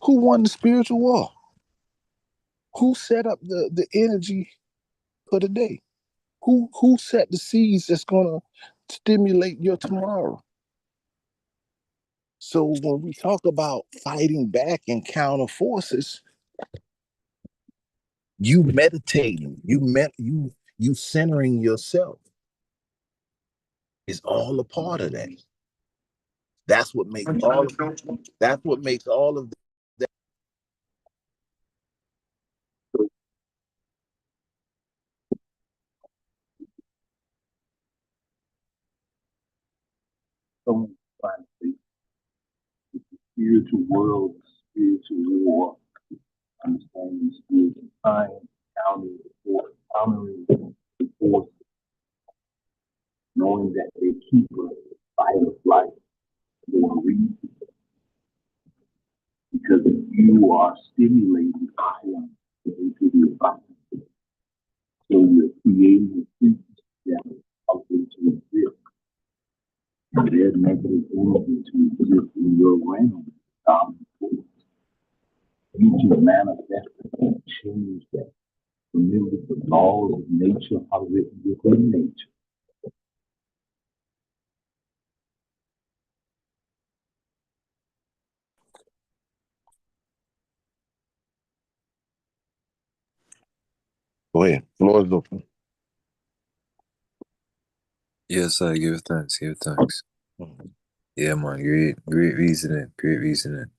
Who won the spiritual war? Who set up the energy for the day? Who set the seeds that's gonna stimulate your tomorrow? So when we talk about fighting back and counter forces, you meditating, you centering yourself is all a part of that. That's what makes all of that. Someone trying to say spiritual world, spiritual war, understanding spiritual science, countering the force, knowing that they keep us fight or flight for a reason. Because if you are stimulating ion into the environment, so you're creating a frequency that is out there to exist. And there's negative energy to exist in your realm. You can manifest and change that. Remember the laws of nature are written within nature. Go ahead. Floor is open. Yes, I give thanks. Give thanks. Yeah, man. Great reasoning. Great reasoning.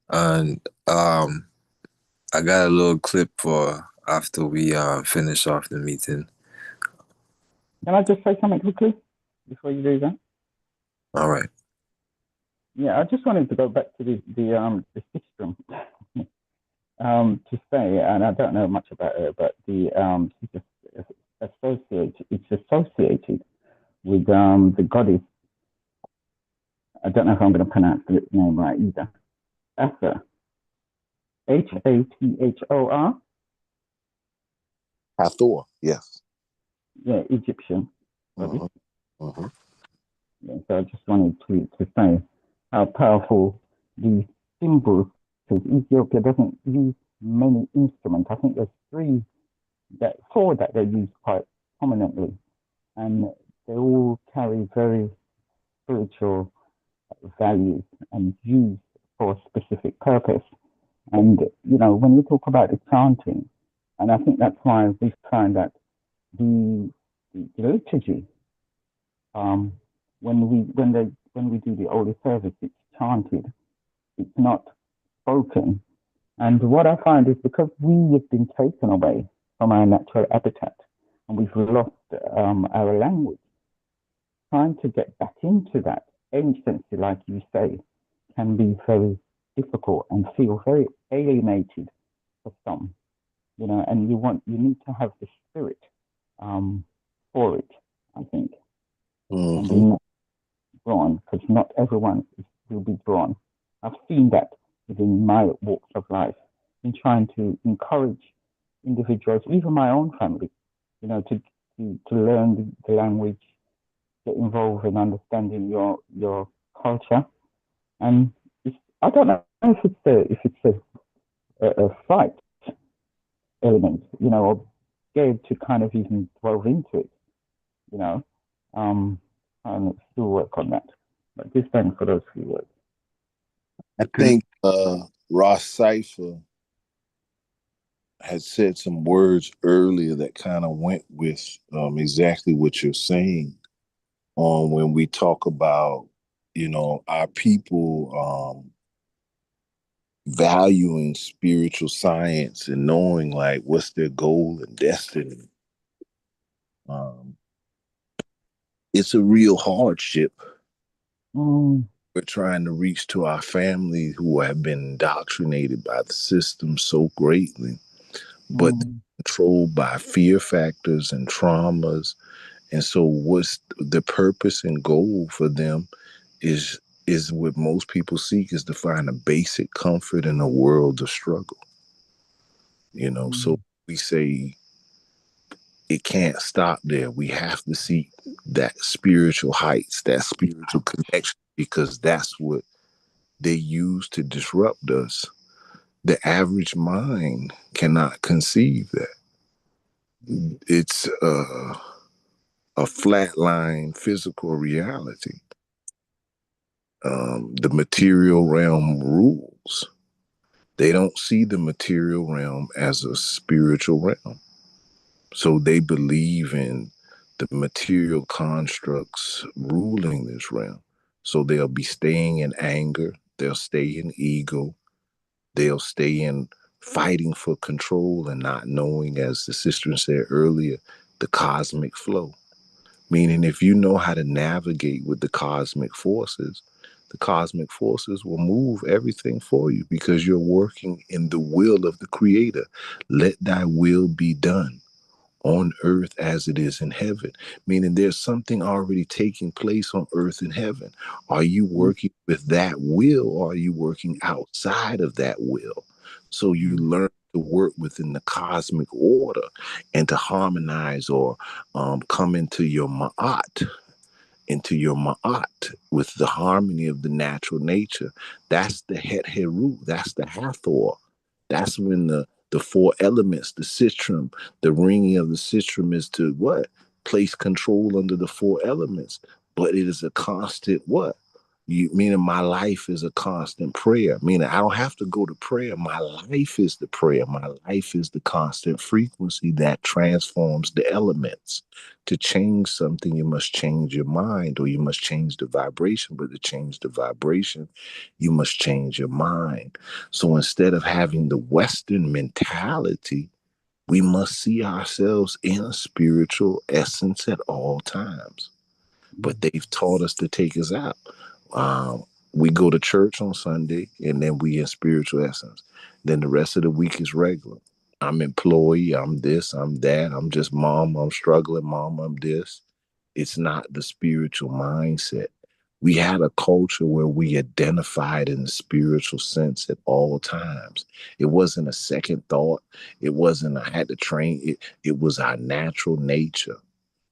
And I got a little clip for after we finish off the meeting. Can I just say something quickly before you do that? All right. Yeah, I just wanted to go back to the system to say, and I don't know much about it, but it's associated with the goddess. I don't know if I'm going to pronounce the name right either. Hathor. Hathor. Hathor, yes. Yeah, Egyptian. Mm-hmm. Mm-hmm. Yeah, so I just wanted to say how powerful these symbols, because Ethiopia doesn't use many instruments. I think there's four that they use quite prominently, and they all carry very spiritual values and used for a specific purpose. And when you talk about the chanting, and I think that's why we find that the liturgy, when we do the holy service, it's chanted, it's not spoken. And what I find is because we have been taken away from our natural habitat and we've lost our language, trying to get back into that anciency, like you say, can be very difficult and feel very alienated for some, and you need to have the spirit for it, I think, and be not drawn, because not everyone will be drawn. I've seen that within my walks of life, in trying to encourage individuals, even my own family, to learn the language, get involved in understanding your culture. And I don't know if it's a fight element, or scared to kind of even delve into it, and still work on that. But just thanks for those few words. I think Ross Cipher had said some words earlier that kind of went with exactly what you're saying on when we talk about, our people valuing spiritual science and knowing like what's their goal and destiny. It's a real hardship. We're trying to reach to our families who have been indoctrinated by the system so greatly, but controlled by fear factors and traumas. And so what's the purpose and goal for them is what most people seek, is to find a basic comfort in a world of struggle. So we say it can't stop there. We have to seek that spiritual heights, that spiritual connection, because that's what they use to disrupt us. The average mind cannot conceive that. It's a flatline physical reality. The material realm rules. They don't see the material realm as a spiritual realm. So they believe in the material constructs ruling this realm. So they'll be staying in anger, they'll stay in ego, they'll stay in fighting for control and not knowing, as the sister said earlier, the cosmic flow. Meaning if you know how to navigate with the cosmic forces will move everything for you because you're working in the will of the Creator. Let thy will be done on earth as it is in heaven, meaning there's something already taking place on earth and heaven. Are you working with that will, or are you working outside of that will? So you learn to work within the cosmic order and to harmonize or come into your ma'at with the harmony of the natural nature. That's the het heru, that's the hathor. That's when the four elements, the citrum, the ringing of the citrum is to what? Place control under the four elements. But it is a constant what? Meaning my life is a constant prayer. Meaning I don't have to go to prayer. My life is the prayer. My life is the constant frequency that transforms the elements. To change something, you must change your mind, or you must change the vibration. But to change the vibration, you must change your mind. So instead of having the Western mentality, we must see ourselves in a spiritual essence at all times. But they've taught us to take us out. We go to church on Sunday, and then we in spiritual essence. Then the rest of the week is regular. I'm employee, I'm this, I'm that, I'm just mom, I'm struggling, mom, I'm this. It's not the spiritual mindset. We had a culture where we identified in the spiritual sense at all times. It wasn't a second thought. It wasn't I had to train. It was our natural nature.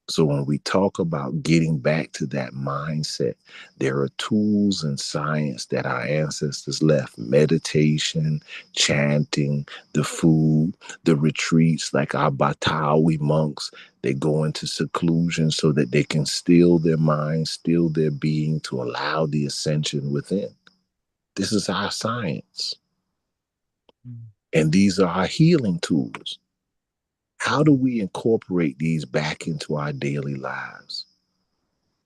So when we talk about getting back to that mindset, there are tools and science that our ancestors left. Meditation, chanting, the food, the retreats, like our Batawi monks, they go into seclusion so that they can still their mind, still their being, to allow the ascension within. This is our science. And these are our healing tools. How do we incorporate these back into our daily lives?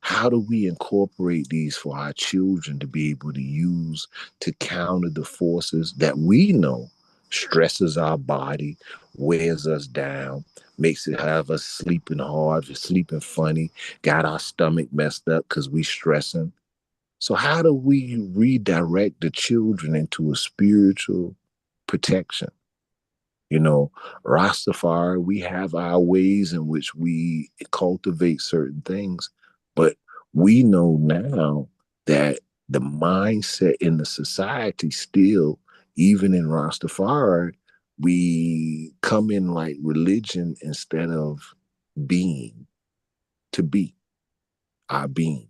How do we incorporate these for our children to be able to use to counter the forces that we know stresses our body, wears us down, makes it have us sleeping hard, sleeping funny, got our stomach messed up because we stressing? So how do we redirect the children into a spiritual protection? Rastafari, we have our ways in which we cultivate certain things, but we know now that the mindset in the society still, even in Rastafari, we come in like religion instead of being, to be. our being.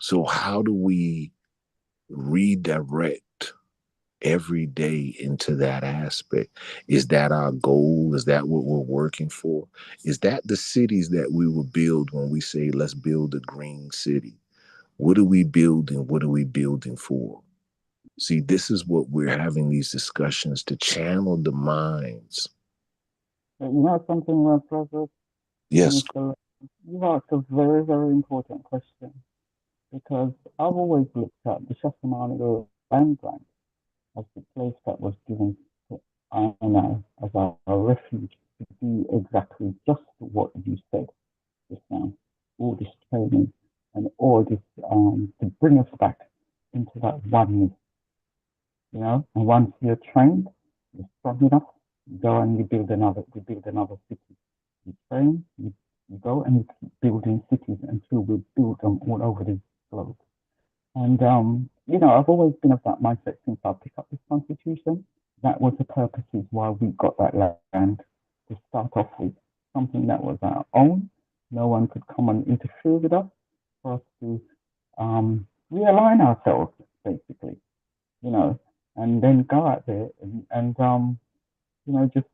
So how do we redirect every day into that aspect? Is that our goal? Is that what we're working for? Is that the cities that we will build when we say, let's build a green city? What are we building? What are we building for? See, this is what we're having these discussions to channel the minds. You know something, my brother? Yes. You asked a very, very important question because I've always looked at the Shashamane land grant as the place that was given to Aina as our refuge to do exactly just what you said just now. All this training and all this to bring us back into that oneness, you know. And once you're trained, you're strong enough, you go and you build another city. You train, you go and you keep building cities until we build them all over the globe. And you know, I've always been of that mindset since I picked up this constitution. That was the purposes why we got that land to start off with, something that was our own. No one could come and interfere with us for us to realign ourselves, basically, you know, and then go out there and you know, just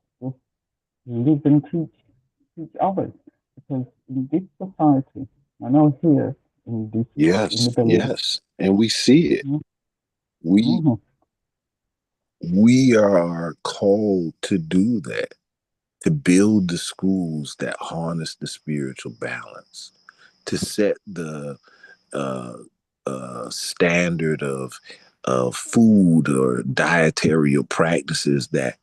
live and teach others. Because in this society, I know here in this in the village, Yes, and we see it. Mm-hmm. We are called to do that, to build the schools that harness the spiritual balance, to set the standard of food or dietary practices that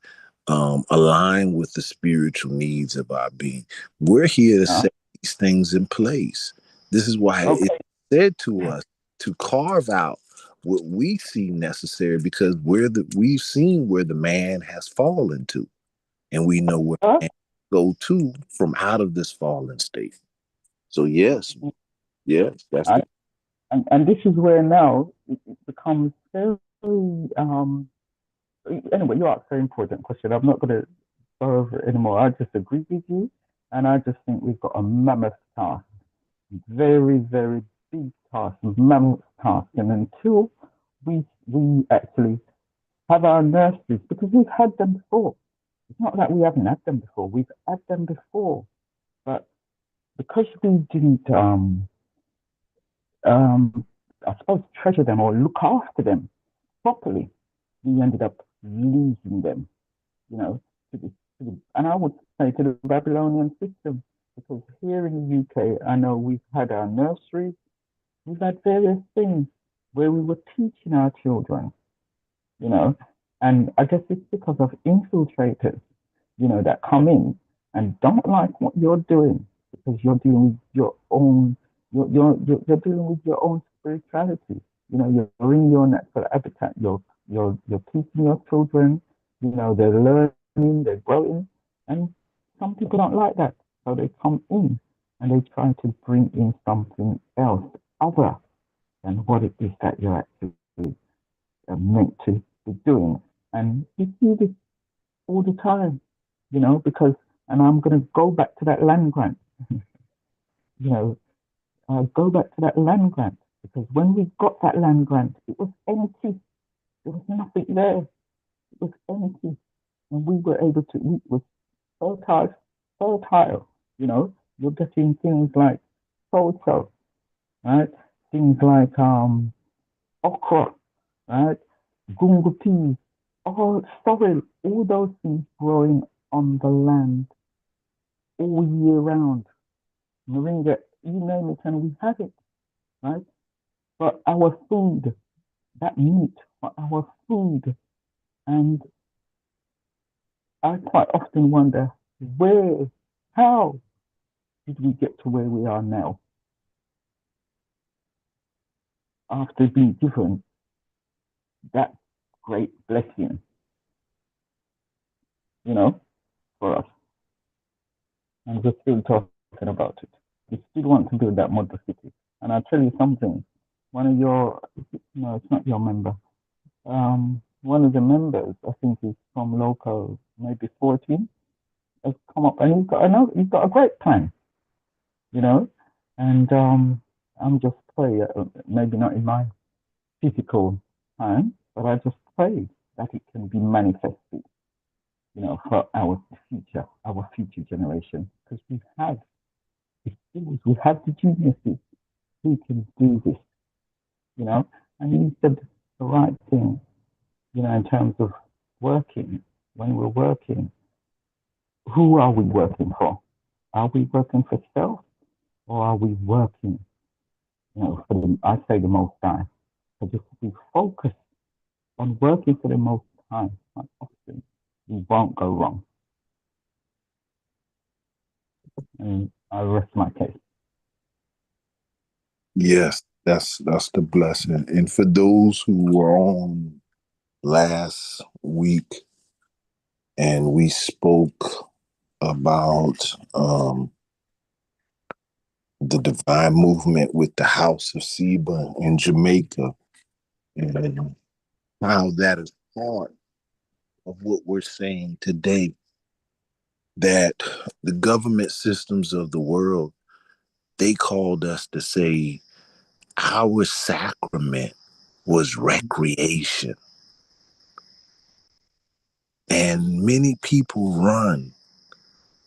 align with the spiritual needs of our being. We're here to set these things in place. This is why it's said to us to carve out what we see necessary, because we've seen where the man has fallen to, and we know where man go to from out of this fallen state. So yes, that's the and this is where now it becomes very anyway, you asked a very important question. I'm not going to go over it anymore. I just agree with you, and I just think we've got a mammoth task, very, very big task, mammoth task. And until we actually have our nurseries, because we've had them before. It's not that we haven't had them before. We've had them before, but because we didn't, I suppose, treasure them or look after them properly, we ended up losing them, you know, and I would say to the Babylonian system, because here in the UK, I know we've had our nurseries, we've had various things where we were teaching our children, you know, and I guess it's because of infiltrators, you know, that come in and don't like what you're doing because you're dealing with your own, you're dealing with your own spirituality. You know, you're in your natural habitat. You're teaching your children. You know, they're learning, they're growing, and some people don't like that, so they come in and they try to bring in something else other than what it is that you're actually meant to be doing. And you see this all the time, you know, because, and I'm going to go back to that land grant, you know, go back to that land grant, because when we got that land grant, it was empty. There was nothing there. It was empty. And we were able to, it was fertile, you know, you're getting things like photo, right? Things like okra, right? Gungo peas, all sorrel, all those things growing on the land all year round. Moringa, you name it, and we have it, right? But our food, that meat for our food, and I quite often wonder how did we get to where we are now after being given that great blessing, you know, for us. And we're still talking about it. We still want to build that model city. And I'll tell you something, one of your, no, it's not your member, one of the members, I think he's from local, maybe 14, has come up and he's got a great plan, you know, And I'm just pray, maybe not in my physical time, but I just pray that it can be manifested, for our future generation, because we have the skills, we have the geniuses who can do this, And you said the right thing, in terms of working. When we're working, who are we working for? Are we working for self, or are we working, for I say the Most High? Because if we focus on working for the Most High, quite often we won't go wrong. And I rest my case. Yes, that's the blessing. And for those who were on last week and we spoke about the divine movement with the House of Seba in Jamaica, and how that is part of what we're saying today, that the government systems of the world, they called us to say our sacrament was recreation. And many people run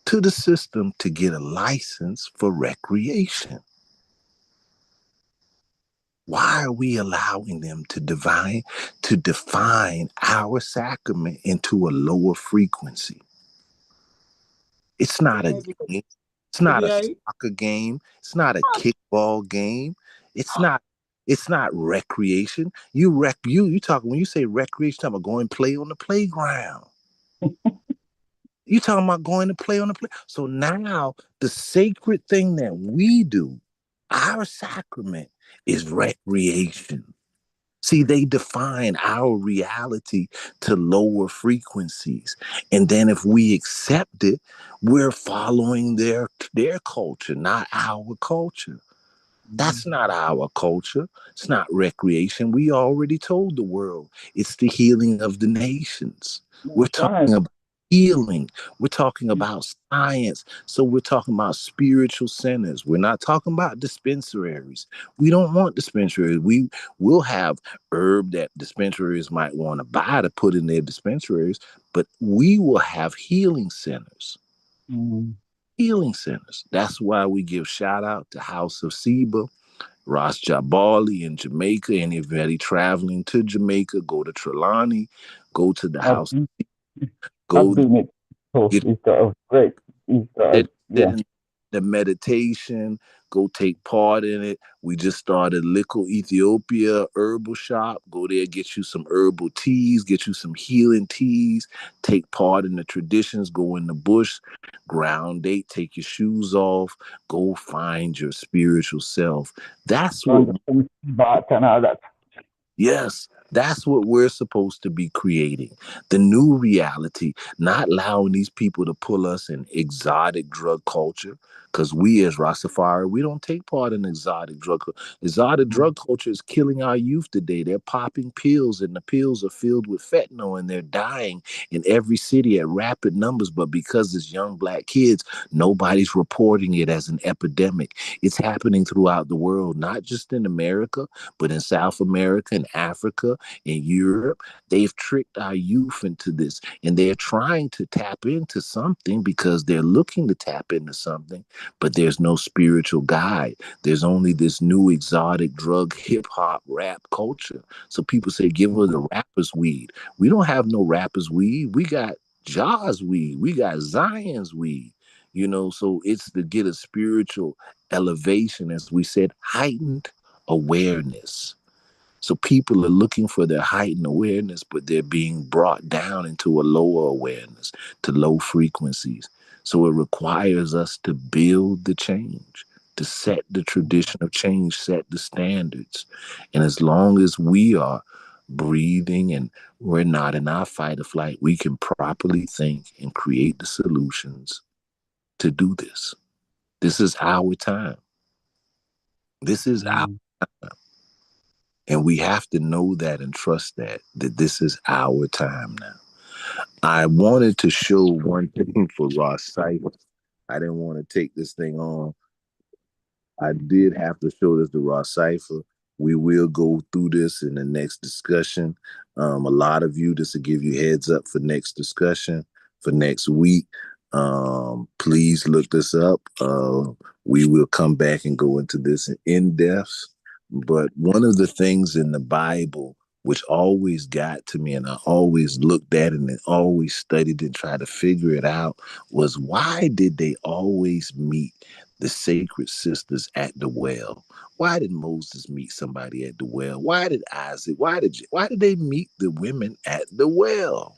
to the system to get a license for recreation. Why are we allowing them to define our sacrament into a lower frequency? It's not a game. It's not a soccer game. It's not a kickball game. It's not recreation. You talking, when you say recreation, you're talking about going and play on the playground. You talking about going to play on the play. So now the sacred thing that we do, our sacrament, is recreation. See, they define our reality to lower frequencies. And then if we accept it, we're following their culture, not our culture. That's not our culture. It's not recreation. We already told the world it's the healing of the nations. We're talking about healing. We're talking about science. So we're talking about spiritual centers. We're not talking about dispensaries. We don't want dispensaries. We will have herb that dispensaries might want to buy to put in their dispensaries, but we will have healing centers. Healing centers. That's why we give shout out to House of Seba, Ras Jabali in Jamaica. Anybody traveling to Jamaica, go to Trelawney, go to the house. Go I've been it. He's got a great. He's got in the meditation. Go take part in it. We just started Liquor Ethiopia herbal shop. Go there, get you some herbal teas, get you some healing teas. Take part in the traditions. Go in the bush, ground date. Take your shoes off. Go find your spiritual self. That's what. Yes, that's what we're supposed to be creating. The new reality, not allowing these people to pull us in exotic drug culture. Because we as Rastafari, we don't take part in exotic drug culture. Exotic drug culture is killing our youth today. They're popping pills, and the pills are filled with fentanyl, and they're dying in every city at rapid numbers. But because it's young black kids, nobody's reporting it as an epidemic. It's happening throughout the world, not just in America, but in South America, in Africa, in Europe. They've tricked our youth into this, and they're trying to tap into something because they're looking to tap into something, but there's no spiritual guide. There's only this new exotic drug, hip hop, rap culture. So people say, give us the rapper's weed. We don't have no rapper's weed. We got Jaws weed. We got Zion's weed. So it's to get a spiritual elevation, as we said, heightened awareness. So people are looking for their heightened awareness, but they're being brought down into a lower awareness, to low frequencies. So it requires us to build the change, to set the tradition of change, set the standards. And as long as we are breathing and we're not in our fight or flight, we can properly think and create the solutions to do this. This is our time. This is our time. And we have to know that and trust that this is our time now. I wanted to show one thing for Ross Cypher. I didn't want to take this thing on I did have to show this to Ross Cipher. We will go through this in the next discussion. A lot of you, this will give you heads up for next discussion for next week. Please look this up. We will come back and go into this in depth. But one of the things in the Bible which always got to me, and I always looked at it and always studied and tried to figure it out, was why did they always meet the sacred sisters at the well? Why did Moses meet somebody at the well? Why did Isaac? Why did they meet the women at the well?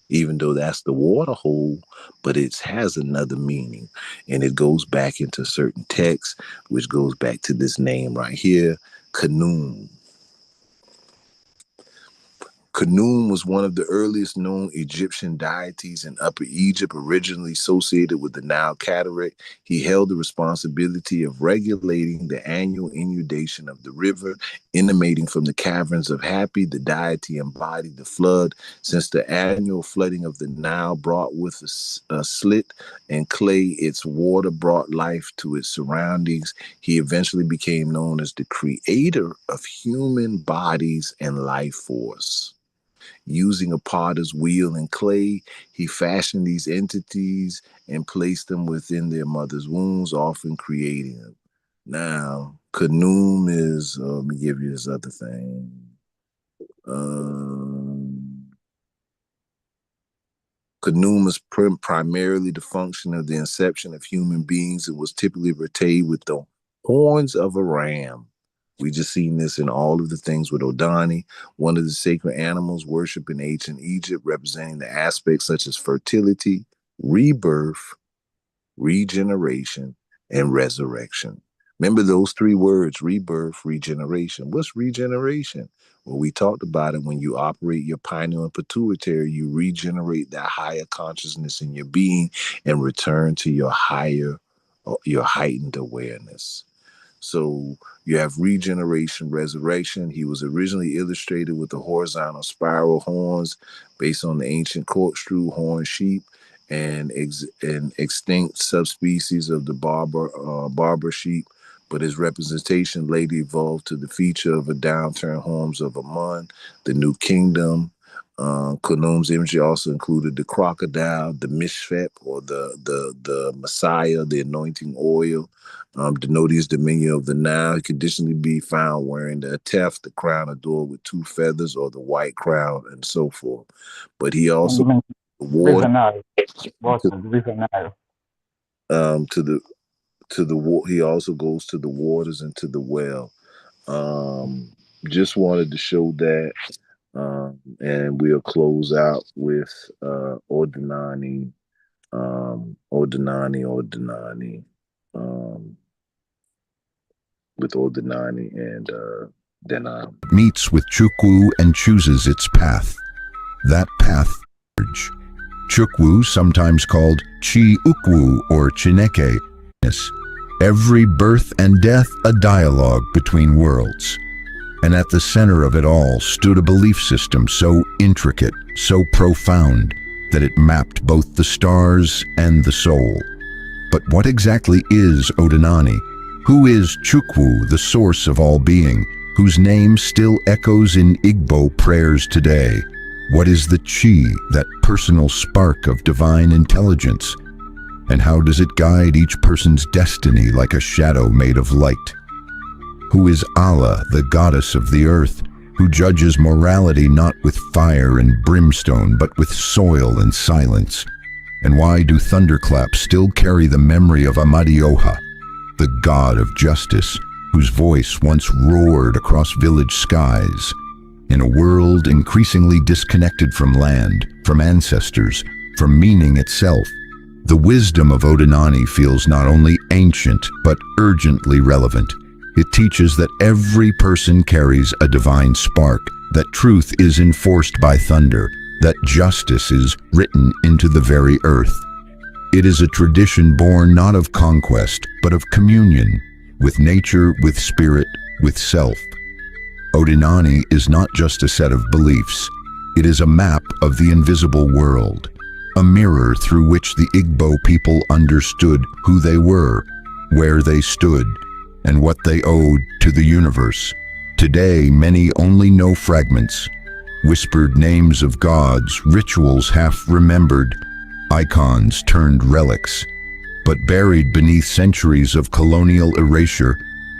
Even though that's the water hole, but it has another meaning. And it goes back into certain texts, which goes back to this name right here, Khnum. Khnum was one of the earliest known Egyptian deities in Upper Egypt, originally associated with the Nile Cataract. He held the responsibility of regulating the annual inundation of the river, emanating from the caverns of Hapi. The deity embodied the flood. Since the annual flooding of the Nile brought with a slit and clay, its water brought life to its surroundings. He eventually became known as the creator of human bodies and life force. Using a potter's wheel and clay, he fashioned these entities and placed them within their mother's wombs, often creating them. Now, Khnum is, let me give you this other thing. Khnum is primarily the function of the inception of human beings. It was typically portrayed with the horns of a ram. We just seen this in all of the things with Odani, one of the sacred animals worshipped in ancient Egypt, representing the aspects such as fertility, rebirth, regeneration, and resurrection. Remember those three words, rebirth, regeneration. What's regeneration? Well, we talked about it. When you operate your pineal and pituitary, you regenerate that higher consciousness in your being and return to your heightened awareness. So you have regeneration, resurrection. He was originally illustrated with the horizontal spiral horns based on the ancient corkscrew horn sheep and extinct subspecies of the barber sheep. But his representation later evolved to the feature of a downturned horns of Amun, the new kingdom. Khnum's imagery also included the crocodile, the mishfep, or the Messiah, the anointing oil, denoting his dominion of the Nile. He could additionally be found wearing the atef, the crown adorned with 2 feathers, or the white crown, and so forth. But he also River Nile. River Nile. He also goes to the waters and to the well. Just wanted to show that. And we'll close out with Odinani, with Odinani and Denan. Meets with Chukwu and chooses its path. That path, Chukwu, sometimes called Chi Ukwu or Chineke, every birth and death a dialogue between worlds. And at the center of it all stood a belief system so intricate, so profound, that it mapped both the stars and the soul. But what exactly is Odinani? Who is Chukwu, the source of all being, whose name still echoes in Igbo prayers today? What is the Chi, that personal spark of divine intelligence? And how does it guide each person's destiny like a shadow made of light? Who is Allah, the goddess of the earth, who judges morality not with fire and brimstone, but with soil and silence? And why do thunderclaps still carry the memory of Amadioha, the god of justice, whose voice once roared across village skies? In a world increasingly disconnected from land, from ancestors, from meaning itself, the wisdom of Odinani feels not only ancient, but urgently relevant. It teaches that every person carries a divine spark, that truth is enforced by thunder, that justice is written into the very earth. It is a tradition born not of conquest, but of communion, with nature, with spirit, with self. Odinani is not just a set of beliefs. It is a map of the invisible world, a mirror through which the Igbo people understood who they were, where they stood, and what they owed to the universe. Today, many only know fragments, whispered names of gods, rituals half remembered, icons turned relics. But buried beneath centuries of colonial erasure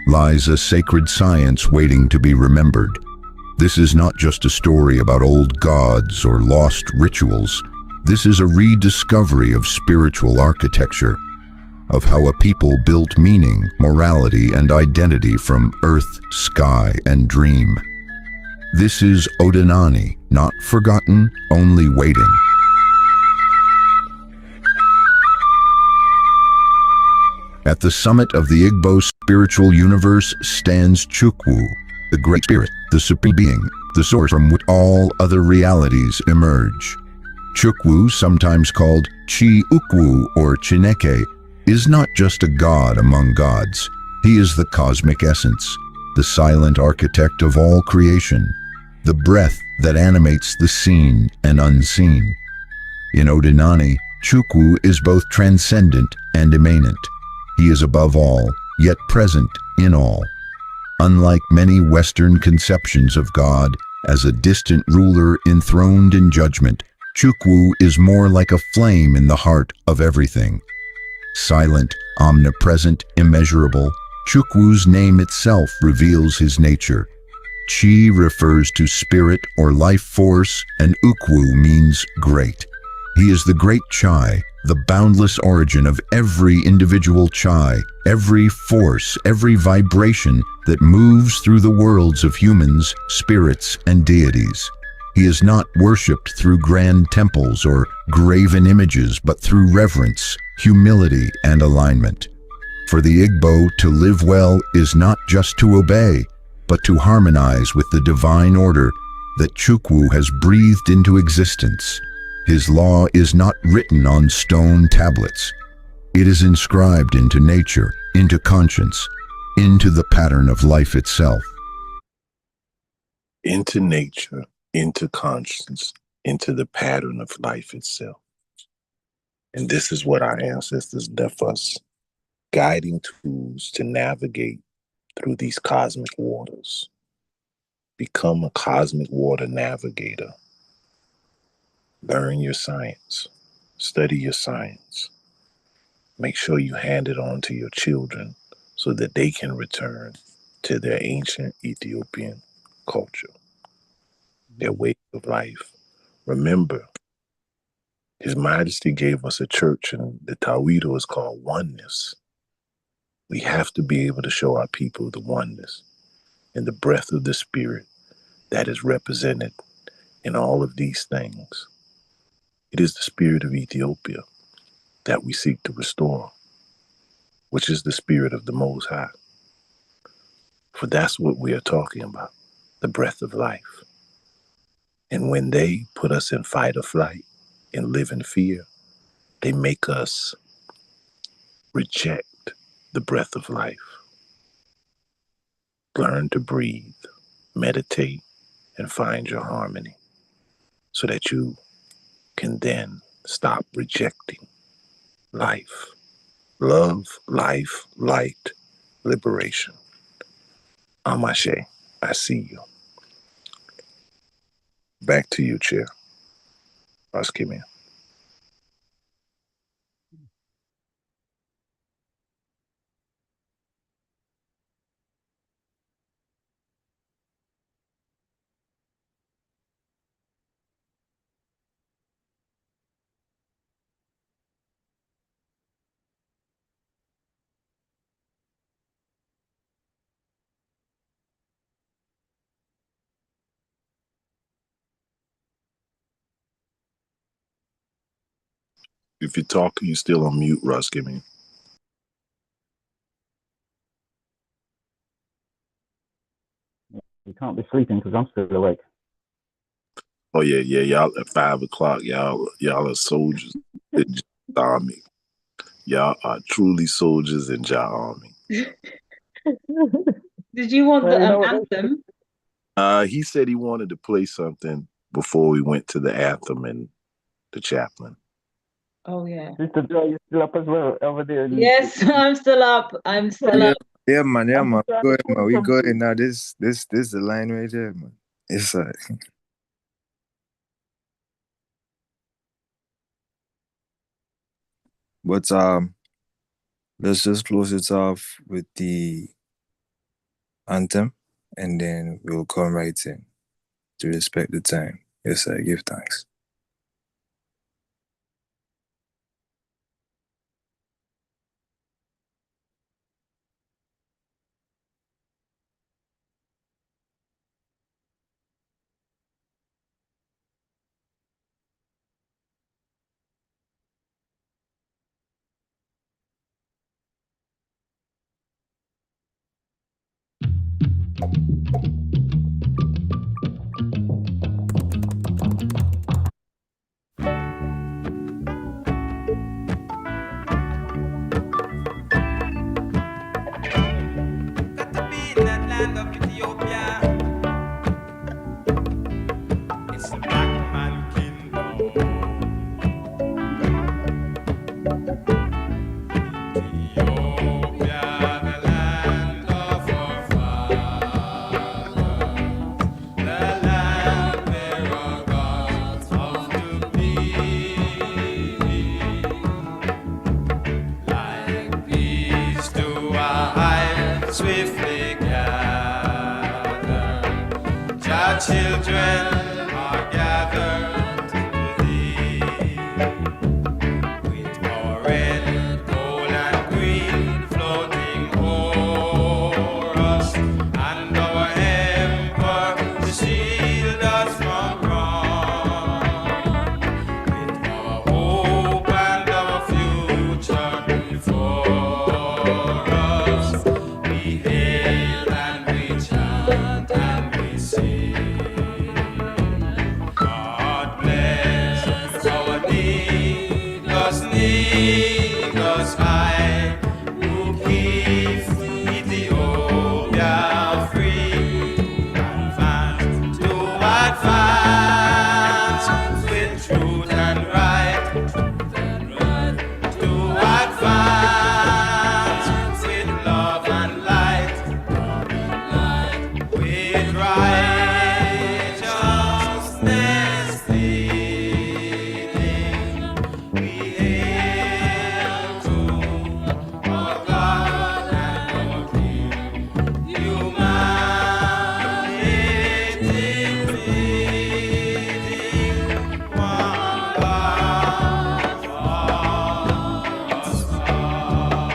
lies a sacred science waiting to be remembered. This is not just a story about old gods or lost rituals. This is a rediscovery of spiritual architecture, of how a people built meaning, morality, and identity from earth, sky, and dream. This is Odinani, not forgotten, only waiting. At the summit of the Igbo spiritual universe stands Chukwu, the Great Spirit, the Supreme Being, the source from which all other realities emerge. Chukwu, sometimes called Chi Ukwu or Chineke, is not just a god among gods. He is the cosmic essence, the silent architect of all creation, the breath that animates the seen and unseen. In Odinani, Chukwu is both transcendent and immanent. He is above all, yet present in all. Unlike many Western conceptions of God as a distant ruler enthroned in judgment, Chukwu is more like a flame in the heart of everything. Silent, omnipresent, immeasurable, Chukwu's name itself reveals his nature. Chi refers to spirit or life force, and Ukwu means great. He is the great Chai, the boundless origin of every individual Chai, every force, every vibration that moves through the worlds of humans, spirits, and deities. He is not worshipped through grand temples or graven images, but through reverence, humility, and alignment. For the Igbo, to live well is not just to obey, but to harmonize with the divine order that Chukwu has breathed into existence. His law is not written on stone tablets. It is inscribed into nature, into conscience, into the pattern of life itself. Into nature, into conscience, into the pattern of life itself. And this is what our ancestors left us, guiding tools to navigate through these cosmic waters. Become a cosmic water navigator. Learn your science. Study your science. Make sure you hand it on to your children so that they can return to their ancient Ethiopian culture, their way of life. Remember, His Majesty gave us a church, and the Tawido is called oneness. We have to be able to show our people the oneness and the breath of the Spirit that is represented in all of these things. It is the spirit of Ethiopia that we seek to restore, which is the spirit of the Most High. For that's what we are talking about, the breath of life. And when they put us in fight or flight and live in fear, they make us reject the breath of life. Learn to breathe, meditate, and find your harmony so that you can then stop rejecting life. Love, life, light, liberation. Amashe, I see you. Back to you, Chair. Askimia. If you're talking, you're still on mute, Russ. Give me. You can't be sleeping because I'm still awake. Oh yeah, y'all at 5 o'clock. Y'all are soldiers in Jah Army. Y'all are truly soldiers in Jah Army. Did you want the anthem? He said he wanted to play something before we went to the anthem and the chaplain. Oh yeah. Sister Joy, you still up as well over there? Yes, I'm still up. I'm still up. Yeah, man. Yeah, I'm man. trying Go to ahead, man. pull We some go ahead food. now. This the line right there, man. It's but let's just close it off with the anthem, and then we'll come right in to respect the time. Yes, I give thanks. Swiftly gather, our children are gathered to thee, with our red, gold, and green floating o'er us, and our emperor to shield us from wrong, with our hope and our future before us. We hail and we chant and we sing. God bless our needless high, who keeps Ethiopia free, to advance with truth and right, to advance with love and light, with righteousness leading. We hail to our God and our King, humanity pleading, one God for us all.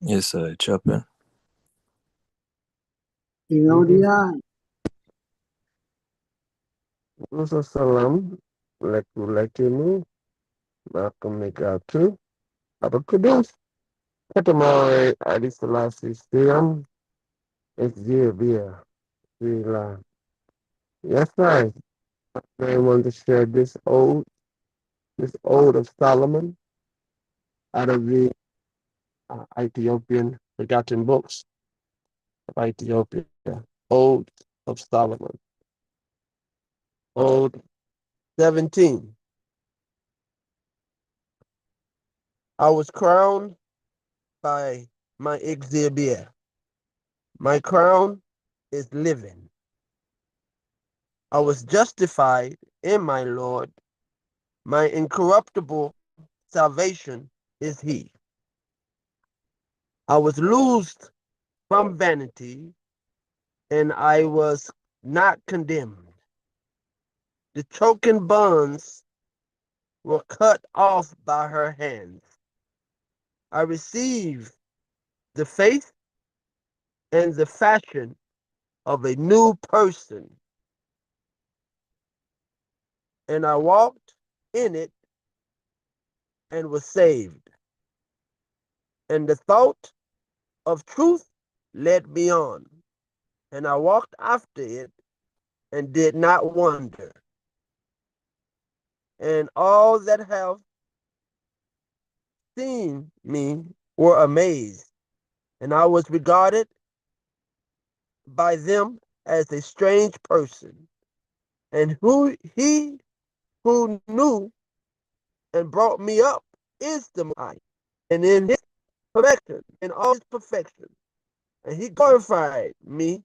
Yes, Chaplain. Musa salam. Lekulu Malcolm Negatu. Abakudus. Katamari Adi Selassie Siam. Exia Sila. Yes, I want to share this ode of Solomon out of the Ethiopian Forgotten Books of Ethiopia. Ode of Solomon. Ode 17. I was crowned by my Exia. My crown is living. I was justified in my Lord. My incorruptible salvation is he. I was loosed from vanity, and I was not condemned. The choking bonds were cut off by her hands. I received the faith and the fashion of a new person, and I walked in it and was saved. And the thought of truth led me on, and I walked after it and did not wonder. And all that have seen me were amazed, and I was regarded by them as a strange person. And he who knew and brought me up is the Most High, and in his perfection, in all his perfection. And he glorified me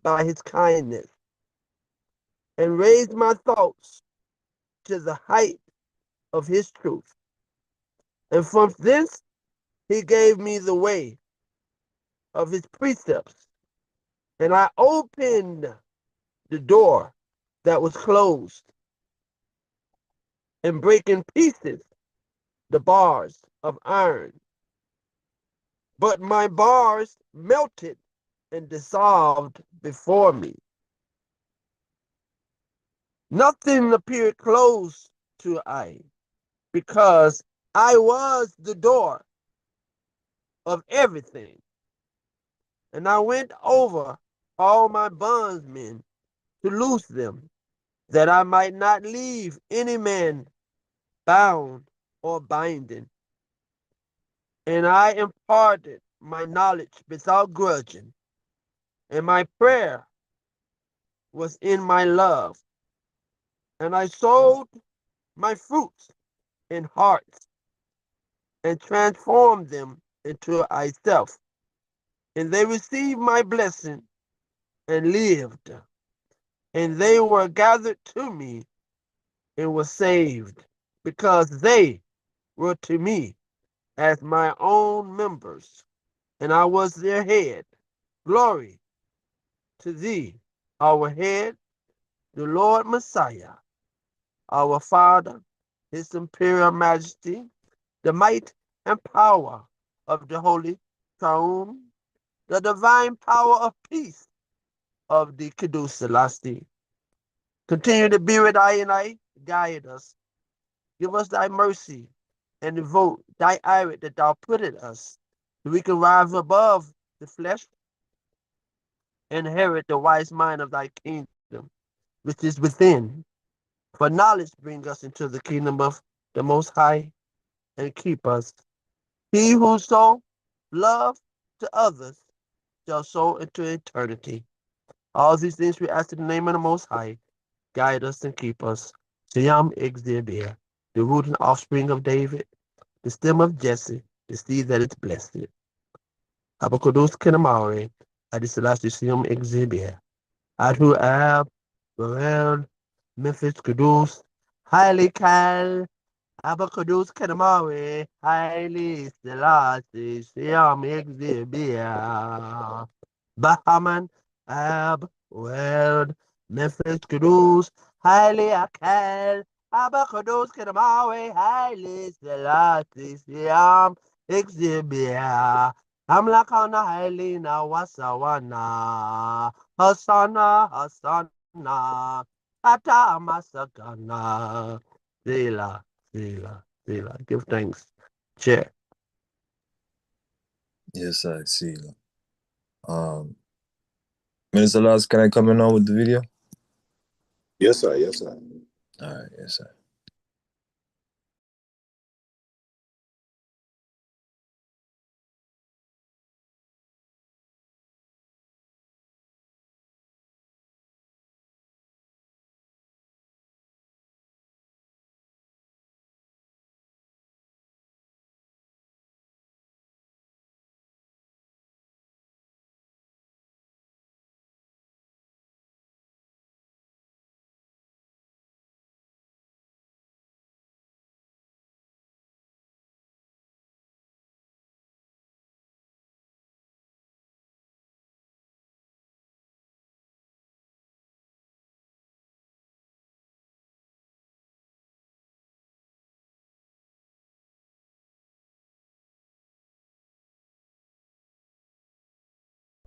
by his kindness and raised my thoughts to the height of his truth. And from thence he gave me the way of his precepts, and I opened the door that was closed, and break in pieces the bars of iron. But my bars melted and dissolved before me. Nothing appeared close to I, because I was the door of everything. And I went over all my bondsmen to loose them, that I might not leave any man bound or binding. And I imparted my knowledge without grudging, and my prayer was in my love. And I sowed my fruits in hearts and transformed them into myself. And they received my blessing and lived. And they were gathered to me and were saved, because they were to me as my own members, and I was their head. Glory to thee, our head, the Lord Messiah, our Father, his imperial majesty, the might and power of the Holy Triune, the divine power of peace of the Kiddush Selassie. Continue to be with I, guide us. Give us thy mercy and devote thy ire that thou put in us, so we can rise above the flesh and inherit the wise mind of thy kingdom, which is within. For knowledge bring us into the kingdom of the Most High and keep us. He who sow love to others shall sow into eternity. All these things we ask in the name of the Most High. Guide us and keep us. Siyam Exibir, the root and offspring of David, the stem of Jesse, the seed that is blessed. Abakodos Kenamari, Adisalas Siyam Exibir. Adu Ab, Burel, Memphis Kudus, Highly Kal, Abacadus Kanamari, Highly Selassie, Siam Exibia, Bahaman, Ab, Weld, Memphis Kudus, Highly Akal, Abacadus Kanamari, Highly Selassie, Siam Exibia, Amlakana Highly Nawasawana, Hasana, Hasana, Ata Masakana, Zela. Selah. Give thanks. Chair. Yes, I see. Minister Lars, can I come in now with the video? Yes, sir. Yes, sir. All right, yes, sir.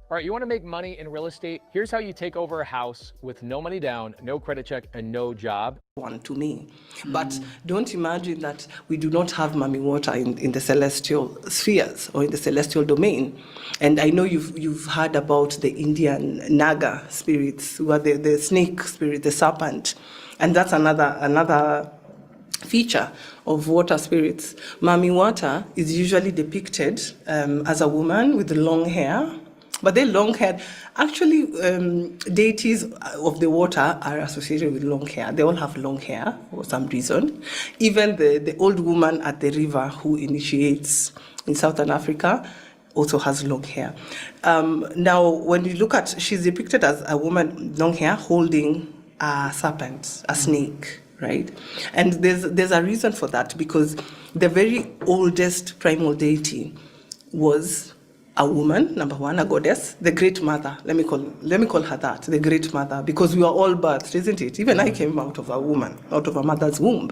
All right, you want to make money in real estate? Here's how you take over a house with no money down, no credit check, and no job. One to me. But don't imagine that we do not have Mami Water in the celestial spheres or in the celestial domain. And I know you've heard about the Indian Naga spirits, who are the snake spirit, the serpent. And that's another feature of water spirits. Mami Water is usually depicted as a woman with long hair, But they're long-haired. Actually, deities of the water are associated with long hair. They all have long hair for some reason. Even the old woman at the river who initiates in Southern Africa also has long hair. Now, when you look at, she's depicted as a woman, long hair, holding a serpent, a snake, right? And there's a reason for that, because the very oldest primal deity was a woman, number one, a goddess, the great mother. Let me call her that, the great mother, because we are all birthed, isn't it? Even I came out of a woman, out of a mother's womb.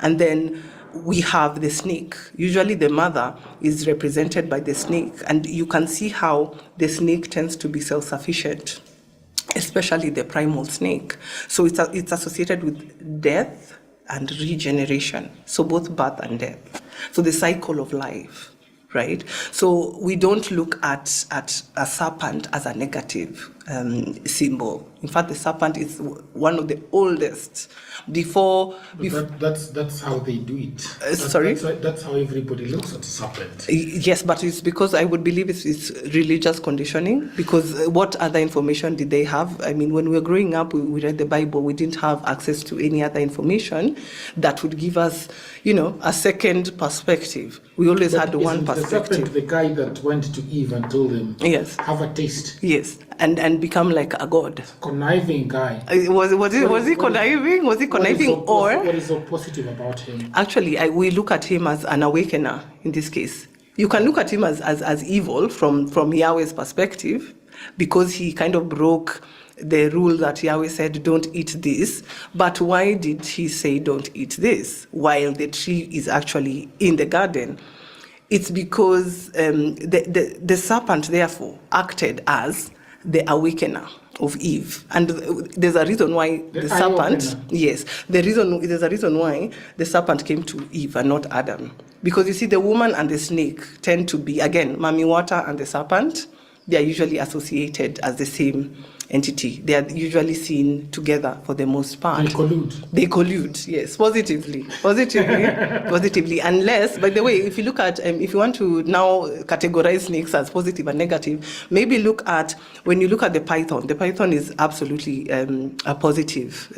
And then we have the snake. Usually the mother is represented by the snake, and you can see how the snake tends to be self-sufficient, especially the primal snake. So it's associated with death and regeneration. So both birth and death. So the cycle of life, right? So we don't look at a serpent as a negative symbol. In fact, the serpent is one of the oldest. That's how they do it. Sorry? That's how everybody looks at serpent. Yes, but it's because I would believe it's religious conditioning, because what other information did they have? I mean, when we were growing up, we read the Bible, we didn't have access to any other information that would give us, a second perspective. We always had one perspective. The serpent, the guy that went to Eve and told him, yes, have a taste. Yes, and become like a god. Conniving guy. Was he conniving? Was he conniving, or what is so positive about him? Actually, we look at him as an awakener in this case. You can look at him as evil from Yahweh's perspective, because he kind of broke the rule that Yahweh said, don't eat this. But why did he say don't eat this while the tree is actually in the garden? It's because the serpent therefore acted as the awakener of Eve, and there's a reason why the serpent. Yes, there's a reason why the serpent came to Eve and not Adam, because you see, the woman and the snake tend to be, again, Mami Water and the serpent. They are usually associated as the same entity. They are usually seen together for the most part. They collude, yes, positively. Unless, by the way, if you look at, if you want to now categorize snakes as positive and negative, maybe when you look at the python is absolutely a positive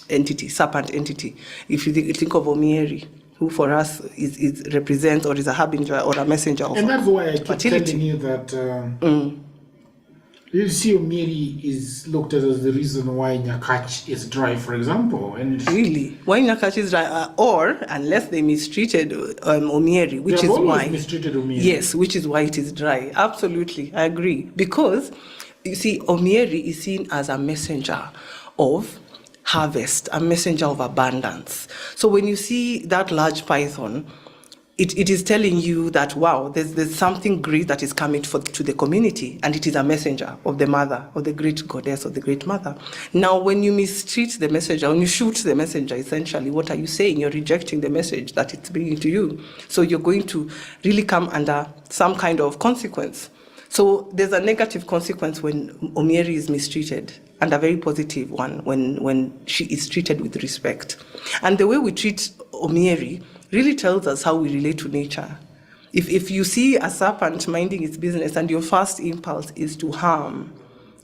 entity, serpent entity. If you think of Omieri, who for us is represents or is a harbinger or a messenger of fertility. And that's why I keep fertility. Telling you that you see, Omiri is looked at as the reason why Nyakach is dry, for example. And really, why Nyakach is dry, or unless they mistreated Omiri, which is why mistreated Omiri. Yes, which is why it is dry. Absolutely, I agree, because you see, Omiri is seen as a messenger of harvest, a messenger of abundance. So when you see that large python, it is telling you that, wow, there's something great that is coming to the community, and it is a messenger of the mother, of the great goddess, of the great mother. Now, when you mistreat the messenger, when you shoot the messenger, essentially, what are you saying? You're rejecting the message that it's bringing to you. So you're going to really come under some kind of consequence. So there's a negative consequence when Omieri is mistreated, and a very positive one when she is treated with respect. And the way we treat Omieri really tells us how we relate to nature. If you see a serpent minding its business and your first impulse is to harm,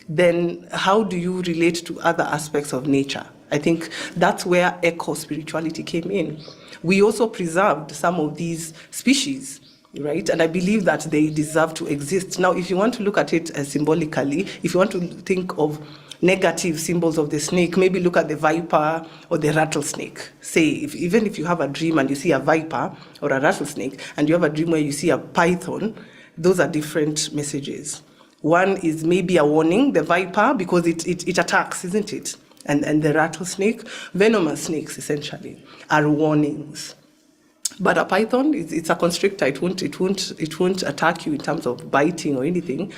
then how do you relate to other aspects of nature? I think that's where eco-spirituality came in. We also preserved some of these species, right? And I believe that they deserve to exist. Now, if you want to look at it symbolically, if you want to think of negative symbols of the snake, maybe look at the viper or the rattlesnake. Say, even if you have a dream and you see a viper or a rattlesnake, and you have a dream where you see a python, those are different messages. One is maybe a warning, the viper, because it attacks, isn't it? And the rattlesnake, venomous snakes essentially, are warnings. But a python, it's a constrictor. It won't attack you in terms of biting or anything.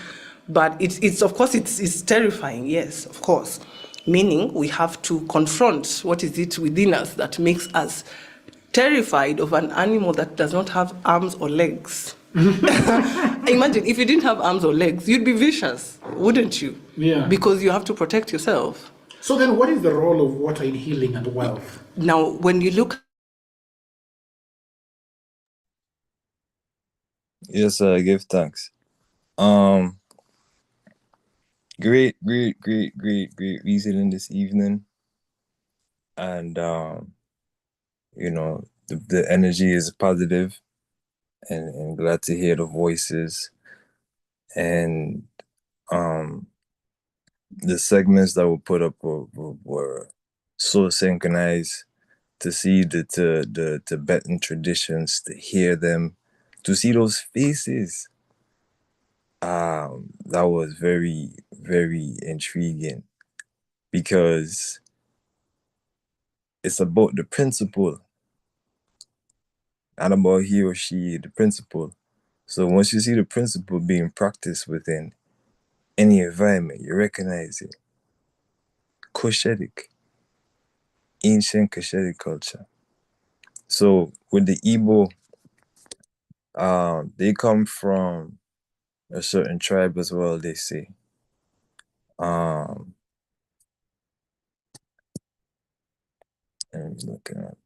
But it's of course it's terrifying. Yes, of course. Meaning we have to confront what is it within us that makes us terrified of an animal that does not have arms or legs. Imagine if you didn't have arms or legs, you'd be vicious, wouldn't you? Yeah. Because you have to protect yourself. So then, what is the role of water in healing and wealth? Now, when you look. Yes, I give thanks. Great reasoning this evening. And the energy is positive, and glad to hear the voices. And the segments that were put up were so synchronized, to see the Tibetan traditions, to hear them, to see those faces. That was very, very intriguing, because it's about the principle, not about he or she, the principle. So once you see the principle being practiced within any environment, you recognize it. Cushitic, ancient Cushitic culture. So with the Igbo, they come from a certain tribe as well, they say. I'm looking at.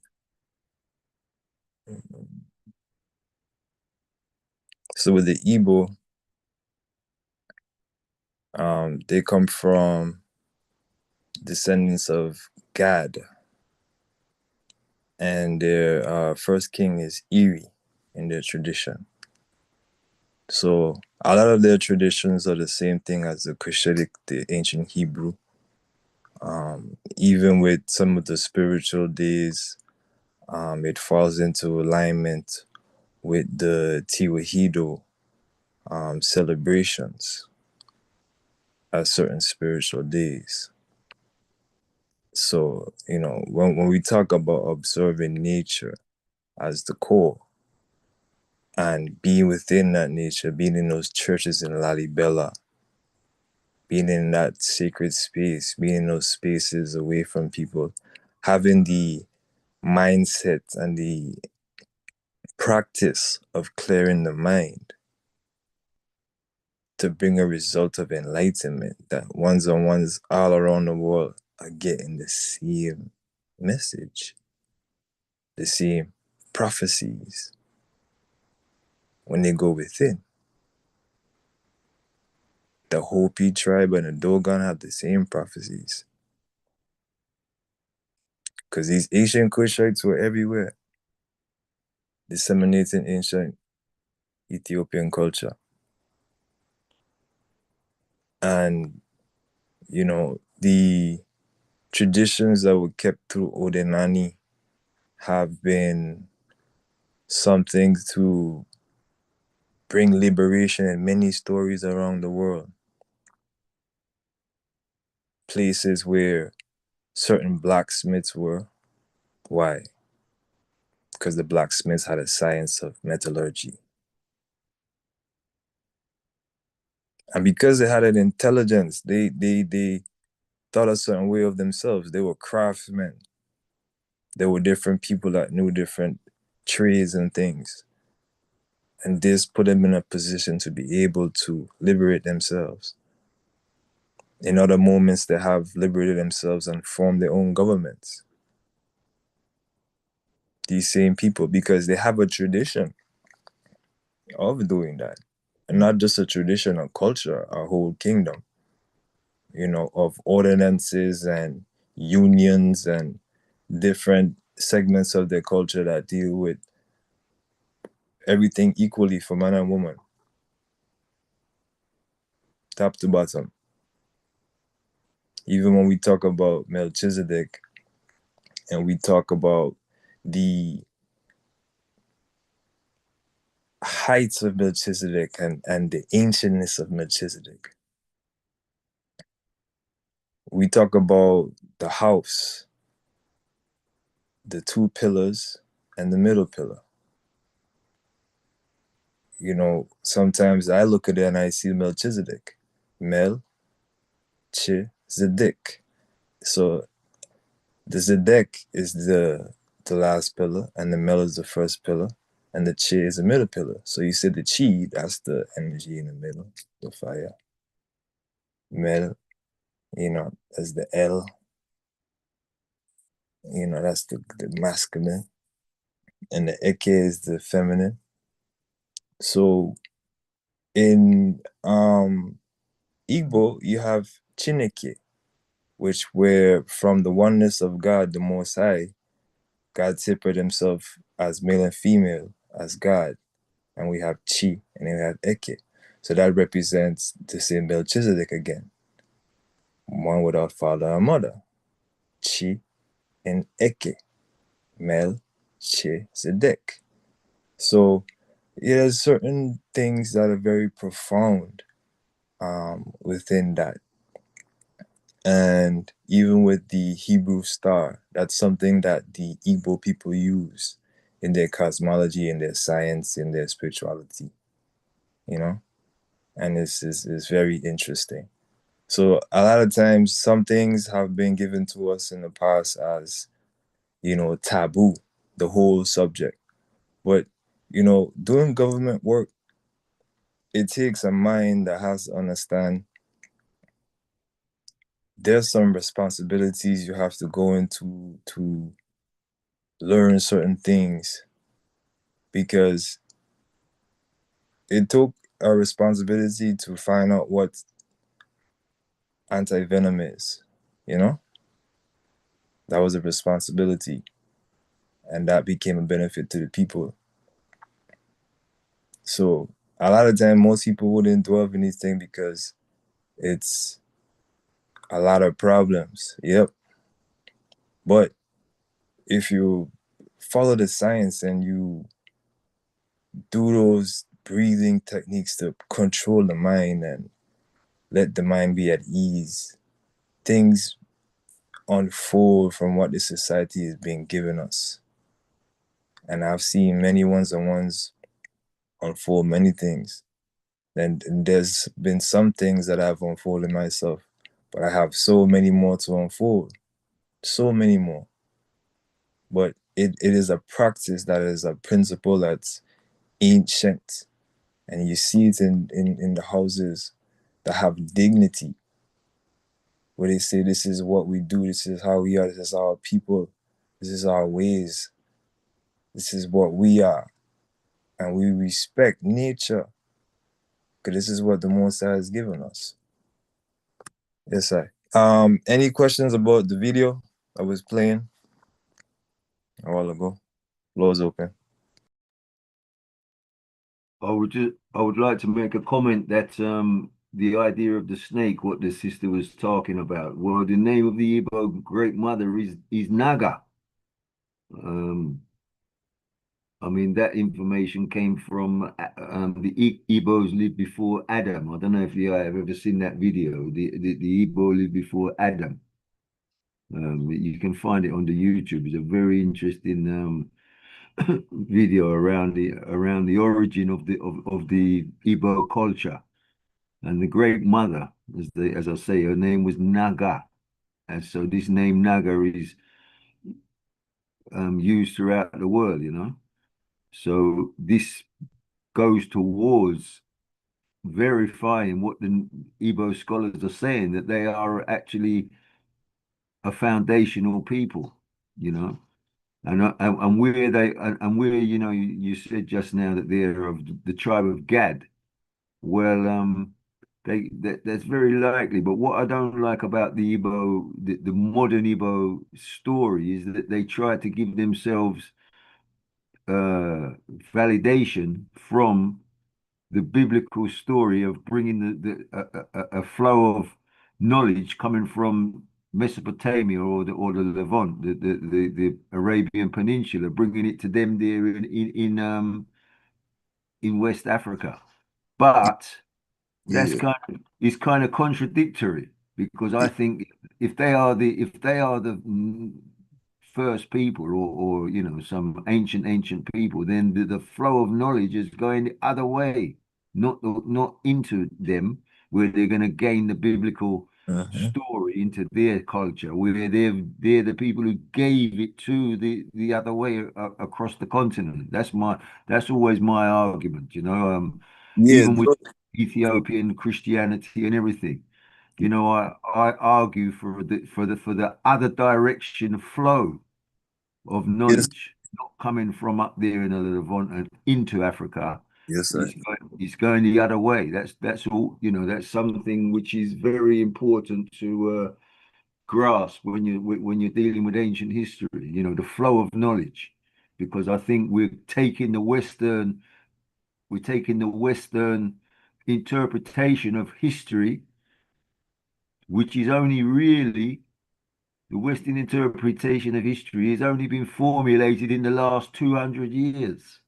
So with the Igbo, they come from descendants of Gad, and their first king is Eri in their tradition. So a lot of their traditions are the same thing as the Cushitic, the ancient Hebrew. Even with some of the spiritual days, it falls into alignment with the Tiwahido celebrations at certain spiritual days. So, when we talk about observing nature as the core, and being within that nature, being in those churches in Lalibela, being in that sacred space, being in those spaces away from people, having the mindset and the practice of clearing the mind to bring a result of enlightenment, that ones on ones all around the world are getting the same message, the same prophecies when they go within. The Hopi tribe and the Dogon have the same prophecies, because these ancient Kushites were everywhere, disseminating ancient Ethiopian culture. And, the traditions that were kept through Odenani have been something to bring liberation in many stories around the world. Places where certain blacksmiths were. Why? Because the blacksmiths had a science of metallurgy. And because they had an intelligence, they thought a certain way of themselves. They were craftsmen. There were different people that knew different trades and things. And this put them in a position to be able to liberate themselves. In other moments, they have liberated themselves and formed their own governments. These same people, because they have a tradition of doing that. And not just a tradition, a culture, a whole kingdom, of ordinances and unions and different segments of their culture that deal with everything equally for man and woman, top to bottom. Even when we talk about Melchizedek and we talk about the heights of Melchizedek and the ancientness of Melchizedek, we talk about the house, the two pillars, and the middle pillar. Sometimes I look at it and I see Melchizedek. Mel-chi-zedek. So the Zedek is the last pillar, and the Mel is the first pillar, and the Chi is the middle pillar. So you said the Chi, that's the energy in the middle, the fire. Mel, as the L, that's the masculine. And the Eke is the feminine. So in Igbo, you have Chineke, which where from the oneness of God, the Most High, God separated himself as male and female, as God. And we have Chi, and then we have Eke. So that represents the same Melchizedek again. One without father or mother. Chi and Eke. Melchizedek. So there's certain things that are very profound within that. And even with the Hebrew star, that's something that the Igbo people use in their cosmology, in their science, in their spirituality, you know? And it's very interesting. So a lot of times, some things have been given to us in the past as, you know, taboo, the whole subject. But, you know, doing government work, it takes a mind that has to understand there's some responsibilities you have to go into to learn certain things, because it took a responsibility to find out what anti-venom is, you know? That was a responsibility, and that became a benefit to the people. So a lot of time, most people wouldn't delve in these things because it's a lot of problems. Yep. But if you follow the science and you do those breathing techniques to control the mind and let the mind be at ease, things unfold from what the society is being given us. And I've seen many ones-on-ones unfold many things. And there's been some things that I've unfolded myself, but I have so many more to unfold. So many more. But it is a practice that is a principle that's ancient. And you see it in the houses that have dignity, where they say this is what we do, this is how we are, this is our people, this is our ways, this is what we are. And we respect nature, because this is what the Most High has given us. Yes, sir. Any questions about the video I was playing a while ago? Floor is open. I would like to make a comment that the idea of the snake, what the sister was talking about. Well, the name of the Igbo Great Mother is Naga. I mean, that information came from the Igbos lived before Adam. I don't know if you have ever seen that video. The Igbo lived before Adam. You can find it on the YouTube. It's a very interesting video around the origin of the Igbo culture. And the Great Mother, as I say, her name was Naga. And so this name Naga is used throughout the world, you know. So this goes towards verifying what the Igbo scholars are saying, that they are actually a foundational people, you know. And where they and where, you know, you said just now that they're of the tribe of Gad. Well, that's very likely. But what I don't like about the Igbo, the modern Igbo story, is that they try to give themselves validation from the biblical story of bringing a flow of knowledge coming from Mesopotamia or the Levant, the Arabian Peninsula, bringing it to them there in West Africa. But that's kind of contradictory, because I think if they are the first people, or you know, some ancient people, then the flow of knowledge is going the other way, not into them, where they're going to gain the biblical story into their culture, where they're the people who gave it to the other way across the continent. That's always my argument, you know. Yeah, Even with Ethiopian Christianity and everything, you know, I argue for the other direction flow of knowledge, not coming from up there in the Levant and into Africa, Yes, sir. It's going the other way. That's all, that's something which is very important to grasp when you're dealing with ancient history, the flow of knowledge. Because I think we're taking the Western interpretation of history, which is only really the Western interpretation of history has only been formulated in the last 200 years,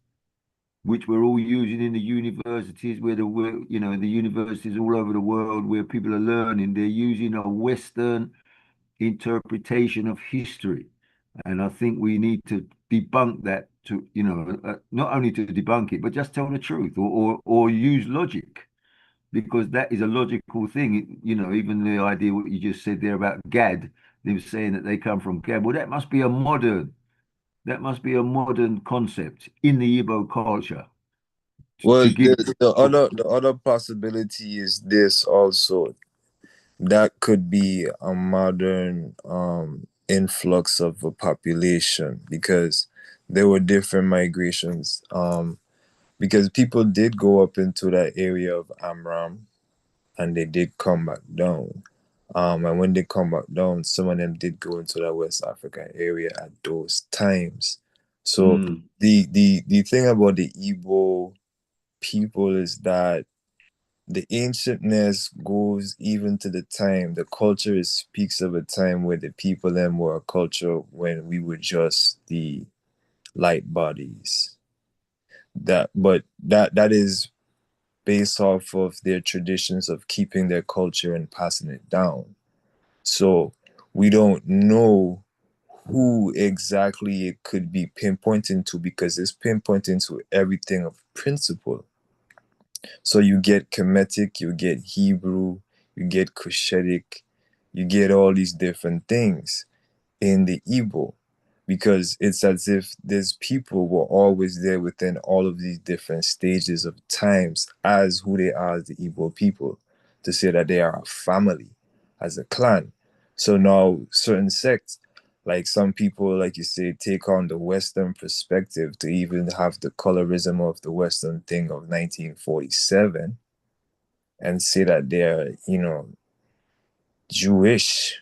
which we're all using in the universities, the universities all over the world where people are learning. They're using a Western interpretation of history. And I think we need to debunk that not only to debunk it, but just tell the truth or use logic, because that is a logical thing. Even the idea what you just said there about Gad, they were saying that they come from Gad. Well, that must be a modern concept in the Igbo culture. Well, To give the other possibility is this also. That could be a modern influx of a population, because there were different migrations. Because people did go up into that area of Amram, and they did come back down. And when they come back down, some of them did go into that West African area at those times. So the thing about the Igbo people is that the ancientness goes even to the time. The culture speaks of a time where the people then were a culture when we were just the light bodies. That is based off of their traditions of keeping their culture and passing it down. So we don't know who exactly it could be pinpointing to, because it's pinpointing to everything of principle. So you get Kemetic, you get Hebrew, you get Cushitic, you get all these different things in the Igbo, because it's as if these people were always there within all of these different stages of times as who they are as the Igbo people, to say that they are a family, as a clan. So now certain sects, like some people, like you say, take on the Western perspective to even have the colorism of the Western thing of 1947 and say that they're, Jewish,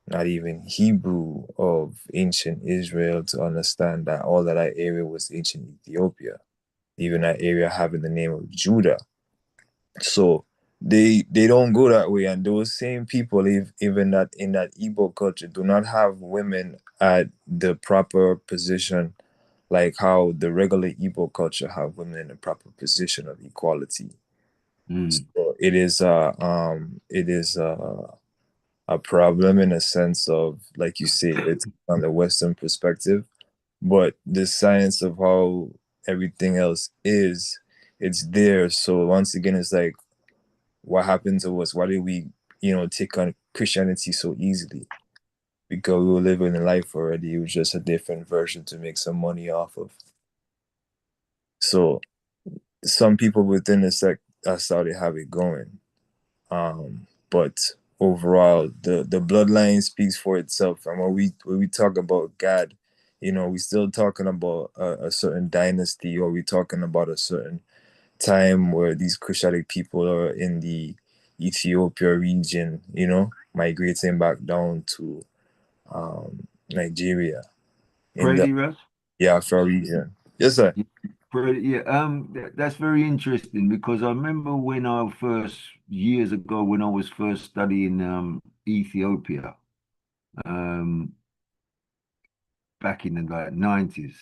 not even Hebrew of ancient Israel, to understand that all of that area was ancient Ethiopia, even that area having the name of Judah. So they don't go that way, and those same people, even that in that Igbo culture, do not have women at the proper position, like how the regular Igbo culture have women in the proper position of equality. So it is a problem in a sense of, like you say, it's on the Western perspective, but the science of how everything else is, it's there. So once again, it's like, what happened to us? Why did we, take on Christianity so easily? Because we were living in life already. It was just a different version to make some money off of. So some people within the sect, that's how they have it going. But overall, the bloodline speaks for itself. And when we talk about God, we still talking about a certain dynasty, or we talking about a certain time where these Kushite people are in the Ethiopia region, migrating back down to Nigeria. In the Brady Russ? Afro region. Yes, sir. That's very interesting, because I remember years ago when I was first studying Ethiopia, back in the 90s,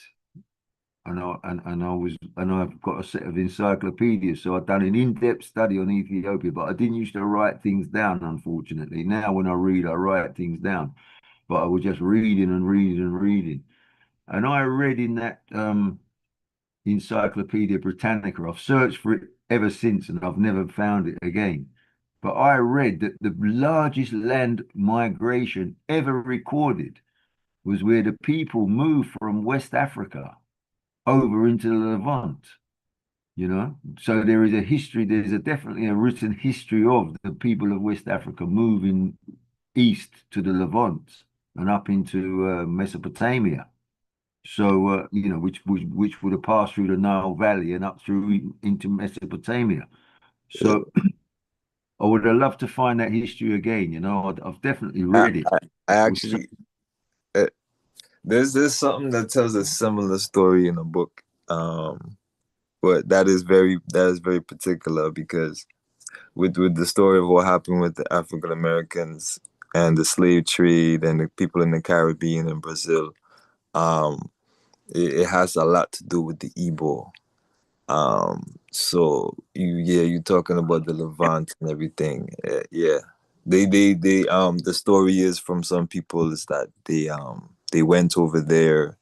and I've got a set of encyclopedias, so I've done an in-depth study on Ethiopia, but I didn't used to write things down, unfortunately. Now when I read, I write things down, but I was just reading and reading and reading, and I read in that Encyclopedia Britannica. I've searched for it ever since and I've never found it again. But I read that the largest land migration ever recorded was where the people moved from West Africa over into the Levant. So there is a history, definitely a written history of the people of West Africa moving east to the Levant and up into Mesopotamia. So which would have passed through the Nile Valley and up through into Mesopotamia. So I would have loved to find that history again. I've definitely read it. I actually there's something that tells a similar story in a book, but that is very particular because with the story of what happened with the African Americans and the slave trade and the people in the Caribbean and Brazil, it has a lot to do with the Igbo. So you're talking about the Levant and everything. Yeah, they the story is from some people is that they went over there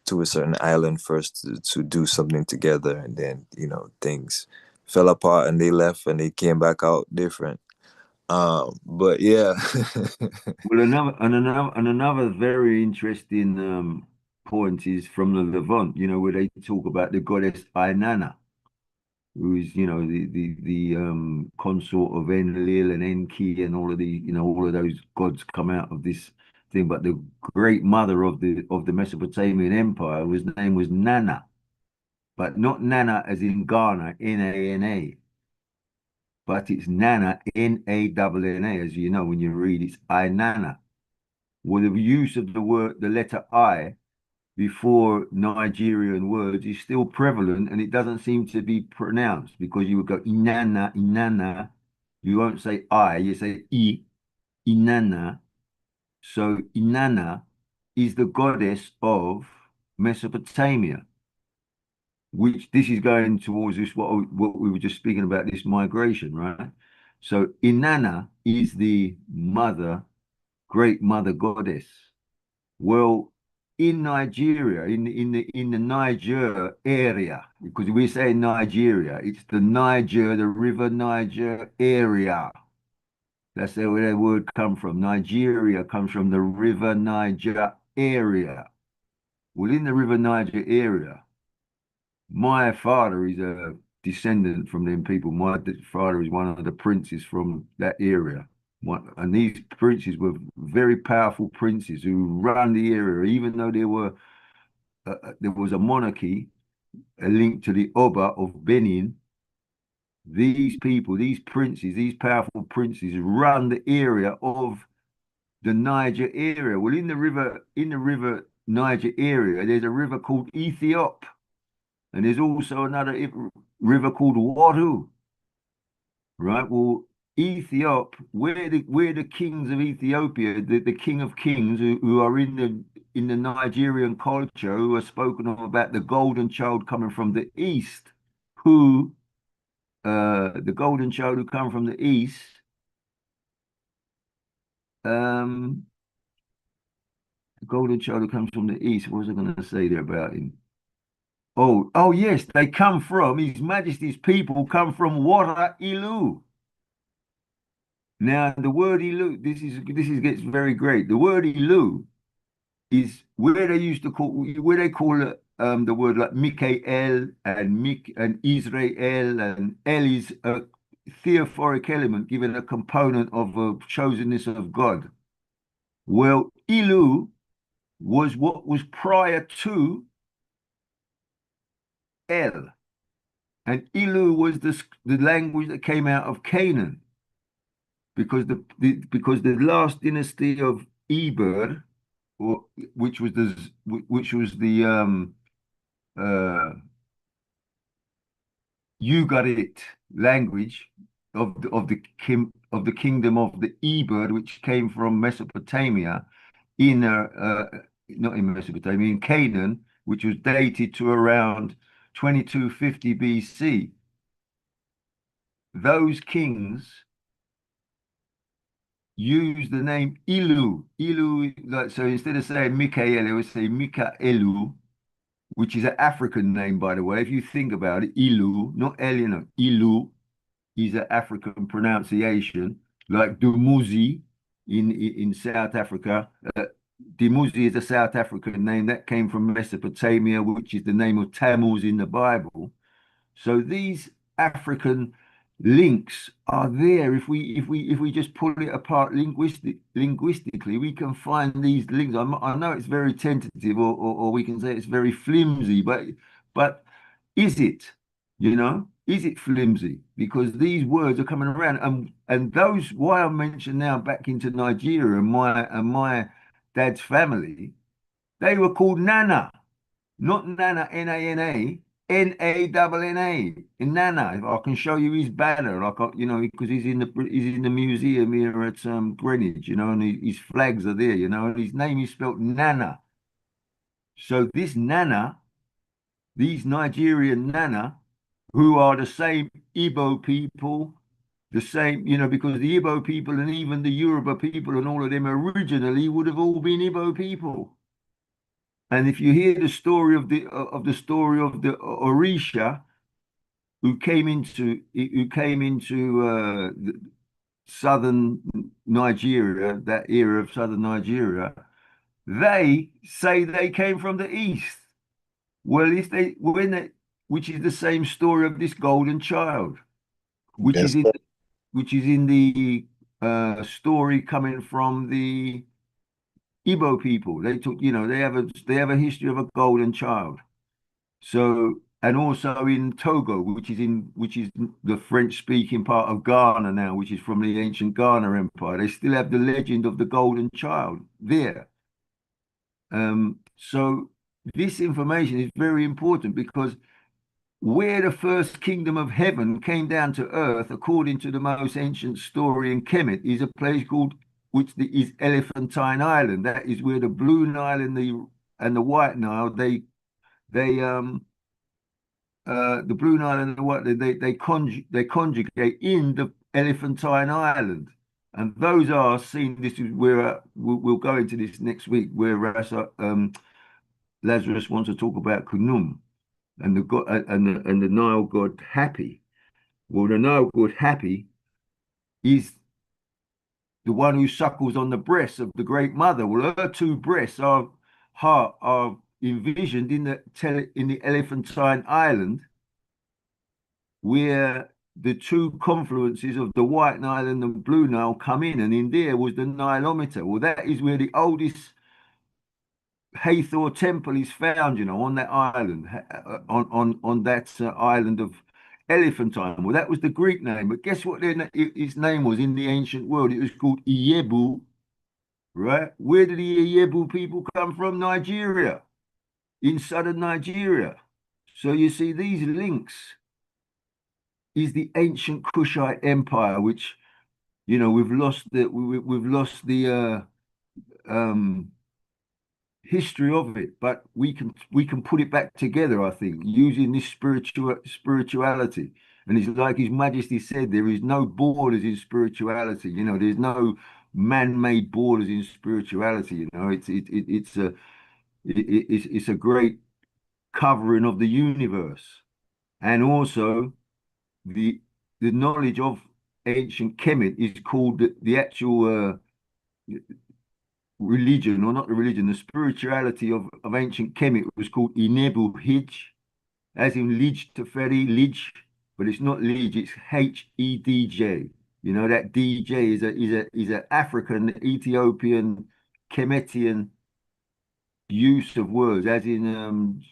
to a certain island first to do something together, and then things fell apart and they left and they came back out different. But yeah. Well, another very interesting point is from the Levant. Where they talk about the goddess Inanna, who is the consort of Enlil and Enki and all of those gods come out of this thing. But the great mother of the Mesopotamian Empire name was Nana, but not Nana as in Ghana, Nana, but it's Nana, Nana, as you know when you read it's Inanna. Well, the use of the letter I before Nigerian words is still prevalent, and it doesn't seem to be pronounced, because you would go Inanna, Inanna. You won't say I, you say Inanna. So Inanna is the goddess of Mesopotamia, which this is going towards this what we were just speaking about, this migration, right? So Inanna is the great mother goddess. Well, in Nigeria, in the Niger area, because we say Nigeria, it's the River Niger area. That's where that word come from. Nigeria comes from the River Niger area. Well, in the River Niger area, my father is a descendant from them people. My father is one of the princes from that area. And these princes were very powerful princes who ran the area, even though there was a monarchy, a link to the Oba of Benin. These people, these princes, these powerful princes run the area of the Niger area. Well, in the river Niger area, there's a river called Ethiop. And there's also another river called Wadu. Right? Well, Ethiop, where the kings of Ethiopia, the king of kings who are in the Nigerian culture, who are spoken of about the golden child coming from the east, the golden child who come from the east, the golden child who comes from the east, what was I going to say there about him? Oh yes, they come from, His Majesty's people come from Wara Ilu. Now, the word Ilu, this gets very great. The word Ilu is where they call it, the word like Mikael and Israel, and El is a theophoric element given a component of a chosenness of God. Well, Ilu was what was prior to El, and Ilu was the language that came out of Canaan, because the last dynasty of Eber, which was the Ugarit language of the kingdom of the Eber, which came from Mesopotamia, not in Mesopotamia, in Canaan, which was dated to around 2250 BC. Those kings used the name Ilu. Ilu, so instead of saying Mikael, they would say Mikaelu, which is an African name, by the way. If you think about it, Ilu, not Elena, Ilu is an African pronunciation, like Dumuzi in South Africa. Dumuzi is a South African name that came from Mesopotamia, which is the name of Tammuz in the Bible. So these African links are there. If we just pull it apart linguistically, we can find these links. I know it's very tentative, or we can say it's very flimsy, but is it? You know, is it flimsy? Because these words are coming around, and those, why I mentioned now back into Nigeria and my dad's family, they were called Nana, not Nana, Nana, Nana, in Nana. If I can show you his banner, like you know, because he's in the museum here at Greenwich, you know, and his flags are there, you know, and his name is spelled Nana. So this Nana, these Nigerian Nana, who are the same Igbo people, the same, you know, because the Igbo people and even the Yoruba people and all of them originally would have all been Igbo people. And if you hear the story of the Orisha, who came into southern Nigeria, that era of southern Nigeria, they say they came from the east. Well, which is the same story of this golden child, which Yes, is in the story coming from the Igbo people. They took, you know, they have a history of a golden child. So, and also in Togo, which is the French-speaking part of Ghana now, which is from the ancient Ghana Empire. They still have the legend of the golden child there. So this information is very important, because where the first kingdom of heaven came down to earth, according to the most ancient story in Kemet, is a place called, is Elephantine Island. That is where the Blue Nile and the White Nile, the Blue Nile and the White, they conjugate in the Elephantine Island. And those are seen. This is where we'll go into this next week, where Lazarus wants to talk about Kunum and the god and the Nile god Happy. Well, the Nile god Happy is the one who suckles on the breasts of the Great Mother. Well, her two breasts are envisioned in the Elephantine Island, where the two confluences of the White Nile and the Blue Nile come in, and in there was the Nilometer. Well, that is where the oldest Hathor temple is found, you know, on that island, on that island of Elephantine. Well, that was the Greek name, but guess what his name was in the ancient world? It was called Iyebu, right? Where did the Iyebu people come from? Nigeria, in southern Nigeria. So you see, these links is the ancient Kushite Empire, which, you know, we've lost the history of it, but we can put it back together, I think, using this spirituality. And it's like His Majesty said, there is no borders in spirituality. You know, there's no man-made borders in spirituality. You know, it's a great covering of the universe, and also the knowledge of ancient Kemet is called the actual religion, or not the religion, the spirituality of ancient Kemet was called Inebu Hij, as in Lij Teferi, Lij, but it's not Lij, it's Hedj. You know, that DJ is an African Ethiopian Kemetian use of words, as in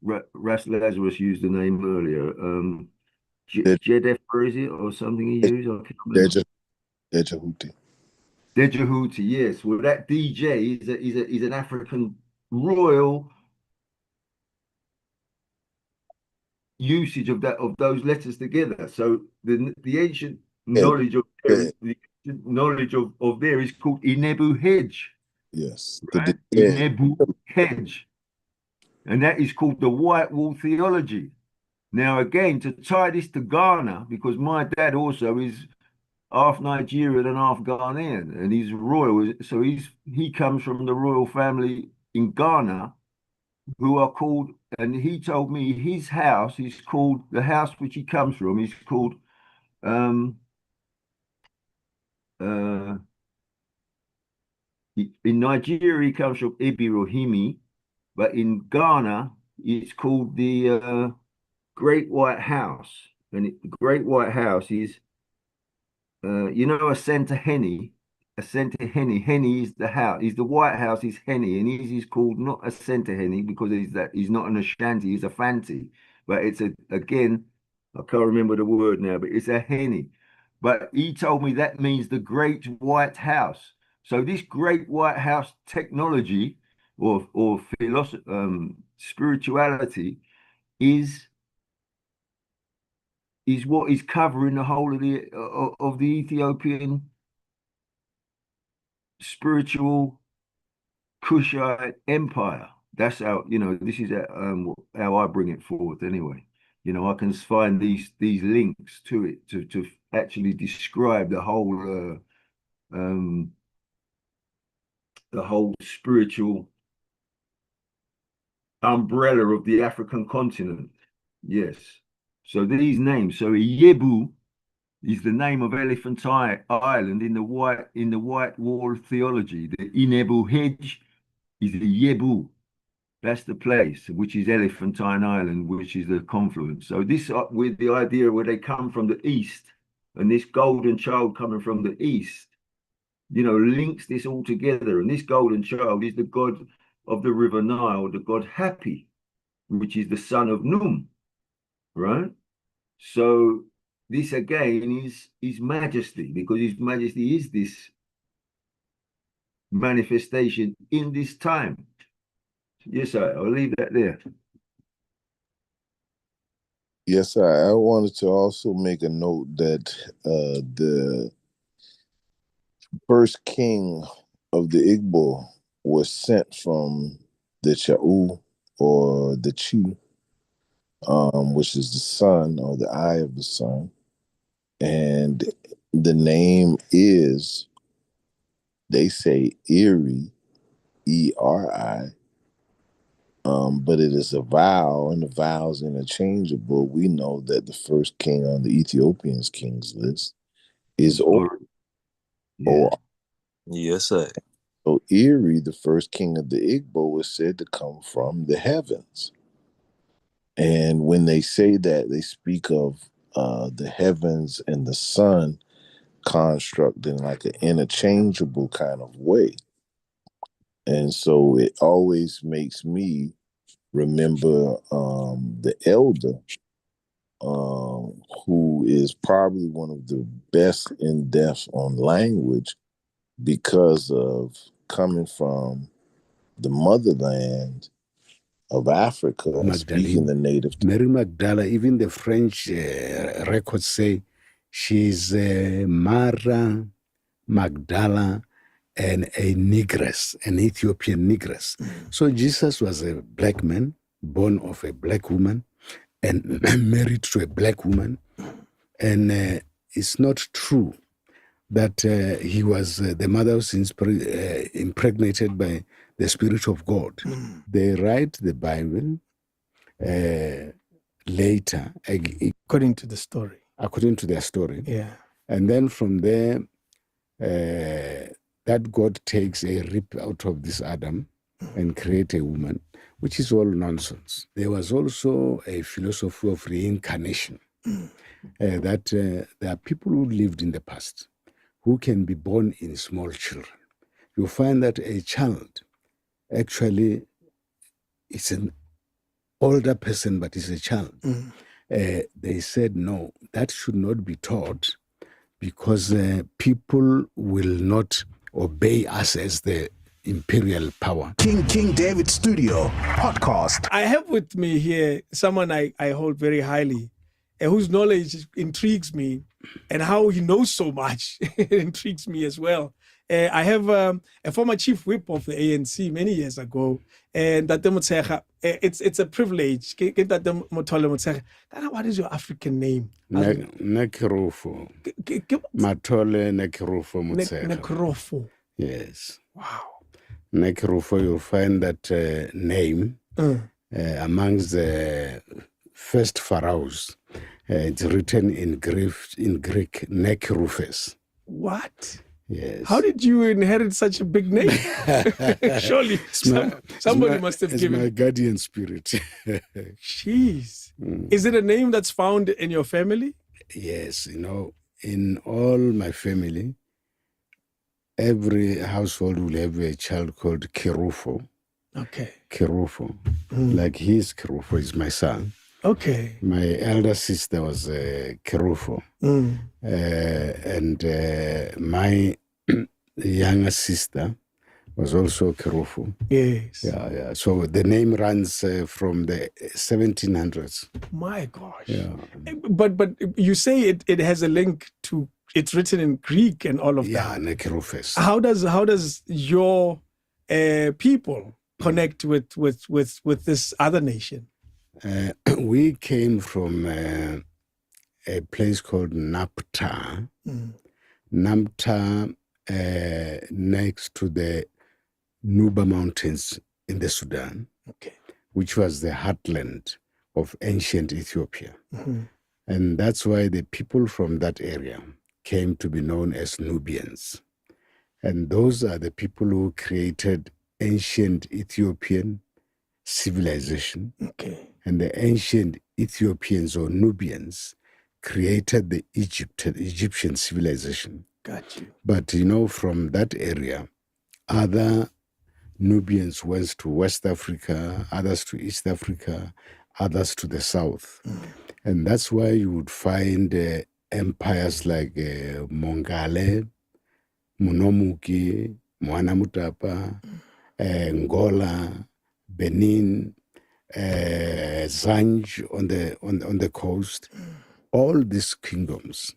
Ras Lazarus used the name earlier. Jedef, is it, or something he used? I can't remember. Dejahuti. Dejahuti, yes. Well, that DJ is an African royal usage of those letters together. So the ancient knowledge of there is called Inebu Hedge. Yes. Right? Inebu Hedge. And that is called the White Wall theology. Now, again, to tie this to Ghana, because my dad also is half Nigerian and half Ghanaian, and he's royal. So he comes from the royal family in Ghana, who are called, and he told me his house is called, the house which he comes from is called in Nigeria he comes from Ebirohimi, but in Ghana it's called the Great White House, and the Great White House is, you know, a centre henny. A centre henny. Henny is the house. Is the White House is henny, and he's called not a centre henny because he's not an Ashanti. He's a Fanti, but it's again. I can't remember the word now, but it's a henny. But he told me that means the Great White House. So this Great White House technology or philosophy, spirituality is what is covering the whole of the Ethiopian spiritual Kushite empire. That's how, you know, this is how I bring it forth anyway. You know, I can find these links to it to actually describe the whole spiritual umbrella of the African continent. Yes. So these names, so Yebu is the name of Elephantine Island in the White Wall theology. The Inebu Hedge is the Yebu. That's the place, which is Elephantine Island, which is the confluence. So this with the idea where they come from the east, and this golden child coming from the east, you know, links this all together. And this golden child is the god of the river Nile, the god Happy, which is the son of Num, right? So this again is his majesty, because his majesty is this manifestation in this time. Yes, sir. I'll leave that there. Yes, sir. I wanted to also make a note that the first king of the Igbo was sent from the Cha'u or the Chi, which is the sun or the eye of the sun. And the name is, they say, Eri, E-R-I, but it is a vowel, and the vowel's interchangeable. We know that the first king on the Ethiopian's kings list is Ori. Yeah. Yes, sir. So Eri, the first king of the Igbo, was said to come from the heavens. And when they say that, they speak of the heavens and the sun construct in like an interchangeable kind of way. And so it always makes me remember the elder, who is probably one of the best in depth on language because of coming from the motherland of Africa and speaking the native. Mary Magdala, even the French records say she's Mara Magdala and a negress, an Ethiopian negress. So Jesus was a black man, born of a black woman, and married to a black woman. And it's not true that he was, the mother was impregnated by the Spirit of God. They write the Bible later. According to the story. According to their story. Yeah. And then from there, that God takes a rib out of this Adam and create a woman, which is all nonsense. There was also a philosophy of reincarnation, that there are people who lived in the past who can be born in small children. You find that a child actually is an older person, but is a child. They said, no, that should not be taught because people will not obey us as the imperial power. King David Studio podcast. I have with me here someone I hold very highly, whose knowledge intrigues me, and how he knows so much intrigues me as well. I have a former chief whip of the ANC many years ago, and it's a privilege. What is your African name? Nekrofo. Matole Nekrofo Mutseka. Nekrofo. Yes. Wow. Nekrofo, you'll find that name amongst the first pharaohs. It's written in Greek, Nekrufes. What? Yes. How did you inherit such a big name? Surely somebody must have it's given. my guardian spirit. Jeez. Is it a name that's found in your family? Yes, in all my family, every household will have a child called Kirufo. Okay. Kirufo. Like his Kirufo is my son. Okay. My elder sister was Kirufo. And my younger sister was also Kirufo. Yes. Yeah. So the name runs from the 1700s. My gosh. Yeah. But you say it has a link to, it's written in Greek and all of that. Yeah, Kirufes. How does your people connect with this other nation? We came from a place called Napta. Napta, next to the Nuba Mountains in the Sudan, which was the heartland of ancient Ethiopia. And that's why the people from that area came to be known as Nubians. And those are the people who created ancient Ethiopian civilization. And the ancient Ethiopians or Nubians created the Egyptian civilization. Got you. But, from that area, other Nubians went to West Africa, others to East Africa, others to the south. And that's why you would find empires like Mongale, Munomuki, Mwanamutapa, Angola, Benin, Zanj on the coast. All these kingdoms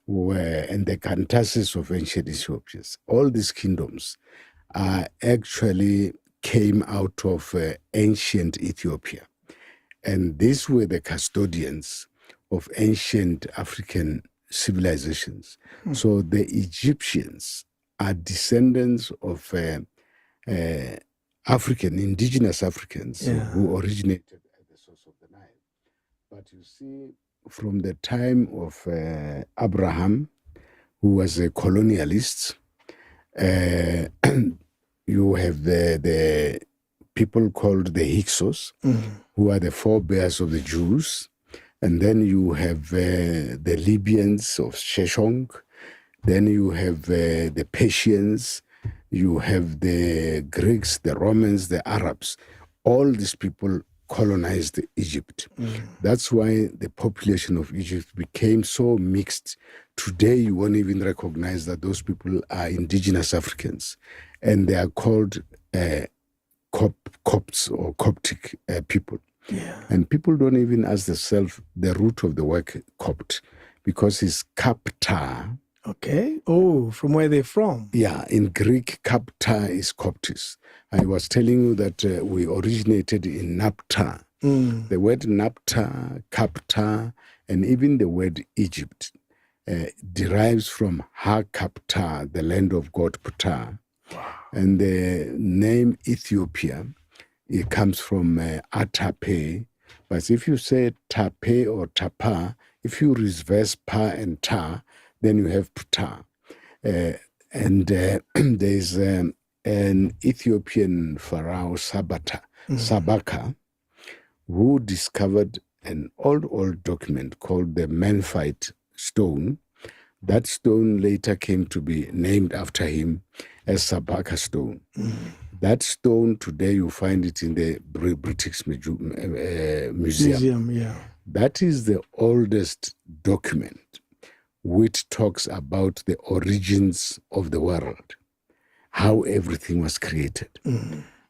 were, and the Kantasis of ancient Ethiopians, all these kingdoms actually came out of ancient Ethiopia. And these were the custodians of ancient African civilizations. So the Egyptians are descendants of indigenous Africans who originated at the source of the Nile. But you see, from the time of Abraham, who was a colonialist, you have the people called the Hyksos, who are the forebears of the Jews. And then you have the Libyans of Sheshonq. Then you have the Persians. You have the Greeks, the Romans, the Arabs. All these people colonized Egypt. That's why the population of Egypt became so mixed. Today, you won't even recognize that those people are indigenous Africans. And they are called Copts or Coptic people. And people don't even ask themselves the root of the word Copt, because it's Kapta. Okay. Oh, from where they're from. Yeah, in Greek, Kapta is Coptis. I was telling you that we originated in Napta. The word Napta, Kapta, and even the word Egypt derives from Ha-Kapta, the land of God Ptah. Wow. And the name Ethiopia, it comes from Atape. But if you say Tape or Tapa, if you reverse Pa and Ta, then you have Ptah. And there's an Ethiopian pharaoh, Sabaka, who discovered an old document called the Memphite stone. That stone later came to be named after him as Sabaka stone. That stone, today you find it in the British Museum. That is the oldest document which talks about the origins of the world, how everything was created.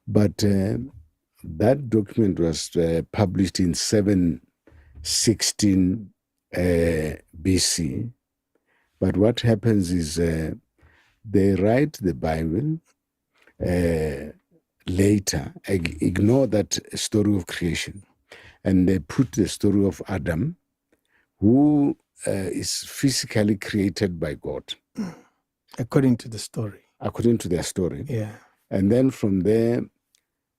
But that document was published in 716 BC. But what happens is they write the Bible later, ignore that story of creation, and they put the story of Adam, who is physically created by God. According to the story. According to their story. Yeah. And then from there,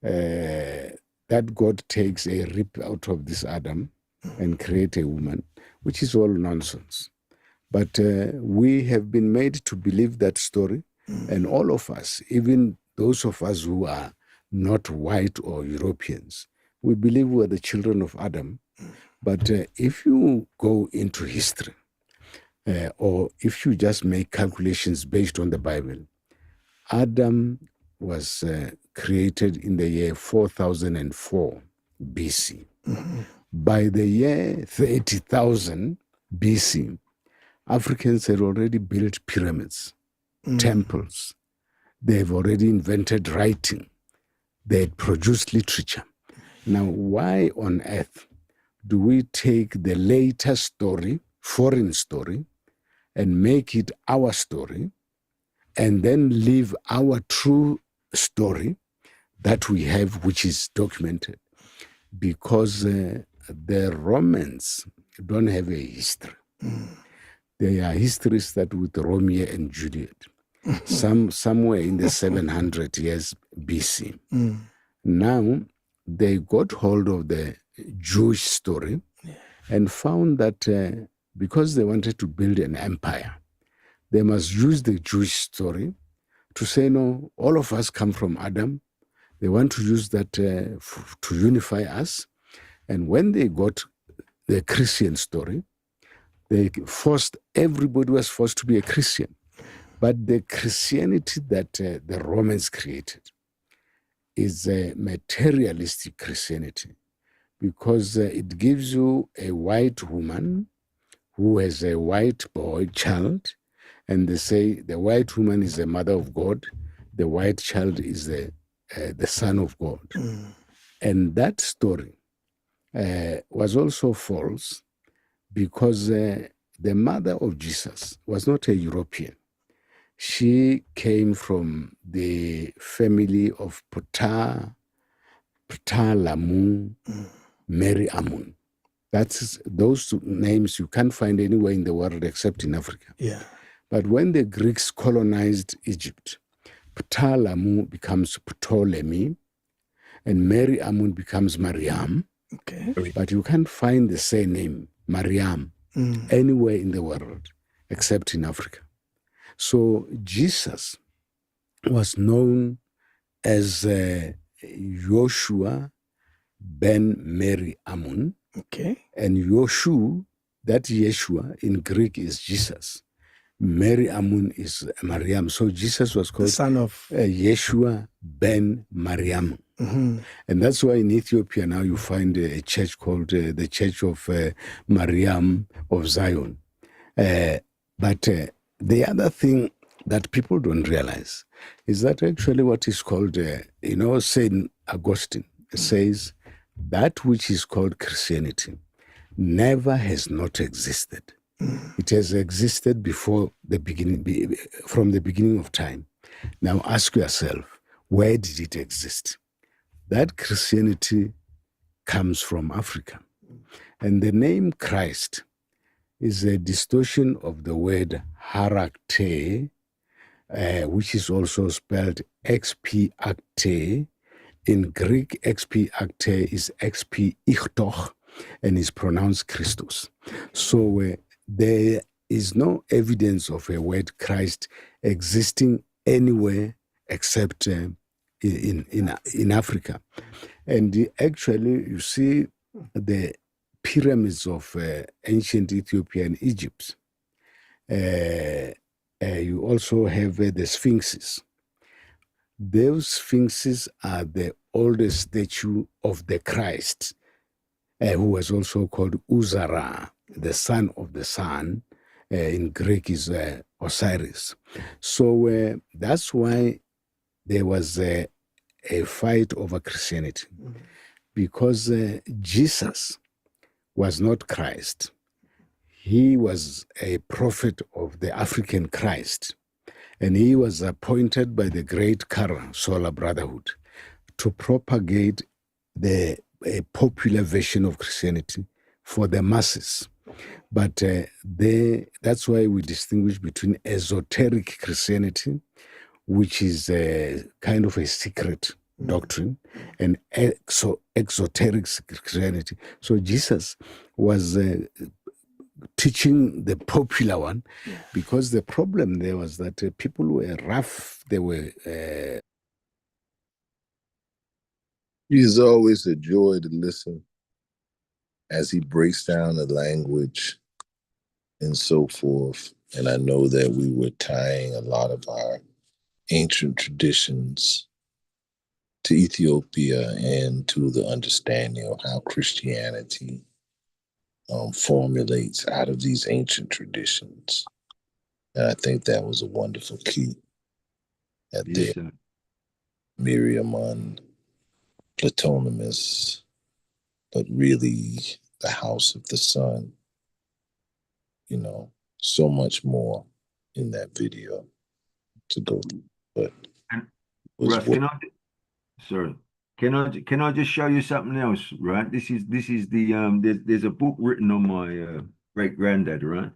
that God takes a rib out of this Adam and create a woman, which is all nonsense. But we have been made to believe that story, and all of us, even those of us who are not white or Europeans, we believe we're the children of Adam. But if you go into history, or if you just make calculations based on the Bible, Adam was created in the year 4004 BC. By the year 30,000 BC, Africans had already built pyramids, temples. They've already invented writing. They had produced literature. Now, why on earth do we take the later story, foreign story, and make it our story, and then leave our true story that we have, which is documented? Because the Romans don't have a history. They are histories that with Romeo and Juliet, somewhere in the 700 years BC. Now, they got hold of the Jewish story and found that because they wanted to build an empire, they must use the Jewish story to say, no, all of us come from Adam. They want to use that to unify us. And when they got the Christian story, everybody was forced to be a Christian. But the Christianity that the Romans created is a materialistic Christianity, because it gives you a white woman who has a white boy child, and they say the white woman is the mother of God, the white child is the son of God. And that story was also false, because the mother of Jesus was not a European. She came from the family of Ptah Lamun, Mary Amun. Those names you can't find anywhere in the world except in Africa. Yeah. But when the Greeks colonized Egypt, Ptah Lamun becomes Ptolemy, and Mary Amun becomes Mariam. Okay. But you can't find the same name, Mariam, anywhere in the world except in Africa. So Jesus was known as Joshua ben Mary Amun. Okay. And Yoshu, that Yeshua in Greek is Jesus. Mary Amun is Mariam. So Jesus was called the son of Yeshua ben Mariam. And that's why in Ethiopia now you find a church called the Church of Mariam of Zion. But the other thing that people don't realize is that actually what is called, St. Augustine says that which is called Christianity never has not existed. It has existed before the beginning, from the beginning of time. Now ask yourself, where did it exist? That Christianity comes from Africa. And the name Christ is a distortion of the word harakte, which is also spelled XP acte. In Greek, XP acte is XP ichtoch and is pronounced Christos. So there is no evidence of a word Christ existing anywhere except in Africa. And actually, you see the pyramids of ancient Ethiopia and Egypt. You also have the sphinxes. Those sphinxes are the oldest statue of the Christ, who was also called Uzara, the son of the sun. In Greek is Osiris. So that's why there was a fight over Christianity, because Jesus was not Christ. He was a prophet of the African Christ. And he was appointed by the great Kara, Solar Brotherhood, to propagate a popular version of Christianity for the masses. But that's why we distinguish between esoteric Christianity, which is kind of a secret doctrine, and exoteric Christianity. So Jesus was teaching the popular one, because the problem there was that people were rough. They were. It's always a joy to listen as he breaks down the language and so forth. And I know that we were tying a lot of our ancient traditions to Ethiopia and to the understanding of how Christianity formulates out of these ancient traditions. And I think that was a wonderful key at Yes, the Miriamon, Platonimus, but really the house of the sun. You know, so much more in that video to go through. But Russ, sorry. Can I just show you something else, right? This is the there's a book written on my great granddad, right?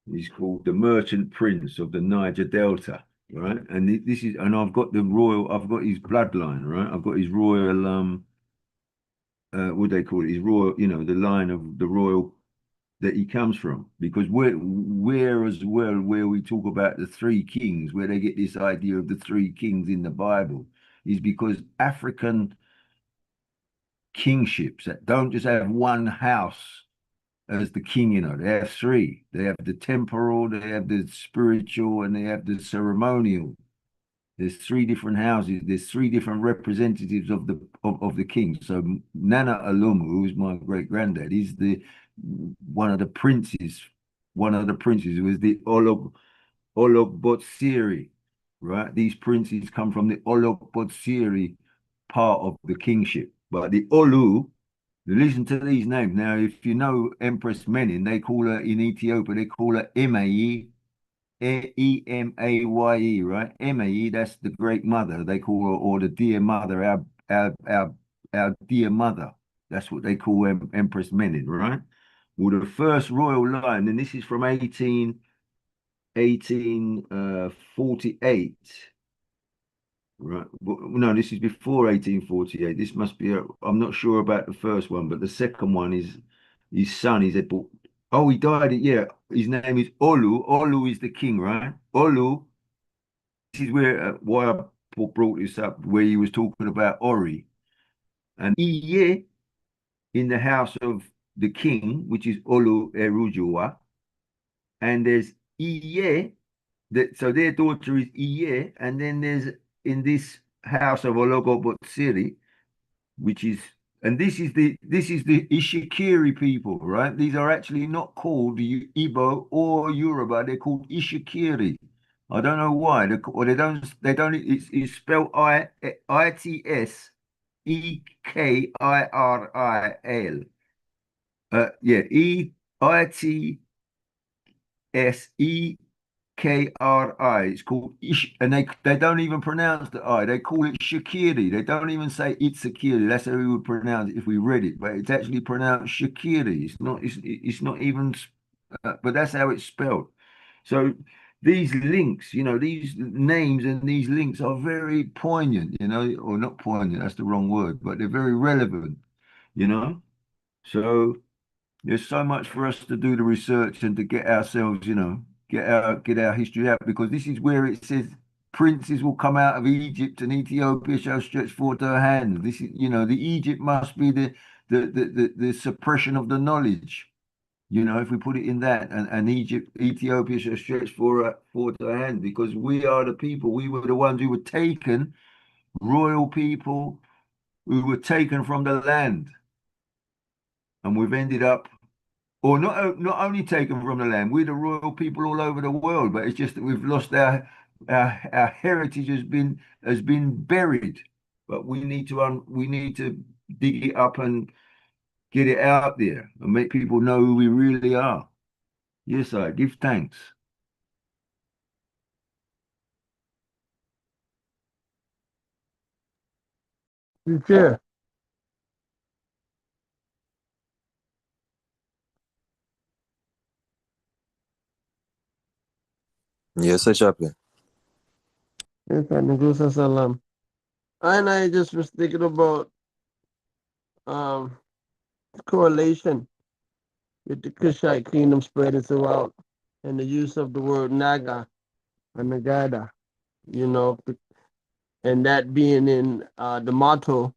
He's called The Merchant Prince of the Niger Delta, right? And this is, and I've got his bloodline, right? I've got his royal what do they call it? His royal, you know, the line of the royal that he comes from, because we're as well where we talk about the three kings, where they get this idea of the three kings in the Bible, is because African kingships that don't just have one house as the king, you know, they have three. They have the temporal, they have the spiritual, and they have the ceremonial. There's three different houses. There's three different representatives of the king. So Nana Alumu, who's my great granddad, he's one of the princes. One of the princes was the Olobotsiri, right? These princes come from the Olobotsiri part of the kingship. But the Olu, listen to these names. Now, if you know Empress Menin, they call her in Ethiopia, they call her Emaye, Emaye, right? Emaye, that's the great mother. They call her, or the dear mother, our dear mother. That's what they call Empress Menin, right? Well, the first royal line, and this is from 1848. Right. No, this is before 1848. This must be I'm not sure about the first one, but the second one is his son. He said, oh, he died. Yeah. His name is Olu. Olu is the king, right? Olu. This is where, why I brought this up, where he was talking about Ori. And Iye in the house of the king, which is Olu Erujua. And there's Iye, so their daughter is Iye. And then there's, in this house of Ologobotsiri, which is, and this is the Ishikiri people, right? These are actually not called Igbo or Yoruba. They're called Ishikiri. I don't know why. Or they don't. It's spelled Itekiril. Yeah, Itekri. It's called Ish, and they don't even pronounce the I. They call it Shakiri. They don't even say Itzakiri. That's how we would pronounce it if we read it, but it's actually pronounced Shakiri. It's not. It's not even. But that's how it's spelled. So these links, you know, these names and these links are very poignant, you know, or not poignant. That's the wrong word, but they're very relevant, you know. So there's so much for us to do the research and to get ourselves, you know, get our history out, because this is where it says princes will come out of Egypt and Ethiopia shall stretch forth her hand. This is, you know, the Egypt must be the suppression of the knowledge. You know, if we put it in that, and Ethiopia shall stretch forth her hand, because we are the people. We were the ones who were taken, royal people who were taken from the land, and we've ended up, or not only taken from the land, we're the royal people all over the world, but it's just that we've lost our heritage has been buried. But we need to dig it up and get it out there and make people know who we really are. Yes, I give thanks. You care. Yes, sir, Chaplain. Yes, salam. I just was thinking about correlation with the Kushite kingdom spreading throughout, and the use of the word Naga or Nagada, you know, and that being in the motto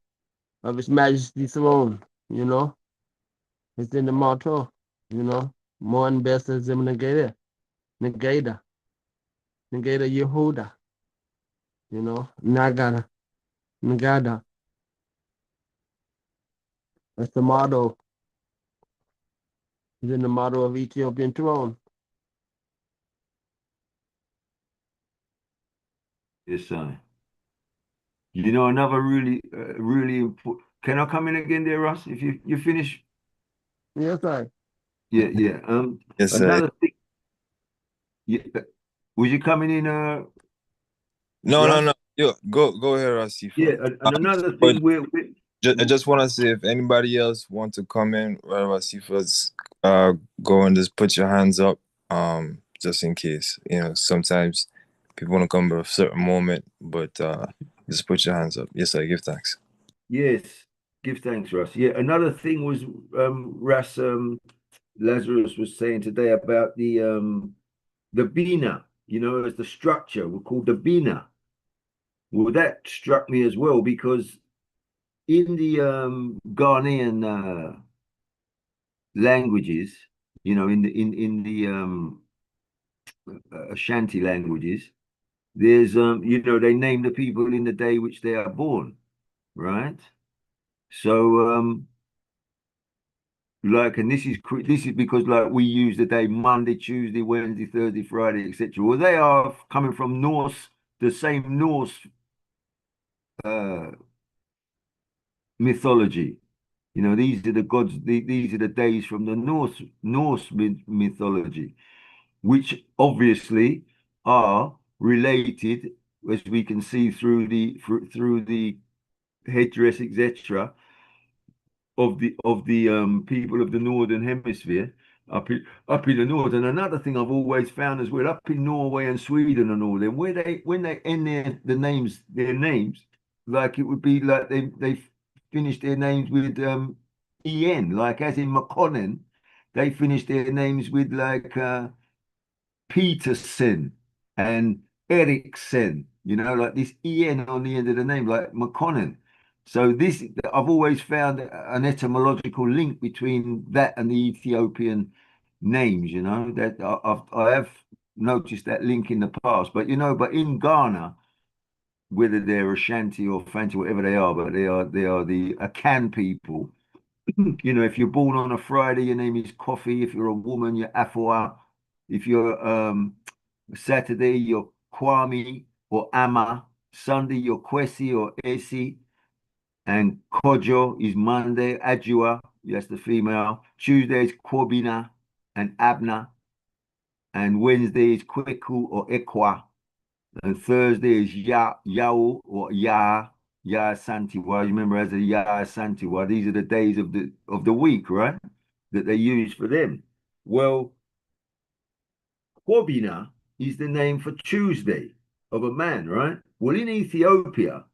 of His Majesty's throne, you know, it's in the motto, you know, Mon Besa Zim Nagada, Nagada, Nagada Yehuda, you know, Nagada, Nagada. That's the motto. It's in the motto of Ethiopian throne. Yes, sir. You know, another really important. Can I come in again there, Russ? If you finish? Yes, sir. Yeah, yeah. Yes, sir. Another thing. Yeah, was you coming in, No, Russ? no. Yo, go ahead, Yeah, Rasifa. and another But thing I just want to say, if anybody else want to come in, while Rasifa's go and just put your hands up, just in case. You know, sometimes people want to come at a certain moment, but just put your hands up. Yes, sir. Give thanks. Yes, give thanks, Russ. Yeah, another thing was Russ Lazarus was saying today about the Bina, you know, as the structure. We're called the Bina. Well, that struck me as well because in the Ghanaian languages, you know, in the Ashanti languages, there's you know, they name the people in the day which they are born, right? So like, and this is because like we use the day Monday, Tuesday, Wednesday, Thursday, Friday, etc. Well, they are coming from Norse, the same Norse uh, mythology. You know, these are the gods. These are the days from the Norse mythology, which obviously are related, as we can see through the headdress, etc., of the people of the northern hemisphere up in the north. And another thing I've always found as well, up in Norway and Sweden and all them, where they when they end their names, like it would be like they finish their names with en, like as in McConnell, they finish their names with like Peterson and Ericsson, you know, like this en on the end of the name, like McConnell. So this, I've always found an etymological link between that and the Ethiopian names, you know, that I have noticed that link in the past. But you know, but in Ghana, whether they're Ashanti or Fanti, whatever they are, but they are the Akan people. You know, if you're born on a Friday, your name is Coffee. If you're a woman, you're Afua. If you're Saturday, you're Kwame or Ama. Sunday, you're Kwesi or Esi. And Kojo is Monday. Ajua, that's the female. Tuesday is Kwabina and Abna. And Wednesday is Kweku or Ekwa. And Thursday is Yao or Ya Santiwa. You remember as a Ya Santiwa. These are the days of the week, right? That they use for them. Well, Kwabina is the name for Tuesday of a man, right? Well, in Ethiopia,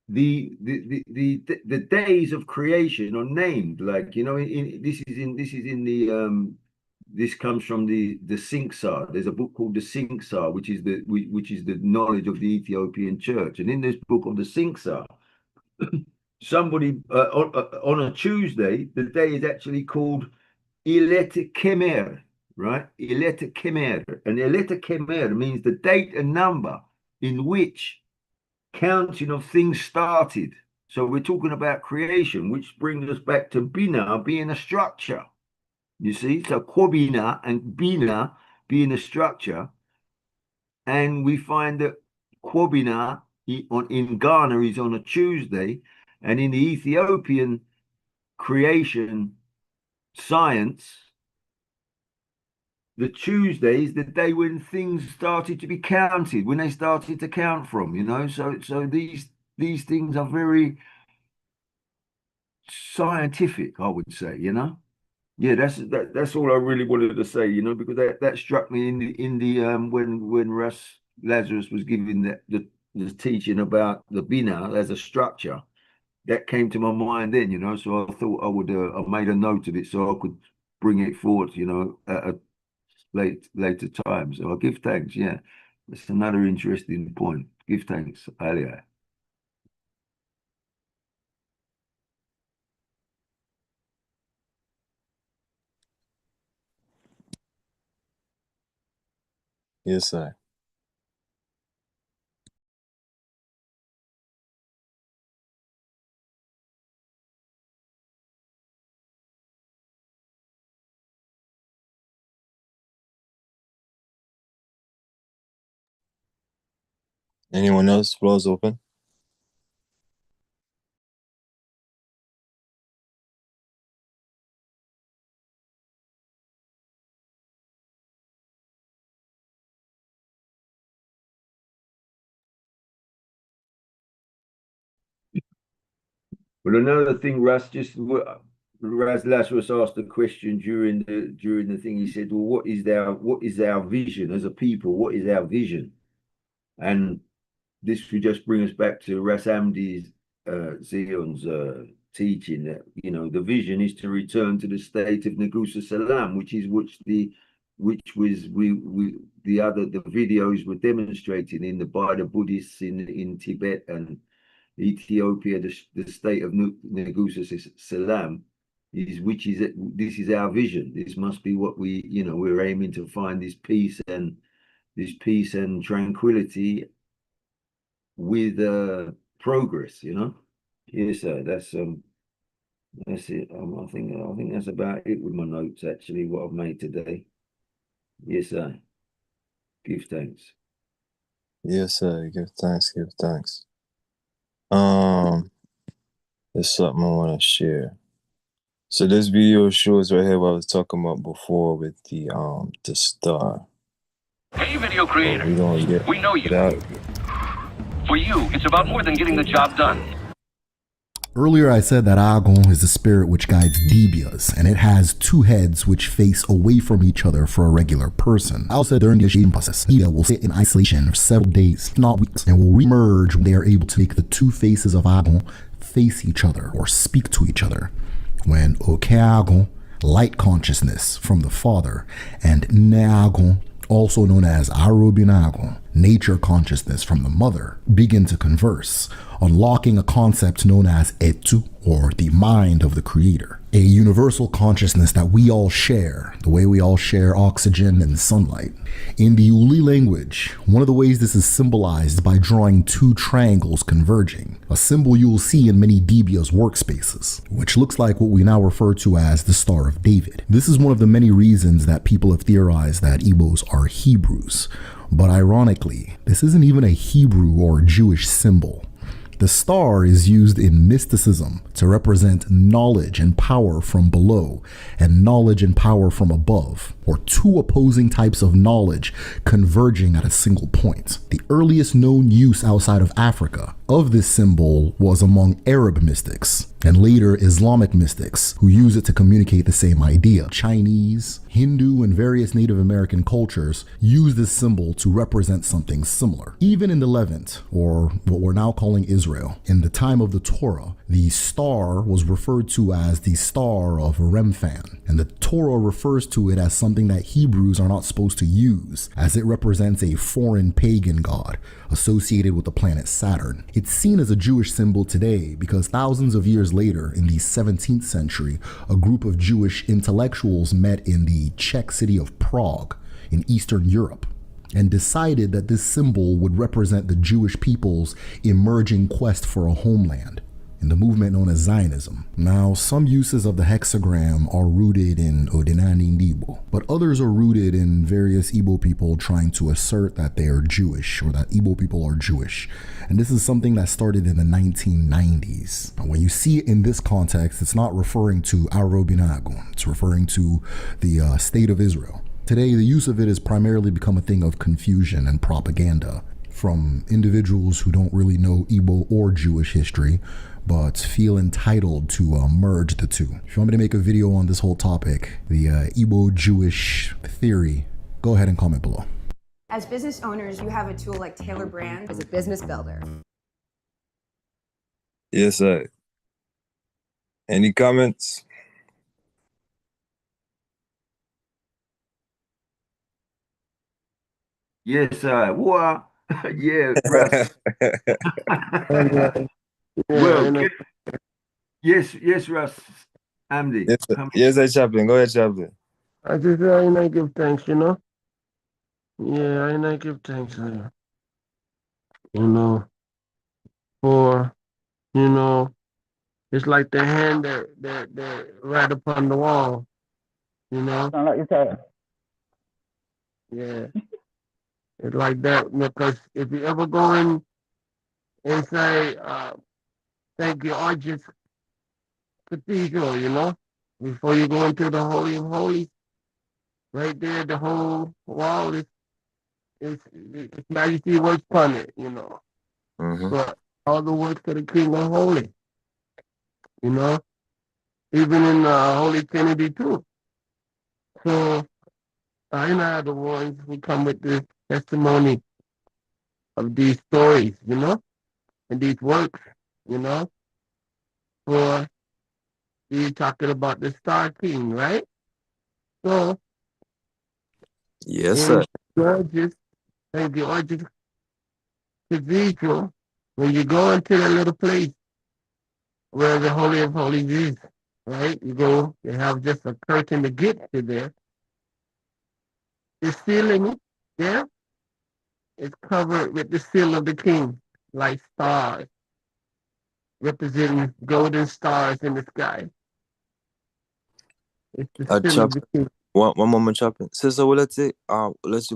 the days of creation are named, like, you know, this is in the this comes from the Sinksar. There's a book called the Sinksar, which is the knowledge of the Ethiopian church. And in this book of the Sinksar, somebody on a Tuesday, the day is actually called Ilet Kemer, right? Ilet Kemer. And Ilet Kemer means the date and number in which counting of things started. So we're talking about creation, which brings us back to Bina being a structure. You see, so Kwabina and Bina being a structure. And we find that Kwabina in Ghana is on a Tuesday, and in the Ethiopian creation science, the Tuesday is the day when things started to be counted, when they started to count from, you know. So these things are very scientific, I would say, you know. Yeah, that's all I really wanted to say, you know, because that struck me in the when Russ Lazarus was giving the teaching about the Bina as a structure. that came to my mind then, so I thought I made a note of it so I could bring it forward, at a later time. So I give thanks. Yeah, that's another interesting point. Give thanks, Alia. Yes, sir. Anyone else? Floor's open. Well, another thing, Russ, Raz Lazarus asked a question during the thing. He said, "Well, what is our vision as a people? What is our vision?" And this would just bring us back to Ras Amdi's Zion's teaching that the vision is to return to the state of Nagusa Salam, which was the videos were demonstrating by the Buddhists in Tibet and Ethiopia, the state of Nagusa Salam this is our vision. This must be what we're aiming to find this peace and tranquility with progress. Yes, sir. That's it. I think that's about it with my notes. Actually, what I've made today. Yes, sir. Give thanks. Yes, sir. Give thanks. Give thanks. There's something I want to share. So this video shows right here what I was talking about before with the star. Hey, video creator. We know you. For you, it's about more than getting the job done. Earlier I said that Agon is the spirit which guides Dibias, and it has two heads which face away from each other for a regular person. I also said during the initiation process, Dibia will sit in isolation for several days, if not weeks, and will re-emerge when they are able to make the two faces of Agon face each other or speak to each other. When Okeagon, light consciousness from the father, and Neagon, also known as Arobinagon, nature consciousness from the mother, begin to converse, unlocking a concept known as Etu, or the mind of the creator, a universal consciousness that we all share, the way we all share oxygen and sunlight. In the Uli language, one of the ways this is symbolized by drawing two triangles converging, a symbol you'll see in many Dibia's workspaces, which looks like what we now refer to as the Star of David. This is one of the many reasons that people have theorized that Igbos are Hebrews, but ironically, this isn't even a Hebrew or Jewish symbol. The star is used in mysticism to represent knowledge and power from below and knowledge and power from above, or two opposing types of knowledge converging at a single point. The earliest known use outside of Africa of this symbol was among Arab mystics, and later Islamic mystics who use it to communicate the same idea. Chinese, Hindu, and various Native American cultures use this symbol to represent something similar. Even in the Levant, or what we're now calling Israel, in the time of the Torah, the star was referred to as the star of Remphan, and the Torah refers to it as something that Hebrews are not supposed to use, as it represents a foreign pagan god associated with the planet Saturn. It's seen as a Jewish symbol today because thousands of years later, in the 17th century, a group of Jewish intellectuals met in the Czech city of Prague in Eastern Europe and decided that this symbol would represent the Jewish people's emerging quest for a homeland in the movement known as Zionism. Now, some uses of the hexagram are rooted in Odinani Igbo, but others are rooted in various Igbo people trying to assert that they are Jewish or that Igbo people are Jewish. And this is something that started in the 1990s. And when you see it in this context, it's not referring to Arobinago, it's referring to the state of Israel. Today, the use of it has primarily become a thing of confusion and propaganda from individuals who don't really know Igbo or Jewish history, but feel entitled to merge the two. If you want me to make a video on this whole topic, the Igbo Jewish theory, go ahead and comment below. As business owners, you have a tool like Taylor Brand as a business builder. Yes, sir. Any comments? Yes, sir. What? Yeah, Russ. Well, yes, Russ. Andy. Yes, Chaplain. Go ahead, Chaplain. I just I give thanks, you know. Yeah, I give thanks, you know, for it's like the hand that right upon the wall, you know. Sound like you're Yeah, it's like that because if you ever go in and say, thank you, Arches Cathedral, you know, before you go into the Holy of Holies, right there, the whole wall is Majesty works upon it, you know. But all the works of the King are holy, you know, even in the Holy Trinity too. So I are the ones who come with this testimony of these stories, you know, and these works, you know, for you talking about the Star King, right? So Yes, in sir. George's St. George's Cathedral, when you go into the little place where the Holy of Holies is, right? You go, you have just a curtain to get to there. The ceiling there is covered with the seal of the king, like stars, representing golden stars in the sky. It's the seal of the Chaplain. king. One moment, Chaplain. Sister, will let you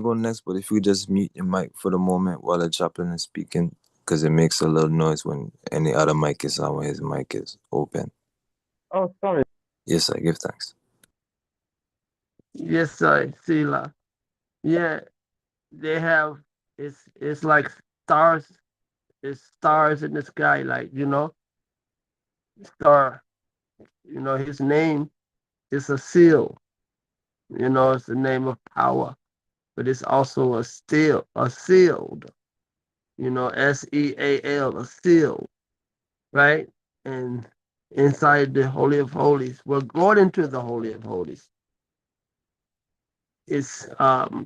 go next, but if you just mute your mic for the moment while the chaplain is speaking, because it makes a little noise when any other mic is on, when his mic is open. Oh, sorry. Yes, sir. Give thanks. Yes, sir, Sila. Yeah, they have it's like stars. It's stars in the sky, like star. His name is a seal. It's the name of power, but it's also a sealed. SEAL, a seal, right? And inside the Holy of Holies, we're going into the Holy of Holies. It's the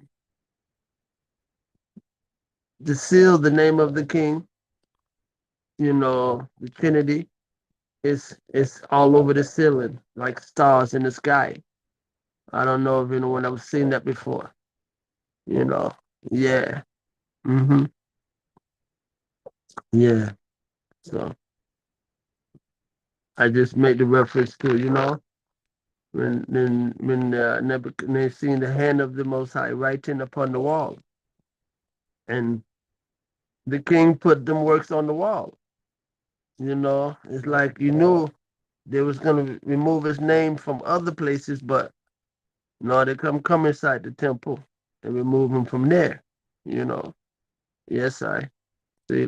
seal, the name of the King. The Trinity is all over the ceiling, like stars in the sky. I don't know if anyone ever seen that before. Yeah. Yeah. So I just made the reference to, when Nebuchadnezzar seen the hand of the Most High writing upon the wall, and the king put them works on the wall. It's like you knew they was gonna remove his name from other places, but no, they come inside the temple and remove him from there. Yes, I see.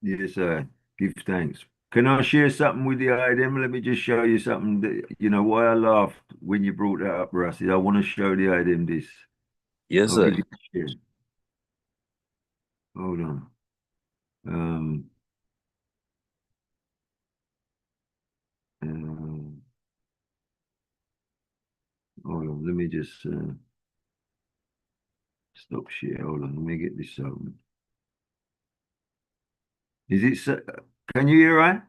Yes, sir. Give thanks. Can I share something with you, Adam? Let me just show you something that, why I laughed when you brought that up, Rusty. I want to show the Adam this. Yes, I'll sir. give you a share. Hold on. Hold on. Let me just stop share. Hold on. Let me get this open. Is it? Can you hear, right?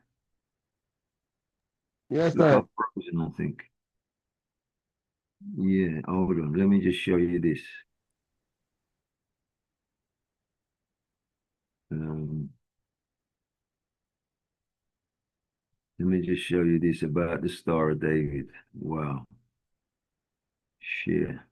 Yes, Look, sir. I'm frozen, I think. Yeah, hold on. Let me just show you this. Let me just show you this about the Star of David. Wow. Share.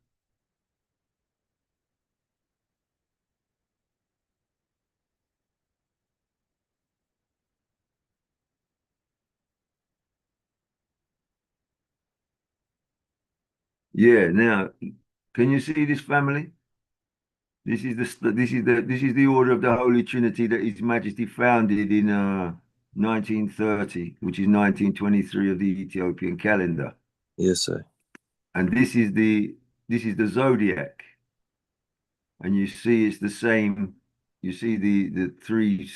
Yeah, now can you see this family? This is the order of the Holy Trinity that His Majesty founded in 1930, which is 1923 of the Ethiopian calendar. Yes, sir. And this is the zodiac. And you see it's the same You see the three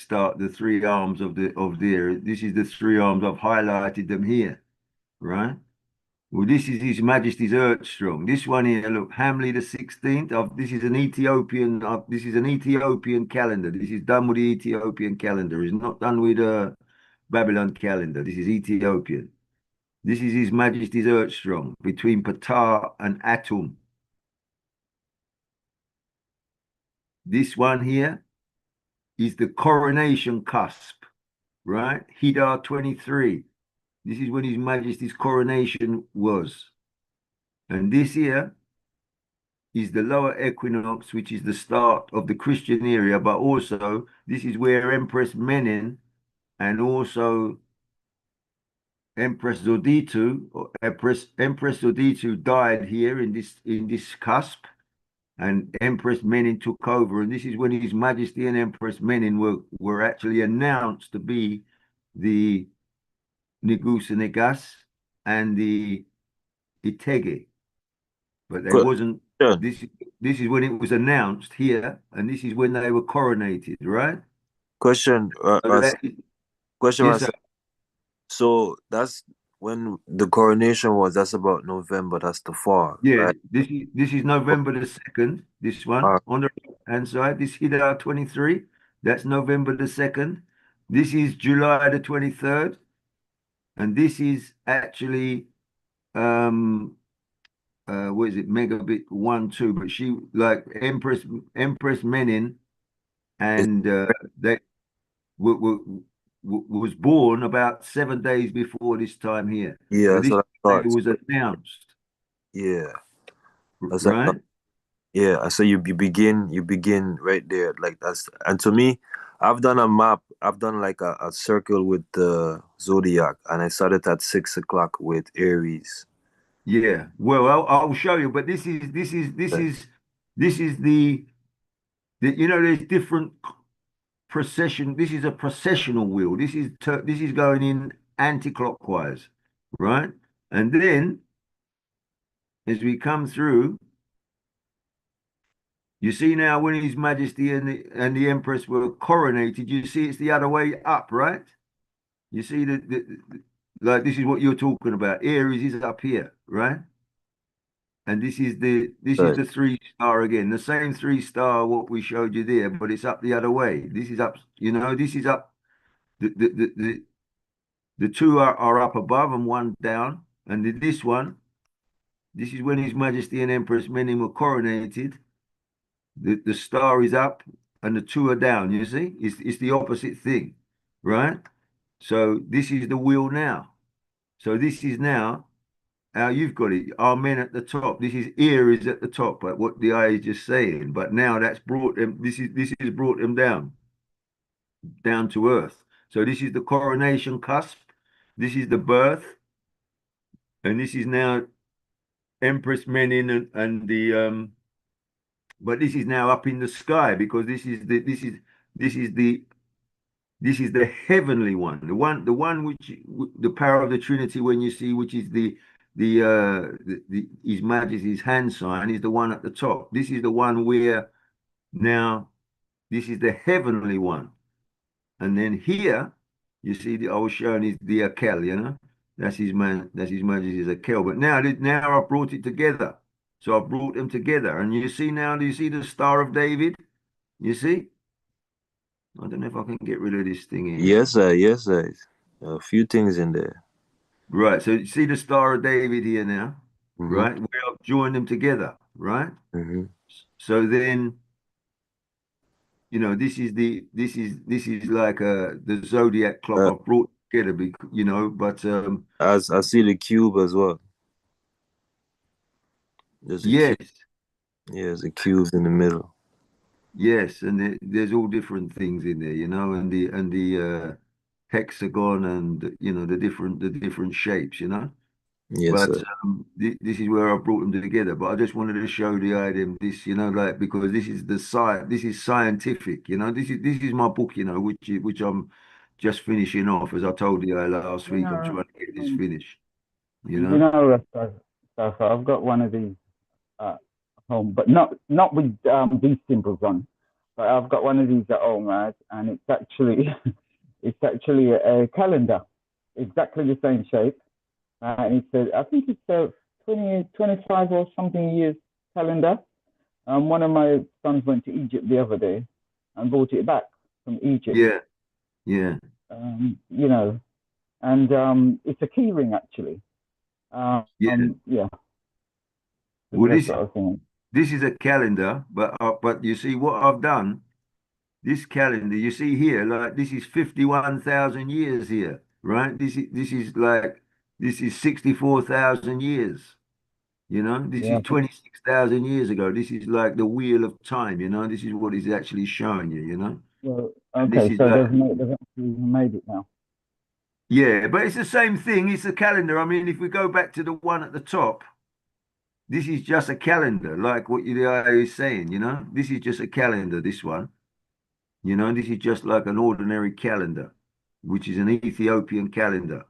arms of there. This is the three arms. I've highlighted them here, right? Well, this is His Majesty's Ourstory. This one here, look, Hamley the 16th. This is an Ethiopian. This is an Ethiopian calendar. This is done with the Ethiopian calendar. It's not done with Babylon calendar. This is Ethiopian. This is His Majesty's Ourstory between Ptah and Atum. This one here is the coronation cusp, right? Hidar 23. This is when His Majesty's coronation was. And this here is the lower equinox, which is the start of the Christian era, but also this is where Empress Menen and also Empress Zoditu, or Empress Zoditu died here in this cusp, and Empress Menen took over. And this is when His Majesty and Empress Menen were actually announced to be the Negus and Negas and the Itege. But they wasn't. This is when it was announced here, and this is when they were coronated, right? Question, question, Yes, sir. So that's when the coronation was. That's about November. That's the fall. Yeah, right? this is November the 2nd. This one on the right hand side. This Hidar 23. That's November the 2nd. This is July the 23rd, and this is actually what is it, megabit 1 2, but she like Empress Menen, and they was born about 7 days before this time here. Yeah, so that's this what I thought. day was announced, Yeah, that's what I right? thought. Yeah, so you begin right there, like that's. And to me, I've done a map. I've done like a circle with the zodiac, and I started at 6 o'clock with Aries. Yeah, well, I'll show you, but this is the there's different procession. This is a processional wheel. This is going in anti-clockwise, right? And then as we come through, you see now when His Majesty and the Empress were coronated, you see it's the other way up, right? You see like this is what you're talking about. Aries is up here, right? And this is the 3-star again, the same 3-star what we showed you there, but it's up the other way. This is up, this is up. The two are up above and one down, and this one, this is when His Majesty and Empress Menen were coronated. The star is up and the two are down. You see, it's the opposite thing, right? So this is the wheel now. So this is now. How you've got it, our men at the top. This is Aries at the top, but what the eye is just saying. But now that's brought them. This is brought them down to earth. So this is the coronation cusp. This is the birth, and this is now Empress Menen and the But this is now up in the sky because this is the heavenly one, the one which the power of the Trinity. When you see, which is the His Majesty's hand sign, is the one at the top. This is the one where now this is the heavenly one, and then here you see I was showing is the Akel, that's His Majesty's Akel. But now I've brought it together, so I've brought them together, and you see now. Do you see the Star of David? You see. I don't know if I can get rid of this thing here. Yes, sir. Yes, sir. A few things in there. Right. So you see the Star of David here now, Mm-hmm. right? Where I've joined them together, right? Mm-hmm. So then, this is like the zodiac clock I've brought together, but I see the cube as well. There's a yes, cube. Yeah, there's a cube in the middle. yes, and there's all different things in there, and the hexagon and the different shapes, Yes, But sir. this is where I brought them together. But I just wanted to show the item this, like because this is this is scientific, This is my book, which I'm just finishing off, as I told you last week. I'm trying to get this finished, So I've got one of these at home, but not with these symbols on, but I've got one of these at home, right? And it's actually it's actually a calendar, exactly the same shape. And it's I think it's a 20, 25 or something years calendar. One of my sons went to Egypt the other day and brought it back from Egypt. Yeah, yeah. You know, and it's a key ring actually. Yeah. Yeah. Well, That sort of thing. this is a calendar, but you see what I've done. This calendar, you see here, like this is 51,000 years here, right? This is 64,000 years. You know, this Yeah. is 26,000 years ago. This is like the wheel of time. You know, this is what it's actually showing you. You know, Well, and this okay, is so like they've actually made it now. yeah, but it's the same thing. It's a calendar. I mean, if we go back to the one at the top, this is just a calendar, like what the IA is saying. You know, this is just a calendar. This one. You know, this is just like an ordinary calendar, which is an Ethiopian calendar.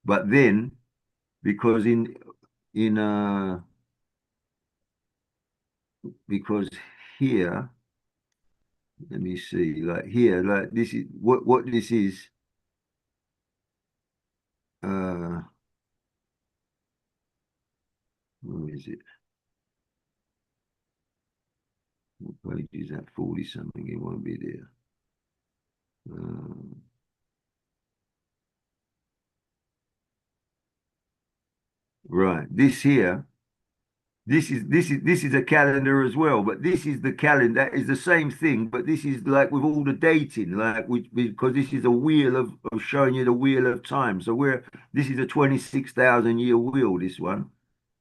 But then, because in because here, let me see, like here, like this is what this is. Uh, where is it? What page is that? 40 something. It won't be there. Right. This is a calendar as well, but this is the calendar is the same thing, but this is like with all the dating, like because this is a wheel of showing you the wheel of time. So this is a 26,000 year wheel, this one.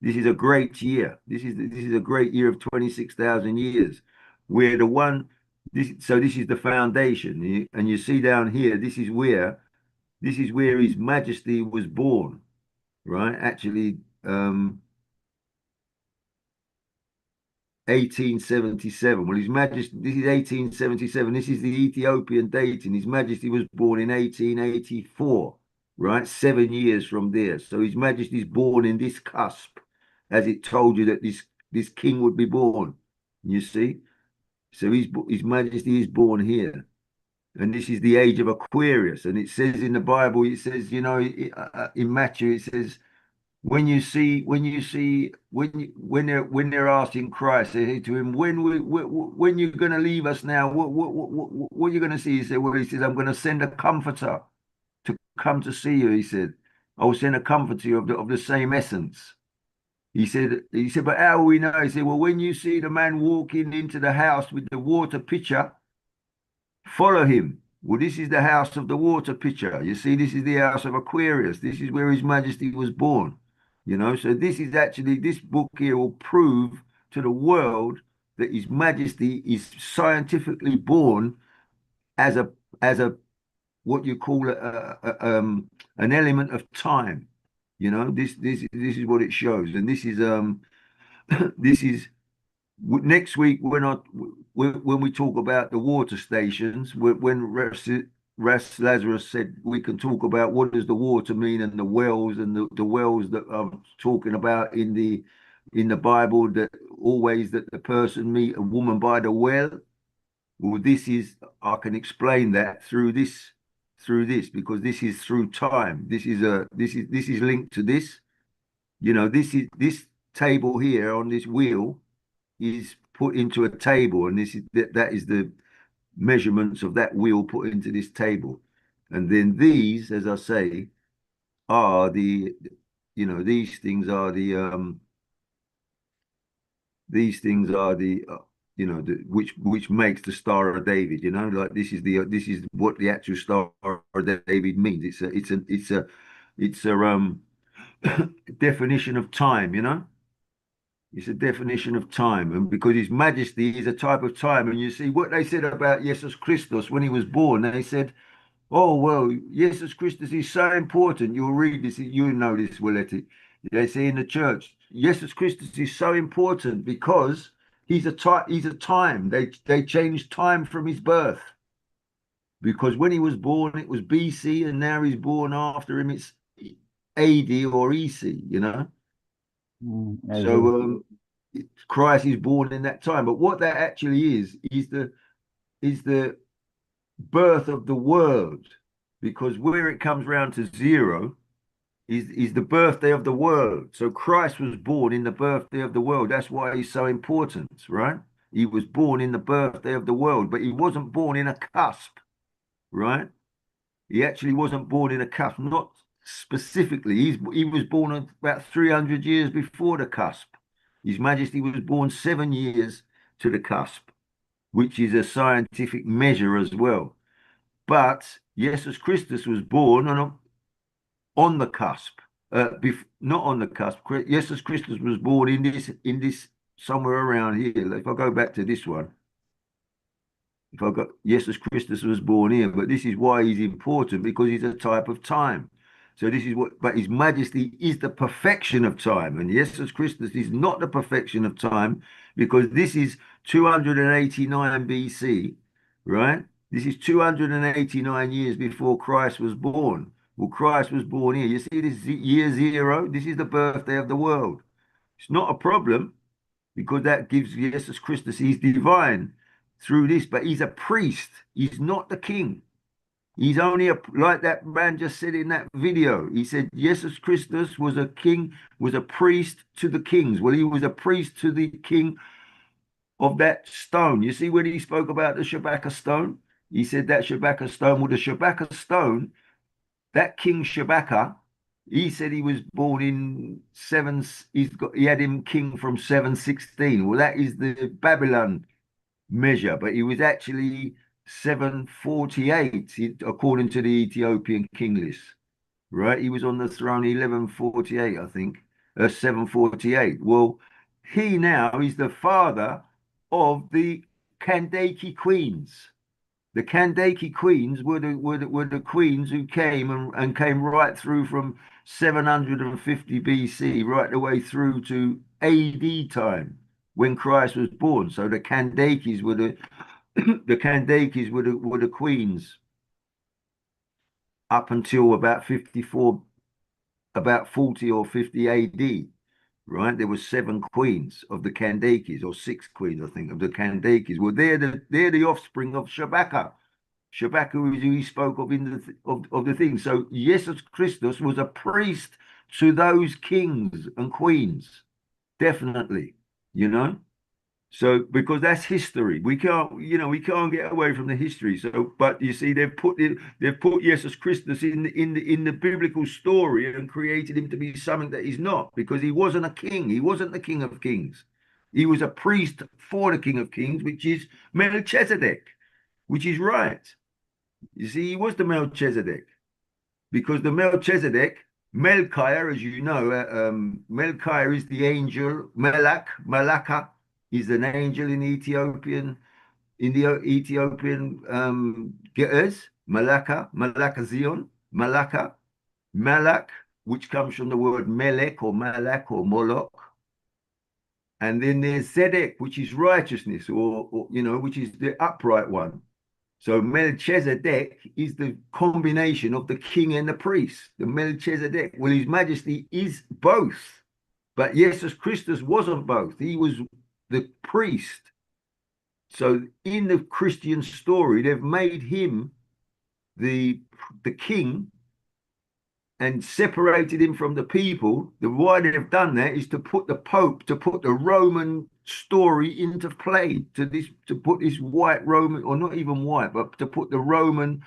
This is a great year. This is a great year of 26,000 years. Where the one this is the foundation. And you see down here, this is where His Majesty was born, right? Actually, 1877. Well, His Majesty, this is 1877. This is the Ethiopian date, and His Majesty was born in 1884, right? 7 years from there. So His Majesty's born in this cusp, as it told you that this king would be born. You see? So His Majesty is born here. And this is the age of Aquarius. And it says in the Bible, it says, you know, in Matthew, it says, when they're asking Christ, they say to him, when you're going to leave us now, what are you going to see? He said, well, he says, I'm going to send a comforter to come to see you. He said, I will send a comforter to you of the same essence. He said, but how will we know? He said, well, when you see the man walking into the house with the water pitcher, follow him. Well, this is the house of the water pitcher. You see, this is the house of Aquarius. This is where His Majesty was born. You know, so this is actually, this book here will prove to the world that His Majesty is scientifically born as a what you call an element of time. You know, this is what it shows, and this is this is next week when we talk about the water stations, when Ras Lazarus said we can talk about what does the water mean and the wells and the wells that I'm talking about in the Bible, that always that the person meet a woman by the well. Well, I can explain that through this because this is through time. This is linked to this. You know, this table here on this wheel is put into a table, and that is the measurements of that wheel put into this table. And then these, as I say, are these things are the which makes the Star of David. You know, like this is what the actual Star of David means. It's a definition of time. You know. It's a definition of time, and because His Majesty is a type of time. And you see what they said about Jesus Christus when He was born. They said, "Oh well, Jesus Christus is so important." You'll read this, you know this, Willette. They say in the church, Jesus Christus is so important because He's a type. He's a time. They changed time from His birth, because when He was born it was BC, and now He's born after Him. It's AD or EC. You know. So Christ is born in that time. But what that actually is is the birth of the world, because where it comes round to zero is the birthday of the world. So Christ was born in the birthday of the world. That's why he's so important, right? He was born in the birthday of the world, but he wasn't born in a cusp, right? He actually wasn't born in a cusp, not specifically. He was born about 300 years before the cusp. His Majesty was born 7 years to the cusp, which is a scientific measure as well. But Jesus Christus was born on the cusp, not on the cusp. Jesus Christus was born in this somewhere around here. If I go back to this one, if I got Jesus Christus was born here, but this is why he's important, because he's a type of time. So this is what, but his majesty is the perfection of time, and Jesus Christus is not the perfection of time, because this is 289 BC, right? This is 289 years before Christ was born. Well, Christ was born here. You see this year zero? This is the birthday of the world. It's not a problem, because that gives Jesus Christus, he's divine through this, but he's a priest. He's not the king. He's only like that man just said in that video. He said Jesus Christus was a king, was a priest to the kings. Well, he was a priest to the king of that stone. You see when he spoke about the Shabaka stone, he said that Shabaka stone, well, the Shabaka stone, that King Shabaka, he said he was born in he had him king from 716. Well, that is the Babylon measure, but he was actually 748 according to the Ethiopian king list, right? He was on the throne 1148, I think, 748. Well, he now is the father of the Kandake queens. The Kandake queens were the queens who came and came right through from 750 BC right the way through to AD time when Christ was born. So the Kandakes were the the Kandakes were the queens up until about 54, about 40 or 50 AD. Right, there were 7 queens of the Kandakes, or 6 queens, I think, of the Kandakes. Well, they're the offspring of Shabaka. Shabaka is who he spoke of in of the thing. So Jesus Christus was a priest to those kings and queens, definitely, you know. So because that's history, we can't get away from the history. So, but you see, they've put Jesus Christus in the biblical story and created him to be something that he's not, because he wasn't a king. He wasn't the King of Kings. He was a priest for the King of Kings, which is Melchizedek, which is right. You see, he was the Melchizedek, because the Melchizedek, Melchiah, as you know, Melchiah is the angel. Malaka is an angel in the Ethiopian Ge'ez, Malaka Zion, Malak, which comes from the word Melek or Malak or Moloch. And then there's Zedek, which is righteousness, or which is the upright one. So Melchizedek is the combination of the king and the priest. The Melchizedek, well, his majesty is both. But Jesus Christus wasn't both. He was the priest. So in the Christian story, they've made him the king and separated him from the people. The why they've done that is to put the Pope, to put the Roman story into play, to put this white Roman, or not even white, but to put the Roman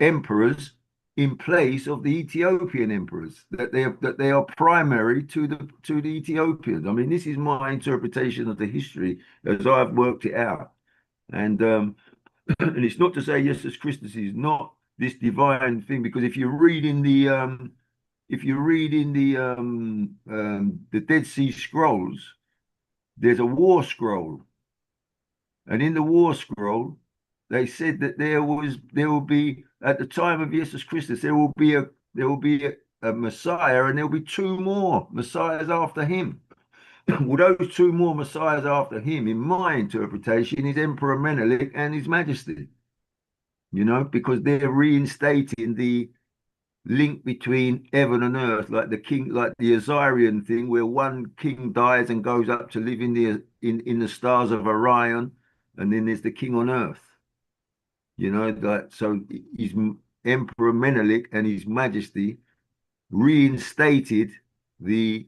emperors in place of the Ethiopian emperors, that they are primary to the Ethiopians. I mean, this is my interpretation of the history as I've worked it out. And and it's not to say Jesus Christus is not this divine thing, because if you read in the Dead Sea Scrolls, there's a war scroll, and in the war scroll they said that there will be at the time of Jesus Christus there will be a Messiah, and there will be 2 more Messiahs after him. Well, those 2 more Messiahs after him, in my interpretation, is Emperor Menelik and His Majesty. Because they're reinstating the link between heaven and earth, like the king, like the Assyrian thing, where one king dies and goes up to live in the stars of Orion, and then there's the king on earth. You know, that so his Emperor Menelik and His Majesty reinstated the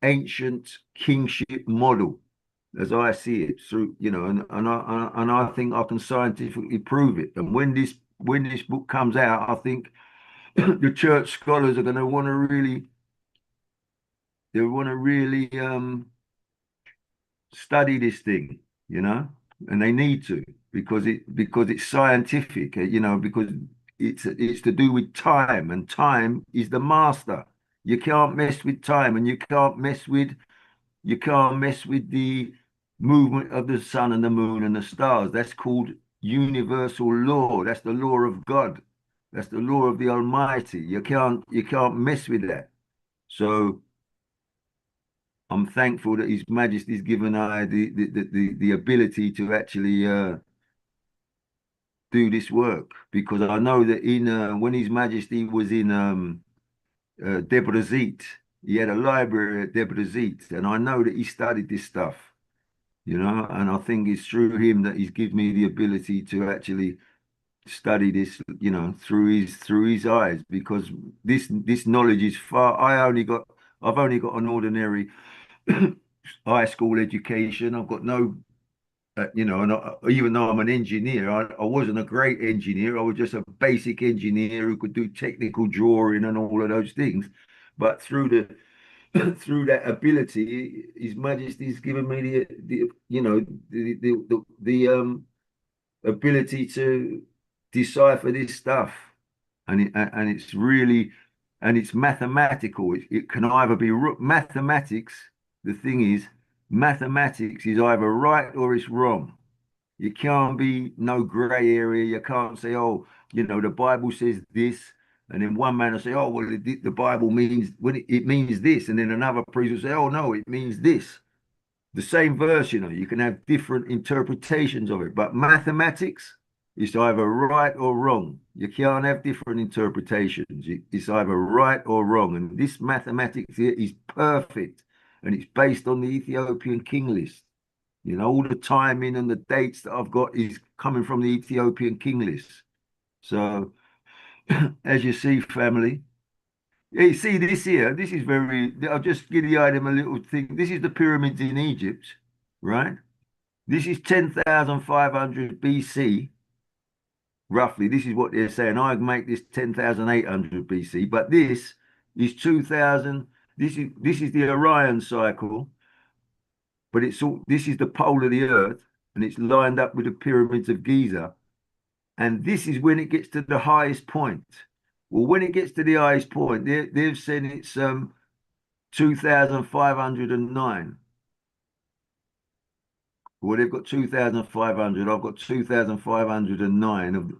ancient kingship model, as I see it, through, you know, and I think I can scientifically prove it. And when this book comes out, I think the church scholars are going to want to really, they want to really study this thing, you know, and they need to, because it's scientific, you know, because it's to do with time, and time is the master. You can't mess with time, and you can't mess with the movement of the sun and the moon and the stars. That's called universal law. That's the law of God. That's the law of the Almighty. You can't mess with that. So I'm thankful that His Majesty's given I the ability to actually do this work, because I know that in when His Majesty was in Debrecen, he had a library at Debrecen, and I know that he studied this stuff, you know, and I think it's through him that he's given me the ability to actually study this, you know, through his eyes, because this knowledge is far. I've only got an ordinary high school education. I've got no, you know, and even though I'm an engineer, I wasn't a great engineer. I was just a basic engineer who could do technical drawing and all of those things. But through through that ability, His Majesty's given me the you know the ability to decipher this stuff, and it's really, and it's mathematical. It can either be mathematics. The thing is, mathematics is either right or it's wrong. You can't be no gray area. You can't say, oh, you know, the Bible says this, and then one man will say, oh, well, the Bible means when it means this, and then another priest will say, oh no, it means this. The same verse, you know, you can have different interpretations of it, but mathematics is either right or wrong. You can't have different interpretations. It's either right or wrong. And this mathematics here is perfect, and it's based on the Ethiopian king list. You know, all the timing and the dates that I've got is coming from the Ethiopian king list. So, as you see, family, you see this here, this is very, I'll just give the item a little thing. This is the pyramids in Egypt, right? This is 10,500 BC, roughly. This is what they're saying. I make this 10,800 BC, but this is 2,000. This is the Orion cycle, but it's all, this is the pole of the earth, and it's lined up with the pyramids of Giza. And this is when it gets to the highest point. Well, when it gets to the highest point, they've said it's 2,509. Well, they've got 2,500. I've got 2,509 of.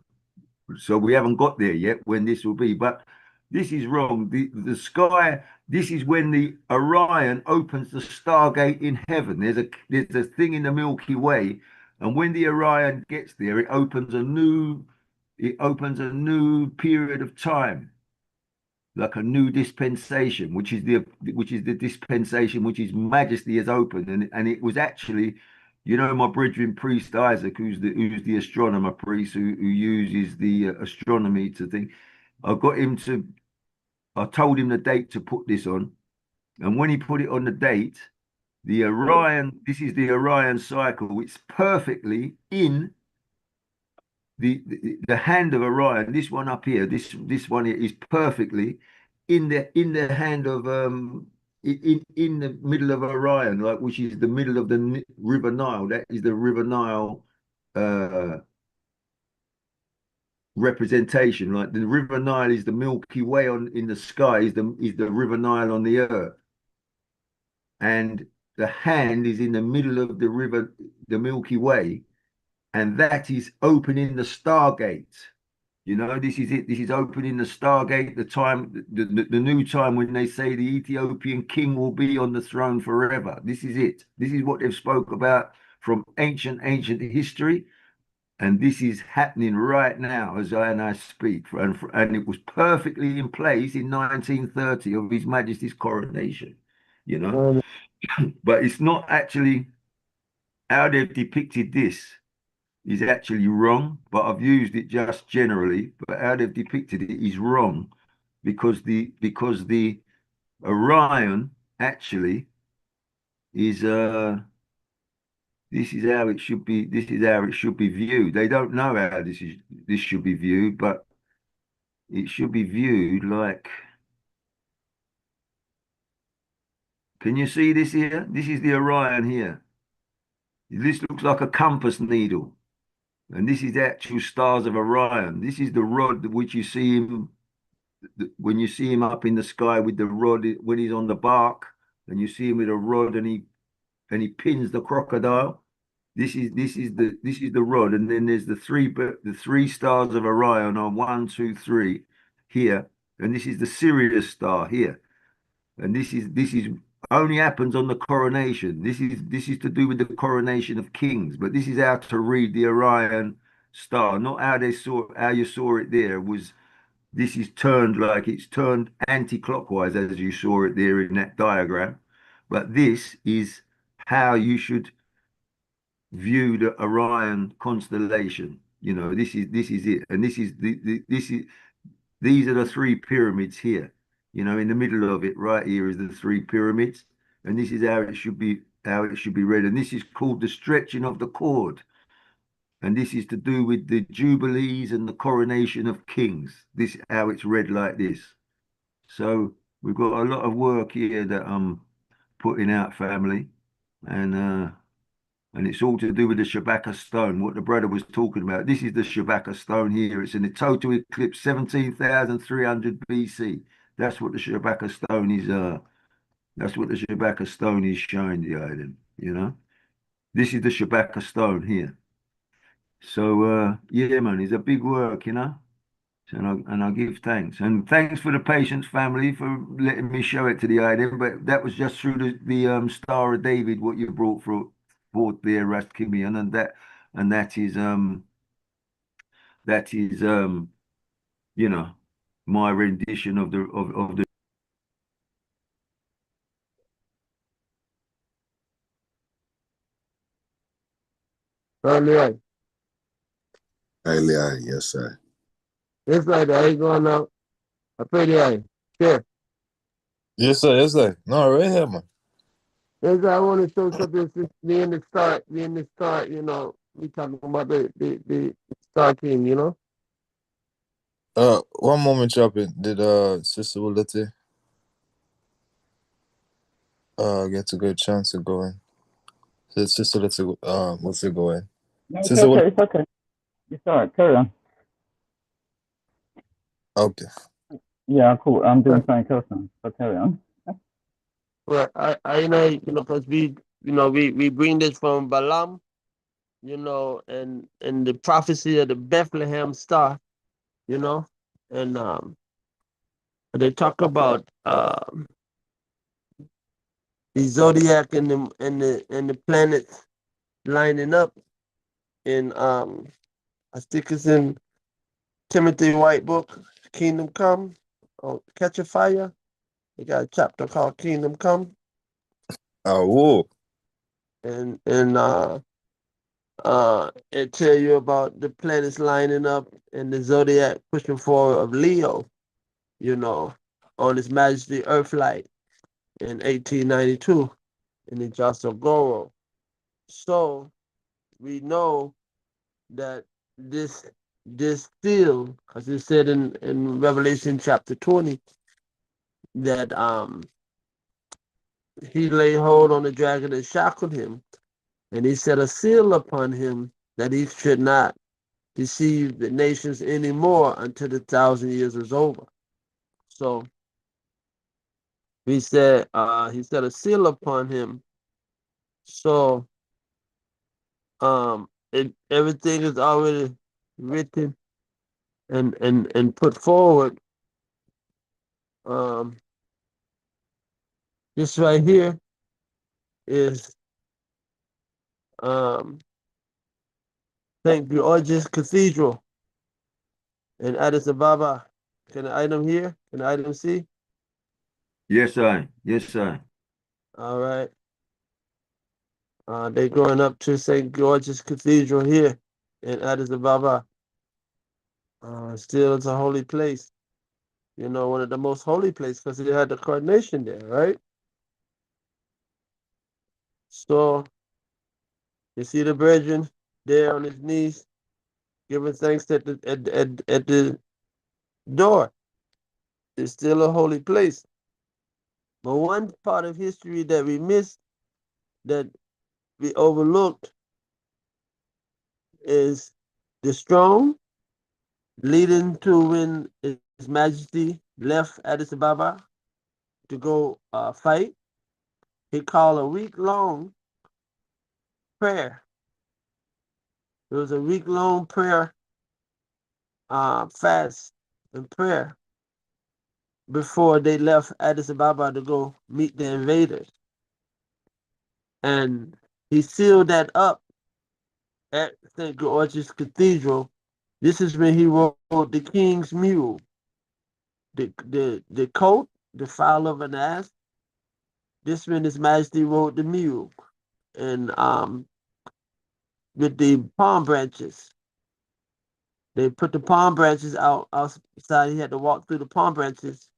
So we haven't got there yet when this will be, but this is wrong. The sky. This is when the Orion opens the stargate in heaven. There's a thing in the Milky Way, and when the Orion gets there, it opens a new period of time, like a new dispensation, which is the dispensation which His Majesty has opened, and it was actually, you know, my brethren priest Isaac, who's the astronomer priest who uses the astronomy to think. I told him the date to put this on, and when he put it on the date, the Orion, this is the Orion cycle. It's perfectly in the hand of Orion. This one up here, this one here is perfectly in the hand of in the middle of Orion, like, which is the middle of the River Nile. That is the River Nile representation. Like the River Nile is the Milky Way in the sky, is the River Nile on the earth, and the hand is in the middle of the river, the Milky Way, and that is opening the Stargate. You know, this is it. This is opening the Stargate, the time, the new time when they say the Ethiopian king will be on the throne forever. This is it. This is what they've spoke about from ancient history. And this is happening right now as I speak. And it was perfectly in place in 1930 of His Majesty's coronation, you know. But it's not actually, how they've depicted this is actually wrong, but I've used it just generally. But how they've depicted it is wrong because the Orion actually is this is how it should be. This is how it should be viewed. They don't know how this should be viewed, but it should be viewed like. Can you see this here? This is the Orion here. This looks like a compass needle, and this is the actual stars of Orion. This is the rod which you see him when you see him up in the sky with the rod when he's on the bark, and you see him with a rod, and he pins the crocodile. This is the rod, and then there's the three stars of Orion are 1, 2, 3 here, and this is the Sirius star here, and this is only happens on the coronation. This is to do with the coronation of kings, but this is how to read the Orion star, not how you saw it there was. This is turned like it's turned anti-clockwise as you saw it there in that diagram, but this is how you should view the Orion constellation. This is it, and these are the three pyramids here. In the middle of it, right here, is the three pyramids, and this is how it should be read. And this is called the stretching of the cord, and this is to do with the jubilees and the coronation of kings. This how it's read like this. So we've got a lot of work here that I'm putting out, family, and it's all to do with the Shabaka stone, what the brother was talking about. This is the Shabaka stone here. It's in the total eclipse, 17,300 BC. That's what the Shabaka stone is. That's what the Shabaka stone is showing the island. This is the Shabaka stone here. So yeah, man, it's a big work. And I give thanks. And thanks for the patience, family, for letting me show it to the island. But that was just through the Star of David, what you brought forth there, Rastkimian, and that is my rendition of the. Earlier. Earlier, yes, sir. It's like that. I ain't going out. I pray the Sure. Yes, sir. Yes, sir. No, right here, man. Yes, I want to show something since we in the start. We talking about the star king. One moment, chopping. Did Sister Willette get a good chance of going? Sister Willette what's it going? No, it's Sister okay. Willette. It's okay. It's all right. Carry on. Okay. Yeah, cool. I'm doing fine, Carson. So carry on. Well, because we bring this from Balaam, and the prophecy of the Bethlehem star, and they talk about the zodiac and the planets lining up, and I think it's in Timothy White book, Kingdom Come, or Catch a Fire. They got a chapter called Kingdom Come, Oh, and it tell you about the planets lining up and the zodiac pushing forward of Leo, on His Majesty Earthlight in 1892 in the Joseph Goro. So we know that this still, as it said in Revelation chapter 20, that he laid hold on the dragon and shackled him, and he set a seal upon him that he should not deceive the nations anymore until the 1,000 years is over. So he said he set a seal upon him. So everything is already written and put forward. This right here is St. George's Cathedral in Addis Ababa. Can the item here? Can the item see? Yes, I. Yes, I. All right. They going up to St. George's Cathedral here in Addis Ababa. Still, it's a holy place. You know, one of the most holy places because it had the coronation there, right? So you see the brethren there on his knees, giving thanks at the door. It's still a holy place. But one part of history that we missed, that we overlooked, is the strong leading to when His Majesty left Addis Ababa to go fight. He called a week-long prayer. It was a week-long prayer, fast and prayer before they left Addis Ababa to go meet the invaders. And he sealed that up at St. George's Cathedral. This is when he wrote the King's Mule, the coat, the fowl of an ass. This when His Majesty rode the mule, and with the palm branches. They put the palm branches outside. He had to walk through the palm branches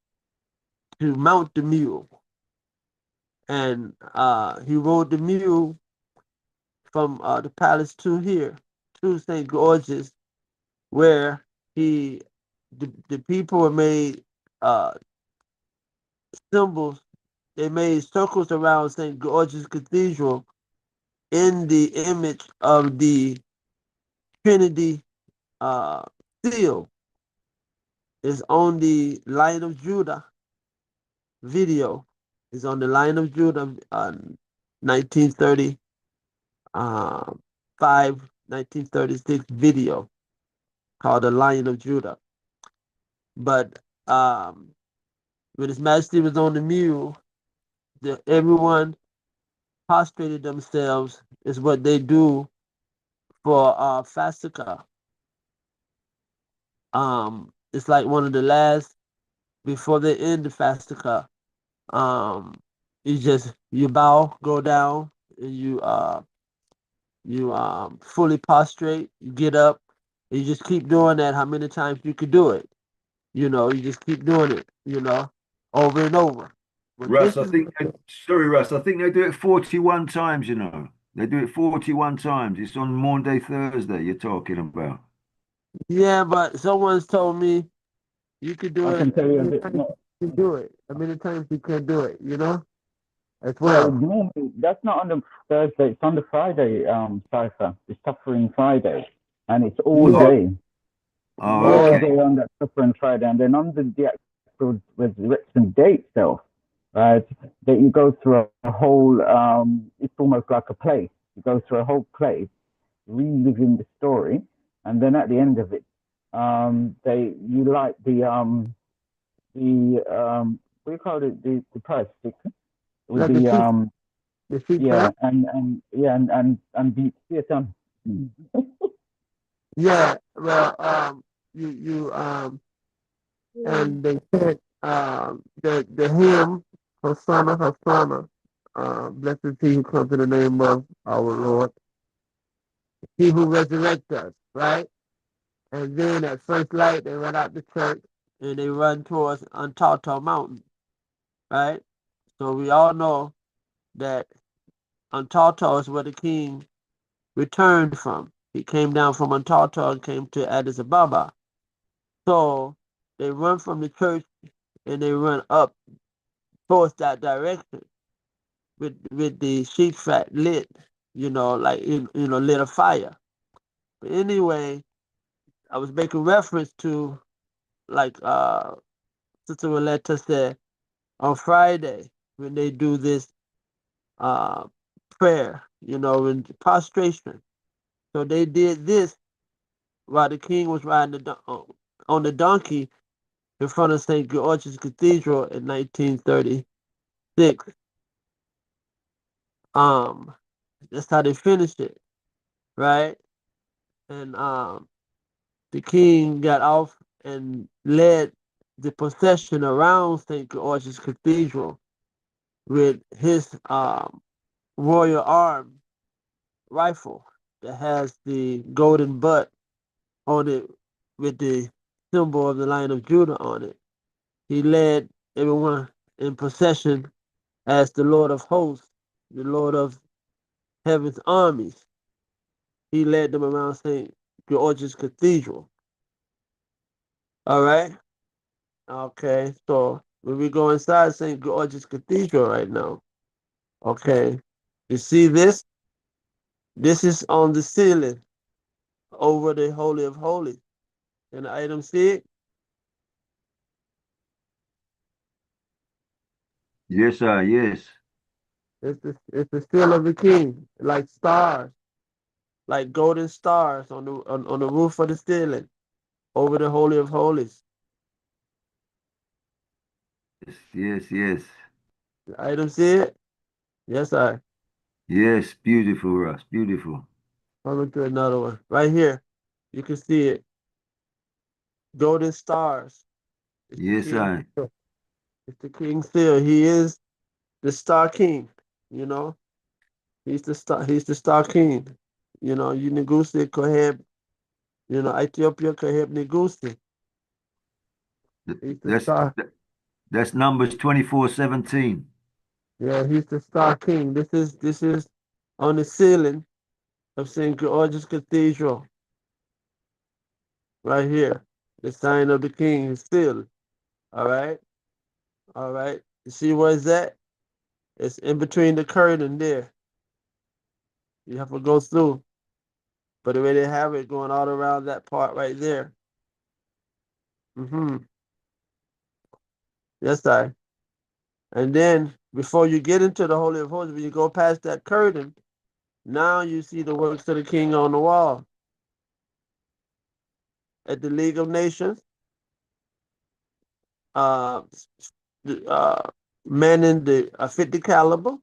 to mount the mule, and he rode the mule from the palace to here, to St. George's, where the people made uh, symbols. They made circles around St. George's Cathedral in the image of the Trinity uh, seal. Is on the Lion of Judah video. Is on the Lion of Judah 1930 1936 video called The Lion of Judah. But when His Majesty was on the mule, everyone prostrated themselves, is what they do for Fasika. It's like one of the last, before they end the Fastika. You bow, go down, and you fully prostrate, you get up, and you just keep doing that how many times you could do it. You know, you just keep doing it, over and over. But Russ, this is sorry, Russ, I think they do it 41 times, They do it 41 times. It's on Maundy, Thursday you're talking about. yeah, but someone's told me you could do I it can tell you a many bit times more. you can do it. How many times you can do it, as Well, well. normally that's not on the Thursday. It's on the Friday. Cipher. It's Suffering Friday, and it's all Yeah. day, Oh, Yeah. all okay. day on that Suffering Friday, and then on the actual resurrection day itself, right? That you go through a whole. It's almost like a play. You go through a whole play, reliving the story, and then at the end of it, you light what do you call it, the price stick with Like the sheep, the sheep yeah, prayer? and beat Satan. Yeah. Well, you and they said the hymn Hosanna, Hosanna, blessed is he who comes in the name of our Lord, he who resurrects us, right? And then at first light they run out the church and they run towards Untaught Mountain, right? So we all know that Untaught is where the king returned from. He came down from Untaught and came to Addis Ababa. So they run from the church and they run up towards that direction with the sheep fat lit, like lit a fire. But anyway, I was making reference to like Sister Roletta said on Friday when they do this uh prayer, in prostration. So they did this while the king was riding on the donkey in front of St. George's Cathedral in 1936. Um, that's how they finished it, right? And the king got off and led the procession around St. George's Cathedral with his royal arm rifle that has the golden butt on it with the symbol of the Lion of Judah on it. He led everyone in procession as the Lord of hosts, the Lord of heaven's armies. He led them around St. George's Cathedral. All right? Okay, so when we go inside St. George's Cathedral right now, okay, you see this? This is on the ceiling over the Holy of Holies. Can the item see it? Yes, sir. Yes. It's the seal of the king, like stars, like golden stars on the roof of the ceiling over the Holy of Holies. Yes. Yes. The item see it? Yes, I. Yes. Beautiful, Russ. Beautiful. I'll look to another one. Right here. You can see it. Golden stars. It's the Yes, king. I. It's the king seal. He is the star king. You know, he's the star. He's the star king. You know, you negotiate Koheb. You know, Ethiopia Koheb negotiate. He's the That's star. that's Numbers 24:17. Yeah, he's the star king. This is on the ceiling of St. George's Cathedral. Right here. The sign of the king is sealed. All right. All right. You see where it's at? It's in between the curtain there. You have to go through. But the way they have it going all around that part right there. Mm-hmm. Yes, I. And then before you get into the Holy of Holies, when you go past that curtain, now you see the works of the king on the wall. At the League of Nations, uh, uh, manning the 50 caliber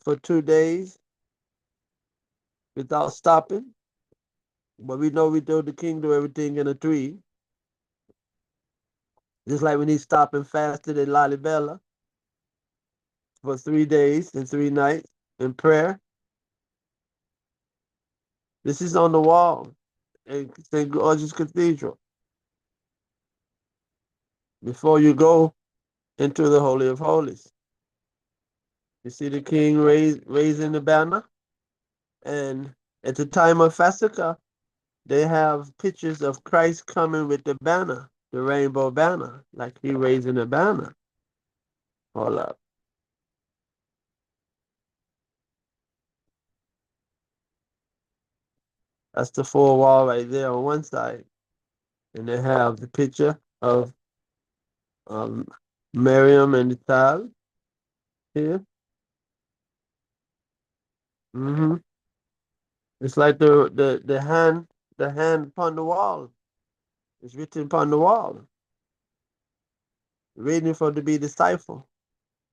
for 2 days without stopping. But we know we do the king do everything in a three. Just like when he stopped and fasted at Lalibela for 3 days and 3 nights in prayer. This is on the wall in St. George's Cathedral. Before you go into the Holy of Holies, you see the king raising the banner. And at the time of Fasika, they have pictures of Christ coming with the banner, the rainbow banner, like he raising a banner. Hold up. That's the full wall right there on one side. And they have the picture of um, Miriam and the child here. Hmm. It's like the hand upon the wall. It's written upon the wall, waiting for it to be deciphered.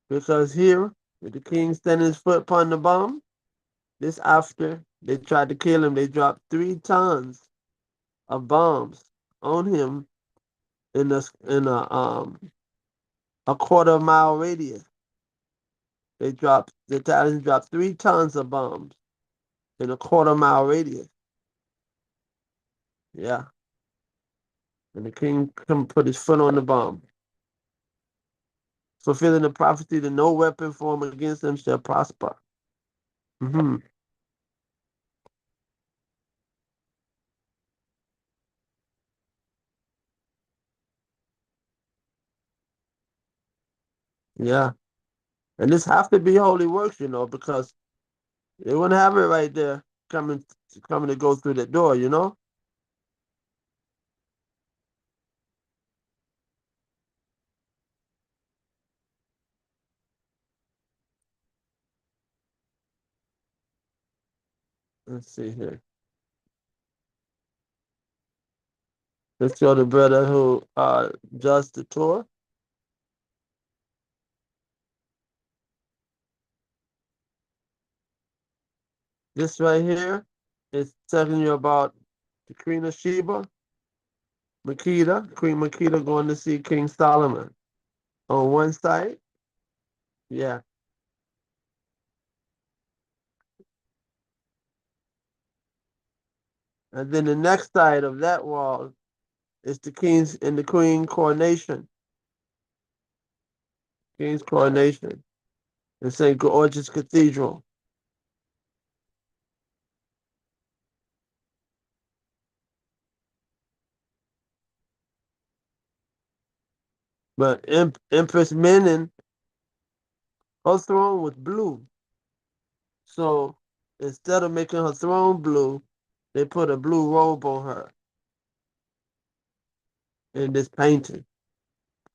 Because here, with the king standing his foot upon the bomb, this after they tried to kill him, they dropped 3 tons of bombs on him in a quarter-mile radius. The Italians dropped 3 tons of bombs in a quarter-mile radius. Yeah. And the king come put his foot on the bomb, fulfilling the prophecy that no weapon formed against them shall prosper. Hmm. Yeah. And this have to be holy works, because they wouldn't have it right there coming to go through the door. Let's see here. Let's show the brother who judged the tour. This right here is telling you about the Queen of Sheba, Queen Makeda going to see King Solomon. On one side, yeah. And then the next side of that wall is the king's and the queen coronation. King's coronation in St. George's Cathedral. But Empress Menen, her throne was blue. So instead of making her throne blue, they put a blue robe on her in this painting.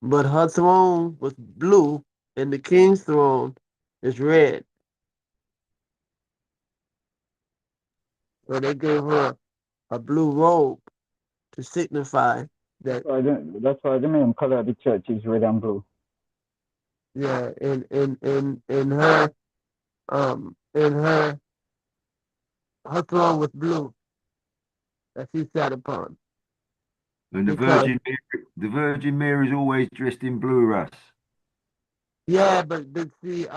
But her throne was blue and the king's throne is red. So they gave her a blue robe to signify that. That's why the main color of the church is red and blue. Yeah, in her her throne was blue that she sat upon. And the Because Virgin Mary is always dressed in blue, Russ. yeah, but see,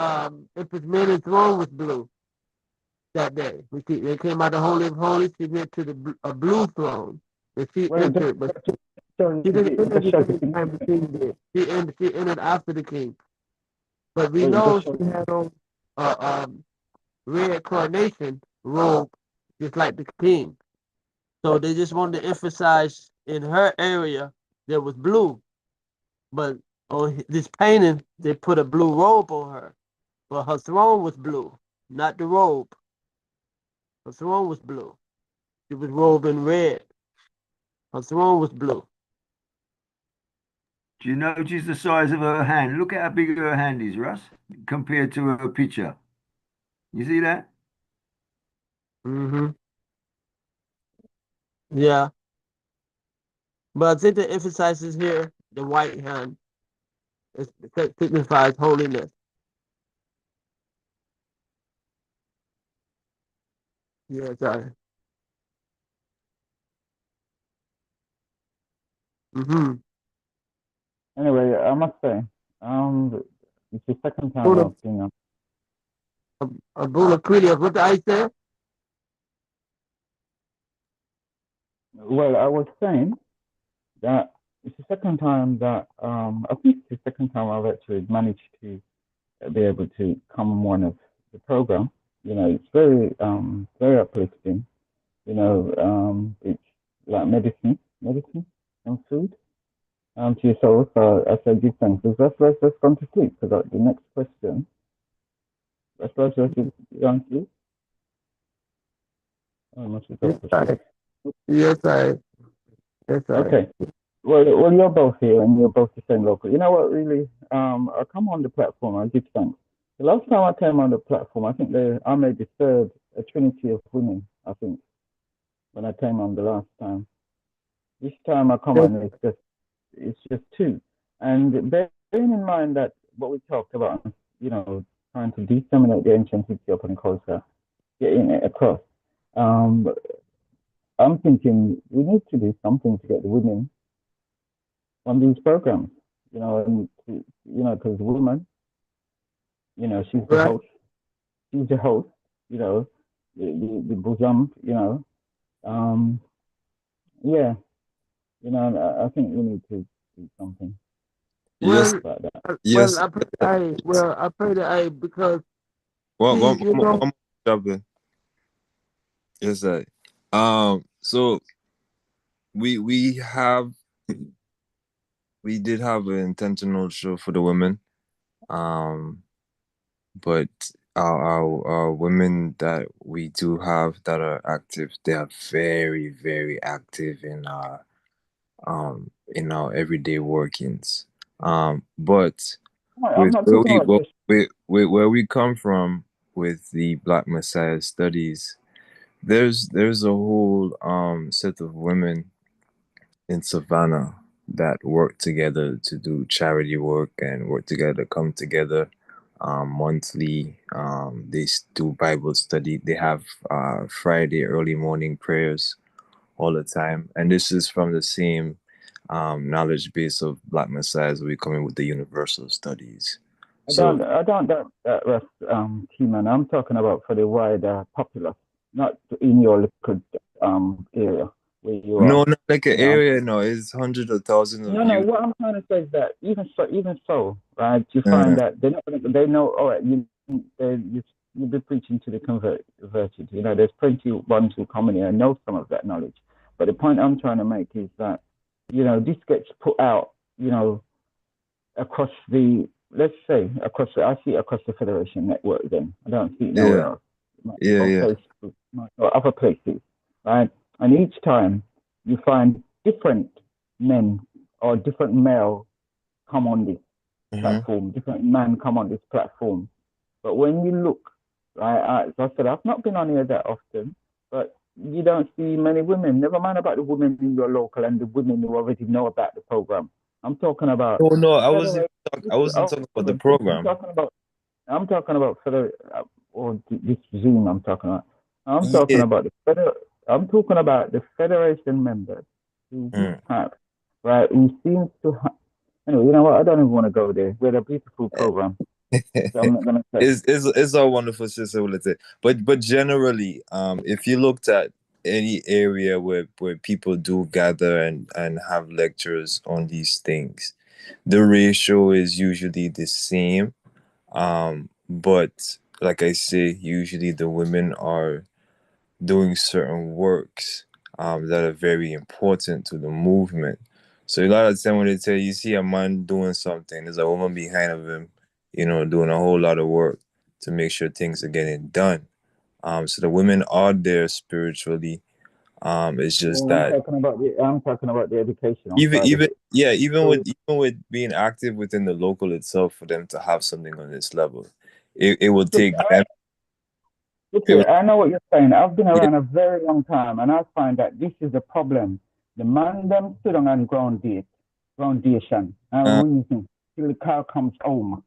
Empress Mary's throne was blue that day. They came out of the Holy of Holies. She went to a blue throne, and she Well, entered, but she didn't enter the same time the king did. She entered after the king. But we know she had on red coronation robe, just like the king. So they just wanted to emphasize in her area there was blue, but on this painting they put a blue robe on her. But her throne was blue, not the robe. Her throne was blue. She was robed in red. Her throne was blue. Do you notice the size of her hand? Look at how big her hand is, Russ, compared to her picture. You see that? Mm-hmm. Yeah. But I think the emphasis is here, the white hand. It signifies holiness. Yes, Mm-hmm. Anyway, I must say, it's the second time I've been Abula Credia, what did I say? Well, I was saying that it's the second time that I think it's the second time I've actually managed to be able to come on one of the program. You know, it's very uplifting. You know, it's like medicine and food to your soul. So I say give thanks. Let's go to sleep. So the next question. Let's go to sleep. Oh, must have got to sleep. Yes, I. Okay. Well, you're both here and you're both the same local. You know what, really? I come on the platform, I give thanks. The last time I came on the platform, I think I made the third a trinity of women, I think, when I came on the last time. This time I come on, it's just two. And bearing in mind that what we talked about, you know, trying to disseminate the ancient Ethiopian culture, getting it across. I'm thinking we need to do something to get the women on these programs, you know, and you know, because woman, you know, she's the host, you know, the bosom, you know, yeah, you know, and I think we need to do something Yes. about that. Yes. I pray that because One jump in. Yes, I. So we we did have an intentional show for the women, but our women that we do have that are active, they are very active in our everyday workings. But I'm with not talking about just. where we come from with the Black Messiah studies, there's a whole set of women in Savannah that work together to do charity work and work together, come together monthly. They do Bible study. They have Friday early morning prayers all the time, and this is from the same knowledge base of Black Messiahs. We come in with the universal studies. So I don't doubt that, Russ, T-Man. I'm talking about for the wider populace, not in your little area where you No, are. not like an You know? area. No, it's hundreds of thousands of No. youth. What I'm trying to say is that even so, right? You Uh, find that they know. All right, you've been preaching to the converted. You know, there's plenty of ones who come in here and know some of that knowledge. But the point I'm trying to make is that, you know, this gets put out, you know, across the, let's say, I see it across the Federation network then. I don't see it nowhere yeah, else. It might be yeah, on yeah. Facebook, it might be on other places, right? And each time you find different men or different male come on this Mm-hmm. platform, different men come on this platform. But when you look, right, as I said, I've not been on here that often, but you don't see many women. Never mind about the women in your local and the women who already know about the program. I'm talking about Oh no, federation. I wasn't talking about the I'm program. talking about. I'm talking about or this Zoom. I'm talking about. I'm talking Yeah. about the federal. I'm talking about the federation members who we Mm. have, right? Who seems to have. Anyway, you know what? I don't even want to go there. We had a beautiful program, so I'm not gonna say. It's a wonderful sensibility. But generally, if you looked at any area where people do gather and have lectures on these things, the ratio is usually the same. But like I say, usually the women are doing certain works that are very important to the movement. So a lot of time when they tell you, you see a man doing something, there's a woman behind of him, you know, doing a whole lot of work to make sure things are getting done. So the women are there spiritually. It's just Well, that I'm talking about the educational even side of even it. yeah, So even with being active within the local itself, for them to have something on this level, it will look, take them. It will, I know what you're saying. I've been yeah. around a very long time, and I find that this is the problem. The man them sit on and foundation, Uh, and reason till the car comes home,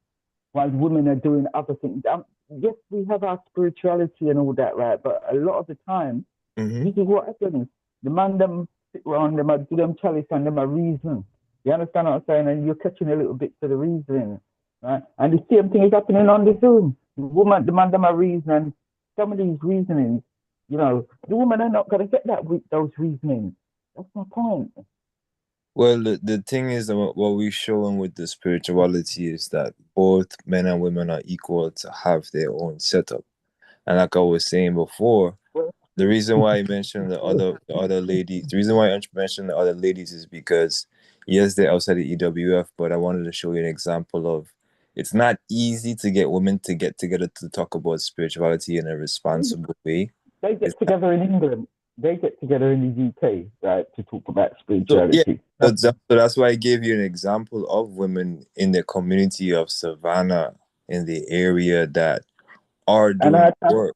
while women are doing other things. Yes, we have our spirituality and all that, right? But a lot of the time, mm-hmm. this is what happens. The man them sit around them, do them chalice and them a reason. You understand what I'm saying? And you're catching a little bit to the reasoning, right? And the same thing is happening on the Zoom. The man them a reason, and some of these reasonings, you know, the women are not going to get that with those reasonings. That's my point. Well, the thing is that what we're showing with the spirituality is that both men and women are equal to have their own setup. And like I was saying before, the reason why I mentioned the other ladies, the reason why I mentioned the other ladies is because yes, they're outside the EWF, but I wanted to show you an example of it's not easy to get women to get together to talk about spirituality in a responsible way. They It's get together in England. They get together in the UK, right, to talk about So yeah, spirituality. so that's why I gave you an example of women in the community of Savannah in the area that are And doing work.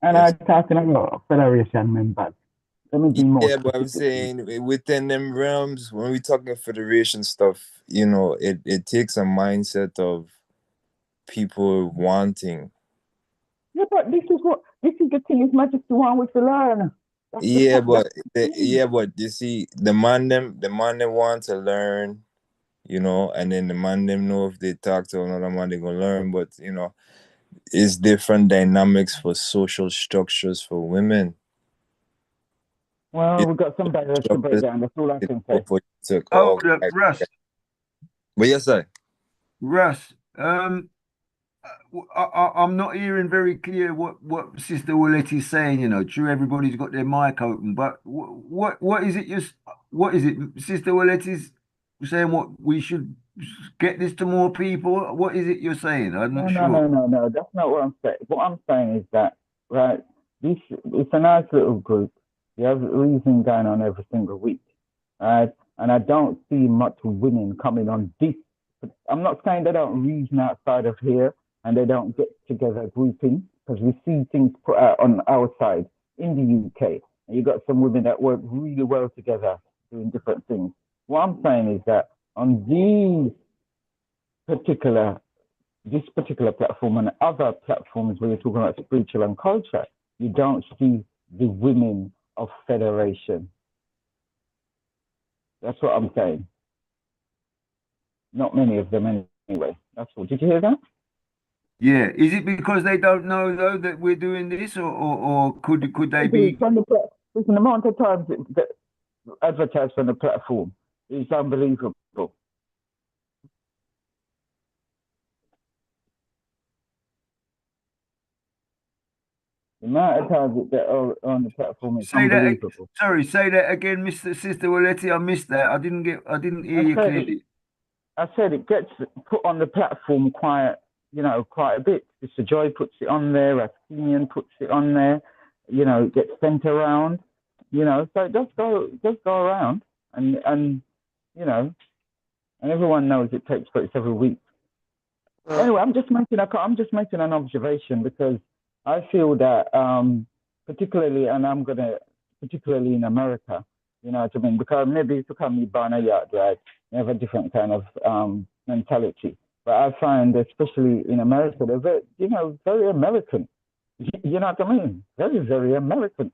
I Yes. talking about federation members. Let me be more Yeah, but I'm specific. saying within them realms, when we talking federation stuff, you know, it takes a mindset of people wanting. Yeah, but this is the thing His Majesty want we to learn. That's the Yeah, that's but the thing. you see, the man them want to learn, you know, and then the man them know if they talk to another man they gonna learn, but you know. It's different dynamics for social structures for women. Well, It's we've got some barriers to break structures down. That's all I can say. for you to Hold up, organize. Russ. But yes, sir. Russ, I'm not hearing very clear what Sister Willette is saying. You know, true, everybody's got their mic open, but what is it? What is it? Sister Willette is saying what we should get this to more people. What is it you're saying? I'm not sure. No. That's not what I'm saying. What I'm saying is that, right, it's a nice little group. You have reason going on every single week, right? And I don't see much women coming on this. I'm not saying they don't reason outside of here and they don't get together grouping because we see things put out on our side in the UK. And you got some women that work really well together doing different things. What I'm saying is that on particular this particular platform and other platforms where you're talking about spiritual and culture, you don't see the women of federation. That's what I'm saying. Not many of them anyway. That's all. Did you hear that? Yeah, is it because they don't know though that we're doing this, or could they Maybe be? it's on the Listen, the amount of times that advertised on the platform is unbelievable. The amount of times that are on the platform is Say that. unbelievable. Sorry, say that again, Mr. Sister Waletti. I missed that. I didn't hear you clearly. I said it gets put on the platform quite a bit. Mr. Joy puts it on there. Athenian puts it on there. It gets sent around. So it does go around, and and everyone knows it takes place every week. Anyway, I'm just making an observation because I feel that particularly in America, you know what I mean? Because maybe it's become me born a yard, right? They have a different kind of mentality. But I find, especially in America, they're very American. You know what I mean? Very, very American.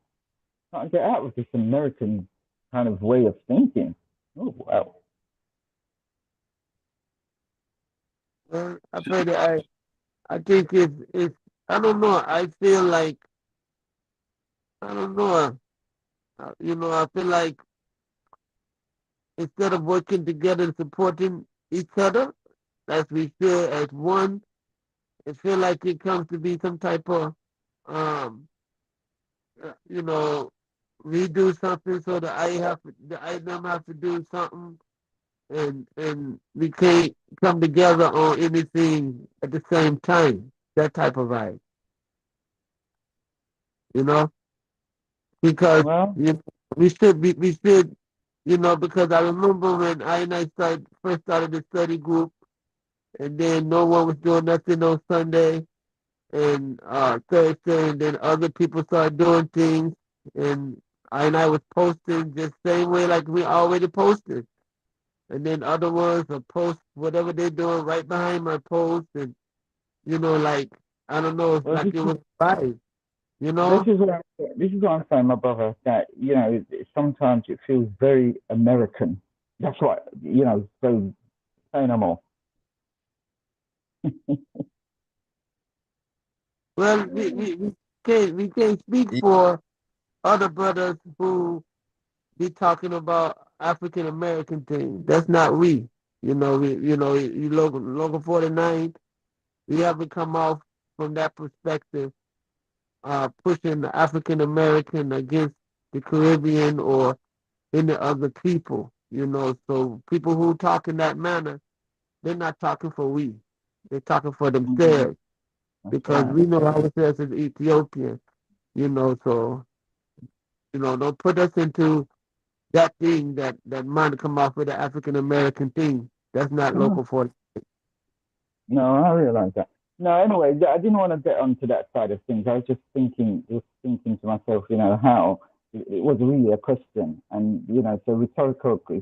Can't get out of this American kind of way of thinking. Oh wow. I pray that I think it's I don't know. I feel like I don't know. I feel like instead of working together and supporting each other as we feel as one, it feel like it comes to be some type of um redo something so that I them have to do something and we can't come together on anything at the same time. That type of vibe, you know, because we should, because I remember when I first started the study group, and then no one was doing nothing on Sunday and Thursday, and then other people started doing things, and I was posting just same way like we already posted, and then other ones will post whatever they're doing right behind my post, and like I don't know, it's like it was right, This is what I'm saying, my brother. That sometimes it feels very American. That's what So say no more. Well, we can't speak for other brothers who be talking about African American things. That's not we. You local 49. We haven't come off from that perspective, pushing the African American against the Caribbean or any other people. So people who talk in that manner, they're not talking for we. They're talking for themselves because we know ourselves as Ethiopian. So don't put us into that thing that might come off with the African American thing. That's not local for. No, I realize that. No, anyway, I didn't want to get onto that side of things. I was just thinking to myself, how it was really a question, and it's a rhetorical. I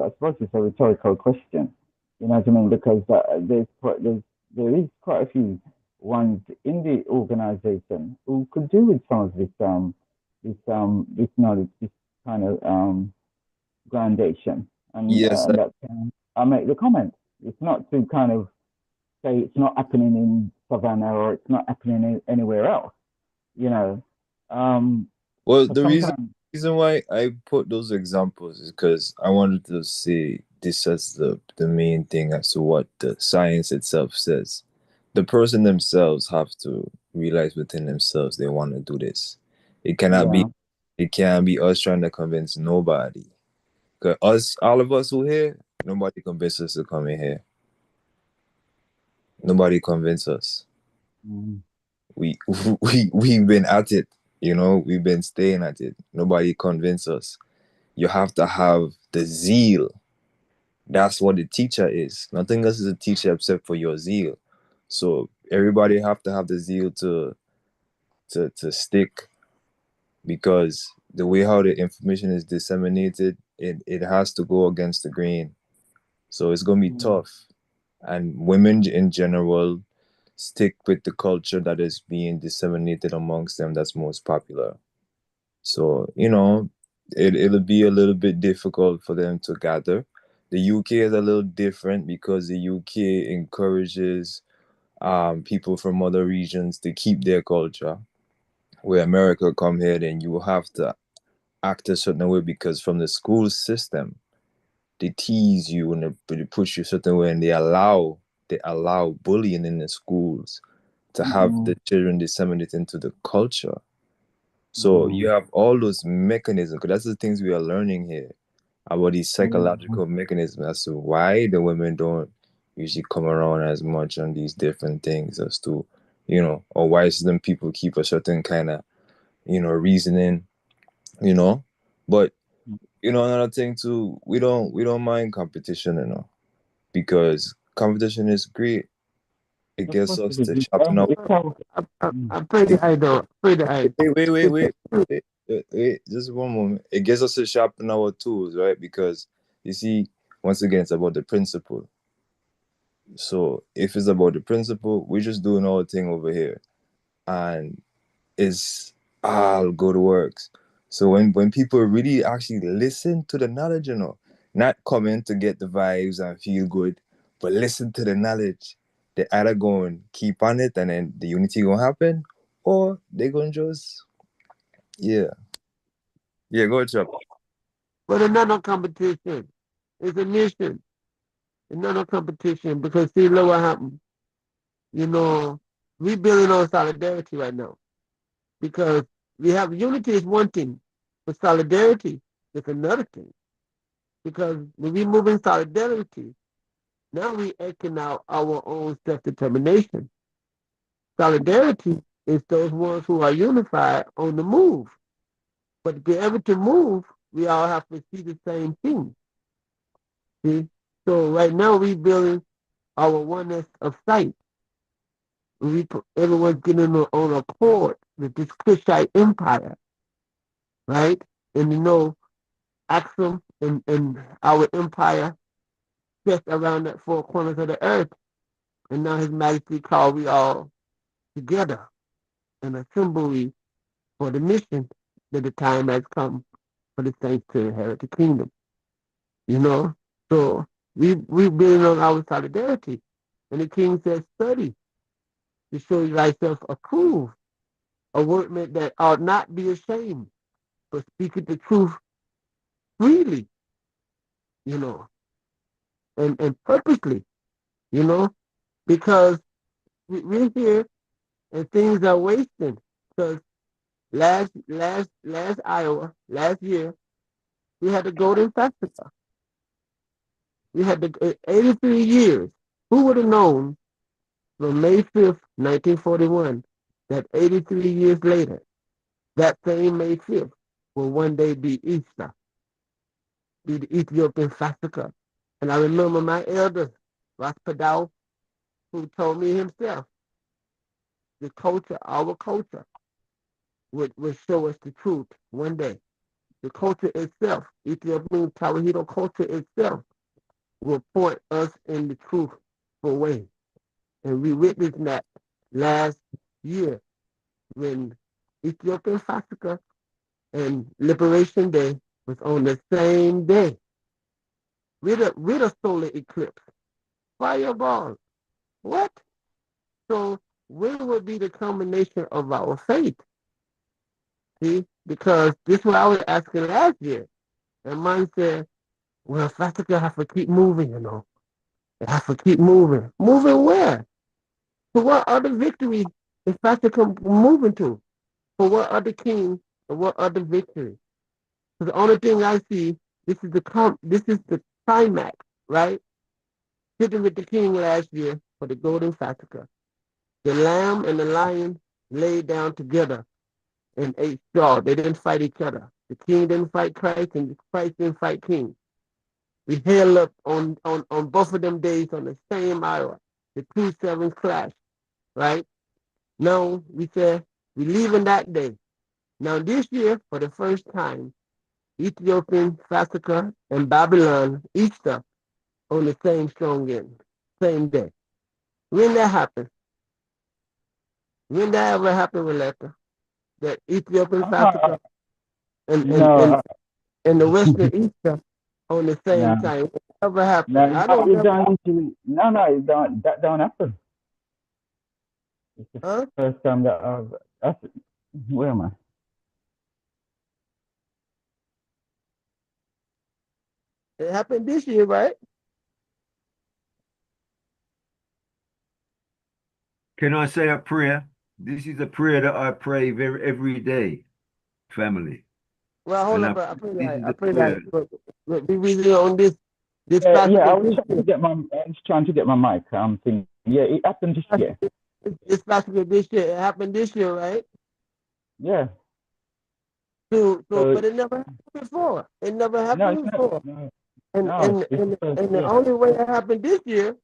suppose it's a rhetorical question. You know what I mean? Because there is quite a few ones in the organization who could do with some of this knowledge, this kind of groundation, and Yes, that I make the comment. It's not to kind of say it's not happening in Savannah or it's not happening anywhere else. well, the sometimes reason why I put those examples is because I wanted to say this as the main thing as to what the science itself says. The person themselves have to realize within themselves they want to do this. It cannot be. It can't be us trying to convince nobody. Cause all of us who here, nobody convinced us to come in here. Nobody convinced us. We've been at it, we've been staying at it. Nobody convinced us. You have to have the zeal. That's what the teacher is. Nothing else is a teacher except for your zeal. So everybody have to have the zeal to stick, because the way how the information is disseminated, it has to go against the grain. So it's gonna be tough. And women in general stick with the culture that is being disseminated amongst them that's most popular. So, it'll be a little bit difficult for them to gather. The UK is a little different because the UK encourages people from other regions to keep their culture. Where America come here, then you have to act a certain way because from the school system, they tease you and they push you a certain way, and they allow bullying in the schools to have the children disseminate into the culture. So you have all those mechanisms, because that's the things we are learning here about these psychological mechanisms as to why the women don't usually come around as much on these different things, as to, or why some people keep a certain kind of, reasoning, but another thing too, we don't mind competition, because competition is great. It gets us to sharpen up. I pray the idol. Pray the idol. Wait, just one moment. It gets us to sharpen our tools, right? Because you see, once again, it's about the principle. So if it's about the principle, we're just doing our thing over here, and it's all good works. So when people really actually listen to the knowledge, not come in to get the vibes and feel good, but listen to the knowledge, they either going to keep on it and then the unity gonna happen, or they gonna just go ahead. But it's not no competition. It's a mission. It's not no competition because see, look what happened. We building on solidarity right now because we have unity is one thing, but solidarity is another thing. Because when we move in solidarity, now we acting out our own self-determination. Solidarity is those ones who are unified on the move. But to be able to move, we all have to see the same thing. See? So right now we building our oneness of sight. Everyone's getting on accord with this Kushite empire, right? And Axum and our empire just around the four corners of the earth. And now his majesty called we all together in assembly for the mission that the time has come for the saints to inherit the kingdom. So we building on our solidarity. And the king says, study to show thyself approved, a workman that ought not be ashamed, but speaking the truth freely, you know, and purposely, you know, because we're here and things are wasting. Because last Iowa, last year, we had the Golden Festival. We had the 83 years. Who would have known from May 5th, 1941, that 83 years later, that same May 5th will one day be Easter, be the Ethiopian Festival. And I remember my elder, Raspadal, who told me himself, the culture, our culture, would show us the truth one day. The culture itself, Ethiopian Tawahedo culture itself, will point us in the truthful way. And we witnessed that last year when Ethiopian Festival and Liberation Day was on the same day with a solar eclipse. Fireball. What? So when would be the culmination of our faith? See? Because this is what I was asking last year. And mine said, well, Festival have to keep moving. It has to keep moving. Moving where? To what other victory is Festival moving to? For what other king or what other victory? Because the only thing I see, this is the climax, right? Sitting with the king last year for the Golden Festival. The lamb and the lion laid down together and ate straw. They didn't fight each other. The king didn't fight Christ, and Christ didn't fight king. We hail up on both of them days on the same hour. The two sevens clash, right? Now we say we leaving that day. Now this year, for the first time, Ethiopian, Fasica, and Babylon Easter on the same strong end, same day. When that happened, when that ever happened, Rebecca, that Ethiopian Fasica and, You and, know, and, and the Western Easter on the same no, time. It never happened. no, I don't you know. don't usually, no, it don't, that don't happen. It's the Huh? first time that I've, that's, where am I? It happened this year, right? Can I say a prayer? This is a prayer that I pray every day, family. Well, hold And up, I pray this that. is I a pray prayer. that. But be reasoning on this Yeah, Passover I was this trying to year. get my, I was trying to get my mic. Thing. Yeah, it happened this year. This Passover this year. It happened this year, right? Yeah. So, So but it never happened before. It never no, it's happened not. before. No, And no, and it's the and first and the year. only way it happened this year,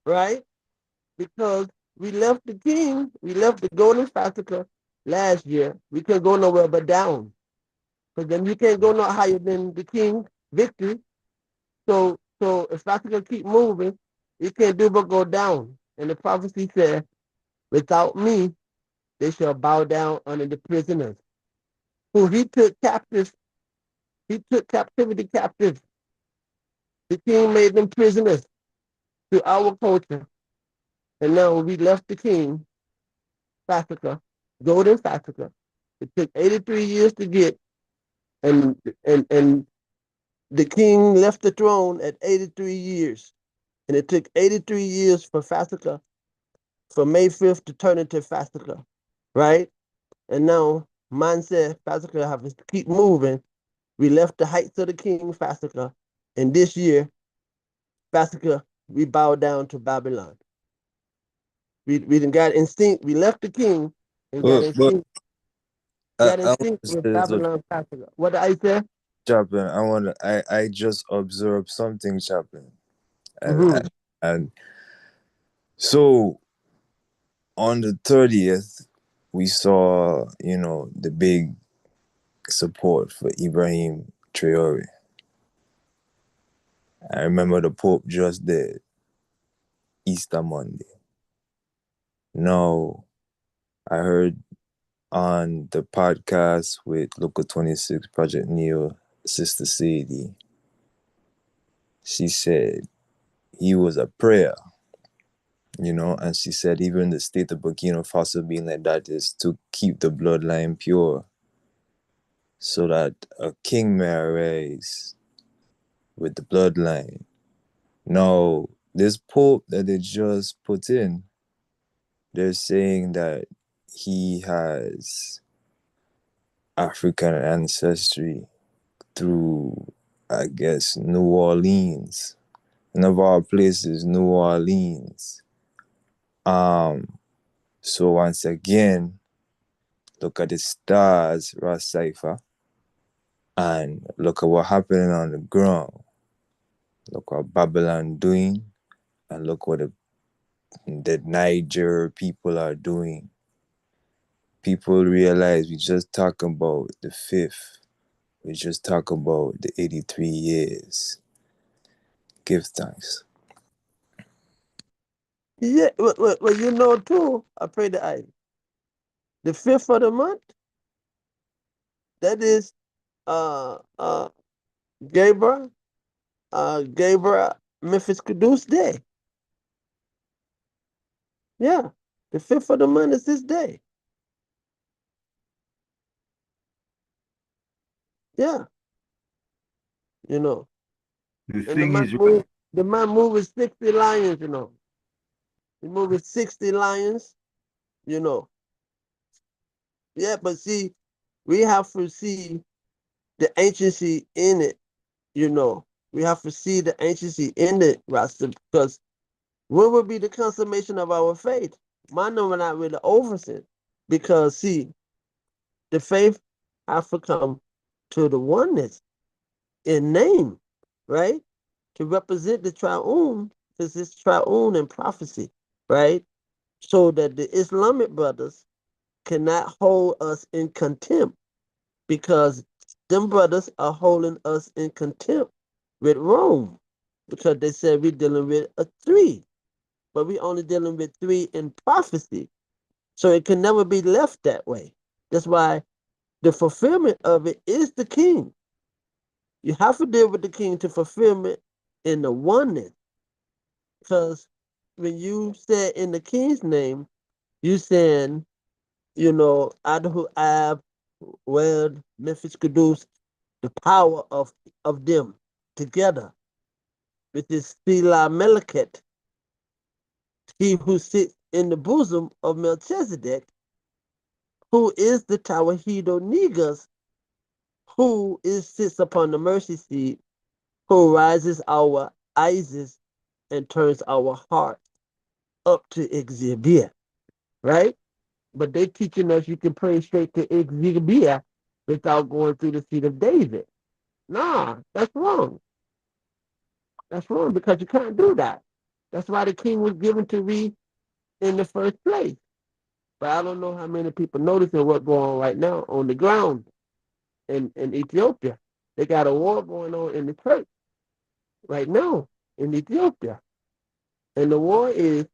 right? Because we left the golden Passover last year. We couldn't go nowhere but down. Because then you can't go no higher than the king victory. So if Passover keep moving, you can't do but go down. And the prophecy said, without me, they shall bow down under the prisoners. Who he took captive, he took captivity captive. The king made them prisoners to our culture. And now we left the king, Passover, golden Passover. It took 83 years to get, and and the king left the throne at 83 years. And it took 83 years for Passover, for May 5th to turn into Passover, right? And now, man said Passover have to keep moving. We left the heights of the king, Passover, and this year, Passover, we bow down to Babylon. We done got instinct. We left the king and But got I want instinct to say with this, Babylon Passover. What did I say? Chaplain. I just observed something, Chaplain, and Mm-hmm. and so on the 30th, we saw the big support for Ibrahim Traore. I remember the Pope just did Easter Monday. Now I heard on the podcast with Local 26 Project Neo, Sister Sadie, she said he was a prayer, and she said even the state of Burkina Faso being like that is to keep the bloodline pure so that a king may arise with the bloodline. Now, this Pope that they just put in, they're saying that he has African ancestry through, I guess, New Orleans. One of our places, New Orleans. So once again, look at the stars, Ras Cypher, and look at what happening on the ground. Look what Babylon doing, and look what the Niger people are doing. People realize we just talk about the fifth. We just talk about the 83 years. Give thanks. Yeah, well, you know too, I pray that the 5th of the month, that is Gabriel, Gabriel Memphis Kudus Day. Yeah, the 5th of the month is this day. Yeah, you know. The And thing is, right, the man moving 60 lions, you know. He moving 60 lions, you know. Yeah, but see, we have to see the anciency in it, you know. We have to see the anciency in it, Rasta, because when will be the consummation of our faith? Mine know we're not really overseen. Because see, the faith have to come to the oneness in name, right? To represent the triune, because it's triune in prophecy, right? So that the Islamic brothers cannot hold us in contempt, because them brothers are holding us in contempt with Rome, because they said we're dealing with a three, but we only dealing with three in prophecy. So it can never be left that way. That's why the fulfillment of it is the king. You have to deal with the king to fulfillment in the oneness. Because when you say in the king's name, you saying, Adahu Ab, Weld, Memphis Kudus, the power of them. together with this Sela Meleket, he who sits in the bosom of Melchizedek, who is the Tawahedo Negus, who sits upon the mercy seat, who rises our eyes and turns our heart up to Exhibia, right? But they teaching us you can pray straight to Exhibia without going through the seat of David. Nah, that's wrong. That's wrong because you can't do that. That's why the king was given to read in the first place. But I don't know how many people noticing what's going on right now on the ground in Ethiopia. They got a war going on in the church right now in Ethiopia. And the war is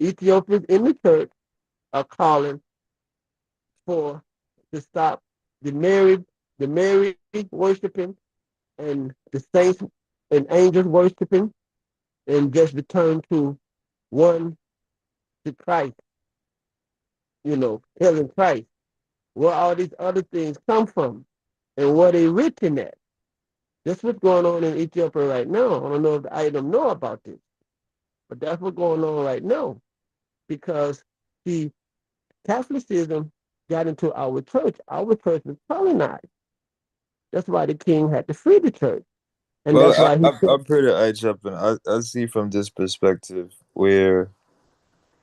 Ethiopians in the church are calling for to stop the Mary worshiping and the saints and angels worshiping and just return to one to Christ, hailing Christ. Where all these other things come from and where they written at. That's what's going on in Ethiopia right now. I don't know if I don't know about this, but that's what's going on right now. Because see, Catholicism got into our church. Our church was colonized. That's why the king had to free the church. And Well, that's why he I'm pretty eye chopping. I see from this perspective where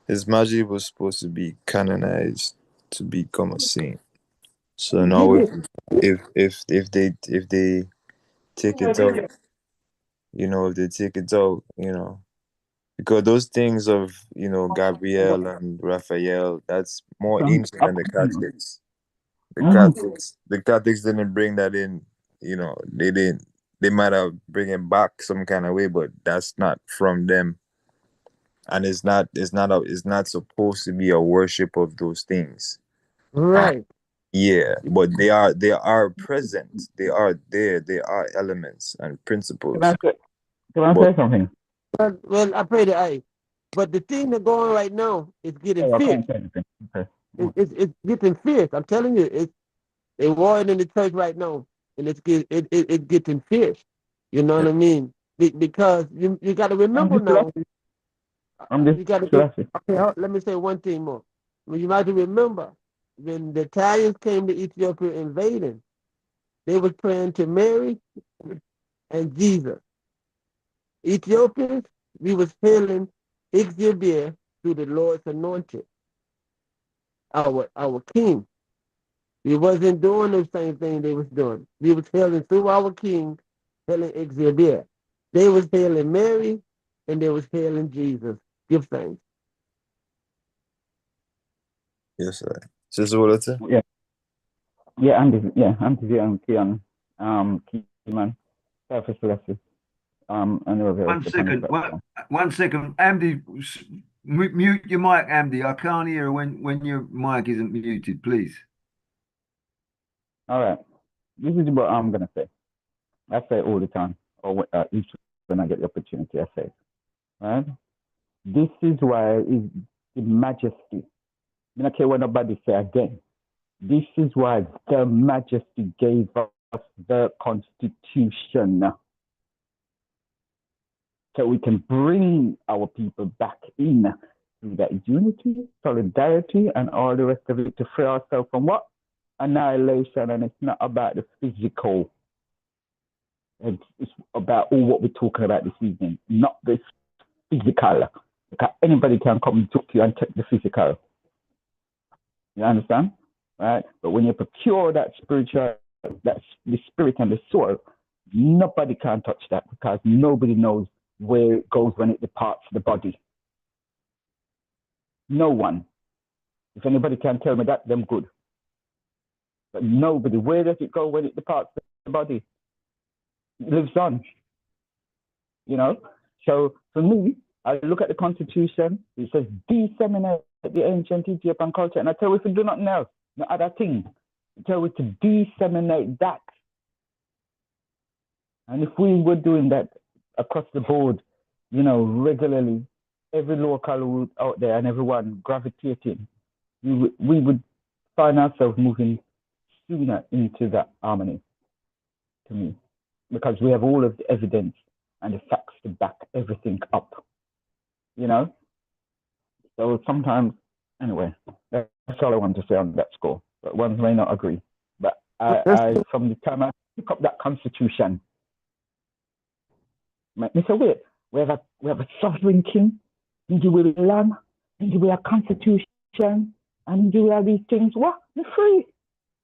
his magic was supposed to be canonized to become a saint. So now if they take it out, if they take it out, because those things of Gabriel and Raphael, that's more ancient than the Catholics. The Catholics didn't bring that in. They didn't. They might have bring it back some kind of way, but that's not from them, and it's not supposed to be a worship of those things. right. Yeah, but they are present. They are there. They are elements and principles. Can I But say something? Well, I pray that but the thing that's going on right now is getting Oh, I fierce. can't say anything. Okay. It's getting fierce. I'm telling you, they're warring in the church right now, and it's getting fierce. You know what I mean? Because you got to I'm remember just now. just You got to Selassie. okay. Let me say one thing more. Well, you might remember when the Italians came to Ethiopia invading, they was praying to Mary and Jesus. Ethiopians, we was hailing Ixibir through the Lord's anointed, our king. We wasn't doing the same thing they was doing. We was hailing through our king, hailing Ixibir. They was hailing Mary and they was hailing Jesus. Give thanks. yes, sir. Sister Walter. Yeah. Yeah, Andy and Kian, Keyman, Surface Selassie. And the One the panel. second. One second. Andy, mute your mic, Andy. I can't hear when your mic isn't muted, please. All right. This is what I'm gonna say. I say all the time, or each when I get the opportunity, I say, right? This is why is the majesty. I don't care what nobody say again. This is why the majesty gave us the constitution, so we can bring our people back in through that unity, solidarity, and all the rest of it to free ourselves from what? Annihilation. And it's not about the physical. It's about all what we're talking about this evening, not the physical. Because anybody can come and talk to you and take the physical. You understand? Right? But when you procure that that's the spirit and the soul, nobody can touch that because nobody knows where it goes when it departs the body. No one. If anybody can tell me that, them good. But nobody. Where does it go when it departs the body? It lives on. So for me, I look at the Constitution. It says disseminate the ancient Ethiopian culture, and I tell you to do nothing else, no other thing. I tell you to disseminate that. And if we were doing that across the board, regularly, every local route out there and everyone gravitating, we would find ourselves moving sooner into that harmony, to me. because we have all of the evidence and the facts to back everything up. You know? So sometimes, anyway, that's all I want to say on that score. But ones may not agree. But I from the time I pick up that constitution, Mr. Wait, we have a sovereign king, and you will land, and you will have constitution, and you will have these things. What? You're free.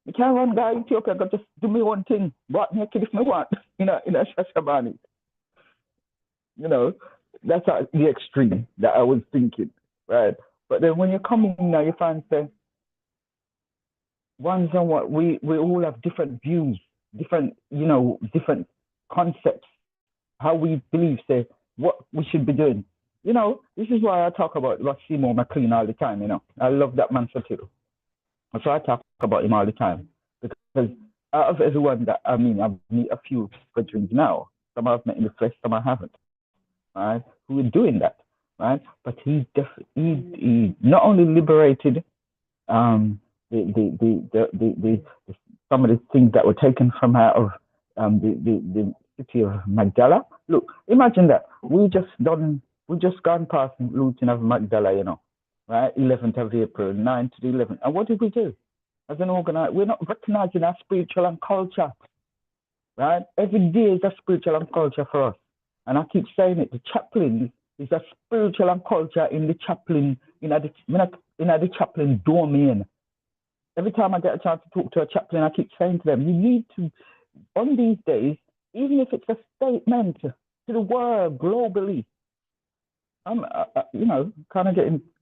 You can't run guy Ethiopia, go just do me one thing. What naked if me want, in a Shashabani. You know, that's the extreme that I was thinking, right? But then when you come in now, you find that ones on what we all have different views, different different concepts, how we believe, say what we should be doing. You know, this is why I talk about Seymour McLean all the time. You know, I love that man for too. So I talk about him all the time because out of everyone that I've met a few brethren now. Some I've met in the flesh, some I haven't. Right? Who are doing that, right? But he not only liberated the some of the things that were taken from out of the city of Magdala. Look, imagine that we just gone past looting of Magdala, you know, right? 11th of April, 9 to the 11th. And what did we do? As an organizer, we're not recognizing our spiritual and culture, right? Every day is a spiritual and culture for us. And I keep saying it, the chaplain is a spiritual and culture in the chaplain, in the chaplain domain. Every time I get a chance to talk to a chaplain, I keep saying to them, you need to, on these days, even if it's a statement to the world globally, I'm, kind of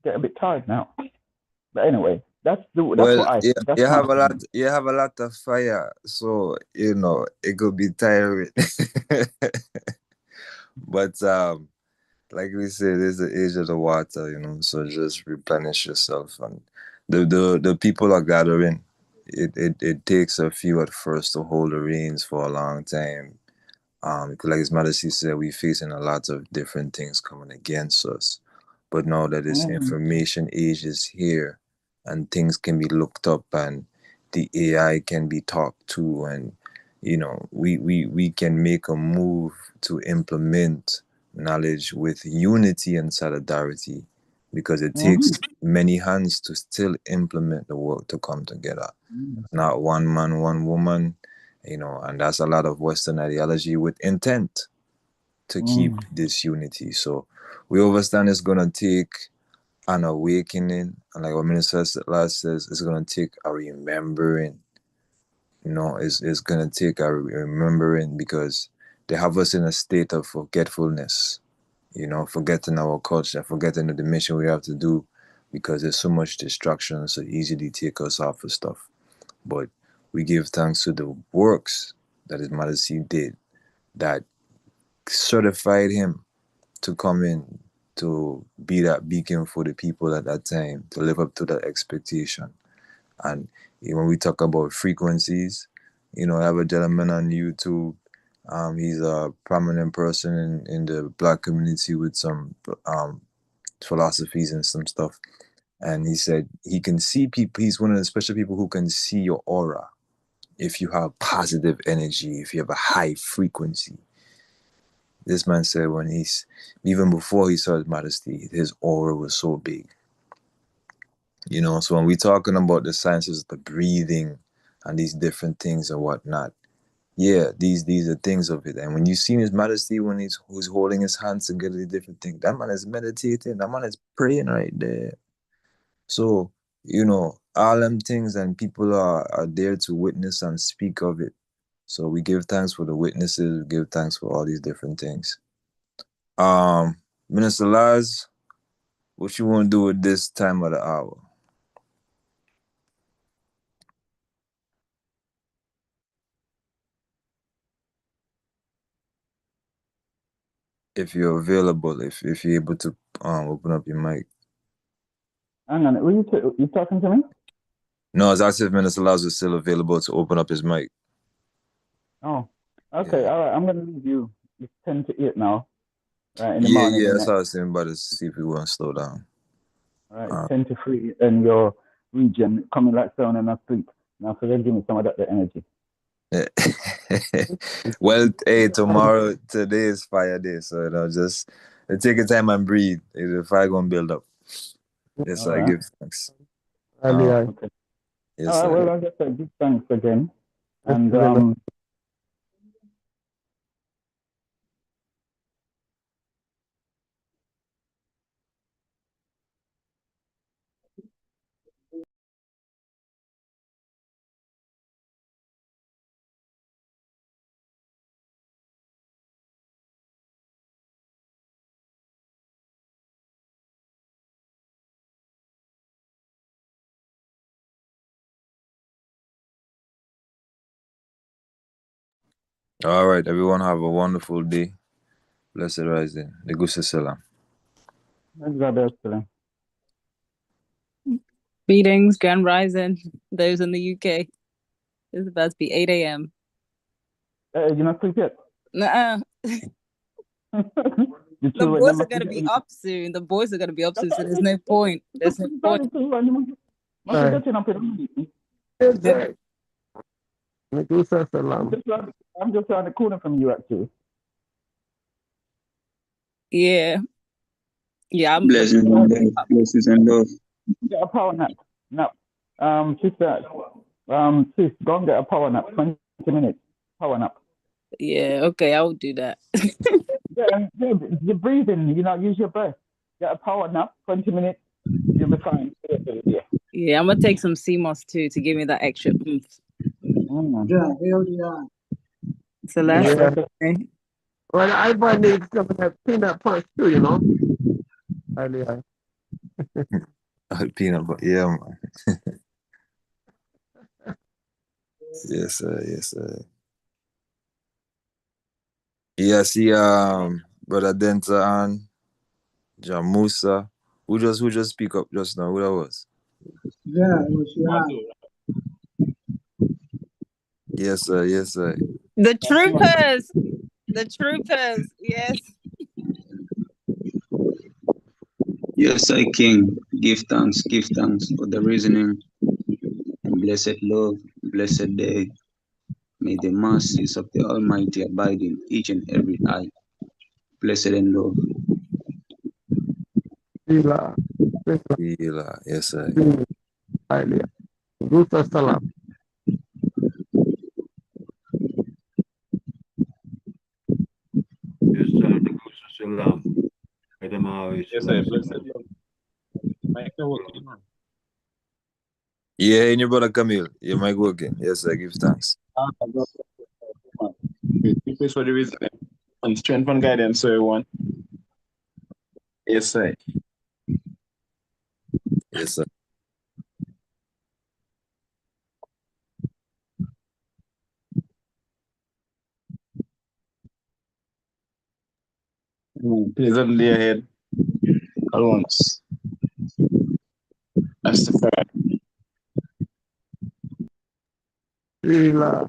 get a bit tired now. But anyway, that's what I. That's you my have a lot. opinion. You have a lot of fire, so it could be tiring. But like we said, it's the age of the water, so just replenish yourself. And the people are gathering. It takes a few at first to hold the reins for a long time. Because like His Majesty said, we're facing a lot of different things coming against us. But now that this information age is here and things can be looked up and the AI can be talked to, and we can make a move to implement knowledge with unity and solidarity, because it takes many hands to still implement the work to come together. Not one man, one woman, and that's a lot of Western ideology with intent to keep this unity. So we understand it's gonna take an awakening, and like what Minister last says, it's gonna take a remembering. It's gonna take a remembering, because they have us in a state of forgetfulness. Forgetting our culture, forgetting the mission we have to do, because there's so much distraction, so easily take us off of stuff. But we give thanks to the works that His Majesty did, that certified him to come in to be that beacon for the people at that time, to live up to that expectation. And when we talk about frequencies, I have a gentleman on YouTube. He's a prominent person in the Black community with some philosophies and some stuff. And he said he can see people. He's one of the special people who can see your aura. If you have positive energy, if you have a high frequency. This man said even before he saw His Majesty, his aura was so big. So when we're talking about the sciences of the breathing and these different things and whatnot, these are things of it. And when you see His Majesty, when he's holding his hands together, the different things, that man is meditating, that man is praying right there. So, all them things, and people are there to witness and speak of it. So we give thanks for the witnesses, we give thanks for all these different things. Minister Lars, what you want to do at this time of the hour? If you're available, if you're able to open up your mic. Hang on, were you talking to me? No, it's as if Minister Lars is still available to open up his mic. Oh, okay, all right. I'm gonna leave you. It's 10 to 8 now, right? In the Yeah, morning. that's how I was saying, about to see if we want to slow down. All right, it's 10 to 3 in your region, coming like sound and not sleep. Now, so then give me some of that energy. Well, hey, today is fire day, so just take your time and breathe. The fire gonna build up. Yes, All I right. give thanks. Okay. Yes, All right. sir. Well, I guess I give thanks again, Yes, and sir. All right, everyone have a wonderful day. Blessed rising. Negusa salam. Greetings, Grand Rising, those in the UK. It's about to be 8 a.m. You're not sleep yet? Nuh-uh. You The two boys remember are going to to be up soon. The boys are going to be up soon, so there's no point. There's no point. Right. Yeah. Medusa Salam. I'm just around the corner from you, actually. Yeah. Yeah, I'm Blessings and love. Blessings and love. Get a power nap. No. Sister, sis, go and get a power nap. 20 minutes. Power nap. Yeah, okay, I will do that. Yeah, you're breathing, use your breath. Get a power nap, 20 minutes, you'll be fine. Yeah. Yeah, I'm gonna take some CMOS too to give me that extra oomph. Celeste. Yeah. Okay. Well, I might need some of that peanut punch too, Earlier. Peanut butter. Yeah, man. Yes, sir. Yes, sir. Yeah, see, Brother Denta and Jamusa. Who just speak up just now? Who that was? Yeah, it was Yes, sir. Yes, sir. The troopers. The troopers. Yes. Yes, I King. Give thanks for the reasoning and blessed love, blessed day. May the mercies of the Almighty abide in each and every eye. Blessed and love. Sila. Yes, sir. Earlier. Medusa Salam. Salam. Yes, sir. Blessed love. Mike, working. Yeah, and your brother Camille. Your mic working. Yes, sir. Give thanks. Thanks for the reason and strength and guidance, everyone. Yes, sir. Yes, sir. Pleasant day ahead. All once. That's the fact. Sila.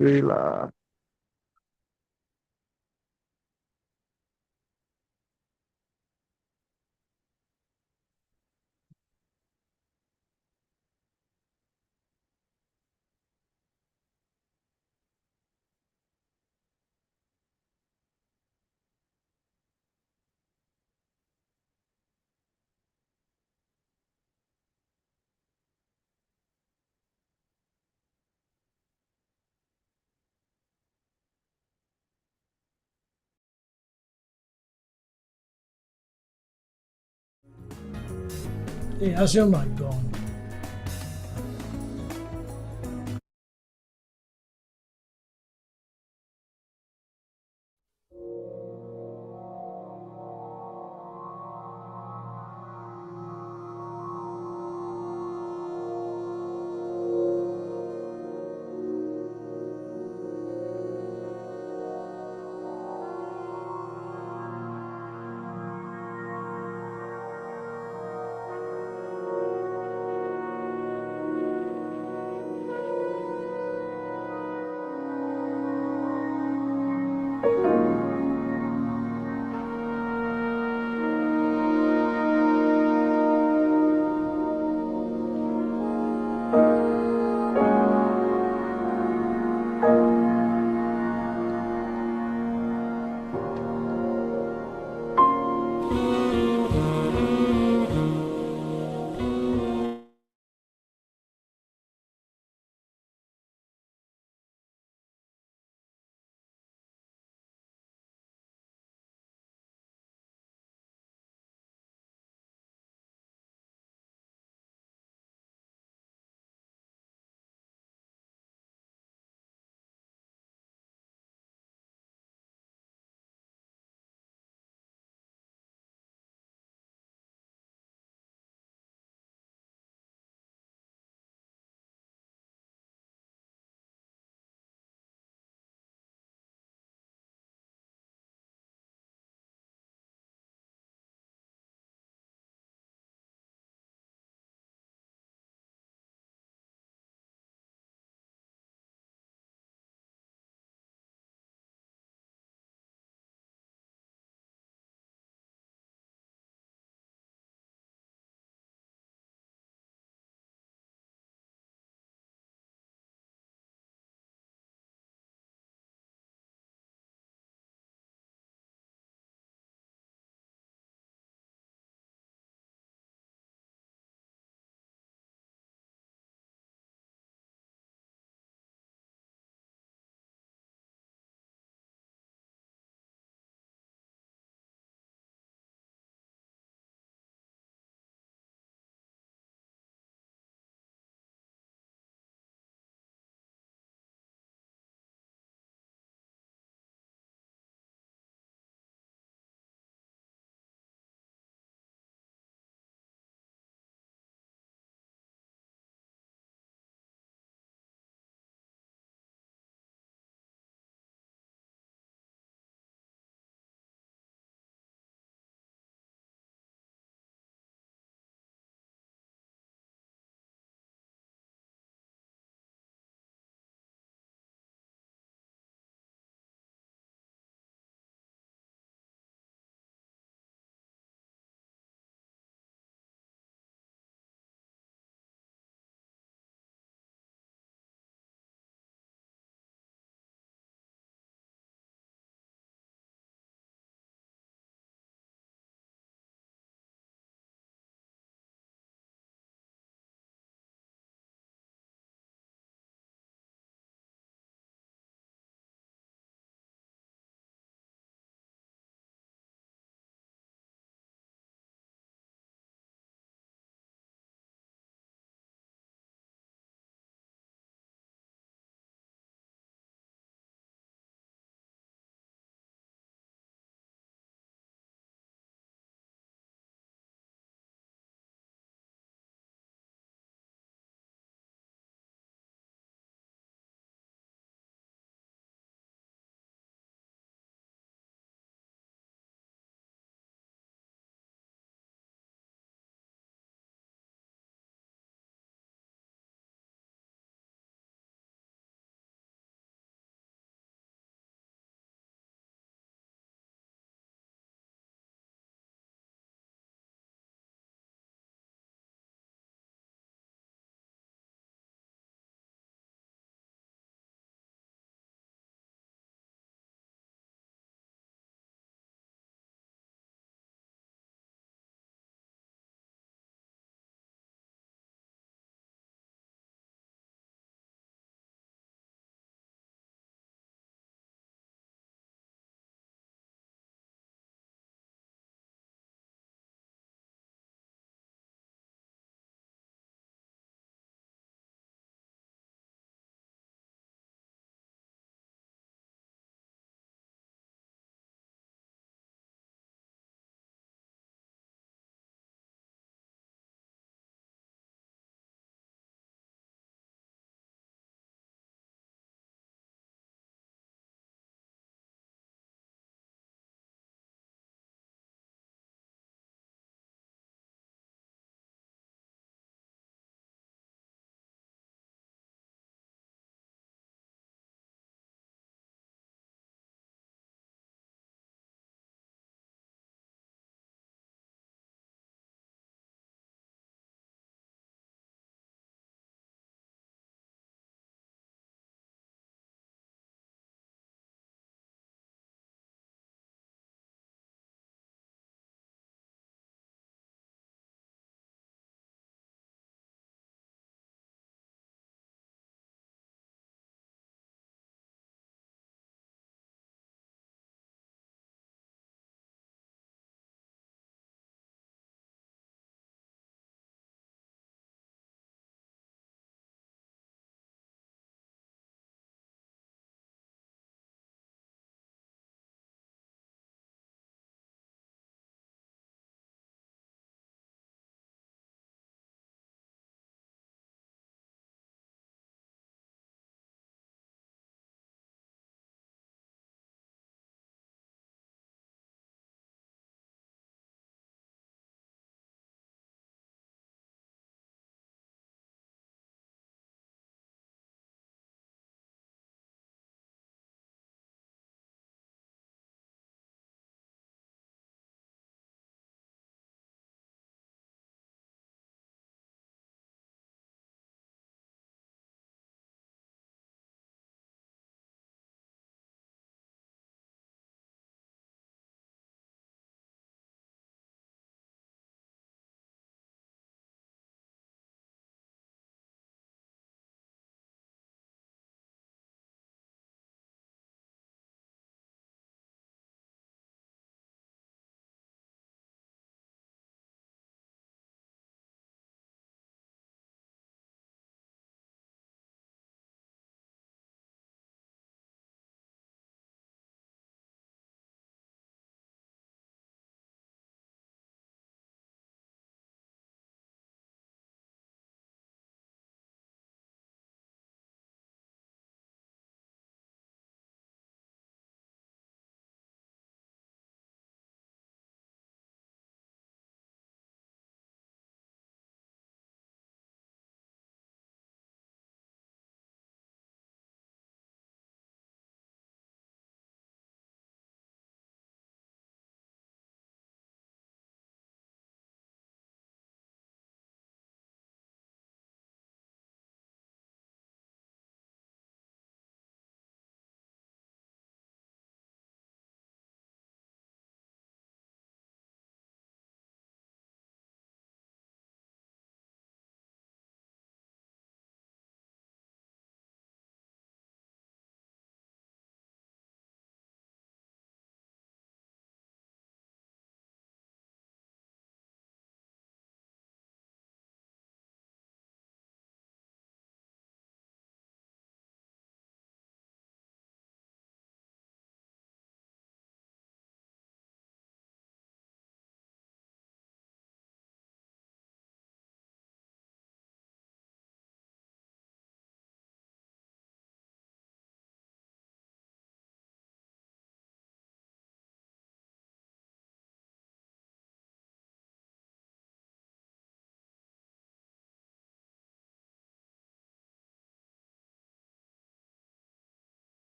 Sila. Hey, how's your mic going?